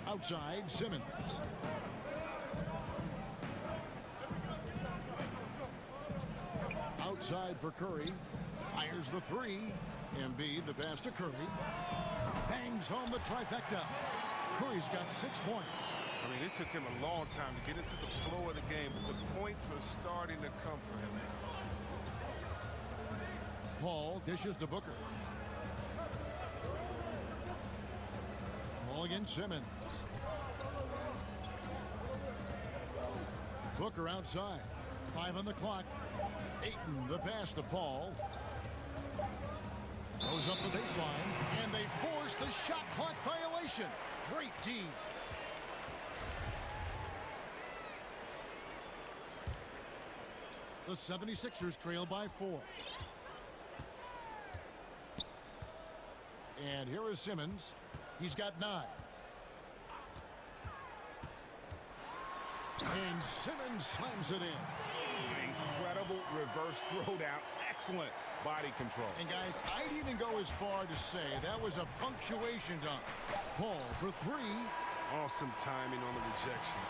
Outside, Simmons. Outside for Curry. Fires the three. Embiid, the pass to Curry. Bangs home the trifecta. Curry's got 6 points. I mean, it took him a long time to get into the flow of the game, but the points are starting to come for him. Paul dishes to Booker. Paul against Simmons. Booker outside. 5 on the clock. Ayton, the pass to Paul. Goes up the baseline, and they force the shot clock violation. Great team. The 76ers trail by 4. And here is Simmons. He's got 9. And Simmons slams it in. Incredible reverse throwdown. Excellent body control. And guys, I'd even go as far to say that was a punctuation dunk. Paul for 3. Awesome timing on the rejection.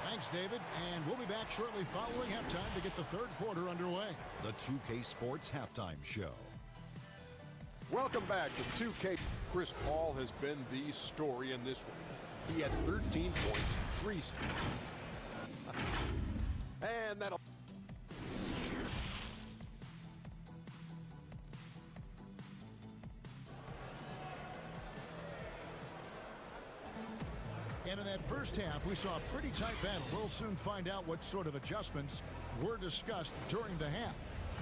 Thanks, David. And we'll be back shortly following halftime to get the third quarter underway. The 2K Sports Halftime Show. Welcome back to 2K. Chris Paul has been the story in this one. He had 13 points, 3 steals. And that'll... And in that first half, we saw a pretty tight battle. We'll soon find out what sort of adjustments were discussed during the half.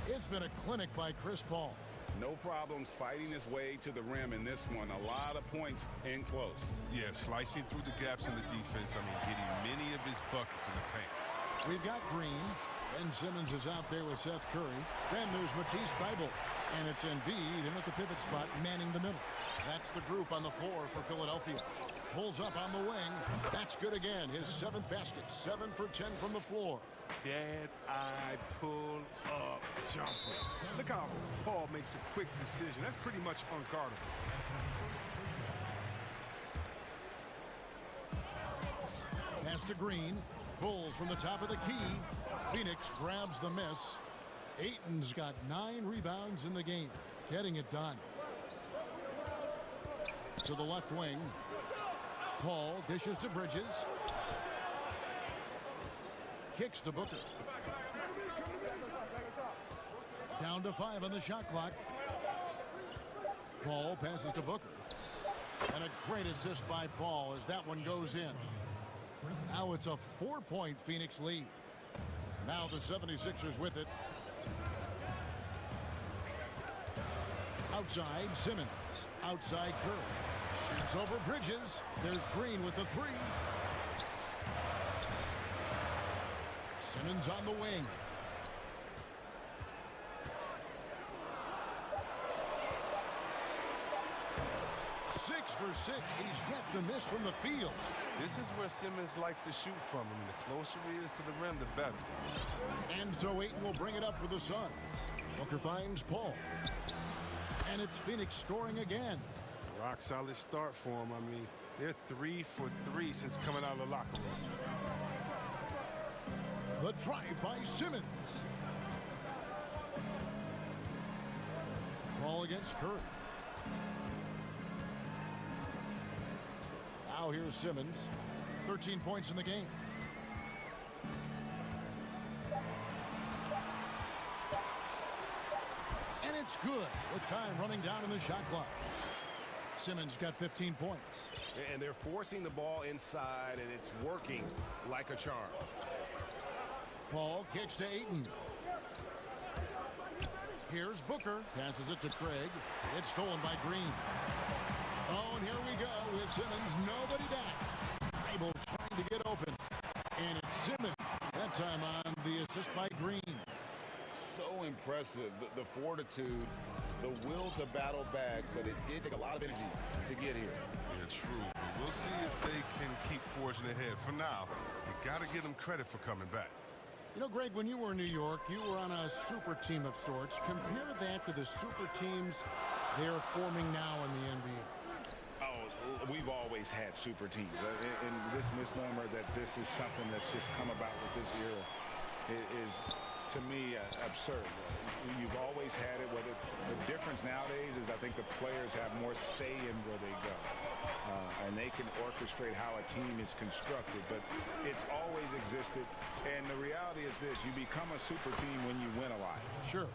It's been a clinic by Chris Paul. No problems fighting his way to the rim in this one. A lot of points in close. Yeah, slicing through the gaps in the defense. I mean, getting many of his buckets in the paint. We've got Green. Ben Simmons is out there with Seth Curry. Then there's Matisse Thybulle. And it's Embiid in at the pivot spot, manning the middle. That's the group on the floor for Philadelphia. Pulls up on the wing. That's good again. His 7th basket. 7 for 10 from the floor. Dead eye pull up jumper. Look how Paul makes a quick decision. That's pretty much unguardable. Pass to Green. Bulls from the top of the key. Phoenix grabs the miss. Ayton's got 9 rebounds in the game. Getting it done. To the left wing. Paul dishes to Bridges. Kicks to Booker. Down to 5 on the shot clock. Paul passes to Booker. And a great assist by Paul as that one goes in. Now it's a 4-point Phoenix lead. Now the 76ers with it. Outside, Simmons. Outside, Curry. Shoots over Bridges. There's Green with the 3. Simmons on the wing. Six for 6. He's yet to miss from the field. This is where Simmons likes to shoot from. I mean, the closer he is to the rim, the better. And so Ayton will bring it up for the Suns. Booker finds Paul. And it's Phoenix scoring again. Rock solid start for him. I mean, they're 3 for 3 since coming out of the locker room. The drive by Simmons. Ball against Curry. Now here's Simmons. 13 points in the game. And it's good with time running down in the shot clock. Simmons got 15 points. And they're forcing the ball inside, and it's working like a charm. Paul kicks to Ayton. Here's Booker. Passes it to Craig. It's stolen by Green. Oh, and here we go with Simmons. Nobody back. Bible trying to get open. And it's Simmons. That time on the assist by Green. So impressive. The fortitude, the will to battle back, but it did take a lot of energy to get here. Yeah, true. But we'll see if they can keep forging ahead. For now, you got to give them credit for coming back. You know, Greg, when you were in New York, you were on a super team of sorts. Compare that to the super teams they're forming now in the NBA. Oh, we've always had super teams. And this misnomer that this is something that's just come about with this era is, to me, absurd. You've always had it. Whether the difference nowadays is I think the players have more say in where they go. And they can orchestrate how a team is constructed. But it's always existed. And the reality is this. You become a super team when you win a lot. Sure.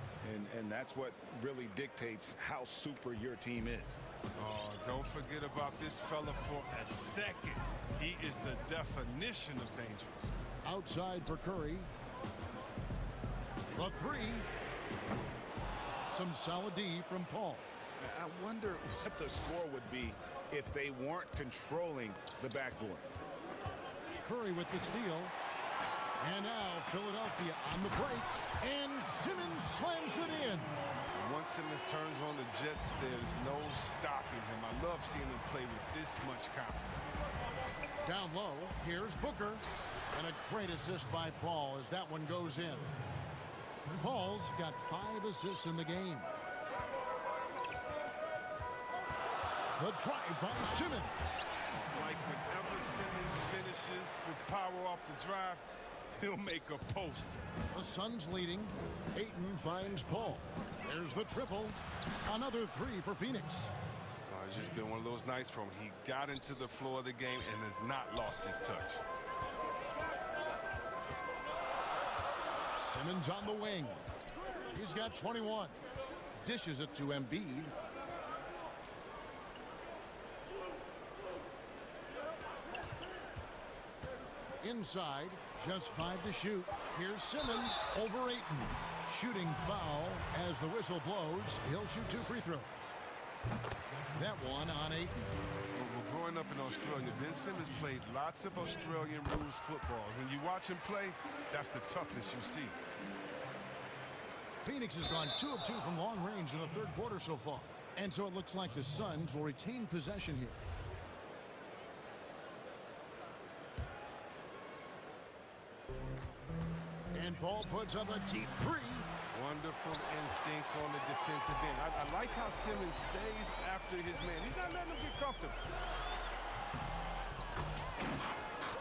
And that's what really dictates how super your team is. Oh, don't forget about this fella for a second. He is the definition of dangerous. Outside for Curry. The 3. Some solid D from Paul. I wonder what the score would be if they weren't controlling the backboard. Curry with the steal. And now Philadelphia on the break. And Simmons slams it in. Once Simmons turns on the Jets, there's no stopping him. I love seeing him play with this much confidence. Down low, here's Booker. And a great assist by Paul as that one goes in. Paul's got 5 assists in the game. The drive by Simmons. Like whenever Simmons finishes with power off the drive, he'll make a poster. The Suns leading. Ayton finds Paul. There's the triple. Another 3 for Phoenix. It's just been one of those nights for him. He got into the floor of the game and has not lost his touch. Simmons on the wing. He's got 21. Dishes it to Embiid. Inside, just 5 to shoot. Here's Simmons over Ayton. Shooting foul as the whistle blows. He'll shoot 2 free throws. That one on Ayton. Well, growing up in Australia, Ben Simmons played lots of Australian rules football. When you watch him play, that's the toughness you see. Phoenix has gone 2 of 2 from long range in the 3rd quarter so far. And so it looks like the Suns will retain possession here. Paul puts up a deep three. Wonderful instincts on the defensive end. I like how Simmons stays after his man. He's not letting him get comfortable.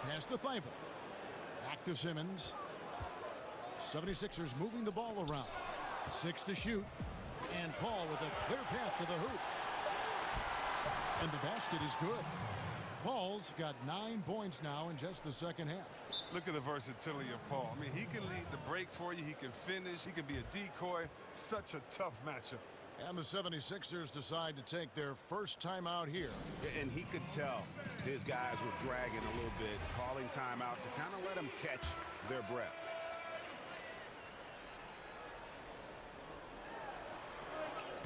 Pass to Thibault. Back to Simmons. 76ers moving the ball around. 6 to shoot. And Paul with a clear path to the hoop. And the basket is good. Paul's got 9 points now in just the second half. Look at the versatility of Paul. I mean, he can lead the break for you. He can finish. He can be a decoy. Such a tough matchup. And the 76ers decide to take their first timeout here. And he could tell his guys were dragging a little bit, calling timeout to kind of let them catch their breath.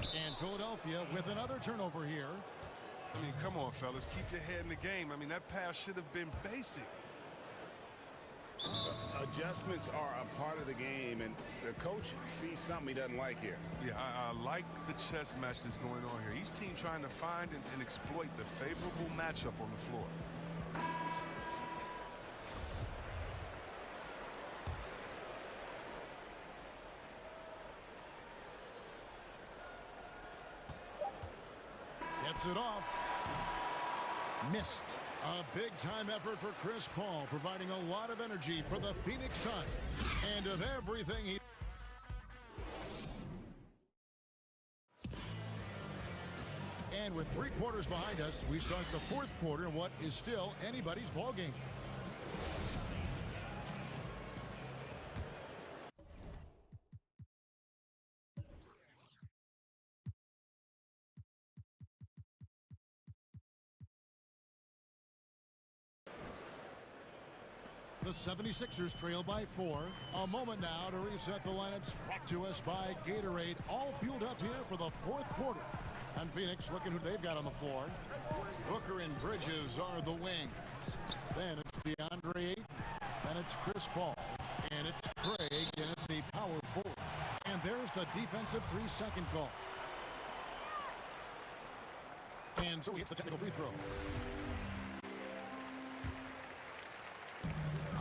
And Philadelphia with another turnover here. I mean, come on, fellas. Keep your head in the game. I mean, that pass should have been basic. Adjustments are a part of the game, and the coach sees something he doesn't like here. Yeah, I like the chess match that's going on here. Each team trying to find and exploit the favorable matchup on the floor. Gets it off. Missed. A big-time effort for Chris Paul, providing a lot of energy for the Phoenix Suns. And of everything he... And with 3 quarters behind us, we start the 4th quarter in what is still anybody's ball game. The 76ers trail by 4. A moment now to reset the lineups. Brought to us by Gatorade. All fueled up here for the 4th quarter. And Phoenix looking who they've got on the floor. Booker and Bridges are the wings. Then it's DeAndre Ayton. Then it's Chris Paul. And it's Craig in at the power forward. And there's the defensive 3-second call. And so he hits the technical free throw.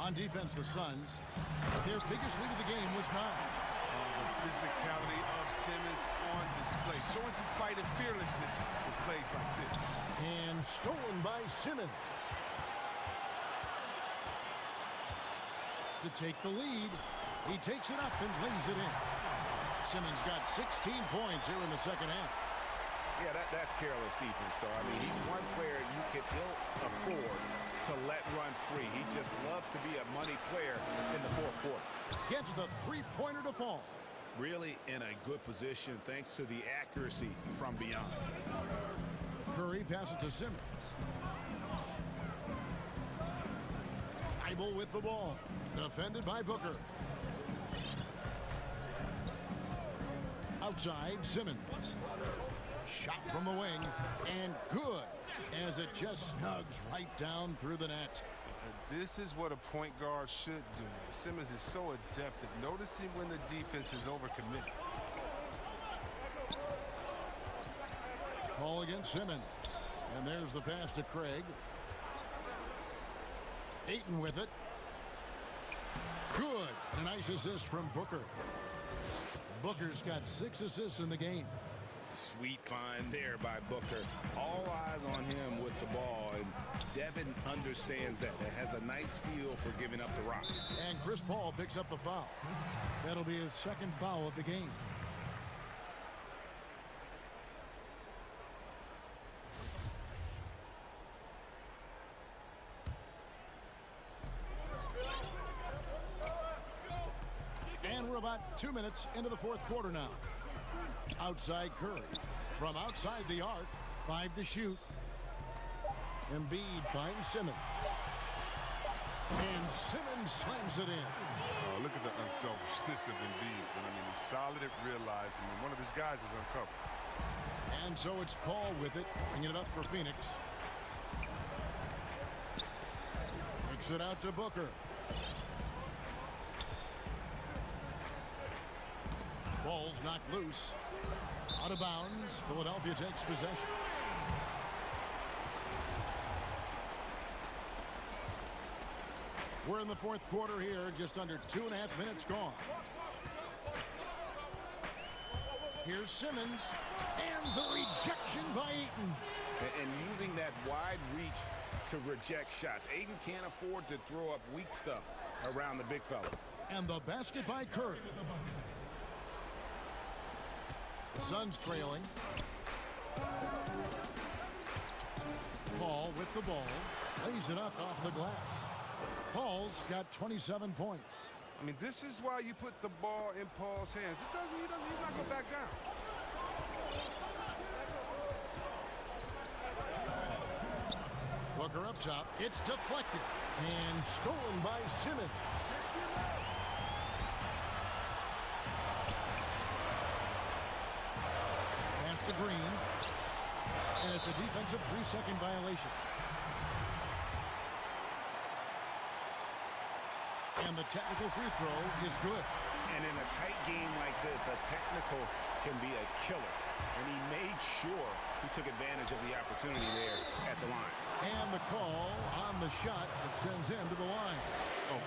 On defense, the Suns, their biggest lead of the game was 9. The physicality of Simmons on display, showing some fight and fearlessness with plays like this. And stolen by Simmons. To take the lead, he takes it up and lays it in. Simmons got 16 points here in the second half. Yeah, that's careless defense, though. I mean, he's one player you can ill afford to let run free. He just loves to be a money player in the 4th quarter. Gets the 3-pointer to fall. Really in a good position thanks to the accuracy from beyond. Curry passes to Simmons. Thibault with the ball. Defended by Booker. Outside, Simmons. Shot from the wing, and good, as it just snugs right down through the net. This is what a point guard should do. Simmons is so adept at noticing when the defense is overcommitted. Paul against Simmons, and there's the pass to Craig. Ayton with it. Good, and a nice assist from Booker. Booker's got 6 assists in the game. Sweet find there by Booker. All eyes on him with the ball, and Devin understands that. It has a nice feel for giving up the rock. And Chris Paul picks up the foul. That'll be his 2nd foul of the game. And we're about 2 minutes into the 4th quarter now. Outside Curry. From outside the arc, 5 to shoot. Embiid finds Simmons. And Simmons slams it in. Oh, look at the unselfishness of Embiid. I mean, he's solid at realizing when one of his guys is uncovered. And so it's Paul with it, bringing it up for Phoenix. Kicks it out to Booker. Ball's knocked loose. Out of bounds. Philadelphia takes possession. We're in the fourth quarter here, just under 2.5 minutes gone. Here's Simmons, and the rejection by Ayton. And using that wide reach to reject shots. Ayton can't afford to throw up weak stuff around the big fella. And the basket by Curry. The Suns trailing. Paul with the ball. Lays it up off the glass. Paul's got 27 points. I mean, this is why you put the ball in Paul's hands. He's not going to back down. Booker up top. It's deflected. And stolen by Simmons. Pass to Green. And it's a defensive 3-second violation. And the technical free throw is good. And in a tight game like this, a technical can be a killer. And he made sure he took advantage of the opportunity there at the line. And the call on the shot that sends him to the line. Oh,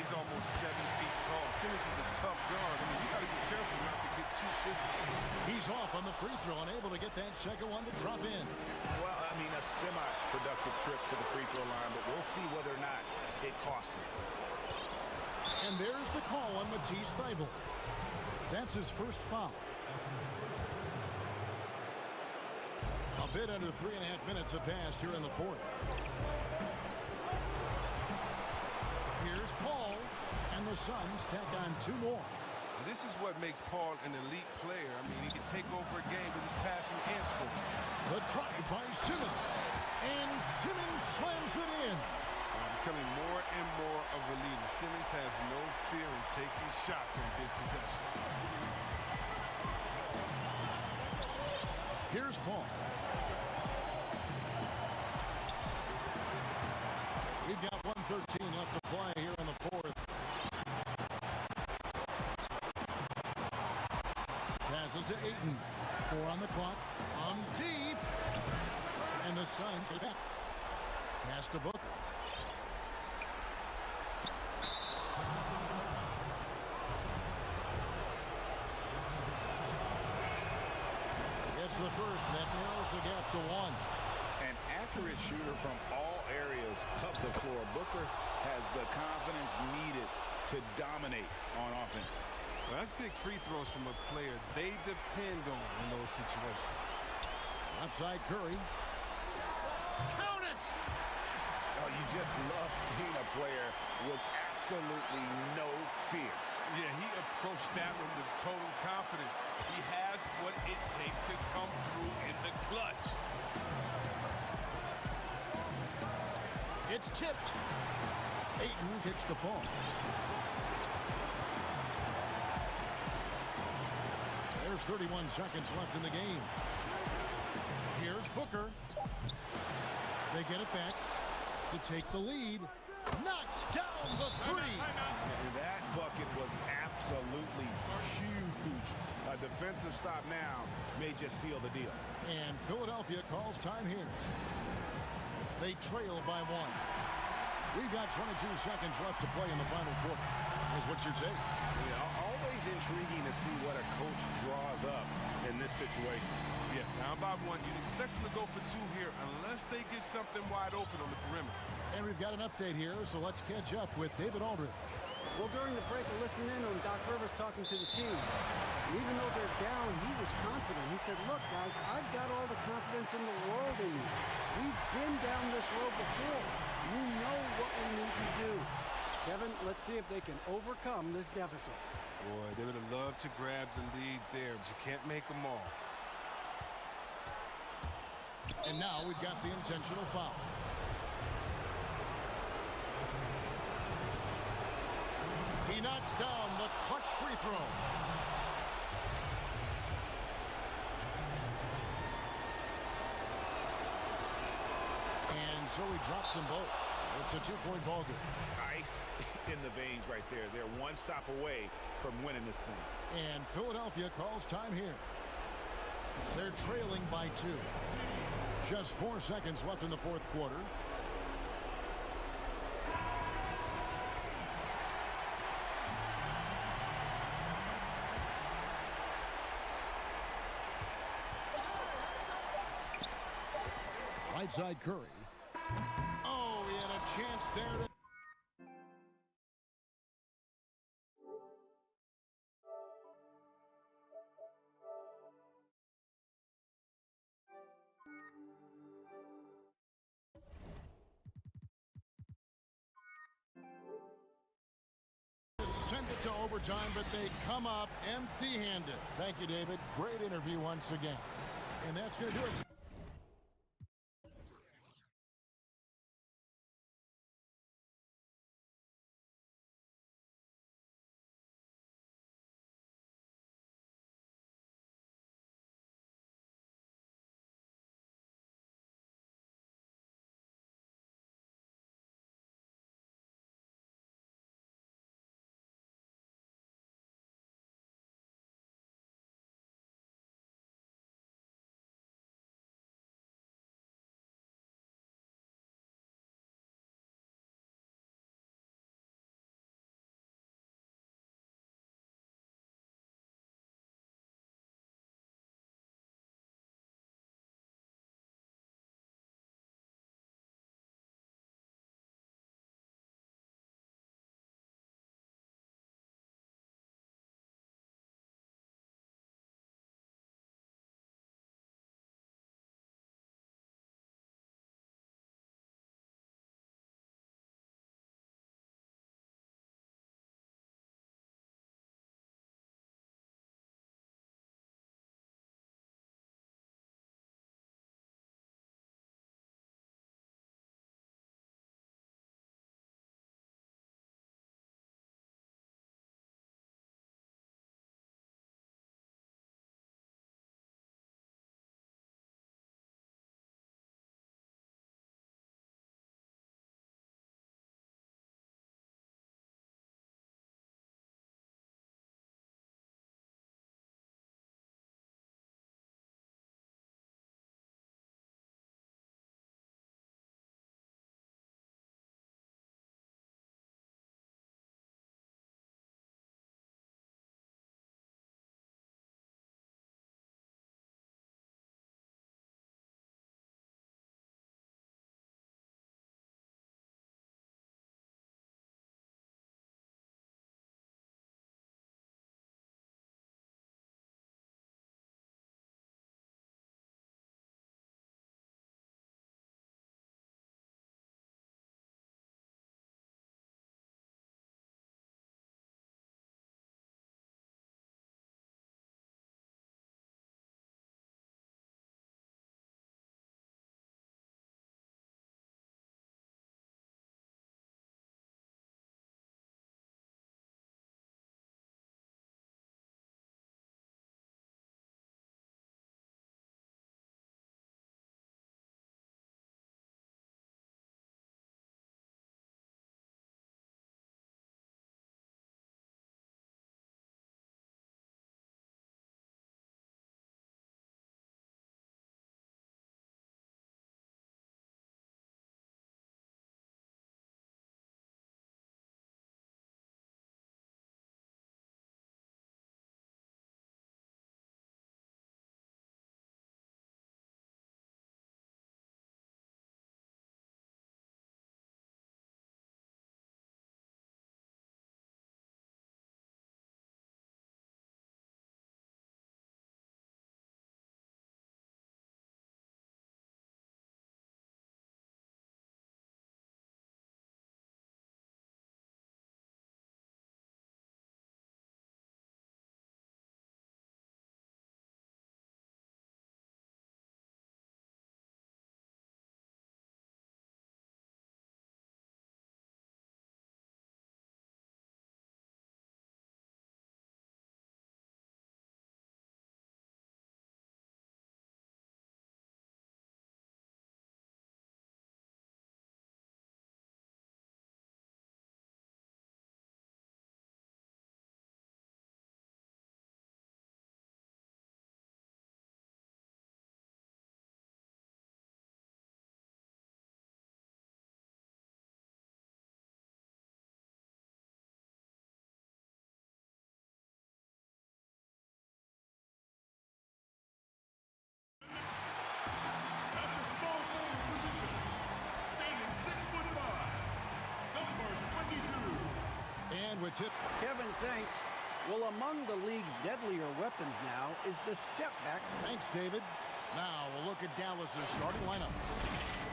he's almost 7 feet tall. Simmons is a tough guard. I mean, you got to be careful not to get too physical. He's off on the free throw, unable to get that second one to drop in. Well, I mean, a semi-productive trip to the free throw line, but we'll see whether or not it costs him. And there's the call on Matisse Thybulle. That's his first foul. A bit under 3.5 minutes have passed here in the fourth. Here's Paul, and the Suns tack on 2 more. This is what makes Paul an elite player. I mean, he can take over a game with his passing and scoring. The try by Simmons, and Simmons slams it in. Becoming more and more of a leader. Simmons has no fear in taking shots on big possessions. Here's Paul. We've got 1:13 left to play here in the fourth. Passes to Ayton. 4 on the clock. Deep. And the Suns get back. Pass to Booker. It's the first that narrows the gap to 1. An accurate shooter from all areas of the floor. Booker has the confidence needed to dominate on offense. Well, that's big free throws from a player they depend on in those situations. Outside Curry. Count it! Oh, you just love seeing a player with absolutely no fear. Yeah, he approached that one with total confidence. He has what it takes to come through in the clutch. It's tipped. Ayton kicks the ball. There's 31 seconds left in the game. Here's Booker. They get it back to take the lead. Knocks down the 3. And that bucket was absolutely huge. A defensive stop now may just seal the deal. And Philadelphia calls time here. They trail by 1. We've got 22 seconds left to play in the final quarter. Here's what you'd say. Yeah, always intriguing to see what a coach draws up in this situation. Yeah, down by 1. You'd expect them to go for 2 here unless they get something wide open on the perimeter. And we've got an update here, so let's catch up with David Aldridge. Well, during the break, I listened in on Doc Rivers talking to the team. And even though they're down, he was confident. He said, look, guys, I've got all the confidence in the world in me. We've been down this road before. You know what we need to do. Kevin, let's see if they can overcome this deficit. Boy, they would have loved to grab the lead there, but you can't make them all. And now we've got the intentional foul. He knocks down the clutch free throw. And so he drops them both. It's a 2-point ball game. Ice in the veins right there. They're one stop away from winning this thing. And Philadelphia calls time here. They're trailing by 2. Just 4 seconds left in the fourth quarter. Right side Curry. Oh, he had a chance there to... Send it to overtime, but they come up empty-handed. Thank you, David. Great interview once again. And that's going to do it. line with tip. Kevin thinks, well, among the league's deadlier weapons now is the step back. Thanks, David. Now we'll look at Dallas's starting lineup.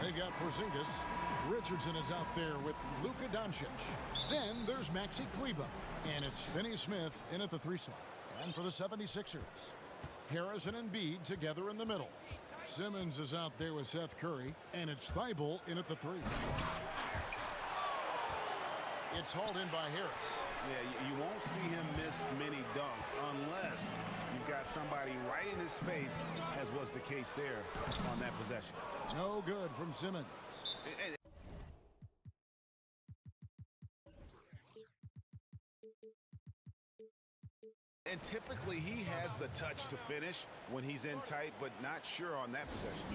They've got Porzingis. Richardson is out there with Luka Doncic. Then there's Maxi Kleber. And it's Finney Smith in at the 3 slot. And for the 76ers, Harrison and Embiid together in the middle. Simmons is out there with Seth Curry. And it's Thibault in at the 3. It's hauled in by Harris. Yeah, you won't see him miss many dunks unless you've got somebody right in his face, as was the case there on that possession. No good from Simmons. And typically he has the touch to finish when he's in tight, but not sure on that possession.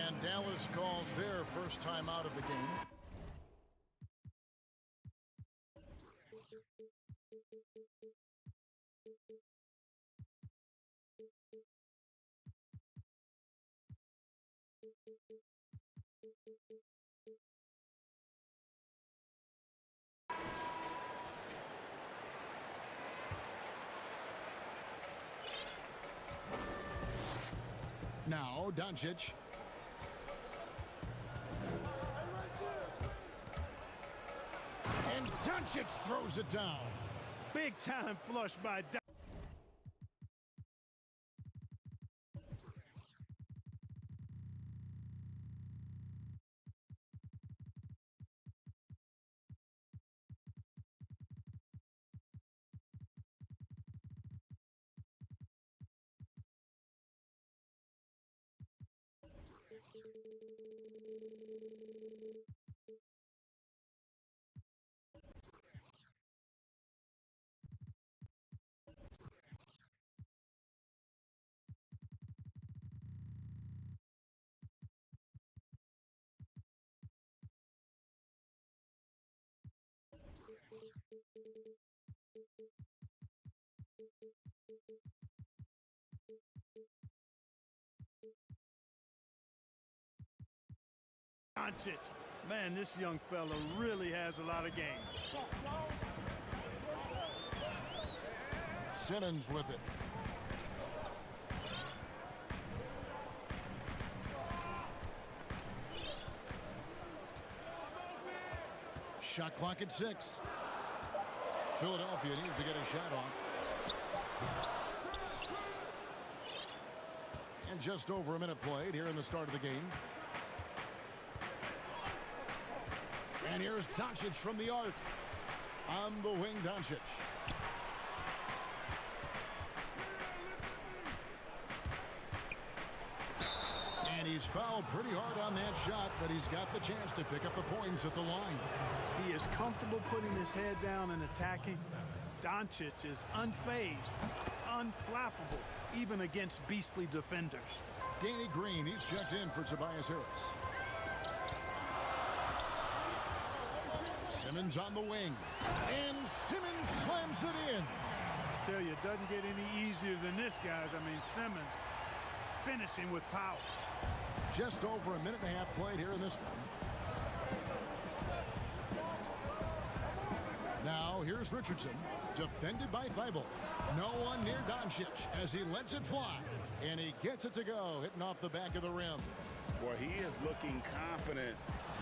And Dallas calls their first time out of the game. Now, Doncic. And Doncic throws it down. Big time flush by Doncic. Doncic. Man, this young fella really has a lot of game. Simmons with it. Shot clock at 6. Philadelphia needs to get a shot off. And just over a minute played here in the start of the game. And here's Doncic from the arc. On the wing, Doncic. And he's fouled pretty hard on that shot, but he's got the chance to pick up the points at the line. He is comfortable putting his head down and attacking. Doncic is unfazed, unflappable, even against beastly defenders. Danny Green, he's checked in for Tobias Harris. Simmons on the wing. And Simmons slams it in. I tell you, it doesn't get any easier than this, guys. I mean, Simmons finishing with power. Just over a minute and a half played here in this one. Now, here's Richardson, defended by Thibault. No one near Doncic as he lets it fly. And he gets it to go, hitting off the back of the rim. Boy, he is looking confident.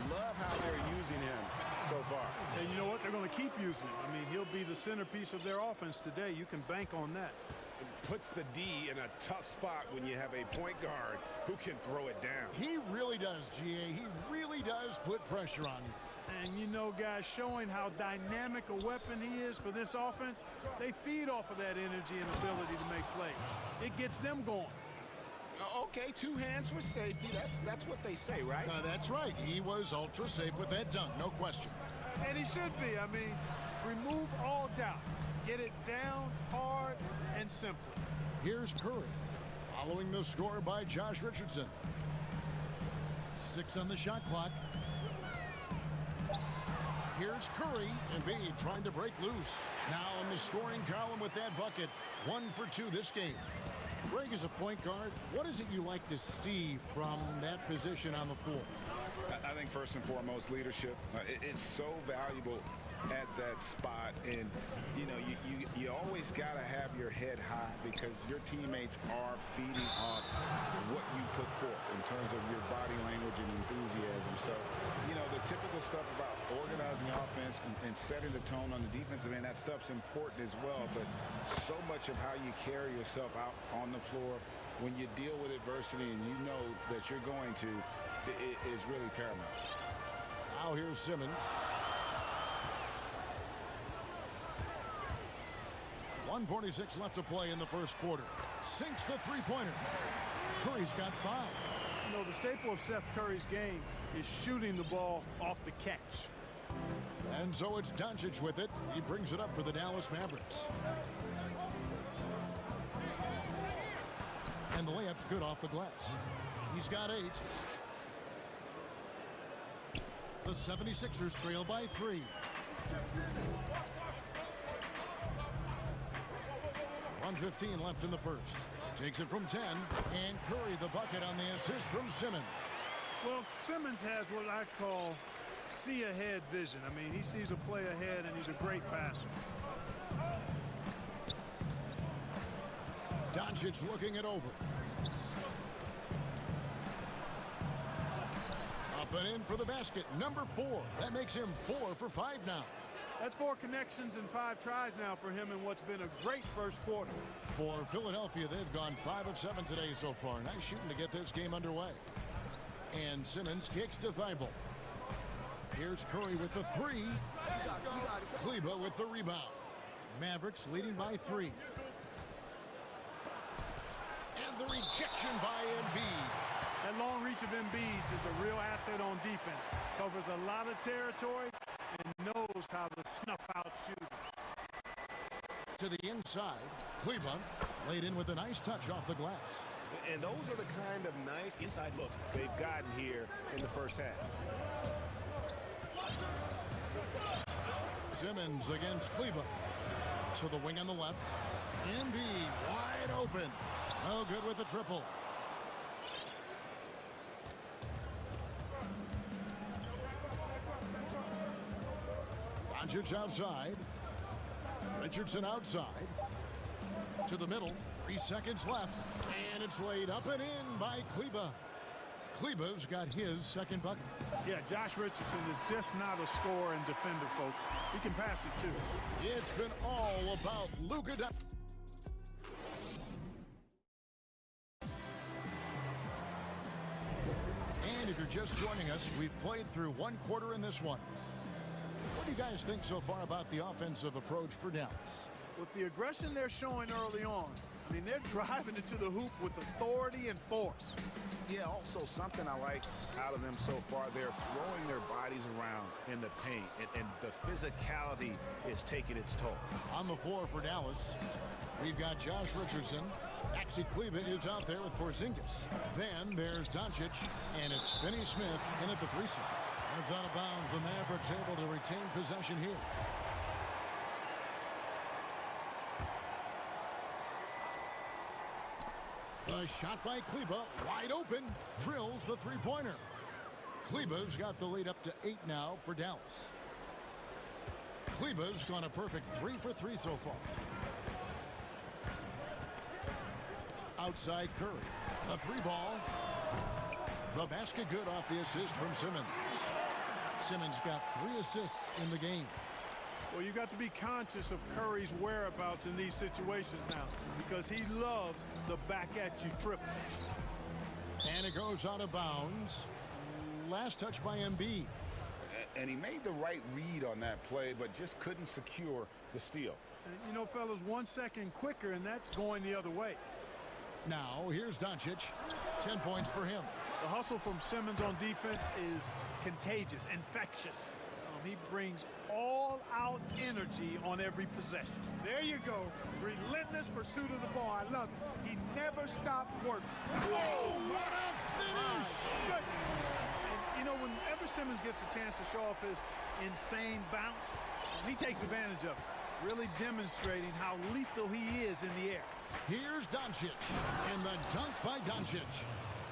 Love how they're using him so far. And you know what? They're going to keep using him. I mean, he'll be the centerpiece of their offense today. You can bank on that. It puts the D in a tough spot when you have a point guard who can throw it down. He really does, GA. He really does put pressure on you. And you know, guys, showing how dynamic a weapon he is for this offense, they feed off of that energy and ability to make plays. It gets them going. Okay, 2 hands for safety. That's what they say, right? That's right. He was ultra safe with that dunk, no question. And he should be. I mean, remove all doubt. Get it down, hard, and simple. Here's Curry, following the score by Josh Richardson. 6 on the shot clock. Here's Curry, and Embiid trying to break loose. Now in the scoring column with that bucket. 1 for 2 this game. Greg, as a point guard, what is it you like to see from that position on the floor? I think first and foremost, leadership. It's so valuable at that spot, and you know, you always got to have your head high because your teammates are feeding off what you put forth in terms of your body language and enthusiasm. So, you know, the typical stuff about organizing offense and setting the tone on the defensive end, that stuff's important as well, but so much of how you carry yourself out on the floor when you deal with adversity and you know that you're going to, it is really paramount. Now here's Simmons. 1:46 left to play in the first quarter. Sinks the three-pointer. Curry's got 5. You know, the staple of Seth Curry's game is shooting the ball off the catch. And so it's Doncic with it. He brings it up for the Dallas Mavericks. And the layup's good off the glass. He's got 8. The 76ers trail by 3. 1:15 left in the first. Takes it from 10, and Curry the bucket on the assist from Simmons. Well, Simmons has what I call see-ahead vision. I mean, he sees a play ahead, and he's a great passer. Doncic looking it over. Up and in for the basket. Number 4. That makes him 4 for 5 now. That's 4 connections and 5 tries now for him in what's been a great first quarter. For Philadelphia, they've gone 5 of 7 today so far. Nice shooting to get this game underway. And Simmons kicks to Thibault. Here's Curry with the 3. Kleber with the rebound. Mavericks leading by 3. And the rejection by Embiid. That long reach of Embiid is a real asset on defense. Covers a lot of territory and knows how to snuff out shooters. To the inside, Cleveland laid in with a nice touch off the glass. And those are the kind of nice inside looks they've gotten here in the first half. Simmons against Cleveland. To the wing on the left. Embiid wide open. No good with the triple. Doncic outside. Richardson outside. To the middle. 3 seconds left. And it's laid up and in by Kleber. Kleber's got his second bucket. Yeah, Josh Richardson is just not a scorer and defender, folks. He can pass it, too. It's been all about Luka Doncic. And if you're just joining us, we've played through 1 quarter in this one. What do you guys think so far about the offensive approach for Dallas? With the aggression they're showing early on, I mean, they're driving it to the hoop with authority and force. Yeah, also something I like out of them so far, they're throwing their bodies around in the paint, and the physicality is taking its toll. On the floor for Dallas, we've got Josh Richardson. Maxi Kleber is out there with Porzingis. Then there's Doncic, and it's Finney-Smith in at the 3 slot. That's out of bounds. The Mavericks able to retain possession here. A shot by Kleber, wide open, drills the three-pointer. Kleber's got the lead up to 8 now for Dallas. Kleber's gone a perfect 3 for 3 so far. Outside Curry, a 3-ball. The basket good off the assist from Simmons. Simmons got 3 assists in the game. Well, you got to be conscious of Curry's whereabouts in these situations now because he loves the back-at-you triple. And it goes out of bounds. Last touch by Embiid. And he made the right read on that play, but just couldn't secure the steal. And, you know, fellas, 1 second quicker, and that's going the other way. Now, here's Doncic. 10 points for him. The hustle from Simmons on defense is contagious, infectious. He brings all-out energy on every possession. There you go. Relentless pursuit of the ball. I love it. He never stopped working. Oh, what a finish! Good. And, you know, whenever Simmons gets a chance to show off his insane bounce, he takes advantage of it, really demonstrating how lethal he is in the air. Here's Doncic, and the dunk by Doncic.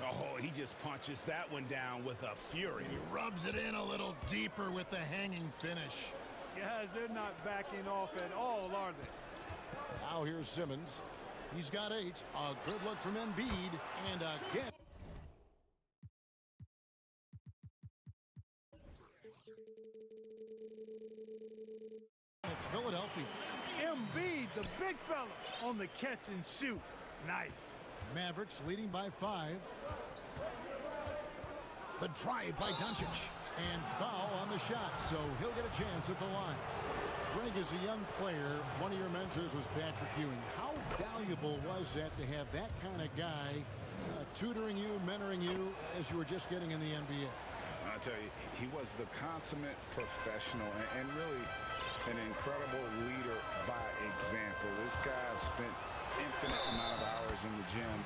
Oh, he just punches that one down with a fury. He rubs it in a little deeper with the hanging finish. Guys, they're not backing off at all, are they? Now here's Simmons. He's got 8. A good look from Embiid, and again. It's Philadelphia. Embiid, the big fella, on the catch and shoot. Nice. Mavericks leading by 5. The drive by Doncic. And foul on the shot, so he'll get a chance at the line. Greg, as a young player, one of your mentors was Patrick Ewing. How valuable was that to have that kind of guy tutoring you, mentoring you as you were just getting in the NBA? I'll tell you, he was the consummate professional and really an incredible leader by example. This guy spent infinite amount of hours in the gym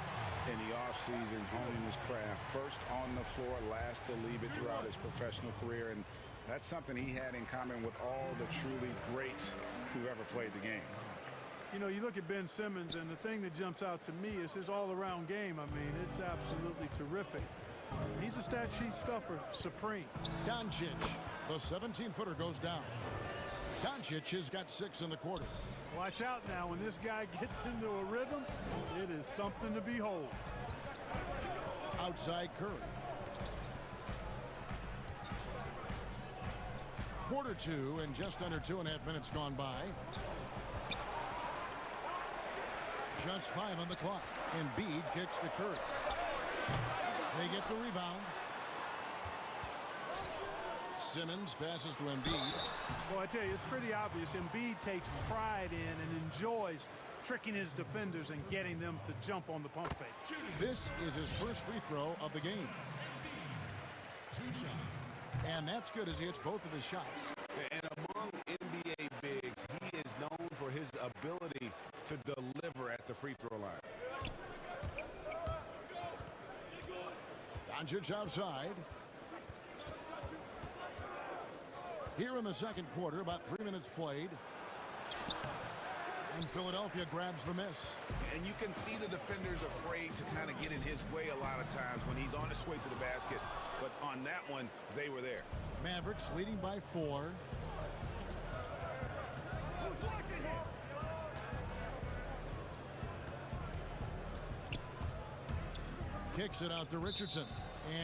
in the offseason honing his craft. First on the floor, last to leave it throughout his professional career. And that's something he had in common with all the truly greats who've ever played the game. You know, you look at Ben Simmons, and the thing that jumps out to me is his all-around game. I mean, it's absolutely terrific. He's a stat sheet stuffer, supreme. Doncic, the 17-footer goes down. Doncic has got 6 in the quarter. Watch out now. When this guy gets into a rhythm, it is something to behold. Outside Curry. Quarter 2 and just under 2.5 minutes gone by. Just 5 on the clock. Embiid kicks to Curry. They get the rebound. Simmons passes to Embiid. Well, I tell you, it's pretty obvious. Embiid takes pride in and enjoys tricking his defenders and getting them to jump on the pump fake. This is his first free throw of the game. 2 shots. And that's good as he hits both of his shots. And among NBA bigs, he is known for his ability to deliver at the free throw line. Doncic outside. Here in the second quarter, about 3 minutes played. And Philadelphia grabs the miss. And you can see the defenders afraid to kind of get in his way a lot of times when he's on his way to the basket. But on that one, they were there. Mavericks leading by 4. Kicks it out to Richardson.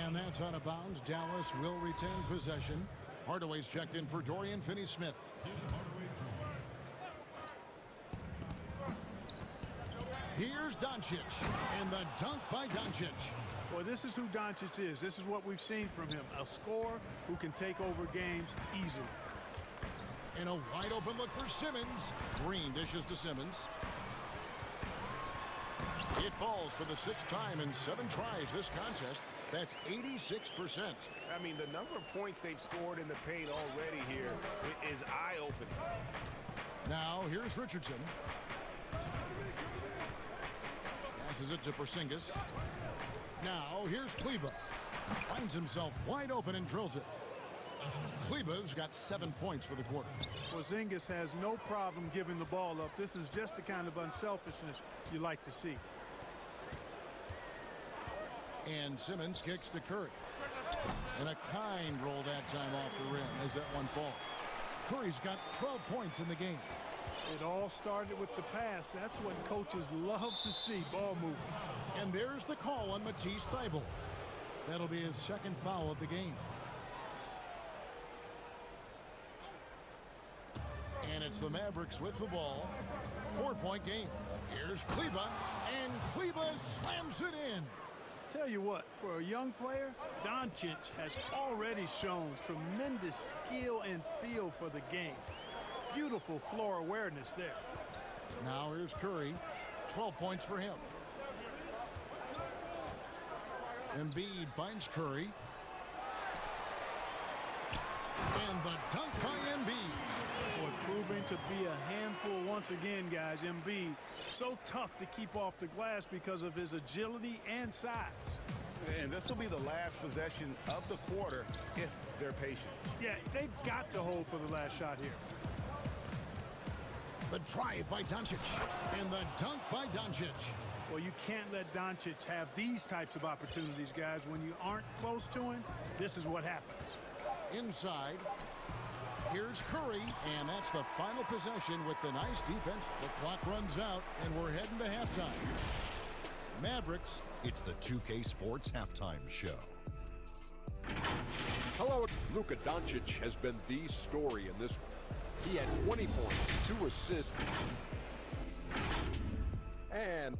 And that's out of bounds. Dallas will retain possession. Hardaway's checked in for Dorian Finney-Smith. Here's Doncic, and the dunk by Doncic. Well, this is who Doncic is. This is what we've seen from him. A scorer who can take over games easily. And a wide open look for Simmons. Green dishes to Simmons. It falls for the 6th time in 7 tries this contest. That's 86%. I mean, the number of points they've scored in the paint already here is eye-opening. Now, here's Richardson. Passes it to Porzingis. Now, here's Kleber. Finds himself wide open and drills it. Kleber's got 7 points for the quarter. Porzingis has no problem giving the ball up. This is just the kind of unselfishness you like to see. And Simmons kicks to Curry. And a kind roll that time off the rim as that one falls. Curry's got 12 points in the game. It all started with the pass. That's what coaches love to see, ball movement. And there's the call on Matisse Thybulle. That'll be his 2nd foul of the game. And it's the Mavericks with the ball. 4-point game. Here's Kleber, and Kleber slams it in. Tell you what, for a young player, Doncic has already shown tremendous skill and feel for the game. Beautiful floor awareness there. Now here's Curry. 12 points for him. Embiid finds Curry. And the dunk by Embiid. Boy, proving to be a handful once again, guys. Embiid, so tough to keep off the glass because of his agility and size. And this will be the last possession of the quarter if they're patient. Yeah, they've got to hold for the last shot here. The drive by Doncic. And the dunk by Doncic. Well, you can't let Doncic have these types of opportunities, guys. When you aren't close to him, this is what happens. Inside. Here's Curry, and that's the final possession with the nice defense. The clock runs out, and we're heading to halftime. Mavericks. It's the 2K Sports Halftime Show. Hello, Luka Doncic has been the story in this one. He had 20 points, 2 assists, and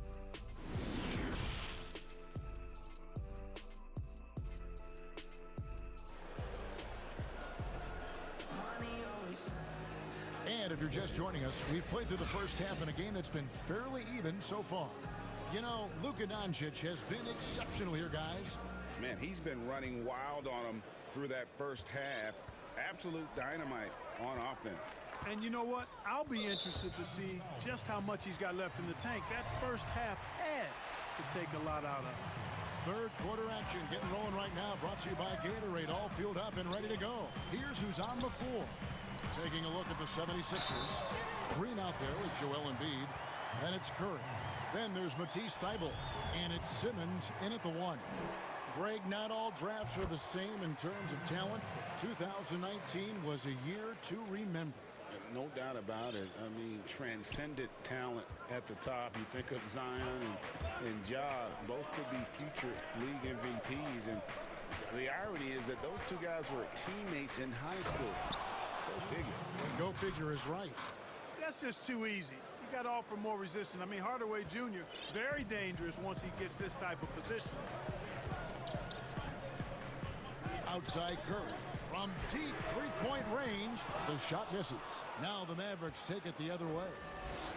if you're just joining us, we've played through the first half in a game that's been fairly even so far. You know, Luka Doncic has been exceptional here, guys. Man, he's been running wild on him through that first half. Absolute dynamite on offense. And you know what? I'll be interested to see just how much he's got left in the tank. That first half had to take a lot out of him. Third quarter action getting rolling right now. Brought to you by Gatorade. All fueled up and ready to go. Here's who's on the floor. Taking a look at the 76ers. Green out there with Joel Embiid. Then it's Curry. Then there's Matisse Thybulle. And it's Simmons in at the 1. Greg, not all drafts are the same in terms of talent. 2019 was a year to remember. No doubt about it. I mean, transcendent talent at the top. You think of Zion and Ja, both could be future league MVPs. And the irony is that those two guys were teammates in high school. Go figure. Go figure is right. That's just too easy. You got to offer more resistance. I mean, Hardaway Jr., very dangerous once he gets this type of position. Outside Curry. From deep three-point range, the shot misses. Now the Mavericks take it the other way.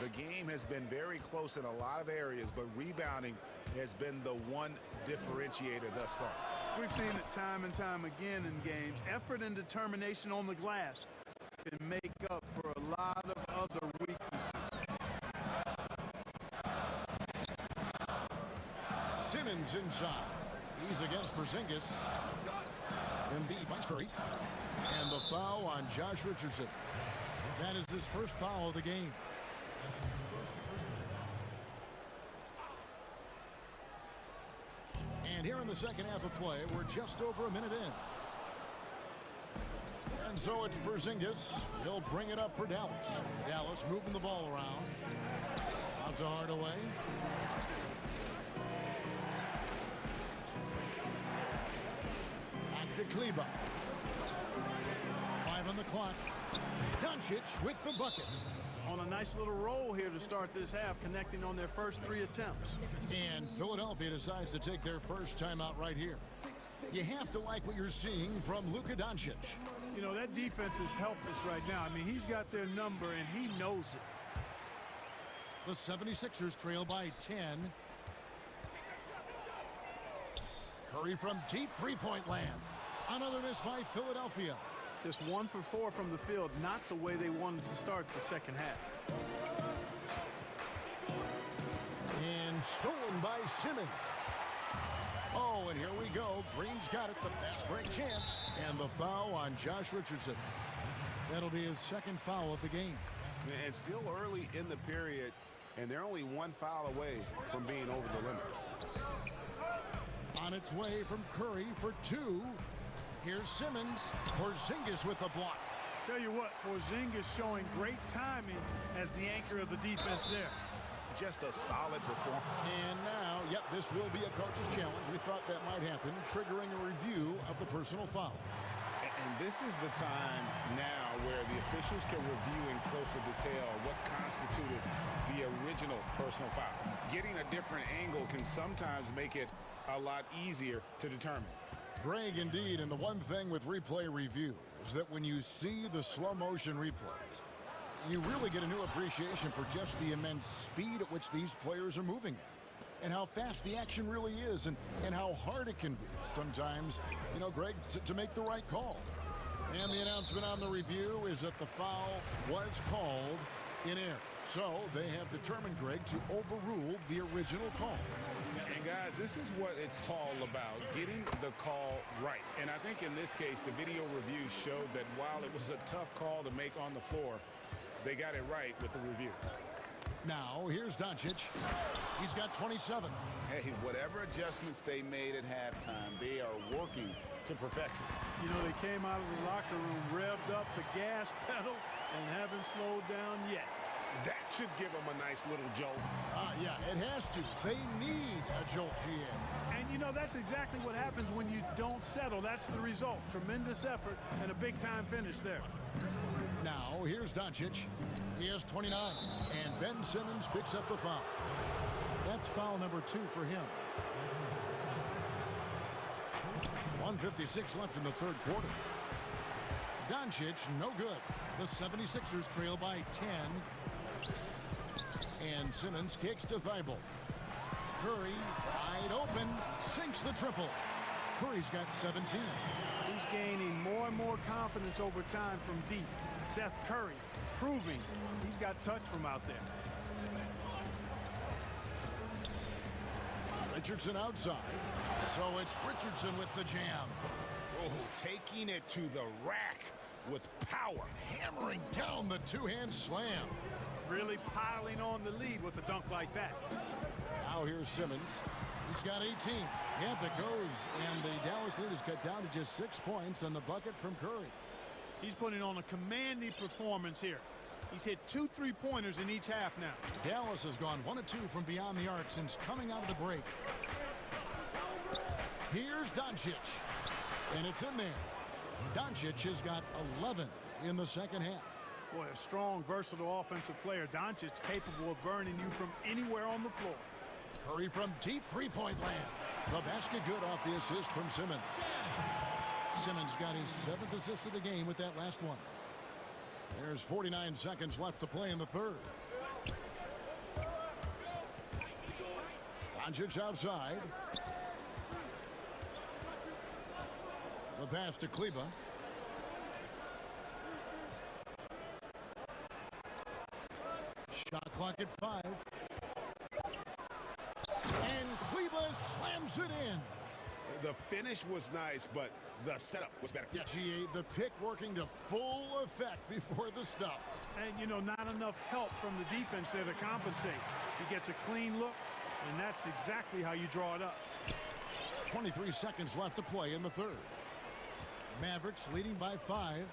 The game has been very close in a lot of areas, but rebounding has been the one differentiator thus far. We've seen it time and time again in games. Effort and determination on the glass can make up for a lot of other weaknesses. Simmons inside. He's against Porzingis. Embiid finds Curry. And the foul on Josh Richardson. That is his first foul of the game. And here in the second half of play, we're just over a minute in. And so it's Porzingis. He'll bring it up for Dallas. Dallas moving the ball around. Out to Hardaway. Back to Kleba. 5 on the clock. Doncic with the bucket. On a nice little roll here to start this half, connecting on their first 3 attempts. And Philadelphia decides to take their first timeout right here. You have to like what you're seeing from Luka Doncic. You know, that defense is helpless right now. I mean, he's got their number, and he knows it. The 76ers trail by 10. Curry from deep three-point land. Another miss by Philadelphia. Just 1 for 4 from the field, not the way they wanted to start the second half. And stolen by Simmons. Oh, and here we go. Green's got it, the fast break chance. And the foul on Josh Richardson. That'll be his second foul of the game. It's still early in the period, and they're only 1 foul away from being over the limit. On its way from Curry for 2. Here's Simmons. Porzingis with the block. Tell you what, Porzingis showing great timing as the anchor of the defense there. Just a solid performance. And now, yep, this will be a coach's challenge. We thought that might happen, triggering a review of the personal foul. And this is the time now where the officials can review in closer detail what constituted the original personal foul. Getting a different angle can sometimes make it a lot easier to determine. Greg, indeed, and the one thing with replay review is that when you see the slow motion replays, you really get a new appreciation for just the immense speed at which these players are moving at, and how fast the action really is, and how hard it can be sometimes, you know, Greg, to make the right call. And the announcement on the review is that the foul was called in error. So they have determined, Greg, to overrule the original call. And guys, this is what it's all about, getting the call right. And I think in this case, the video review showed that while it was a tough call to make on the floor, They got it right with the review. Now, here's Doncic. He's got 27. Hey, whatever adjustments they made at halftime, they are working to perfection. You know, they came out of the locker room, revved up the gas pedal, and haven't slowed down yet. That should give them a nice little jolt. Yeah, it has to. They need a jolt, GA. And, you know, that's exactly what happens when you don't settle. That's the result. Tremendous effort and a big-time finish there. Now, here's Doncic. He has 29. And Ben Simmons picks up the foul. That's foul number 2 for him. 1:56 left in the third quarter. Doncic, no good. The 76ers trail by 10. And Simmons kicks to Thibault. Curry, wide open, sinks the triple. Curry's got 17. He's gaining more and more confidence over time from deep. Seth Curry proving he's got touch from out there. Richardson outside. So it's Richardson with the jam. Oh, taking it to the rack with power. Hammering down the two-hand slam. Really piling on the lead with a dunk like that. Now here's Simmons. He's got 18. Yep, it goes. And the Dallas lead is cut down to just 6 points on the bucket from Curry. He's putting on a commanding performance here. He's hit 2 3-pointers in each half now. Dallas has gone 1 of 2 from beyond the arc since coming out of the break. Here's Doncic. And it's in there. Doncic has got 11 in the second half. Boy, a strong, versatile offensive player. Doncic capable of burning you from anywhere on the floor. Curry from deep three-point land. The basket good off the assist from Simmons. Simmons got his 7th assist of the game with that last one. There's 49 seconds left to play in the third. Doncic outside. The pass to Kleba. Shot clock at 5. And Kleba slams it in. The finish was nice, but the setup was better. Yeah, GA, the pick working to full effect before the stuff. And, you know, not enough help from the defense there to compensate. He gets a clean look, and that's exactly how you draw it up. 23 seconds left to play in the third. Mavericks leading by 5.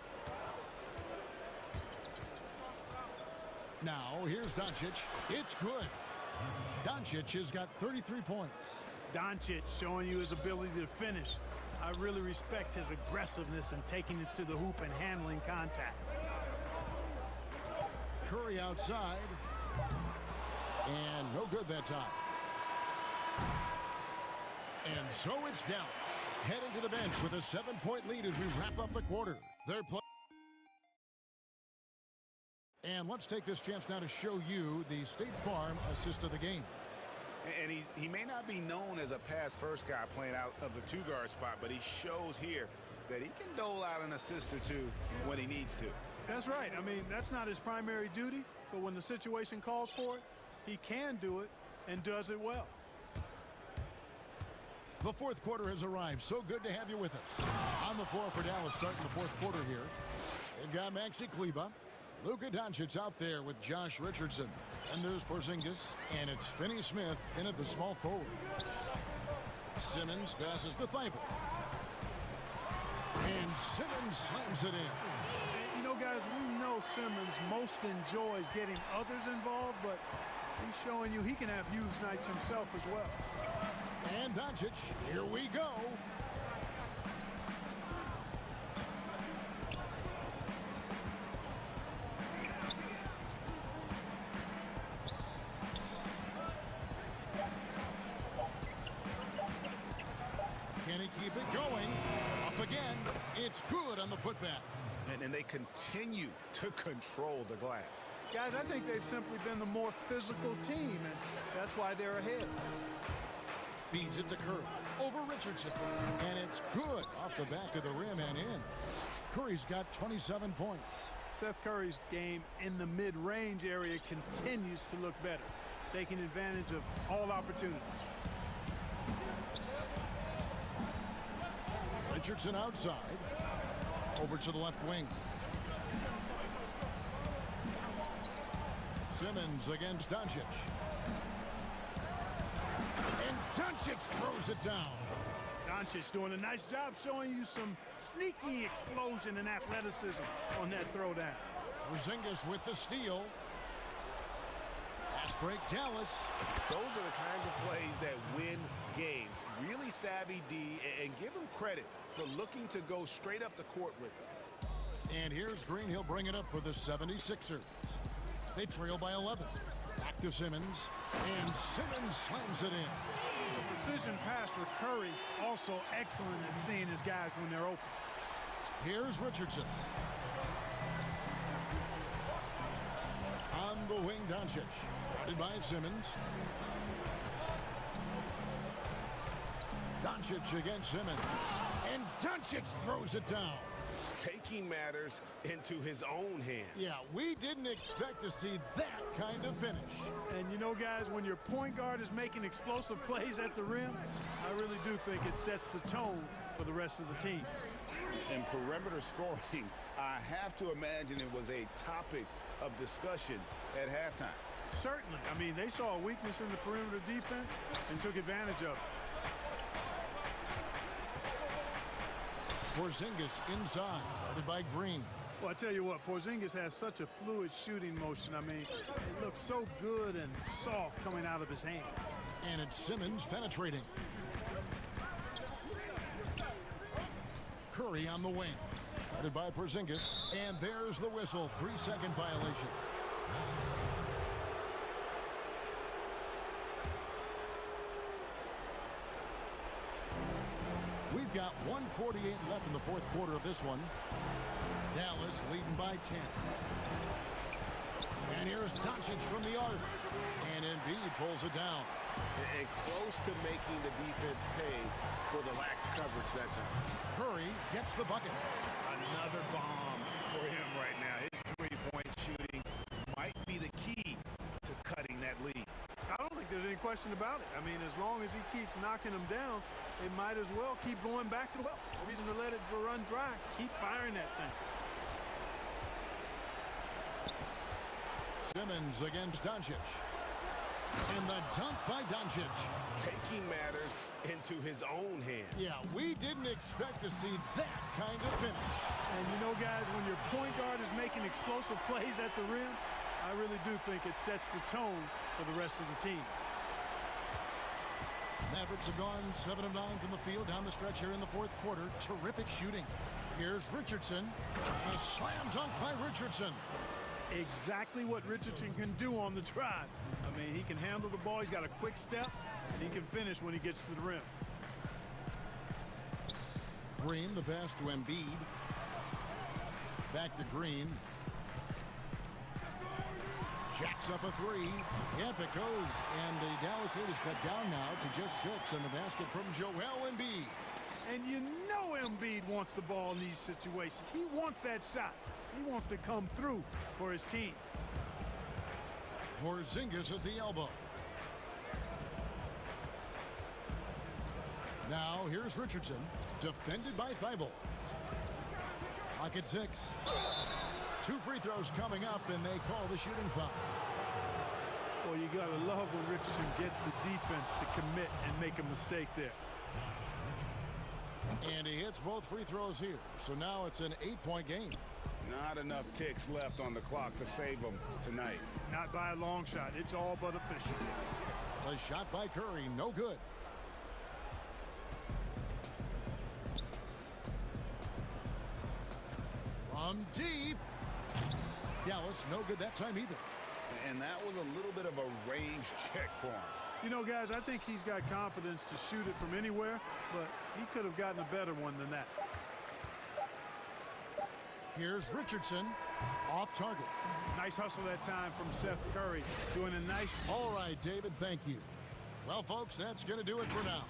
Now, here's Doncic. It's good. Doncic has got 33 points. Doncic showing you his ability to finish. I really respect his aggressiveness and taking it to the hoop and handling contact. Curry outside. And no good that time. And so it's Dallas heading to the bench with a 7-point lead as we wrap up the quarter. They're playing. And let's take this chance now to show you the State Farm assist of the game. And he may not be known as a pass-first guy playing out of the two-guard spot, but he shows here that he can dole out an assist or two when he needs to. That's right. I mean, that's not his primary duty, but when the situation calls for it, he can do it and does it well. The fourth quarter has arrived. So good to have you with us. On the floor for Dallas starting the fourth quarter here. They've got Maxi Kleba. Luka Doncic out there with Josh Richardson. And there's Porzingis. And it's Finney-Smith in at the small forward. Simmons passes to Thibault. And Simmons slams it in. And, you know, guys, we know Simmons most enjoys getting others involved, but he's showing you he can have huge nights himself as well. And Doncic, here we go. Can he keep it going? Up again. It's good on the putback. And they continue to control the glass. Guys, I think they've simply been the more physical team, and that's why they're ahead. Feeds it to Curry. Over Richardson. And it's good off the back of the rim and in. Curry's got 27 points. Seth Curry's game in the mid-range area continues to look better, taking advantage of all opportunities. Richardson outside. Over to the left wing. Simmons against Doncic. And Doncic throws it down. Doncic doing a nice job showing you some sneaky explosion and athleticism on that throwdown. Porzingis with the steal. Fast break, Dallas. Those are the kinds of plays that win games. Really savvy D, and give him credit for looking to go straight up the court with it. And here's Green. He'll bring it up for the 76ers. They trail by 11. Back to Simmons. And Simmons slams it in. The precision pass for Curry, also excellent at seeing his guys when they're open. Here's Richardson. On the wing, Doncic. Guarded by Simmons. Doncic against Simmons. And Doncic throws it down. Taking matters into his own hands. Yeah, we didn't expect to see that kind of finish. And you know, guys, when your point guard is making explosive plays at the rim, I really do think it sets the tone for the rest of the team. In perimeter scoring, I have to imagine it was a topic of discussion at halftime. Certainly. I mean, they saw a weakness in the perimeter defense and took advantage of it. Porzingis inside, guarded by Green. Well, I tell you what, Porzingis has such a fluid shooting motion. I mean, it looks so good and soft coming out of his hand. And it's Simmons penetrating. Curry on the wing, guarded by Porzingis. And there's the whistle, 3-second violation. We've got 1:48 left in the fourth quarter of this one. Dallas leading by 10. And here's Doncic from the arc. And Embiid pulls it down. And close to making the defense pay for the lax coverage that time. Curry gets the bucket. Another bomb for him right now. His three-point shooting might be the key to cutting that lead. I don't think there's any question about it. I mean, as long as he keeps knocking them down, it might as well keep going back to the well. No reason to let it run dry. Keep firing that thing. Simmons against Doncic. And the dunk by Doncic. Taking matters into his own hands. Yeah, we didn't expect to see that kind of finish. And you know, guys, when your point guard is making explosive plays at the rim, I really do think it sets the tone for the rest of the team. Mavericks have gone 7 of 9 from the field down the stretch here in the fourth quarter. Terrific shooting. Here's Richardson. A slam dunk by Richardson. Exactly what Richardson can do on the drive. I mean, he can handle the ball. He's got a quick step, and he can finish when he gets to the rim. Green, the pass to Embiid. Back to Green. Jacks up a three. Yep, it goes. And the Dallas lead is cut down now to just 6. And the basket from Joel Embiid. And you know Embiid wants the ball in these situations. He wants that shot. He wants to come through for his team. Porzingis at the elbow. Now here's Richardson. Defended by Thibault. Clock at 6. 2 free throws coming up, and they call the shooting foul. Well, you got to love when Richardson gets the defense to commit and make a mistake there. And he hits both free throws here. So now it's an 8-point game. Not enough ticks left on the clock to save them tonight. Not by a long shot. It's all but official. The shot by Curry, no good. From deep. Dallas, no good that time either. And that was a little bit of a range check for him. You know, guys, I think he's got confidence to shoot it from anywhere, but he could have gotten a better one than that. Here's Richardson, off target. Nice hustle that time from Seth Curry, doing a nice... All right, David, thank you. Well, folks, that's going to do it for now.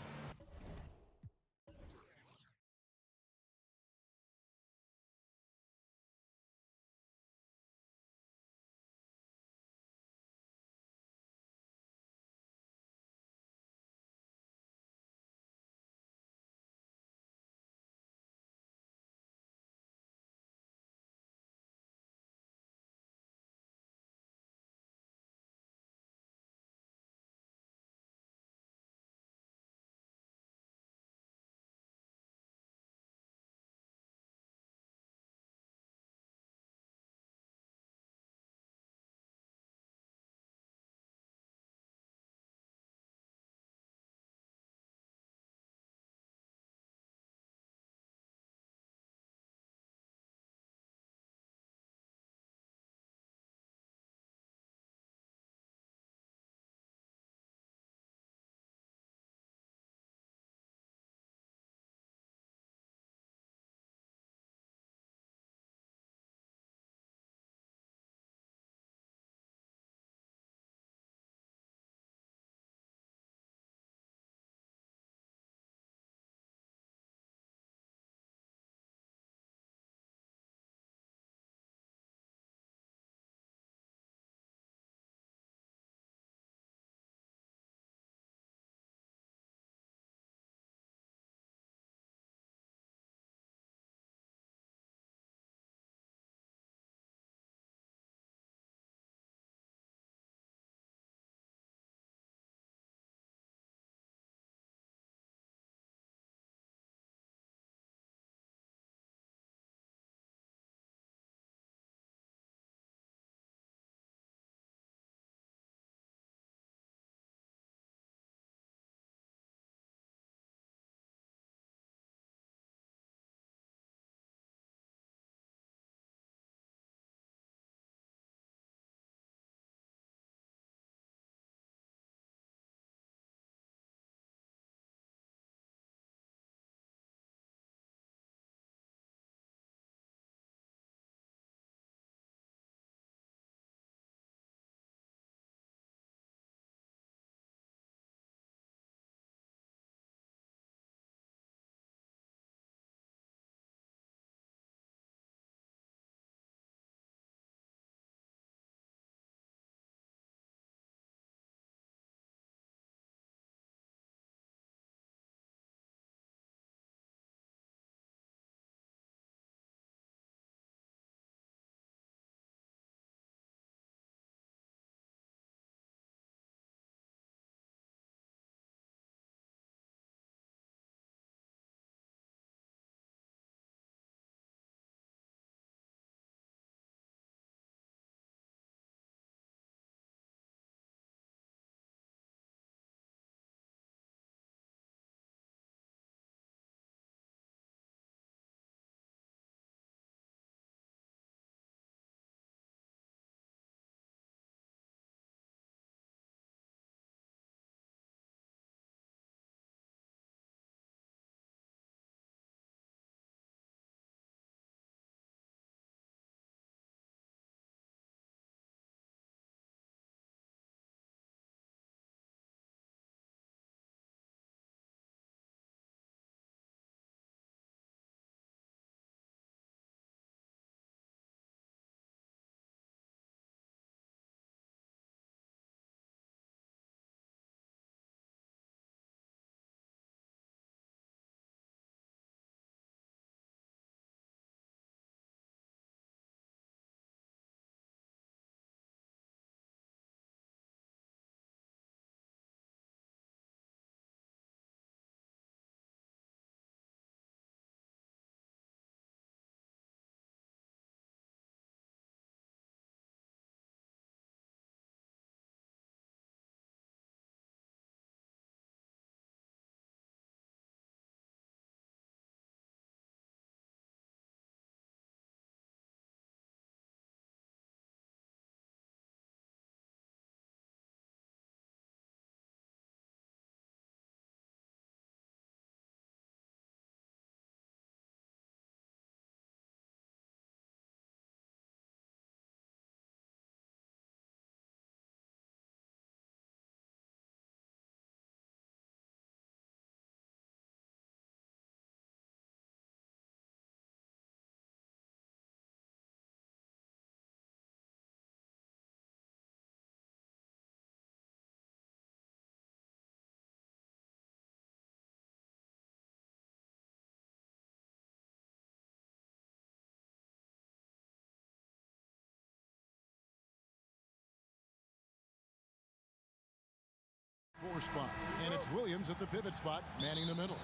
power spot. And it's Williams at the pivot spot, manning the middle.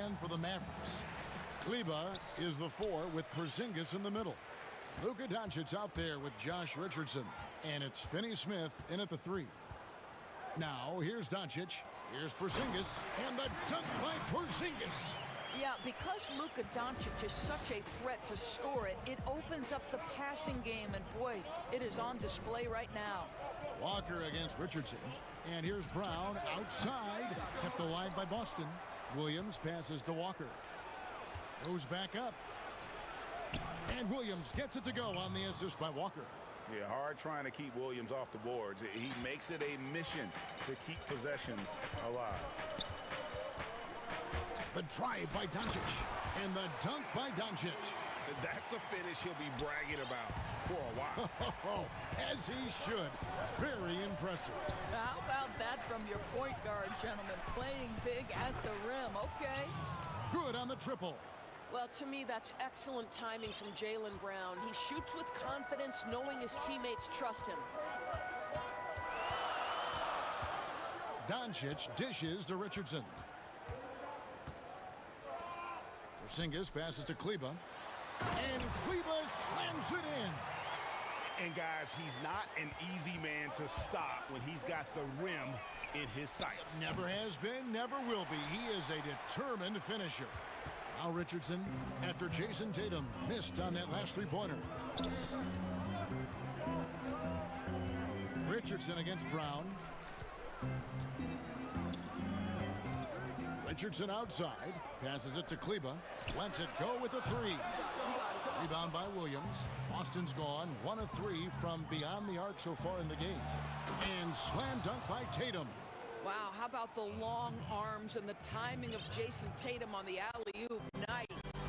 And for the Mavericks, Kleber is the 4 with Porzingis in the middle. Luka Doncic out there with Josh Richardson. And it's Finney-Smith in at the 3. Now, here's Doncic. Here's Porzingis. And the dunk by Porzingis. Yeah, because Luka Doncic is such a threat to score it, it opens up the passing game. And, boy, it is on display right now. Walker against Richardson. And here's Brown outside. Kept alive by Boston. Williams passes to Walker. Goes back up. And Williams gets it to go on the assist by Walker. Yeah, hard trying to keep Williams off the boards. He makes it a mission to keep possessions alive. The drive by Doncic. And the dunk by Doncic. That's a finish he'll be bragging about for a while. As he should. Very impressive. How about that from your point guard, gentlemen? Playing big at the rim. Okay. Good on the triple. Well, to me, that's excellent timing from Jaylen Brown. He shoots with confidence, knowing his teammates trust him. Doncic dishes to Richardson. Porzingis passes to Kleber. And Kleber slams it in. And, guys, he's not an easy man to stop when he's got the rim in his sights. Never has been, never will be. He is a determined finisher. Now Richardson, after Jason Tatum missed on that last three-pointer. Richardson against Brown. Richardson outside, passes it to Kleber, lets it go with a 3. Rebound by Williams. Boston's gone 1 of 3 from beyond the arc so far in the game. And slam dunk by Tatum. Wow, how about the long arms and the timing of Jason Tatum on the alley-oop? Nice.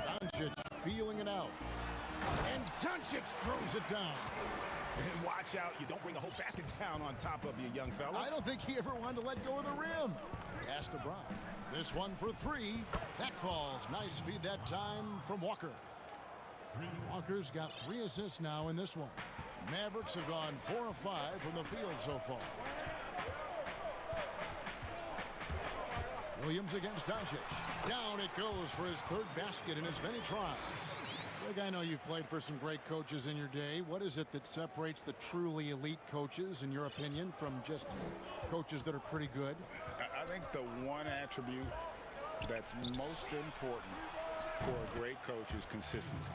Doncic feeling it out. And Doncic throws it down. And watch out, you don't bring the whole basket down on top of you, young fella. I don't think he ever wanted to let go of the rim. Pass to Brown. This one for 3. That falls. Nice feed that time from Walker. Walker's got 3 assists now in this one. Mavericks have gone 4 of 5 from the field so far. Williams against Doncic. Down it goes for his 3rd basket in as many tries. Greg, I know you've played for some great coaches in your day. What is it that separates the truly elite coaches, in your opinion, from just coaches that are pretty good? I think the one attribute that's most important for a great coach is consistency.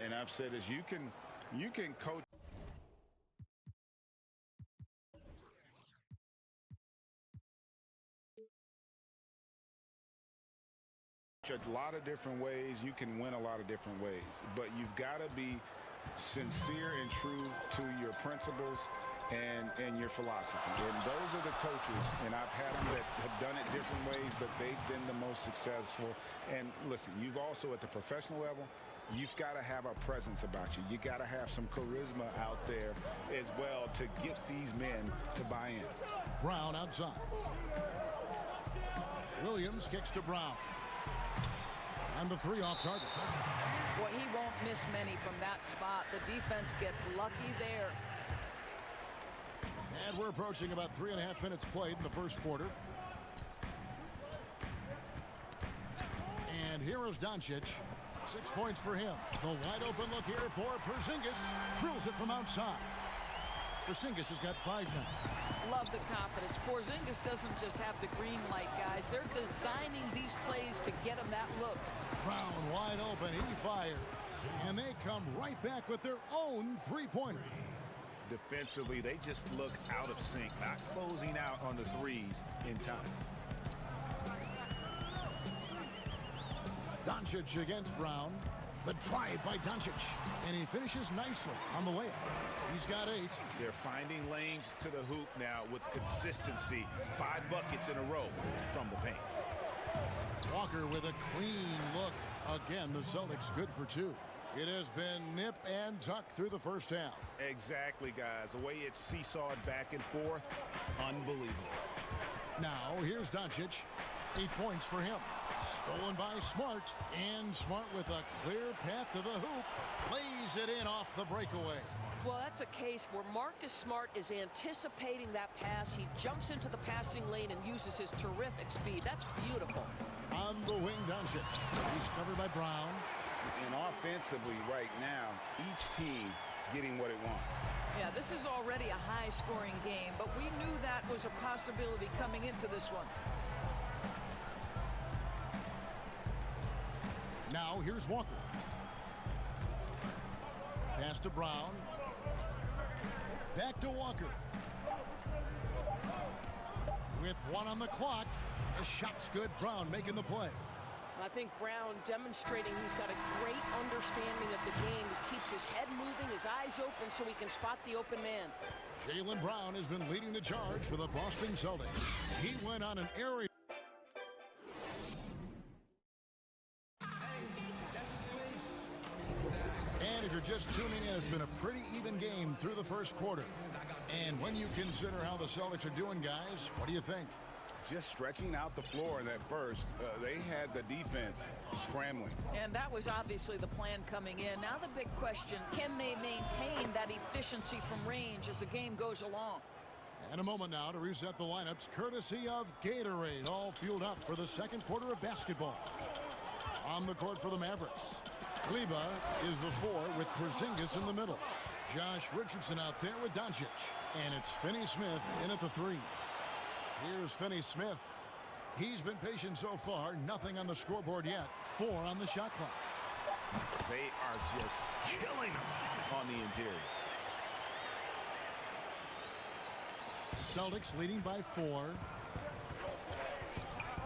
And I've said is you can coach a lot of different ways. You can win a lot of different ways, but you've got to be sincere and true to your principles and your philosophy. And those are the coaches, and I've had them that have done it different ways, but they've been the most successful. And listen, you've also at the professional level, you've got to have a presence about you. You got to have some charisma out there as well to get these men to buy in. Brown outside. Williams kicks to Brown. And the 3 off target. Boy, he won't miss many from that spot. The defense gets lucky there. And we're approaching about 3.5 minutes played in the first quarter. And here is Doncic. 6 points for him. The wide open look here for Porzingis. Drills it from outside. Porzingis has got 5 now. Love the confidence. Porzingis doesn't just have the green light, guys. They're designing these plays to get him that look. Brown wide open. He fires. And they come right back with their own 3-pointer. Defensively, they just look out of sync, not closing out on the 3s in time. Doncic against Brown. The drive by Doncic. And he finishes nicely on the layup. He's got 8. They're finding lanes to the hoop now with consistency. 5 buckets in a row from the paint. Walker with a clean look. Again, the Celtics good for 2. It has been nip and tuck through the first half. Exactly, guys. The way it's seesawed back and forth, unbelievable. Now, here's Doncic. 8 points for him. Stolen by Smart, and Smart with a clear path to the hoop. Lays it in off the breakaway. Well, that's a case where Marcus Smart is anticipating that pass. He jumps into the passing lane and uses his terrific speed. That's beautiful. On the wing, Doncic. He's covered by Brown. And offensively right now, each team getting what it wants. Yeah, this is already a high-scoring game, but we knew that was a possibility coming into this one. Now here's Walker. Pass to Brown. Back to Walker. With 1 on the clock, the shot's good. Brown making the play. I think Brown demonstrating he's got a great understanding of the game. He keeps his head moving, his eyes open so he can spot the open man. Jaylen Brown has been leading the charge for the Boston Celtics. He went on an area. And if you're just tuning in, it's been a pretty even game through the first quarter. And when you consider how the Celtics are doing, guys, what do you think? Just stretching out the floor in that first. They had the defense scrambling. And that was obviously the plan coming in. Now the big question, can they maintain that efficiency from range as the game goes along? And a moment now to reset the lineups, courtesy of Gatorade, all fueled up for the second quarter of basketball. On the court for the Mavericks, Kleba is the 4 with Porzingis in the middle. Josh Richardson out there with Doncic. And it's Finney-Smith in at the 3. Here's Finney-Smith. He's been patient so far. Nothing on the scoreboard yet. 4 on the shot clock. They are just killing him on the interior. Celtics leading by 4.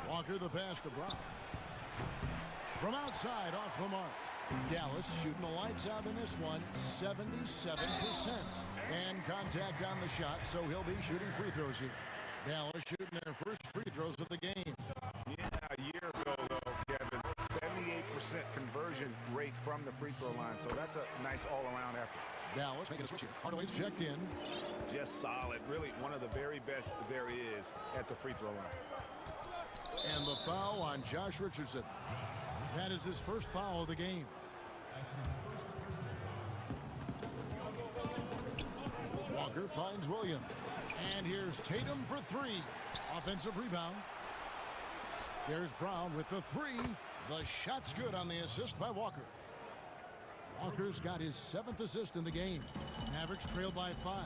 Walker the pass to Brown. From outside off the mark. Dallas shooting the lights out in this one, 77%. And contact on the shot, so he'll be shooting free throws here. Dallas shooting their first free throws of the game. Yeah, a year ago, though, Kevin, 78% conversion rate from the free throw line. So that's a nice all-around effort. Dallas making a switch here. Hardaway's checked in. Just solid. Really one of the very best there is at the free throw line. And the foul on Josh Richardson. That is his first foul of the game. Walker finds Williams. And here's Tatum for 3. Offensive rebound. There's Brown with the 3. The shot's good on the assist by Walker. Walker's got his 7th assist in the game. Mavericks trail by 5.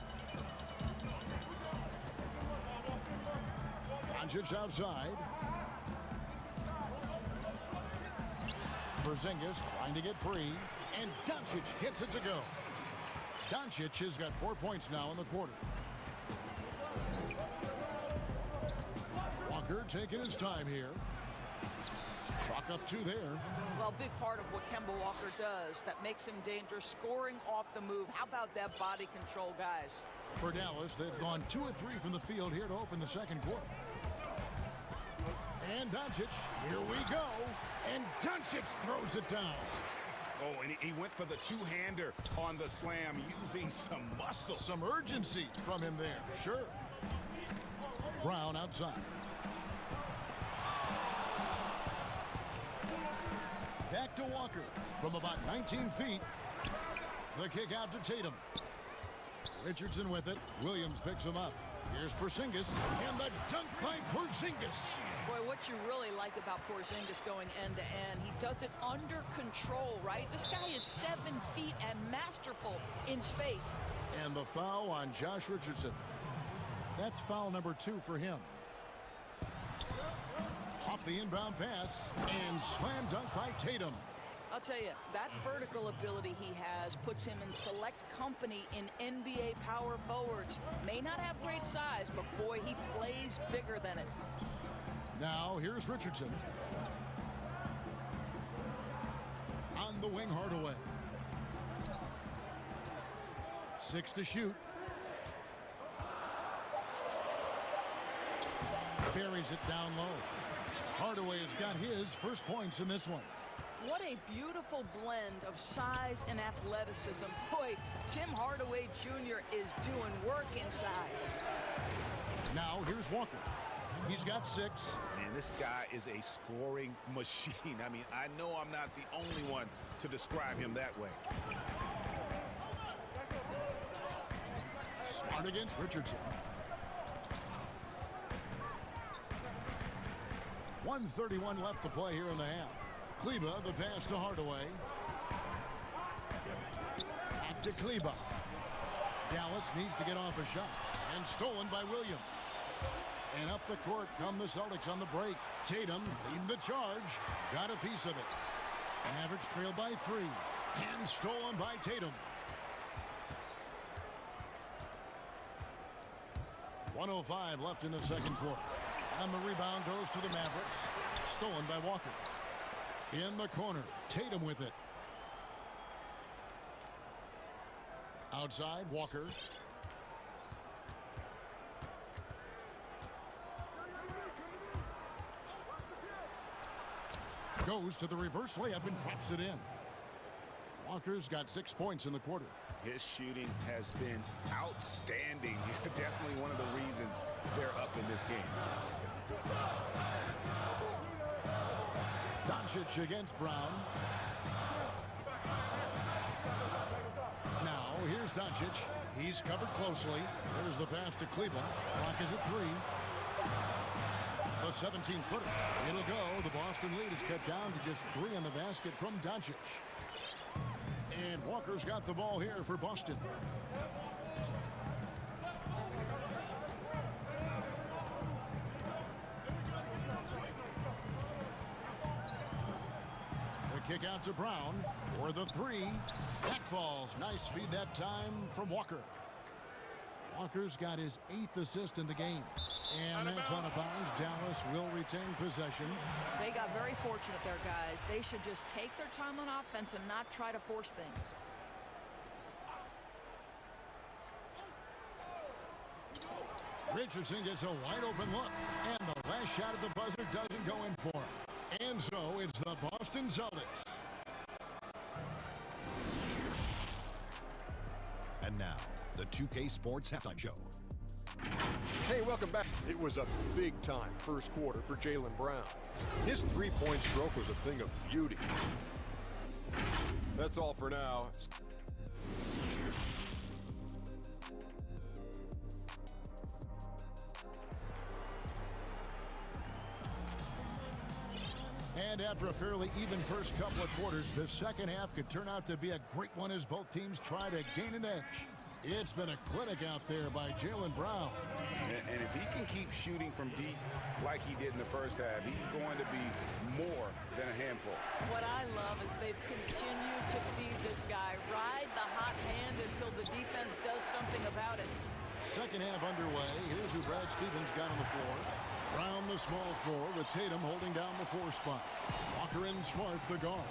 Doncic outside. Porzingis trying to get free. And Doncic gets it to go. Doncic has got 4 points now in the quarter. Walker taking his time here. Chalk up 2 there. Well, big part of what Kemba Walker does that makes him dangerous, scoring off the move. How about that body control, guys? For Dallas, they've gone 2 of 3 from the field here to open the second quarter. And Doncic, here we go. And Doncic throws it down. Oh, and he went for the two-hander on the slam, using some muscle. Some urgency from him there, sure. Brown outside. Back to Walker from about 19 feet. The kick out to Tatum. Richardson with it. Williams picks him up. Here's Porzingis, and the dunk by Porzingis. Boy, what you really like about Porzingis going end-to-end, he does it under control, right? This guy is 7 feet and masterful in space. And the foul on Josh Richardson. That's foul number 2 for him. Off the inbound pass, and slam dunk by Tatum. I'll tell you, that vertical ability he has puts him in select company in NBA power forwards. May not have great size, but boy, he plays bigger than it. Now, here's Richardson. On the wing, Hardaway. 6 to shoot. Buries it down low. Hardaway has got his first points in this one. What a beautiful blend of size and athleticism. Boy, Tim Hardaway Jr. is doing work inside. Now here's Walker. He's got 6. Man, this guy is a scoring machine. I mean, I know I'm not the only one to describe him that way. Smart against Richardson. 1:31 left to play here in the half. Kleba, the pass to Hardaway. Back to Kleba. Dallas needs to get off a shot. And stolen by Williams. And up the court come the Celtics on the break. Tatum leading the charge. Got a piece of it. Mavericks trail by 3. And stolen by Tatum. 1:05 left in the second quarter. And the rebound goes to the Mavericks. Stolen by Walker. In the corner. Tatum with it. Outside, Walker. Goes to the reverse layup and drops it in. Walker's got 6 points in the quarter. His shooting has been outstanding. Definitely one of the reasons they're up in this game. Doncic against Brown. Now, here's Doncic. He's covered closely. There's the pass to Kleba. Clock is at 3. The 17-footer. It'll go. The Boston lead is cut down to just 3 on the basket from Doncic. And Walker's got the ball here for Boston. The kick out to Brown for the 3. Back falls. Nice feed that time from Walker. Walker's got his 8th assist in the game. And that's out of bounds. Dallas will retain possession. They got very fortunate there, guys. They should just take their time on offense and not try to force things. Richardson gets a wide open look. And the last shot at the buzzer doesn't go in for him. And so it's the Boston Celtics. And now, the 2K Sports Halftime Show. Hey, welcome back. It was a big-time first quarter for Jaylen Brown. His three-point stroke was a thing of beauty. That's all for now. And after a fairly even first couple of quarters, the second half could turn out to be a great one as both teams try to gain an edge. It's been a clinic out there by Jaylen Brown. And if he can keep shooting from deep like he did in the first half, he's going to be more than a handful. What I love is they've continued to feed this guy. Ride the hot hand until the defense does something about it. Second half underway. Here's who Brad Stevens got on the floor. Brown, the small forward, with Tatum holding down the 4 spot. Walker and Smart, the guard.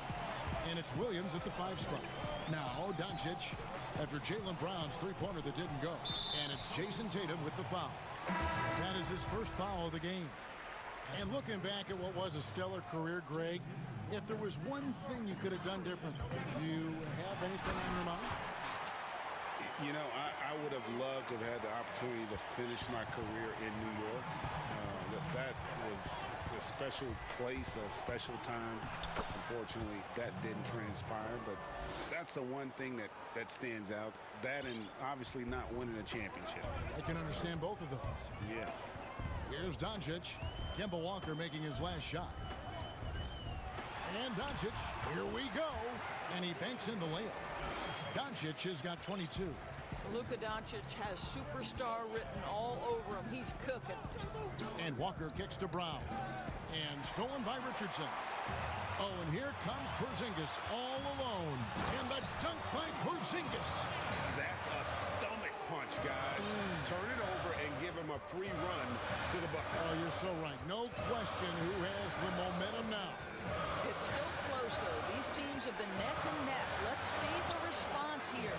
And it's Williams at the 5 spot. Now, Doncic after Jaylen Brown's three-pointer that didn't go. And it's Jason Tatum with the foul. That is his first foul of the game. And looking back at what was a stellar career, Greg, if there was one thing you could have done different, do you have anything on your mind? You know, I would have loved to have had the opportunity to finish my career in New York. That was a special place, a special time. Unfortunately, that didn't transpire, but that's the one thing that stands out. That and obviously not winning a championship. I can understand both of those. Yes. Here's Doncic. Kemba Walker making his last shot. And Doncic, here we go. And he banks in the layup. Doncic has got 22. Luka Doncic has superstar written all over him. He's cooking. And Walker kicks to Brown. And stolen by Richardson. Oh, and here comes Porzingis all alone. And the dunk by Porzingis. That's a stomach punch, guys. Turn it over and give him a free run to the bucket. Oh, you're so right. No question who has the momentum now. It's still close, though. These teams have been neck and neck. Let's see the response here.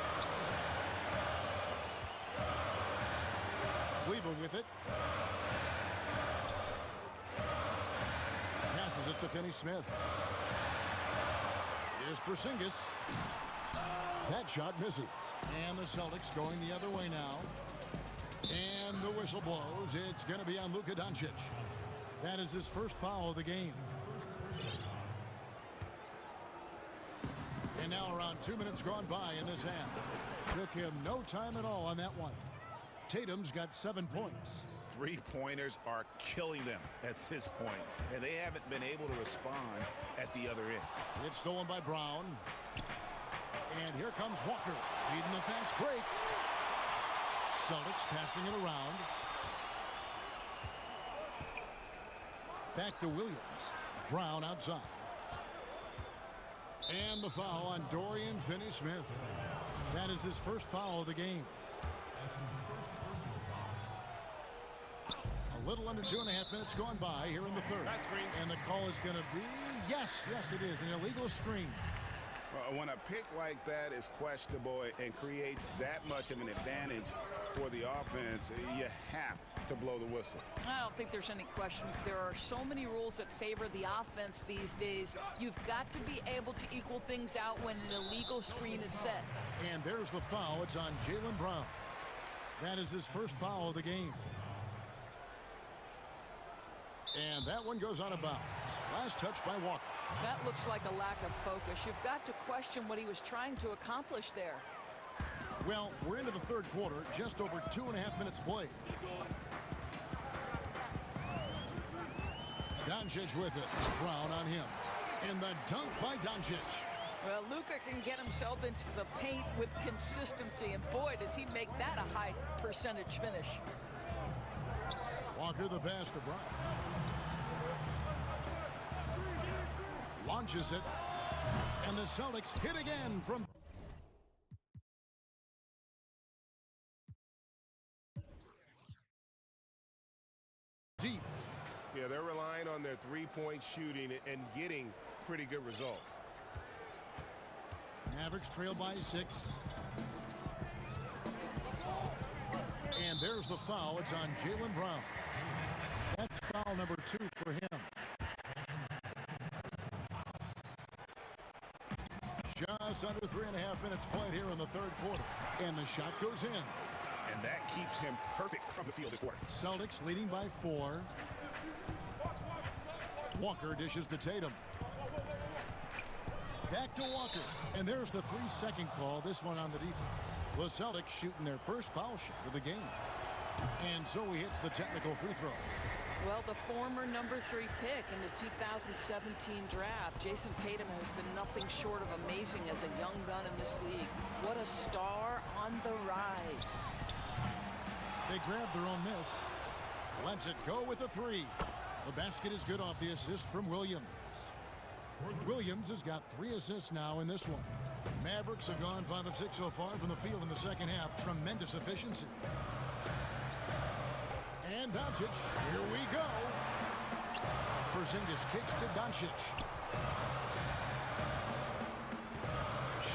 Kleba with it. Passes it to Finney-Smith. Here's Porzingis. That shot misses. And the Celtics going the other way now. And the whistle blows. It's going to be on Luka Doncic. That is his first foul of the game. And now around 2 minutes gone by in this half. Took him no time at all on that one. Tatum's got 7 points. Three-pointers are killing them at this point, and they haven't been able to respond at the other end. It's stolen by Brown. And here comes Walker, leading the fast break. Celtics passing it around. Back to Williams. Brown outside. And the foul on Dorian Finney-Smith. That is his first foul of the game. A little under 2.5 minutes gone by here in the third. And the call is going to be, yes, it is, an illegal screen. When a pick like that is questionable and creates that much of an advantage for the offense, you have to blow the whistle. I don't think there's any question. There are so many rules that favor the offense these days. You've got to be able to equal things out when an illegal screen is set. And there's the foul. It's on Jaylen Brown. That is his first foul of the game. And that one goes out of bounds. Last touch by Walker. That looks like a lack of focus. You've got to question what he was trying to accomplish there. Well, we're into the third quarter, just over 2.5 minutes played. Doncic with it. Brown on him. And the dunk by Doncic. Well, Luka can get himself into the paint with consistency, and boy, does he make that a high percentage finish. Walker the pass to Brown. Launches it. And the Celtics hit again from deep. Yeah, they're relying on their three-point shooting and getting pretty good results. Mavericks trail by 6. And there's the foul. It's on Jaylen Brown. That's foul number 2 for him. Just under 3.5 minutes played here in the third quarter. And the shot goes in. And that keeps him perfect from the field this quarter. Celtics leading by 4. Walker dishes to Tatum. Back to Walker. And there's the 3-second call. This one on the defense. The Celtics shooting their first foul shot of the game. And so he hits the technical free throw. Well, the former number 3 pick in the 2017 draft, Jason Tatum has been nothing short of amazing as a young gun in this league. What a star on the rise. They grab their own miss. Lets it go with a 3. The basket is good off the assist from Williams. Williams has got 3 assists now in this one. Mavericks have gone 5 of 6 so far from the field in the second half. Tremendous efficiency. And Doncic, here we go. Porzingis kicks to Doncic.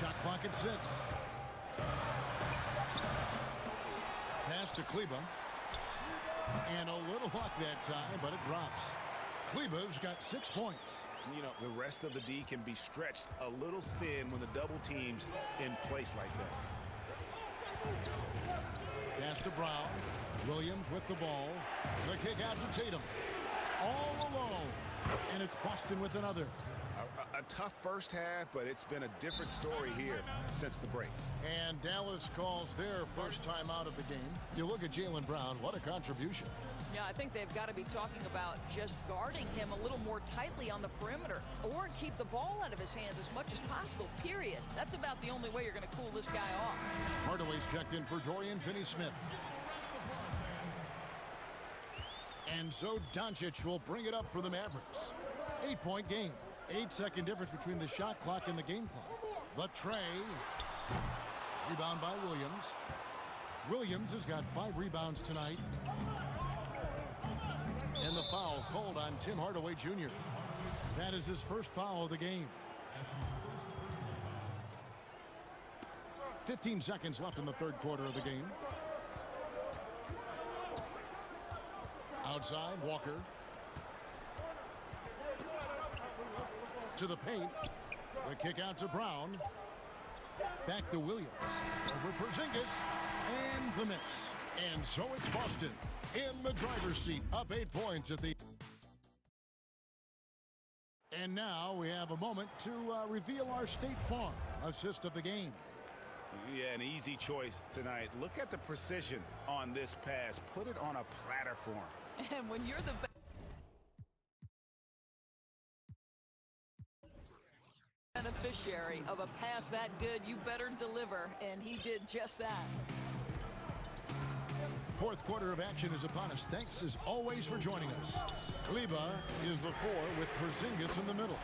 Shot clock at 6. Pass to Kleba. And a little luck that time, but it drops. Kleba's got 6 points. You know, the rest of the D can be stretched a little thin when the double team's in place like that. Pass to Brown. Williams with the ball. The kick out to Tatum. All alone. And it's Boston with another. A tough first half, but it's been a different story here since the break. And Dallas calls their first time out of the game. You look at Jaylen Brown, what a contribution. Yeah, I think they've got to be talking about just guarding him a little more tightly on the perimeter or keep the ball out of his hands as much as possible, period. That's about the only way you're going to cool this guy off. Hardaway's checked in for Dorian Finney-Smith. And so Doncic will bring it up for the Mavericks. 8-point game. 8-second difference between the shot clock and the game clock. The tray. Rebound by Williams. Williams has got 5 rebounds tonight. And the foul called on Tim Hardaway Jr. That is his first foul of the game. 15 seconds left in the third quarter of the game. Outside, Walker. To the paint. The kick out to Brown. Back to Williams. Over Porzingis. And the miss. And so it's Boston in the driver's seat, up 8 points at the... And now we have a moment to reveal our State Farm assist of the game. Yeah, an easy choice tonight. Look at the precision on this pass. Put it on a platter form. And when you're the beneficiary of a pass that good, you better deliver, and he did just that. Fourth quarter of action is upon us. Thanks as always for joining us. Kleba is the 4 with Porzingis in the middle.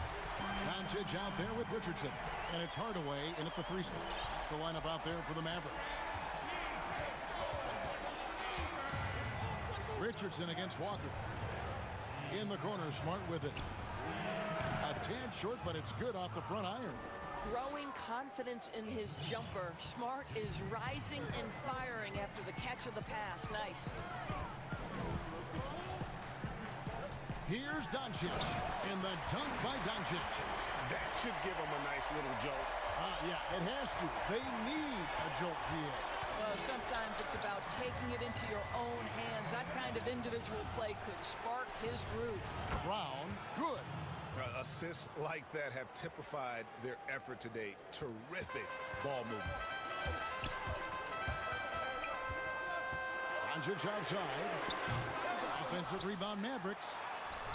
Doncic out there with Richardson. And it's Hardaway in at the 3 spot. That's the lineup out there for the Mavericks. Richardson against Walker. In the corner, Smart with it. A tad short, but it's good off the front iron. Growing confidence in his jumper. Smart is rising and firing after the catch of the pass. Nice. Here's Doncic, and the dunk by Doncic. That should give him a nice little jolt. Yeah, it has to. They need a jolt here. Well, sometimes it's about taking it into your own hands. That kind of individual play could spark his groove. Brown, good. Assists like that have typified their effort today. Terrific ball movement. Doncic outside. Offensive rebound, Mavericks.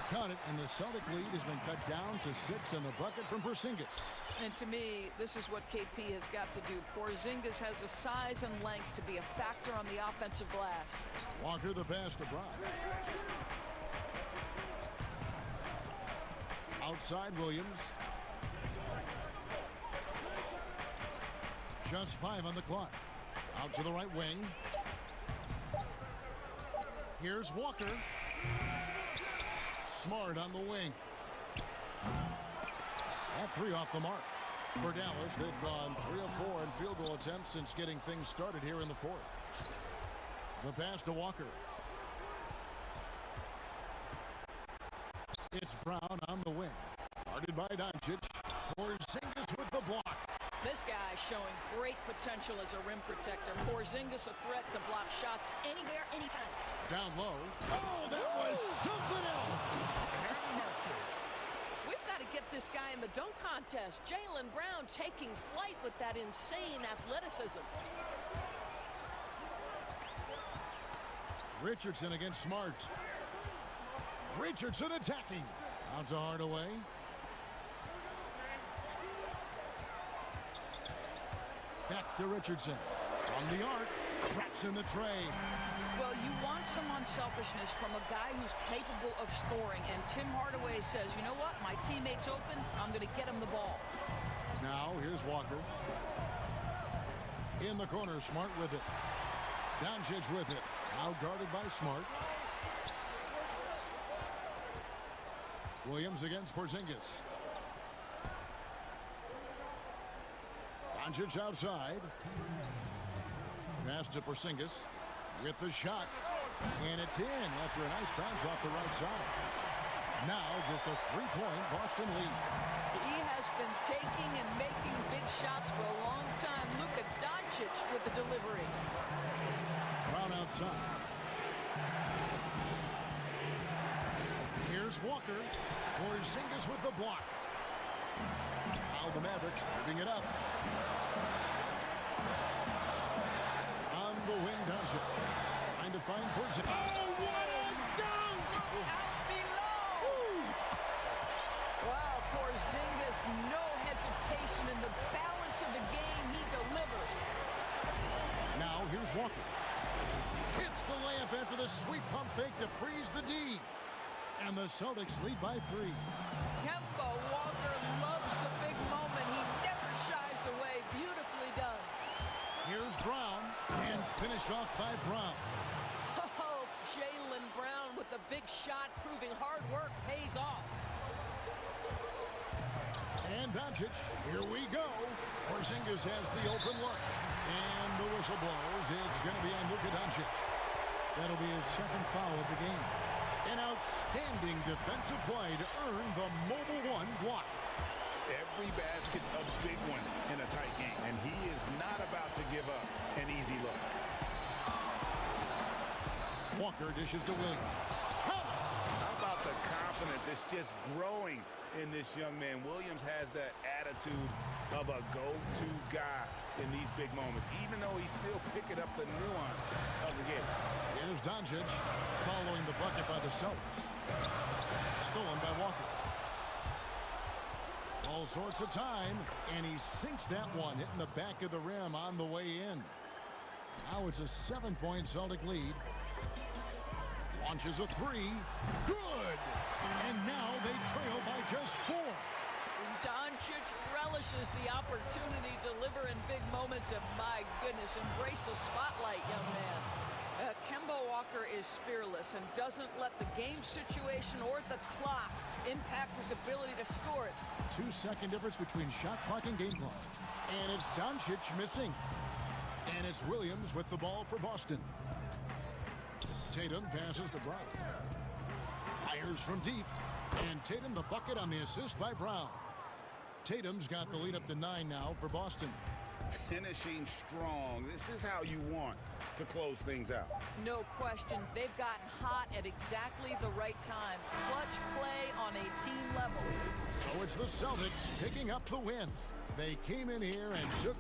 Count it, and the Celtic lead has been cut down to 6 in the bucket from Porzingis. And to me, this is what KP has got to do. Porzingis has the size and length to be a factor on the offensive glass. Walker the pass to Brown. Outside Williams. Just 5 on the clock. Out to the right wing. Here's Walker. Smart on the wing. That 3 off the mark. For Dallas, they've gone 3 of 4 in field goal attempts since getting things started here in the 4th. The pass to Walker. It's Brown on the wing. Guarded by Doncic. Porzingis with the block. This guy showing great potential as a rim protector. Porzingis a threat to block shots anywhere, anytime. Down low. Oh, that was something else. Have mercy. We've got to get this guy in the dunk contest. Jaylen Brown taking flight with that insane athleticism. Richardson against Smart. Richardson attacking. Out to Hardaway. Back to Richardson. From the arc. Traps in the tray. Well, you want some unselfishness from a guy who's capable of scoring. And Tim Hardaway says, you know what? My teammate's open. I'm going to get him the ball. Now, here's Walker. In the corner, Smart with it. Doncic with it. Now guarded by Smart. Williams against Porzingis. Doncic outside. Pass to Porzingis with the shot. And it's in after a nice bounce off the right side. Now just a 3-point Boston lead. He has been taking and making big shots for a long time. Look at Doncic with the delivery. Brown outside. Here's Walker. Porzingis with the block. Now the Mavericks moving it up. On the wing, Doncic. Trying to find Porzingis. Oh, what a dunk! Out below! Wow, Porzingis, no hesitation in the balance of the game. He delivers. Now here's Walker. Hits the layup after the sweet pump fake to freeze the D. And the Celtics lead by 3. Kemba Walker loves the big moment. He never shies away. Beautifully done. Here's Brown, and finished off by Brown. Oh, Jaylen Brown with the big shot, proving hard work pays off. And Doncic, here we go. Porzingis has the open look. And the whistle blows. It's going to be on Luka Doncic. That'll be his 2nd foul of the game. An outstanding defensive play to earn the Mobile One block. Every basket's a big one in a tight game, and he is not about to give up an easy look. Walker dishes to Williams. How about the confidence? It's just growing in this young man. Williams has that attitude of a go-to guy in these big moments, even though he's still picking up the nuance of the game. Here's Doncic following the bucket by the Celtics. Stolen by Walker. All sorts of time, and he sinks that one, hitting the back of the rim on the way in. Now it's a 7-point Celtic lead. Launches a three. Good! And now they trail by just 4. Doncic relishes the opportunity to deliver in big moments, and my goodness, embrace the spotlight, young man. Kemba Walker is fearless and doesn't let the game situation or the clock impact his ability to score it. 2-second difference between shot clock and game clock. And it's Doncic missing. And it's Williams with the ball for Boston. Tatum passes to Brown. Fires from deep. And Tatum the bucket on the assist by Brown. Tatum's got the lead up to 9 now for Boston. Finishing strong. This is how you want to close things out. No question. They've gotten hot at exactly the right time. Clutch play on a team level. So it's the Celtics picking up the win. They came in here and took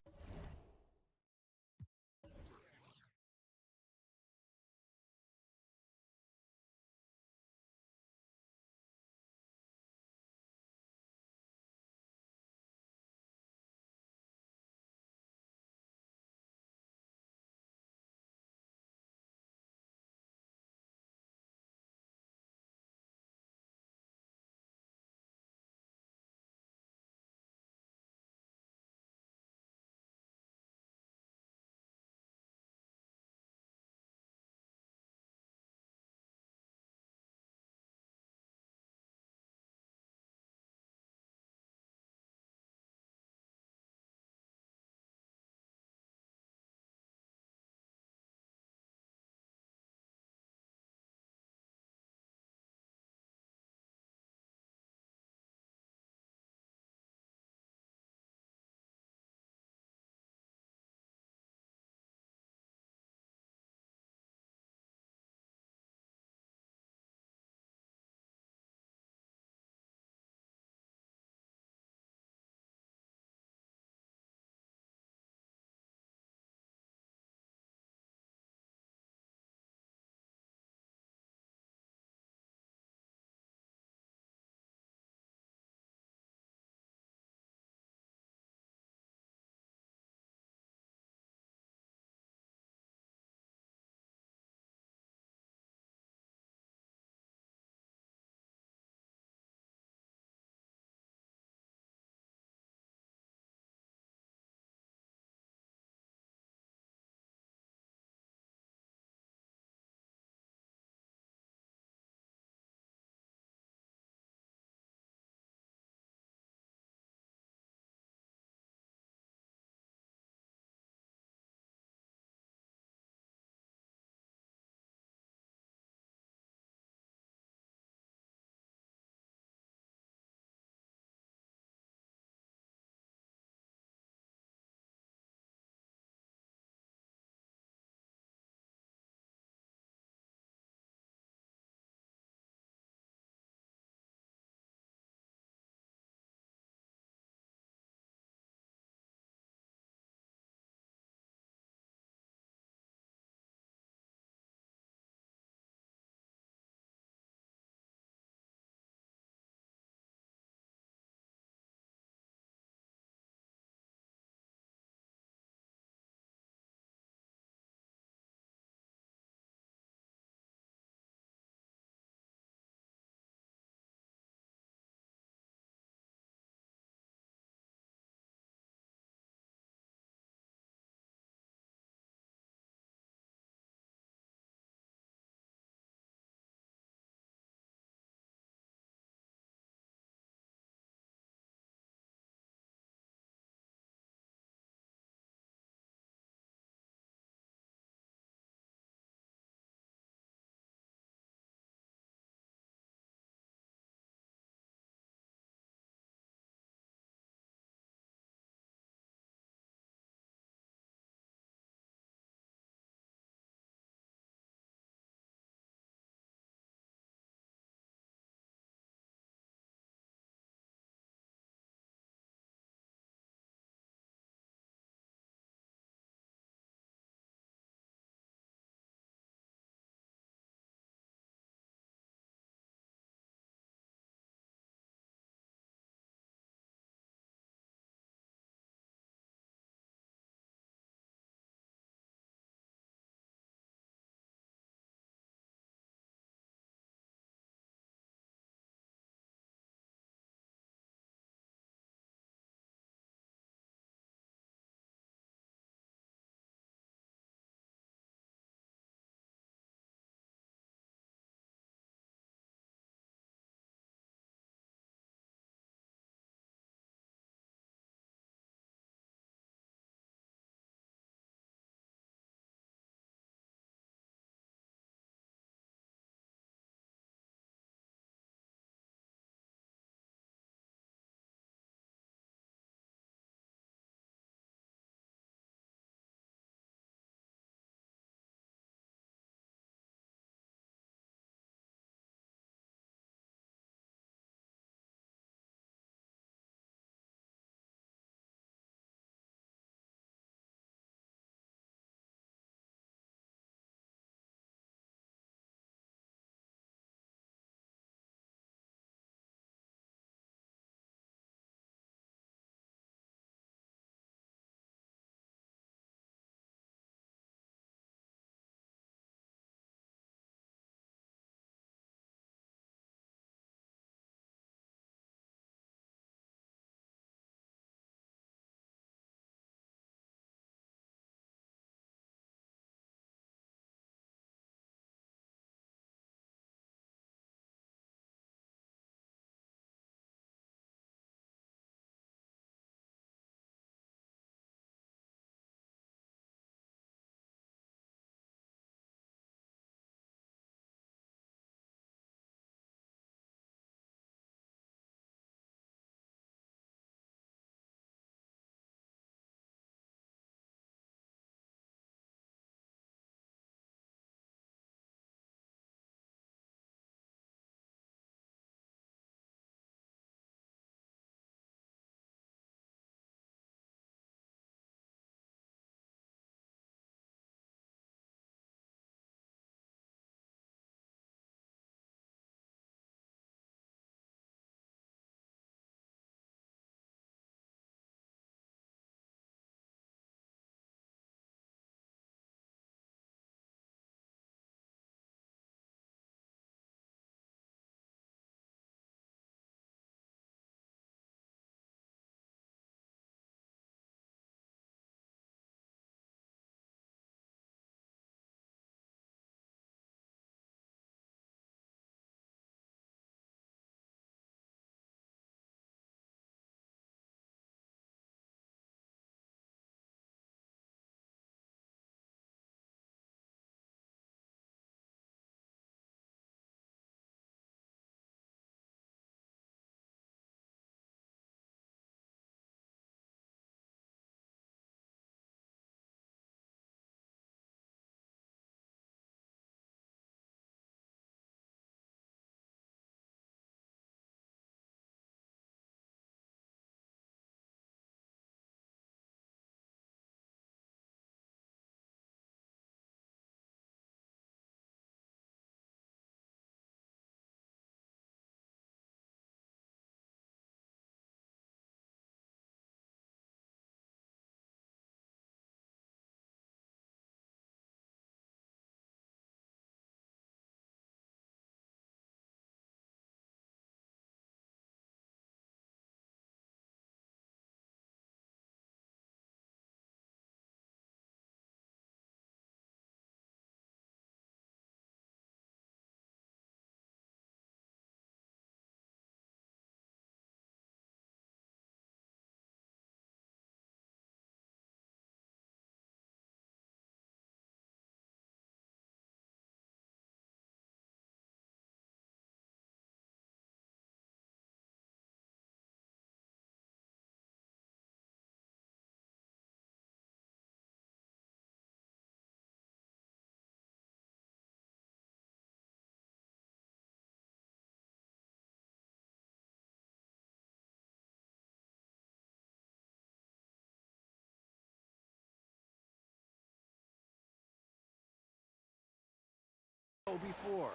before.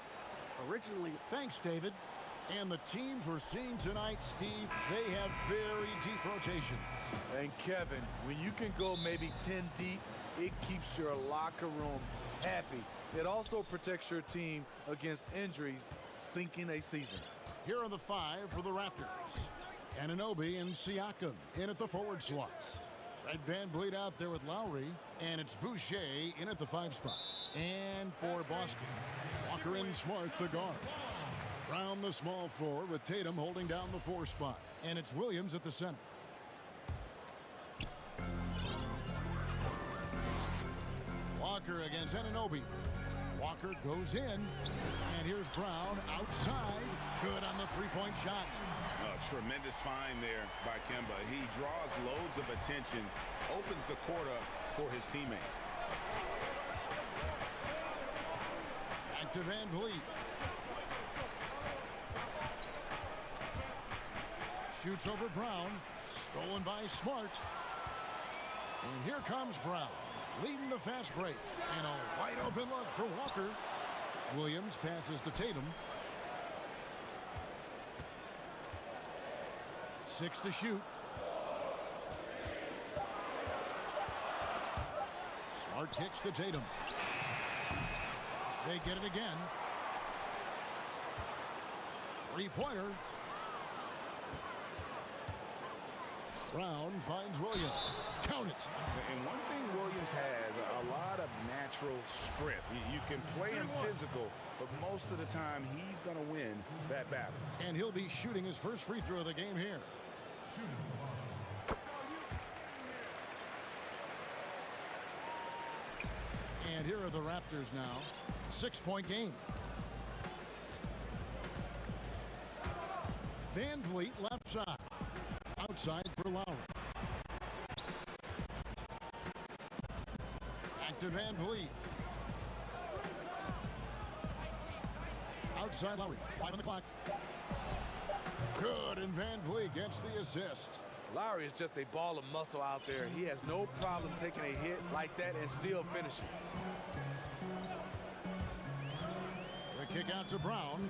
Originally, thanks, David. And the teams we're seeing tonight, Steve, they have very deep rotations. And Kevin, when you can go maybe 10 deep, it keeps your locker room happy. It also protects your team against injuries sinking a season. Here are the 5 for the Raptors. Anunoby and Siakam in at the forward slots. Fred VanVleet out there with Lowry, and it's Boucher in at the 5 spot. And for Boston, Walker and Smart the guard. Brown the small forward with Tatum holding down the 4 spot. And it's Williams at the center. Walker against Anunoby. Walker goes in, and here's Brown outside. Good on the three-point shot. A tremendous find there by Kemba. He draws loads of attention, opens the court up for his teammates. Back to VanVleet. Shoots over Brown. Stolen by Smart. And here comes Brown, leading the fast break. And a wide open look for Walker. Williams passes to Tatum. 6 to shoot. Smart kicks to Tatum. They get it again. Three-pointer. Brown finds Williams. Count it. And one thing Williams has, a lot of natural strength. You can play him physical, but most of the time he's going to win that battle. And he'll be shooting his first free throw of the game here. And here are the Raptors now. 6-point game. VanVleet left side. Outside for Lowry. Back to VanVleet. Outside Lowry. 5 on the clock. Good, and VanVleet gets the assist. Lowry is just a ball of muscle out there. He has no problem taking a hit like that and still finishing. The kick out to Brown.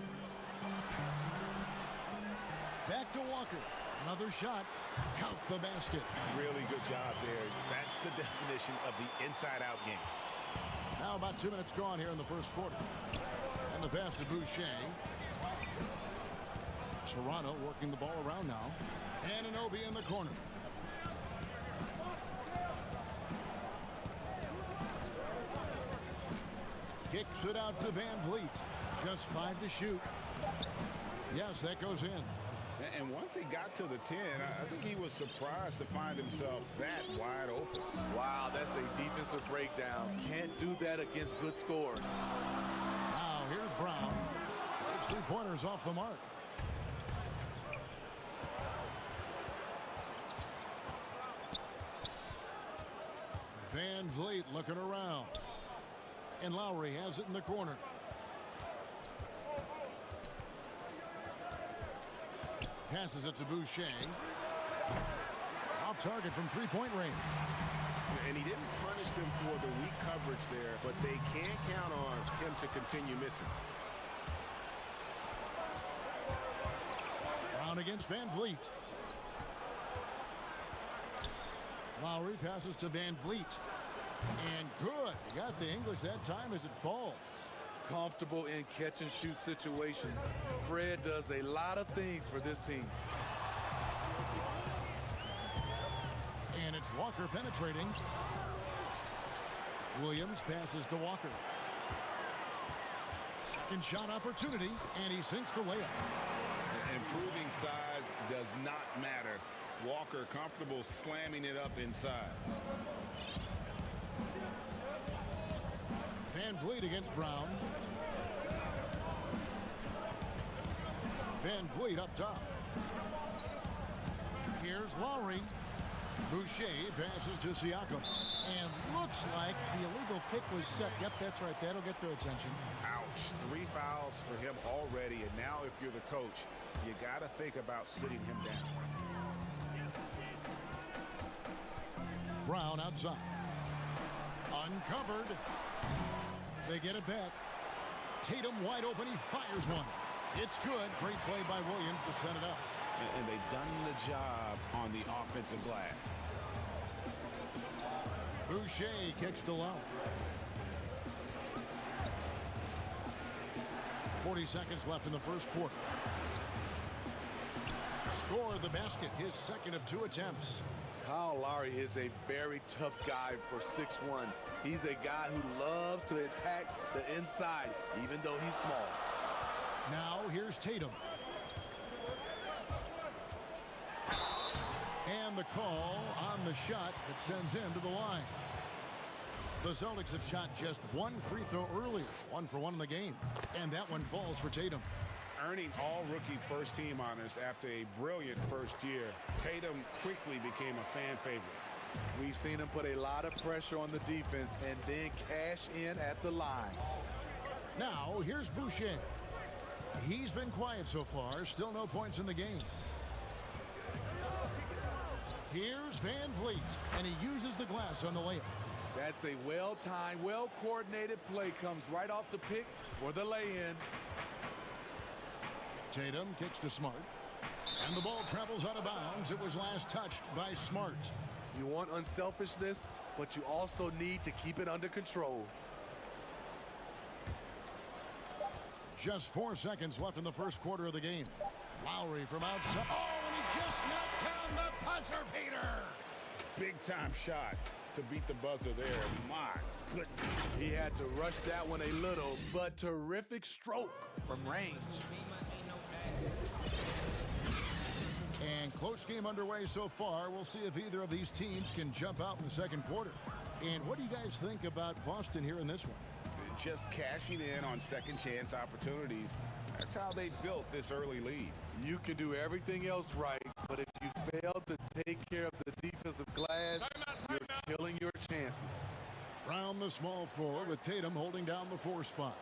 Back to Walker. Another shot. Count the basket. Really good job there. That's the definition of the inside-out game. Now about 2 minutes gone here in the first quarter. And the pass to Boucher. Toronto working the ball around now. Anunoby in the corner. Kicks it out to VanVleet. Just 5 to shoot. Yes, that goes in. And once he got to the 10, I think he was surprised to find himself that wide open. Wow, that's a defensive breakdown. Can't do that against good scores. Now here's Brown. Those 3-pointers off the mark. VanVleet looking around. And Lowry has it in the corner. Passes it to Boucher. Off target from 3-point range. And he didn't punish them for the weak coverage there, but they can count on him to continue missing. Brown against VanVleet. Lowry passes to VanVleet. And good. He got the English that time as it falls. Comfortable in catch-and-shoot situations. Fred does a lot of things for this team. And it's Walker penetrating. Williams passes to Walker. Second shot opportunity, and he sinks the layup. Improving size does not matter. Walker comfortable slamming it up inside. VanVleet against Brown. VanVleet up top. Here's Lowry. Boucher passes to Siakam. And looks like the illegal pick was set. Yep, that's right. That'll get their attention. Ouch. 3 fouls for him already. And now if you're the coach, you got to think about sitting him down. Brown outside. Uncovered. They get it back. Tatum wide open. He fires one. It's good. Great play by Williams to set it up. And they've done the job on the offensive glass. Boucher kicks to low. 40 seconds left in the first quarter. Scored the basket, his second of 2 attempts. Kyle Lowry is a very tough guy for 6'1". He's a guy who loves to attack the inside, even though he's small. Now here's Tatum. And the call on the shot that sends him to the line. The Celtics have shot just 1 free throw earlier, 1 for 1 in the game. And that one falls for Tatum. Earning all rookie first team honors after a brilliant first year, Tatum quickly became a fan favorite. We've seen him put a lot of pressure on the defense and then cash in at the line. Now here's Boucher. He's been quiet so far, still no points in the game. Here's Van Vliet, and he uses the glass on the layup. That's a well-timed, well-coordinated play. Comes right off the pick for the lay-in. Tatum kicks to Smart. And the ball travels out of bounds. It was last touched by Smart. You want unselfishness, but you also need to keep it under control. Just 4 seconds left in the first quarter of the game. Lowry from outside. Oh, and he just knocked down the buzzer beater. Big-time shot to beat the buzzer there. My goodness. He had to rush that one a little, but terrific stroke from range. And close game underway so far. We'll see if either of these teams can jump out in the second quarter. And what do you guys think about Boston here in this one? Just cashing in on second chance opportunities. That's how they built this early lead. You can do everything else right, but if you fail to take care of the defensive glass, you're killing your chances. Brown the small forward with Tatum holding down the 4 spot.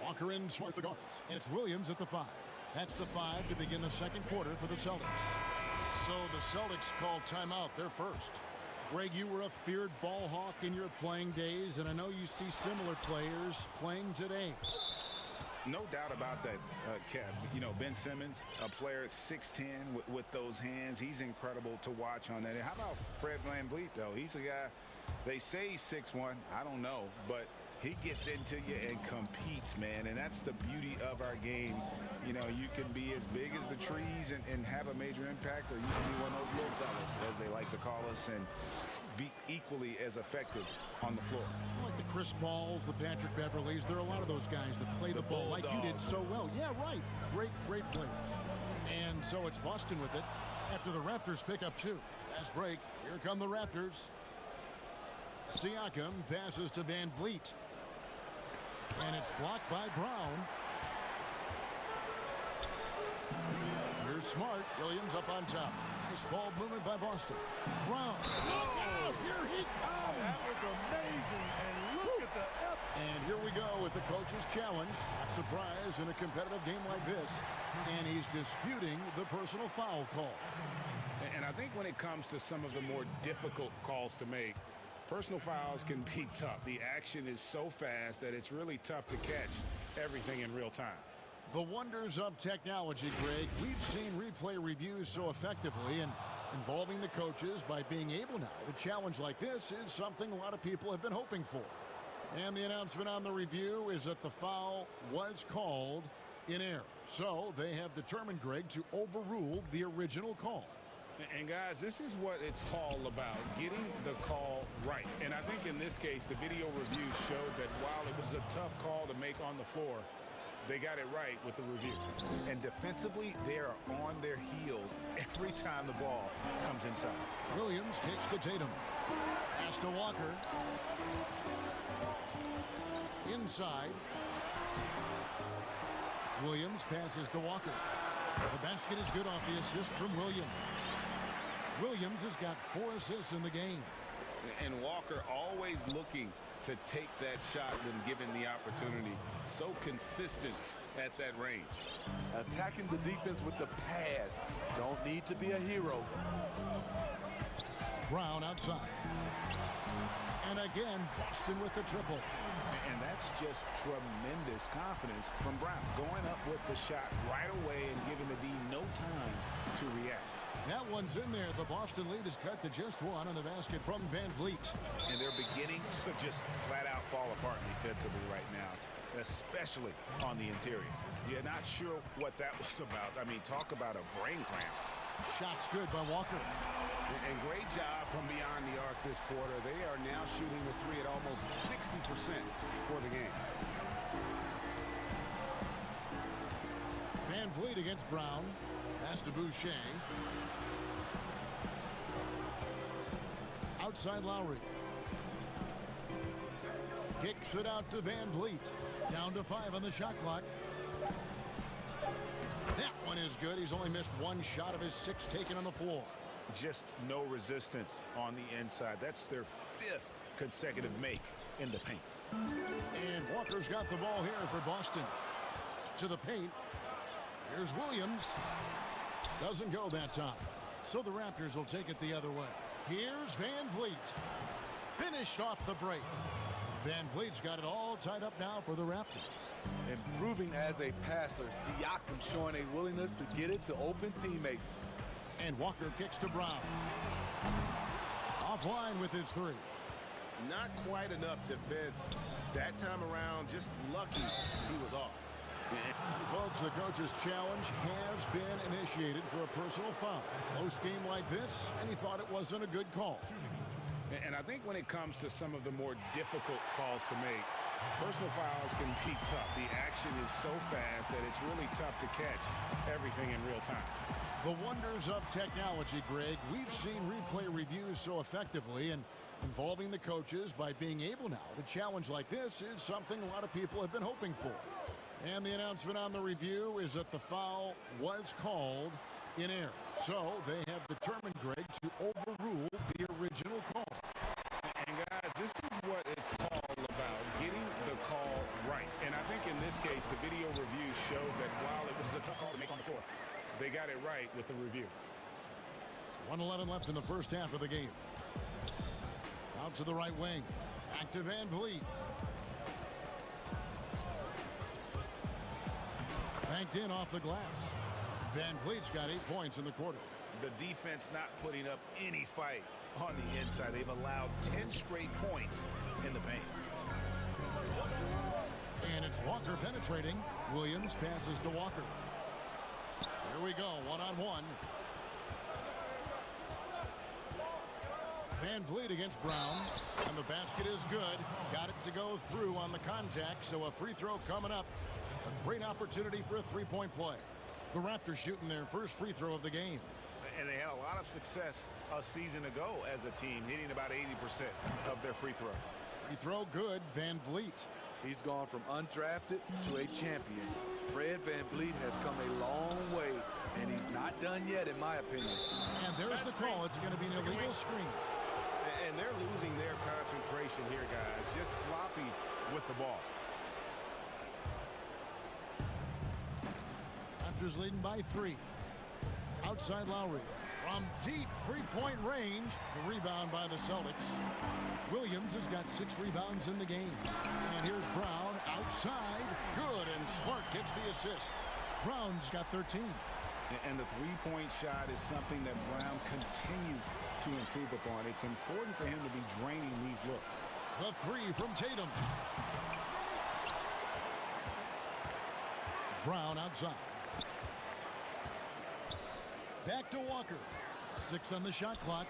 Walker in, Smart the guards. And it's Williams at the 5. That's the 5 to begin the second quarter for the Celtics. So the Celtics call timeout. They're first. Greg, you were a feared ball hawk in your playing days, and I know you see similar players playing today. No doubt about that, Kev. You know, Ben Simmons, a player at 6'10", with those hands. He's incredible to watch on that. And how about Fred VanVleet, though? He's a guy, they say he's 6'1". I don't know, but he gets into you and competes, man. And that's the beauty of our game. You know, you can be as big as the trees and have a major impact, or you can be one of those little fellas, as they like to call us, and be equally as effective on the floor. Like the Chris Pauls, the Patrick Beverleys, there are a lot of those guys that play the ball like you did so well. Yeah, right. Great players. And so it's Boston with it after the Raptors pick up 2. Fast break. Here come the Raptors. Siakam passes to Van Vliet. And it's blocked by Brown. Here's Smart. Williams up on top. Nice ball movement by Boston. Brown. Look out! Here he comes! That was amazing. And look at the effort. And here we go with the coach's challenge. Not surprise in a competitive game like this. And he's disputing the personal foul call. And I think when it comes to some of the more difficult calls to make, personal fouls can be tough. The action is so fast that it's really tough to catch everything in real time. The wonders of technology, Greg. We've seen replay reviews so effectively, and involving the coaches by being able now to challenge like this is something a lot of people have been hoping for. And the announcement on the review is that the foul was called in error. So they have determined, Greg, to overrule the original call. And guys, this is what it's all about, getting the call right. And I think in this case, the video review showed that while it was a tough call to make on the floor, they got it right with the review. And defensively, they are on their heels every time the ball comes inside. Williams kicks to Tatum. Pass to Walker. Inside. Williams passes to Walker. The basket is good off the assist from Williams. Williams has got 4 assists in the game. And Walker always looking to take that shot when given the opportunity. So consistent at that range. Attacking the defense with the pass. Don't need to be a hero. Brown outside. And again, Boston with the triple. And that's just tremendous confidence from Brown. Going up with the shot right away and giving the D no time to react. That one's in there. The Boston lead is cut to just one on the basket from Van Vliet. And they're beginning to just flat out fall apart defensively right now, especially on the interior. You're not sure what that was about. I mean, talk about a brain cramp. Shot's good by Walker. And great job from beyond the arc this quarter. They are now shooting the three at almost 60% for the game. Van Vliet against Brown. Pass to Boucher. Outside Lowry. Kicks it out to Van Vliet. Down to 5 on the shot clock. That one is good. He's only missed one shot of his 6 taken on the floor. Just no resistance on the inside. That's their 5th consecutive make in the paint. And Walker's got the ball here for Boston. To the paint. Here's Williams. Doesn't go that time. So the Raptors will take it the other way. Here's Van Vliet. Finished off the break. Van Vliet's got it all tied up now for the Raptors. Improving as a passer, Siakam showing a willingness to get it to open teammates. And Walker kicks to Brown. Offline with his 3. Not quite enough defense that time around. Just lucky he was off. Folks, the coach's challenge has been initiated for a personal foul. Close game like this, and he thought it wasn't a good call. And I think when it comes to some of the more difficult calls to make, personal fouls can be tough. The action is so fast that it's really tough to catch everything in real time. The wonders of technology, Greg. We've seen replay reviews so effectively, and involving the coaches by being able now to challenge like this is something a lot of people have been hoping for. And the announcement on the review is that the foul was called in error. So they have determined, Greg, to overrule the original call. And guys, this is what it's all about, getting the call right. And I think in this case, the video review showed that while it was a tough call to make on the floor, they got it right with the review. 1:11 left in the first half of the game. Out to the right wing. Back to Van Vliet. Banked in off the glass. Van Vliet's got 8 points in the quarter. The defense not putting up any fight on the inside. They've allowed 10 straight points in the paint. And it's Walker penetrating. Williams passes to Walker. Here we go, one-on-one. Van Vliet against Brown, and the basket is good. Got it to go through on the contact, so a free throw coming up. A great opportunity for a 3-point play. The Raptors shooting their first free throw of the game. And they had a lot of success a season ago as a team, hitting about 80% of their free throws. Free throw good, Van Vliet. He's gone from undrafted to a champion. Fred Van Vliet has come a long way, and he's not done yet, in my opinion. And there's the call. It's going to be an illegal screen. And they're losing their concentration here, guys. Just sloppy with the ball. Raptors leading by 3. Outside Lowry. From deep three-point range. The rebound by the Celtics. Williams has got 6 rebounds in the game. And here's Brown outside. Good, and Smart gets the assist. Brown's got 13. And the three-point shot is something that Brown continues to improve upon. It's important for him to be draining these looks. The 3 from Tatum. Brown outside. Back to Walker. 6 on the shot clock.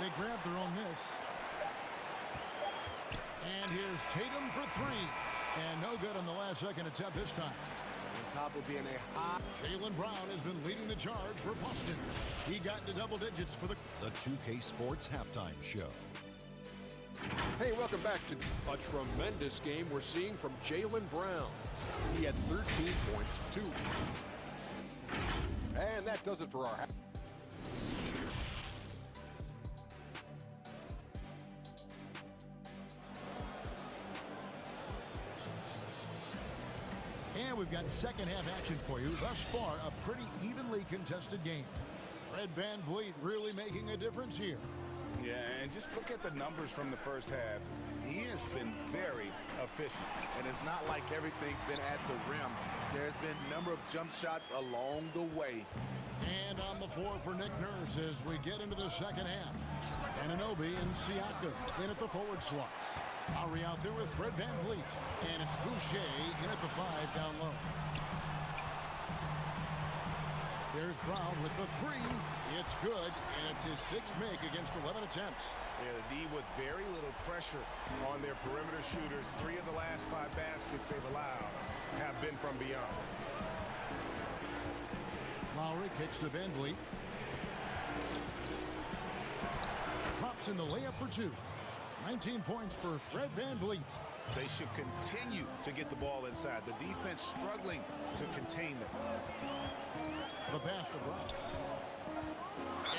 They grab their own miss. And here's Tatum for 3. And no good on the last second attempt this time. On top of being a hot. Jaylen Brown has been leading the charge for Boston. He got into double digits for the 2K Sports Halftime Show. Hey, welcome back to a tremendous game we're seeing from Jaylen Brown. He had 13 points, 2. And that does it for our half. And we've got second half action for you. Thus far, a pretty evenly contested game. Fred Van Vliet really making a difference here. Yeah, Yeah, and just look at the numbers from the first half. He has been very efficient. And it's not like everything's been at the rim. There's been a number of jump shots along the way. And on the floor for Nick Nurse as we get into the second half. Anunoby and Siakam in at the forward slots. Lowry out there with Fred VanVleet. And it's Boucher in at the 5 down low. There's Brown with the 3. It's good, and it's his 6th make against 11 attempts. Yeah, the D with very little pressure on their perimeter shooters. 3 of the last 5 baskets they've allowed have been from beyond. Lowry kicks to VanVleet. Drops in the layup for 2. 19 points for Fred VanVleet. They should continue to get the ball inside. The defense struggling to contain them. The pass to Brown.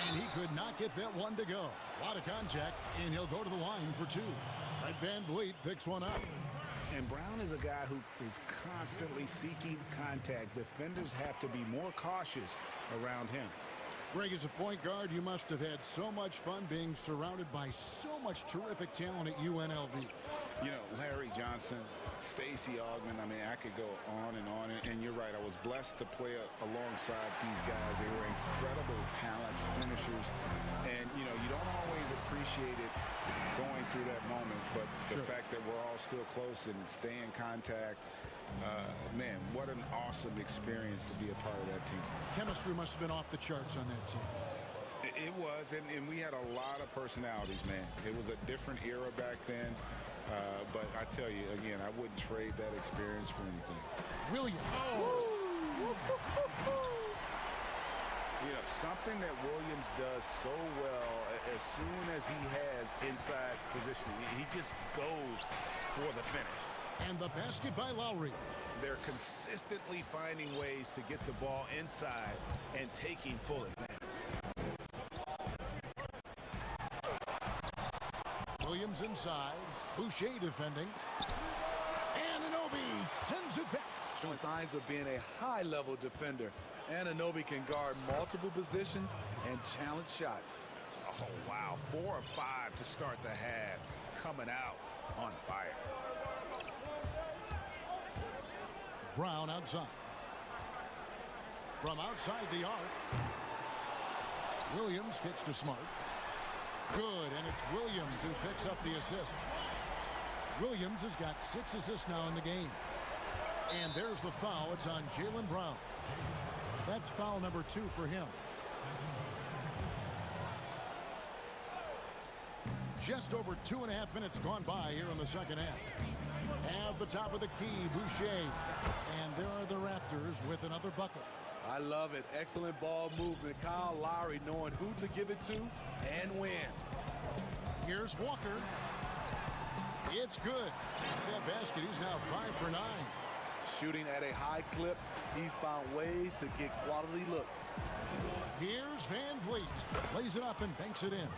And he could not get that one to go. A lot of contact, and he'll go to the line for 2. Fred VanVleet picks one up. And Brown is a guy who is constantly seeking contact. Defenders have to be more cautious around him. Greg, as a point guard, you must have had so much fun being surrounded by so much terrific talent at UNLV. You know, Larry Johnson, Stacey Augmon, I mean, I could go on. And you're right, I was blessed to play alongside these guys. They were incredible talents, finishers. And, you know, you don't always appreciate it going through that moment, but the fact that we're all still close and stay in contact, man, what an awesome experience to be a part of that team. Chemistry must have been off the charts on that team. It was, and we had a lot of personalities, man. It was a different era back then. But I tell you, again, I wouldn't trade that experience for anything. Williams. Oh! You know, something that Williams does so well as soon as he has inside positioning, he just goes for the finish. And the basket by Lowry. They're consistently finding ways to get the ball inside and taking full advantage. Williams inside. Boucher defending. Anunoby sends it back. Showing signs of being a high-level defender. Anunoby can guard multiple positions and challenge shots. Oh, wow. 4 of 5 to start the half. Coming out on fire. Brown outside. From outside the arc. Williams kicks to Smart. Good, and it's Williams who picks up the assist. Williams has got 6 assists now in the game. And there's the foul. It's on Jaylen Brown. That's foul number 2 for him. Just over 2.5 minutes gone by here in the second half. At the top of the key, Boucher. And there are the Raptors with another bucket. I love it. Excellent ball movement. Kyle Lowry knowing who to give it to and when. Here's Walker. It's good. That basket, he's now 5 for 9. Shooting at a high clip, he's found ways to get quality looks. Here's VanVleet. Lays it up and banks it in.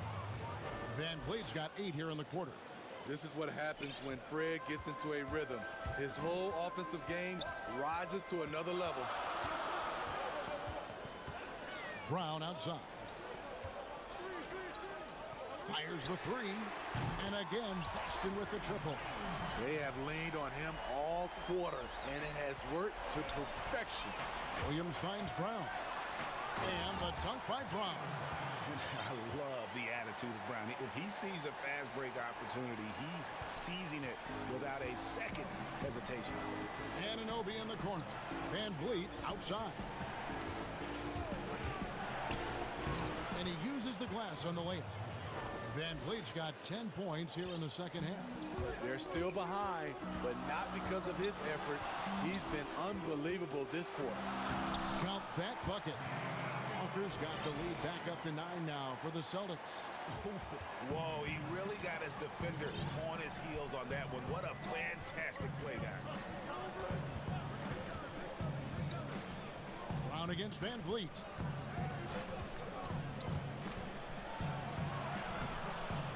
VanVleet's got 8 here in the quarter. This is what happens when Fred gets into a rhythm. His whole offensive game rises to another level. Brown outside. Fires the 3. And again, Boston with the triple. They have leaned on him all quarter, and it has worked to perfection. Williams finds Brown. And the dunk by Brown. I love the attitude of Brown. If he sees a fast break opportunity, he's seizing it without a second's hesitation. Anunoby in the corner. VanVleet outside. And he uses the glass on the layup. VanVleet's got 10 points here in the second half. They're still behind, but not because of his efforts. He's been unbelievable this quarter. Count that bucket. Walker's got the lead back up to 9 now for the Celtics. Whoa, he really got his defender on his heels on that one. What a fantastic play, guys. Brown against VanVleet.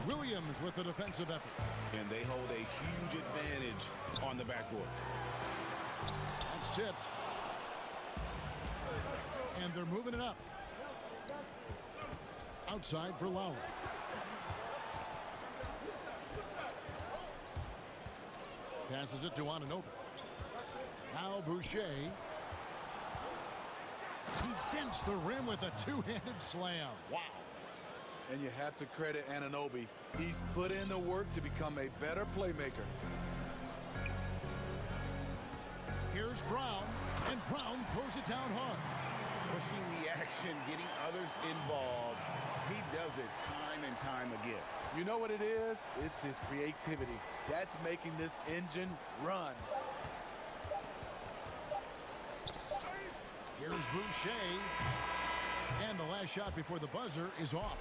Williams with the defensive effort. And they hold a huge advantage on the backboard. That's tipped. And they're moving it up. Outside for Lowry. Passes it to Anunoby. Now Boucher. He dents the rim with a two-handed slam. Wow. And you have to credit Anunoby. He's put in the work to become a better playmaker. Here's Brown, and Brown throws it down hard. Pushing the action, getting others involved. He does it time and time again. You know what it is? It's his creativity. That's making this engine run. Here's Boucher. And the last shot before the buzzer is off.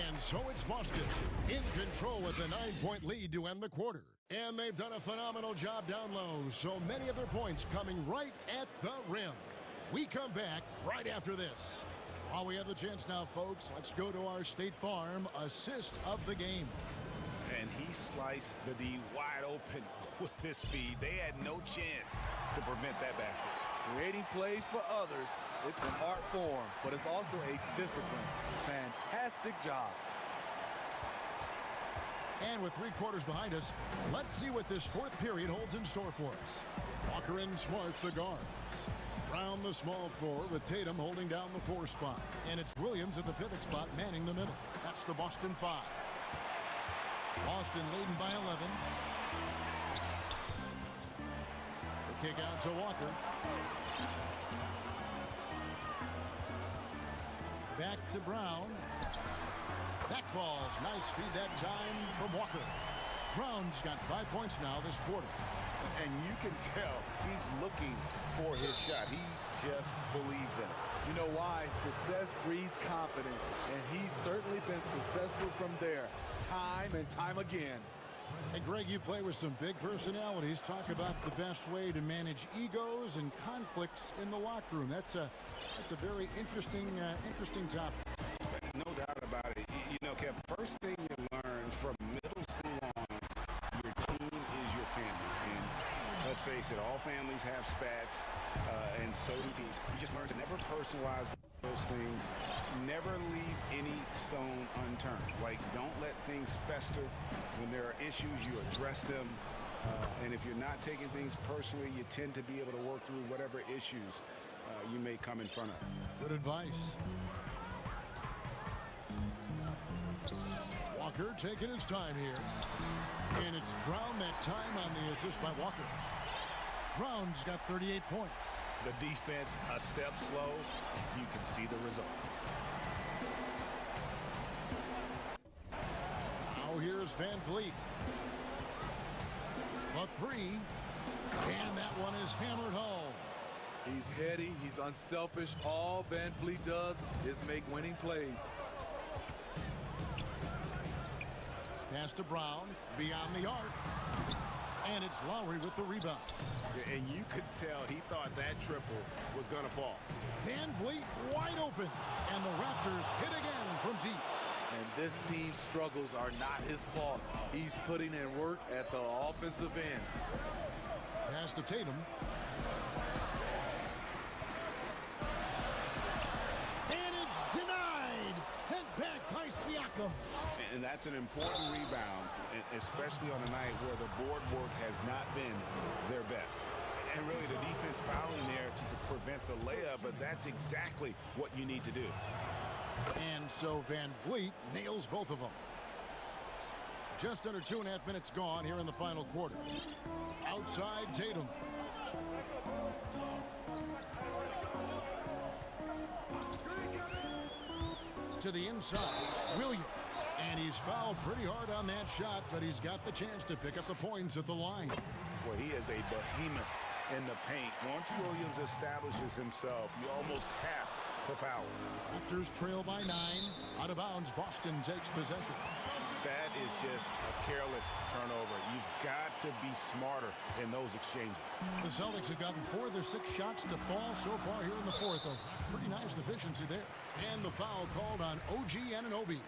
And so it's Boston in control with a 9-point lead to end the quarter. And they've done a phenomenal job down low. So many of their points coming right at the rim. We come back right after this. While we have the chance now, folks, let's go to our State Farm assist of the game. And he sliced the D wide open with his speed. They had no chance to prevent that basket. Creating plays for others, it's an art form, but it's also a discipline. Fantastic job. And with 3 quarters behind us, let's see what this fourth period holds in store for us. Walker and Smart, the guards. Brown, the small forward, with Tatum holding down the 4 spot. And it's Williams at the pivot spot, manning the middle. That's the Boston 5. Boston leading by 11. The kick out to Walker. Back to Brown. That falls. Nice feed that time from Walker. Brown's got 5 points now this quarter. And you can tell he's looking for his shot. He just believes in it. You know why? Success breeds confidence. And he's certainly been successful from there, time and time again. And Greg, you play with some big personalities. Talk about the best way to manage egos and conflicts in the locker room. That's a very interesting topic. No doubt about it. You know, Kev, first thing you learn from middle school on, your team is your family. And let's face it, all families have spats, and so do teams. You just learn to never personalize those things. Never leave any stone unturned. Like, don't let things fester. When there are issues, you address them. And if you're not taking things personally, you tend to be able to work through whatever issues you may come in front of. Good advice. Walker taking his time here. And it's Brown that time on the assist by Walker. Brown's got 38 points. The defense a step slow. You can see the result. Now here's Van Vliet. The 3. And that one is hammered home. He's heady. He's unselfish. All Van Vliet does is make winning plays. Pass to Brown, beyond the arc. And it's Lowry with the rebound. And you could tell he thought that triple was going to fall. Van Vliet wide open. And the Raptors hit again from deep. And this team's struggles are not his fault. He's putting in work at the offensive end. Pass to Tatum. And it's denied. Sent back by Siakam. And that's an important rebound, especially on a night where the board work has not been their best. And really the defense fouling there to prevent the layup, but that's exactly what you need to do. And so Van Vliet nails both of them. Just under 2.5 minutes gone here in the final quarter. Outside Tatum. To the inside, Williams. And he's fouled pretty hard on that shot, but he's got the chance to pick up the points at the line. Well, he is a behemoth in the paint. Once Williams establishes himself, you almost have to foul. Raptors trail by 9. Out of bounds, Boston takes possession. That is just a careless turnover. You've got to be smarter in those exchanges. The Celtics have gotten 4 of their 6 shots to fall so far here in the fourth. A pretty nice efficiency there. And the foul called on OG Anunoby.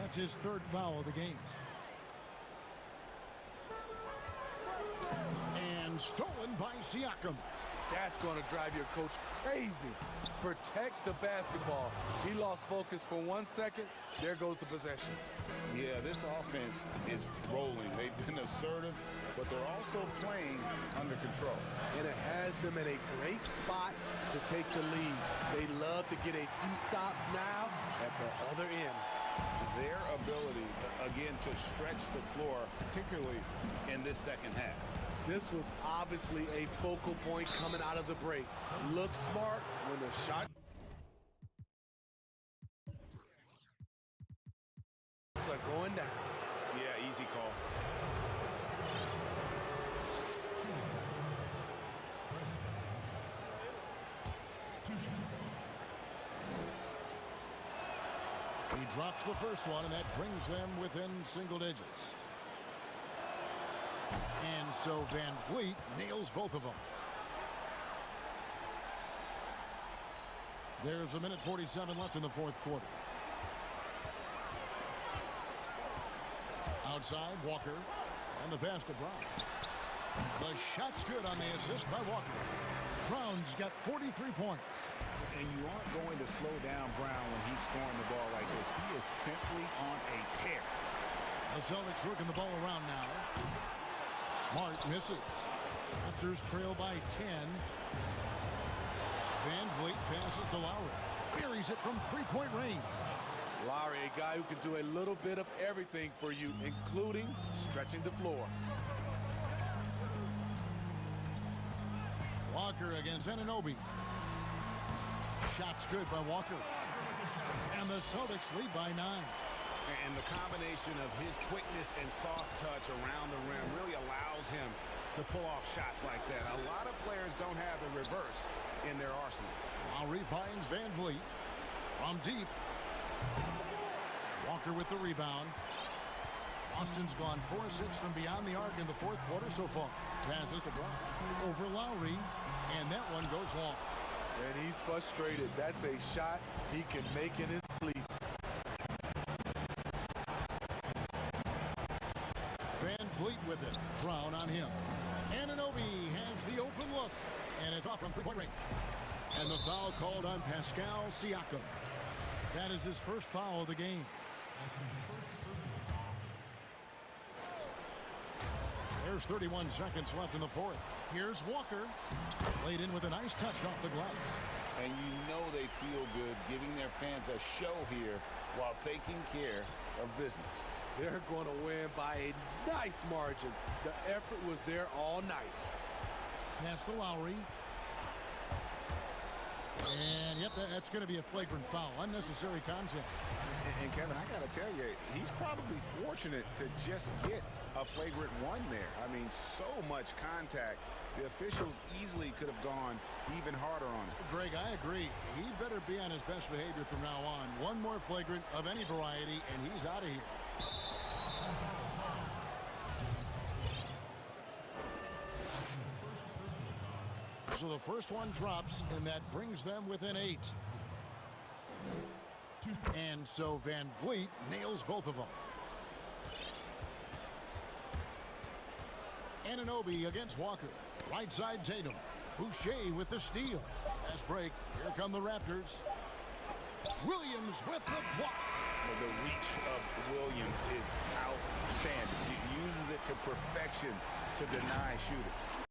That's his 3rd foul of the game. And stolen by Siakam. That's going to drive your coach crazy. Protect the basketball. He lost focus for 1 second. There goes the possession. Yeah, this offense is rolling. They've been assertive, but they're also playing under control. And it has them in a great spot to take the lead. They love to get a few stops now at the other end. Their ability, again, to stretch the floor, particularly in this second half. This was obviously a focal point coming out of the break. Look smart when the shot are going down. Yeah, easy call. He drops the first one, and that brings them within single digits. And so Van Vliet nails both of them. There's 1:47 left in the fourth quarter. Outside, Walker, and the pass to Brown. The shot's good on the assist by Walker. Brown's got 43 points. And you aren't going to slow down Brown when he's scoring the ball like this. He is simply on a tear. The Celtics working the ball around now. Smart misses. Raptors trail by 10. Van Vliet passes to Lowry. Buries it from three-point range. Lowry, a guy who can do a little bit of everything for you, including stretching the floor. Walker against Anunoby. Shot's good by Walker. And the Celtics lead by 9. And the combination of his quickness and soft touch around the rim really allows him to pull off shots like that. A lot of players don't have the reverse in their arsenal. Lowry finds Van Vliet from deep. Walker with the rebound. Austin's gone 4-6 from beyond the arc in the fourth quarter so far. Passes to Brown over Lowry, and that one goes long. And he's frustrated. That's a shot he can make in his sleep. Van Vliet with it. Brown on him. Anunoby has the open look, and it's off from three-point range. And the foul called on Pascal Siakam. That is his first foul of the game. There's 31 seconds left in the fourth. Here's Walker. Laid in with a nice touch off the glass. And you know they feel good giving their fans a show here while taking care of business. They're going to win by a nice margin. The effort was there all night. Pass to Lowry. And, yep, that's going to be a flagrant foul. Unnecessary contact. And Kevin, I got to tell you, he's probably fortunate to just get a flagrant one there. I mean, so much contact. The officials easily could have gone even harder on it. Greg, I agree. He better be on his best behavior from now on. One more flagrant of any variety, and he's out of here. So the first one drops, and that brings them within 8. And so Van Vliet nails both of them. Anunoby against Walker. Right side Tatum. Boucher with the steal. Fast break. Here come the Raptors. Williams with the block. Well, the reach of Williams is outstanding. He uses it to perfection to deny shooters.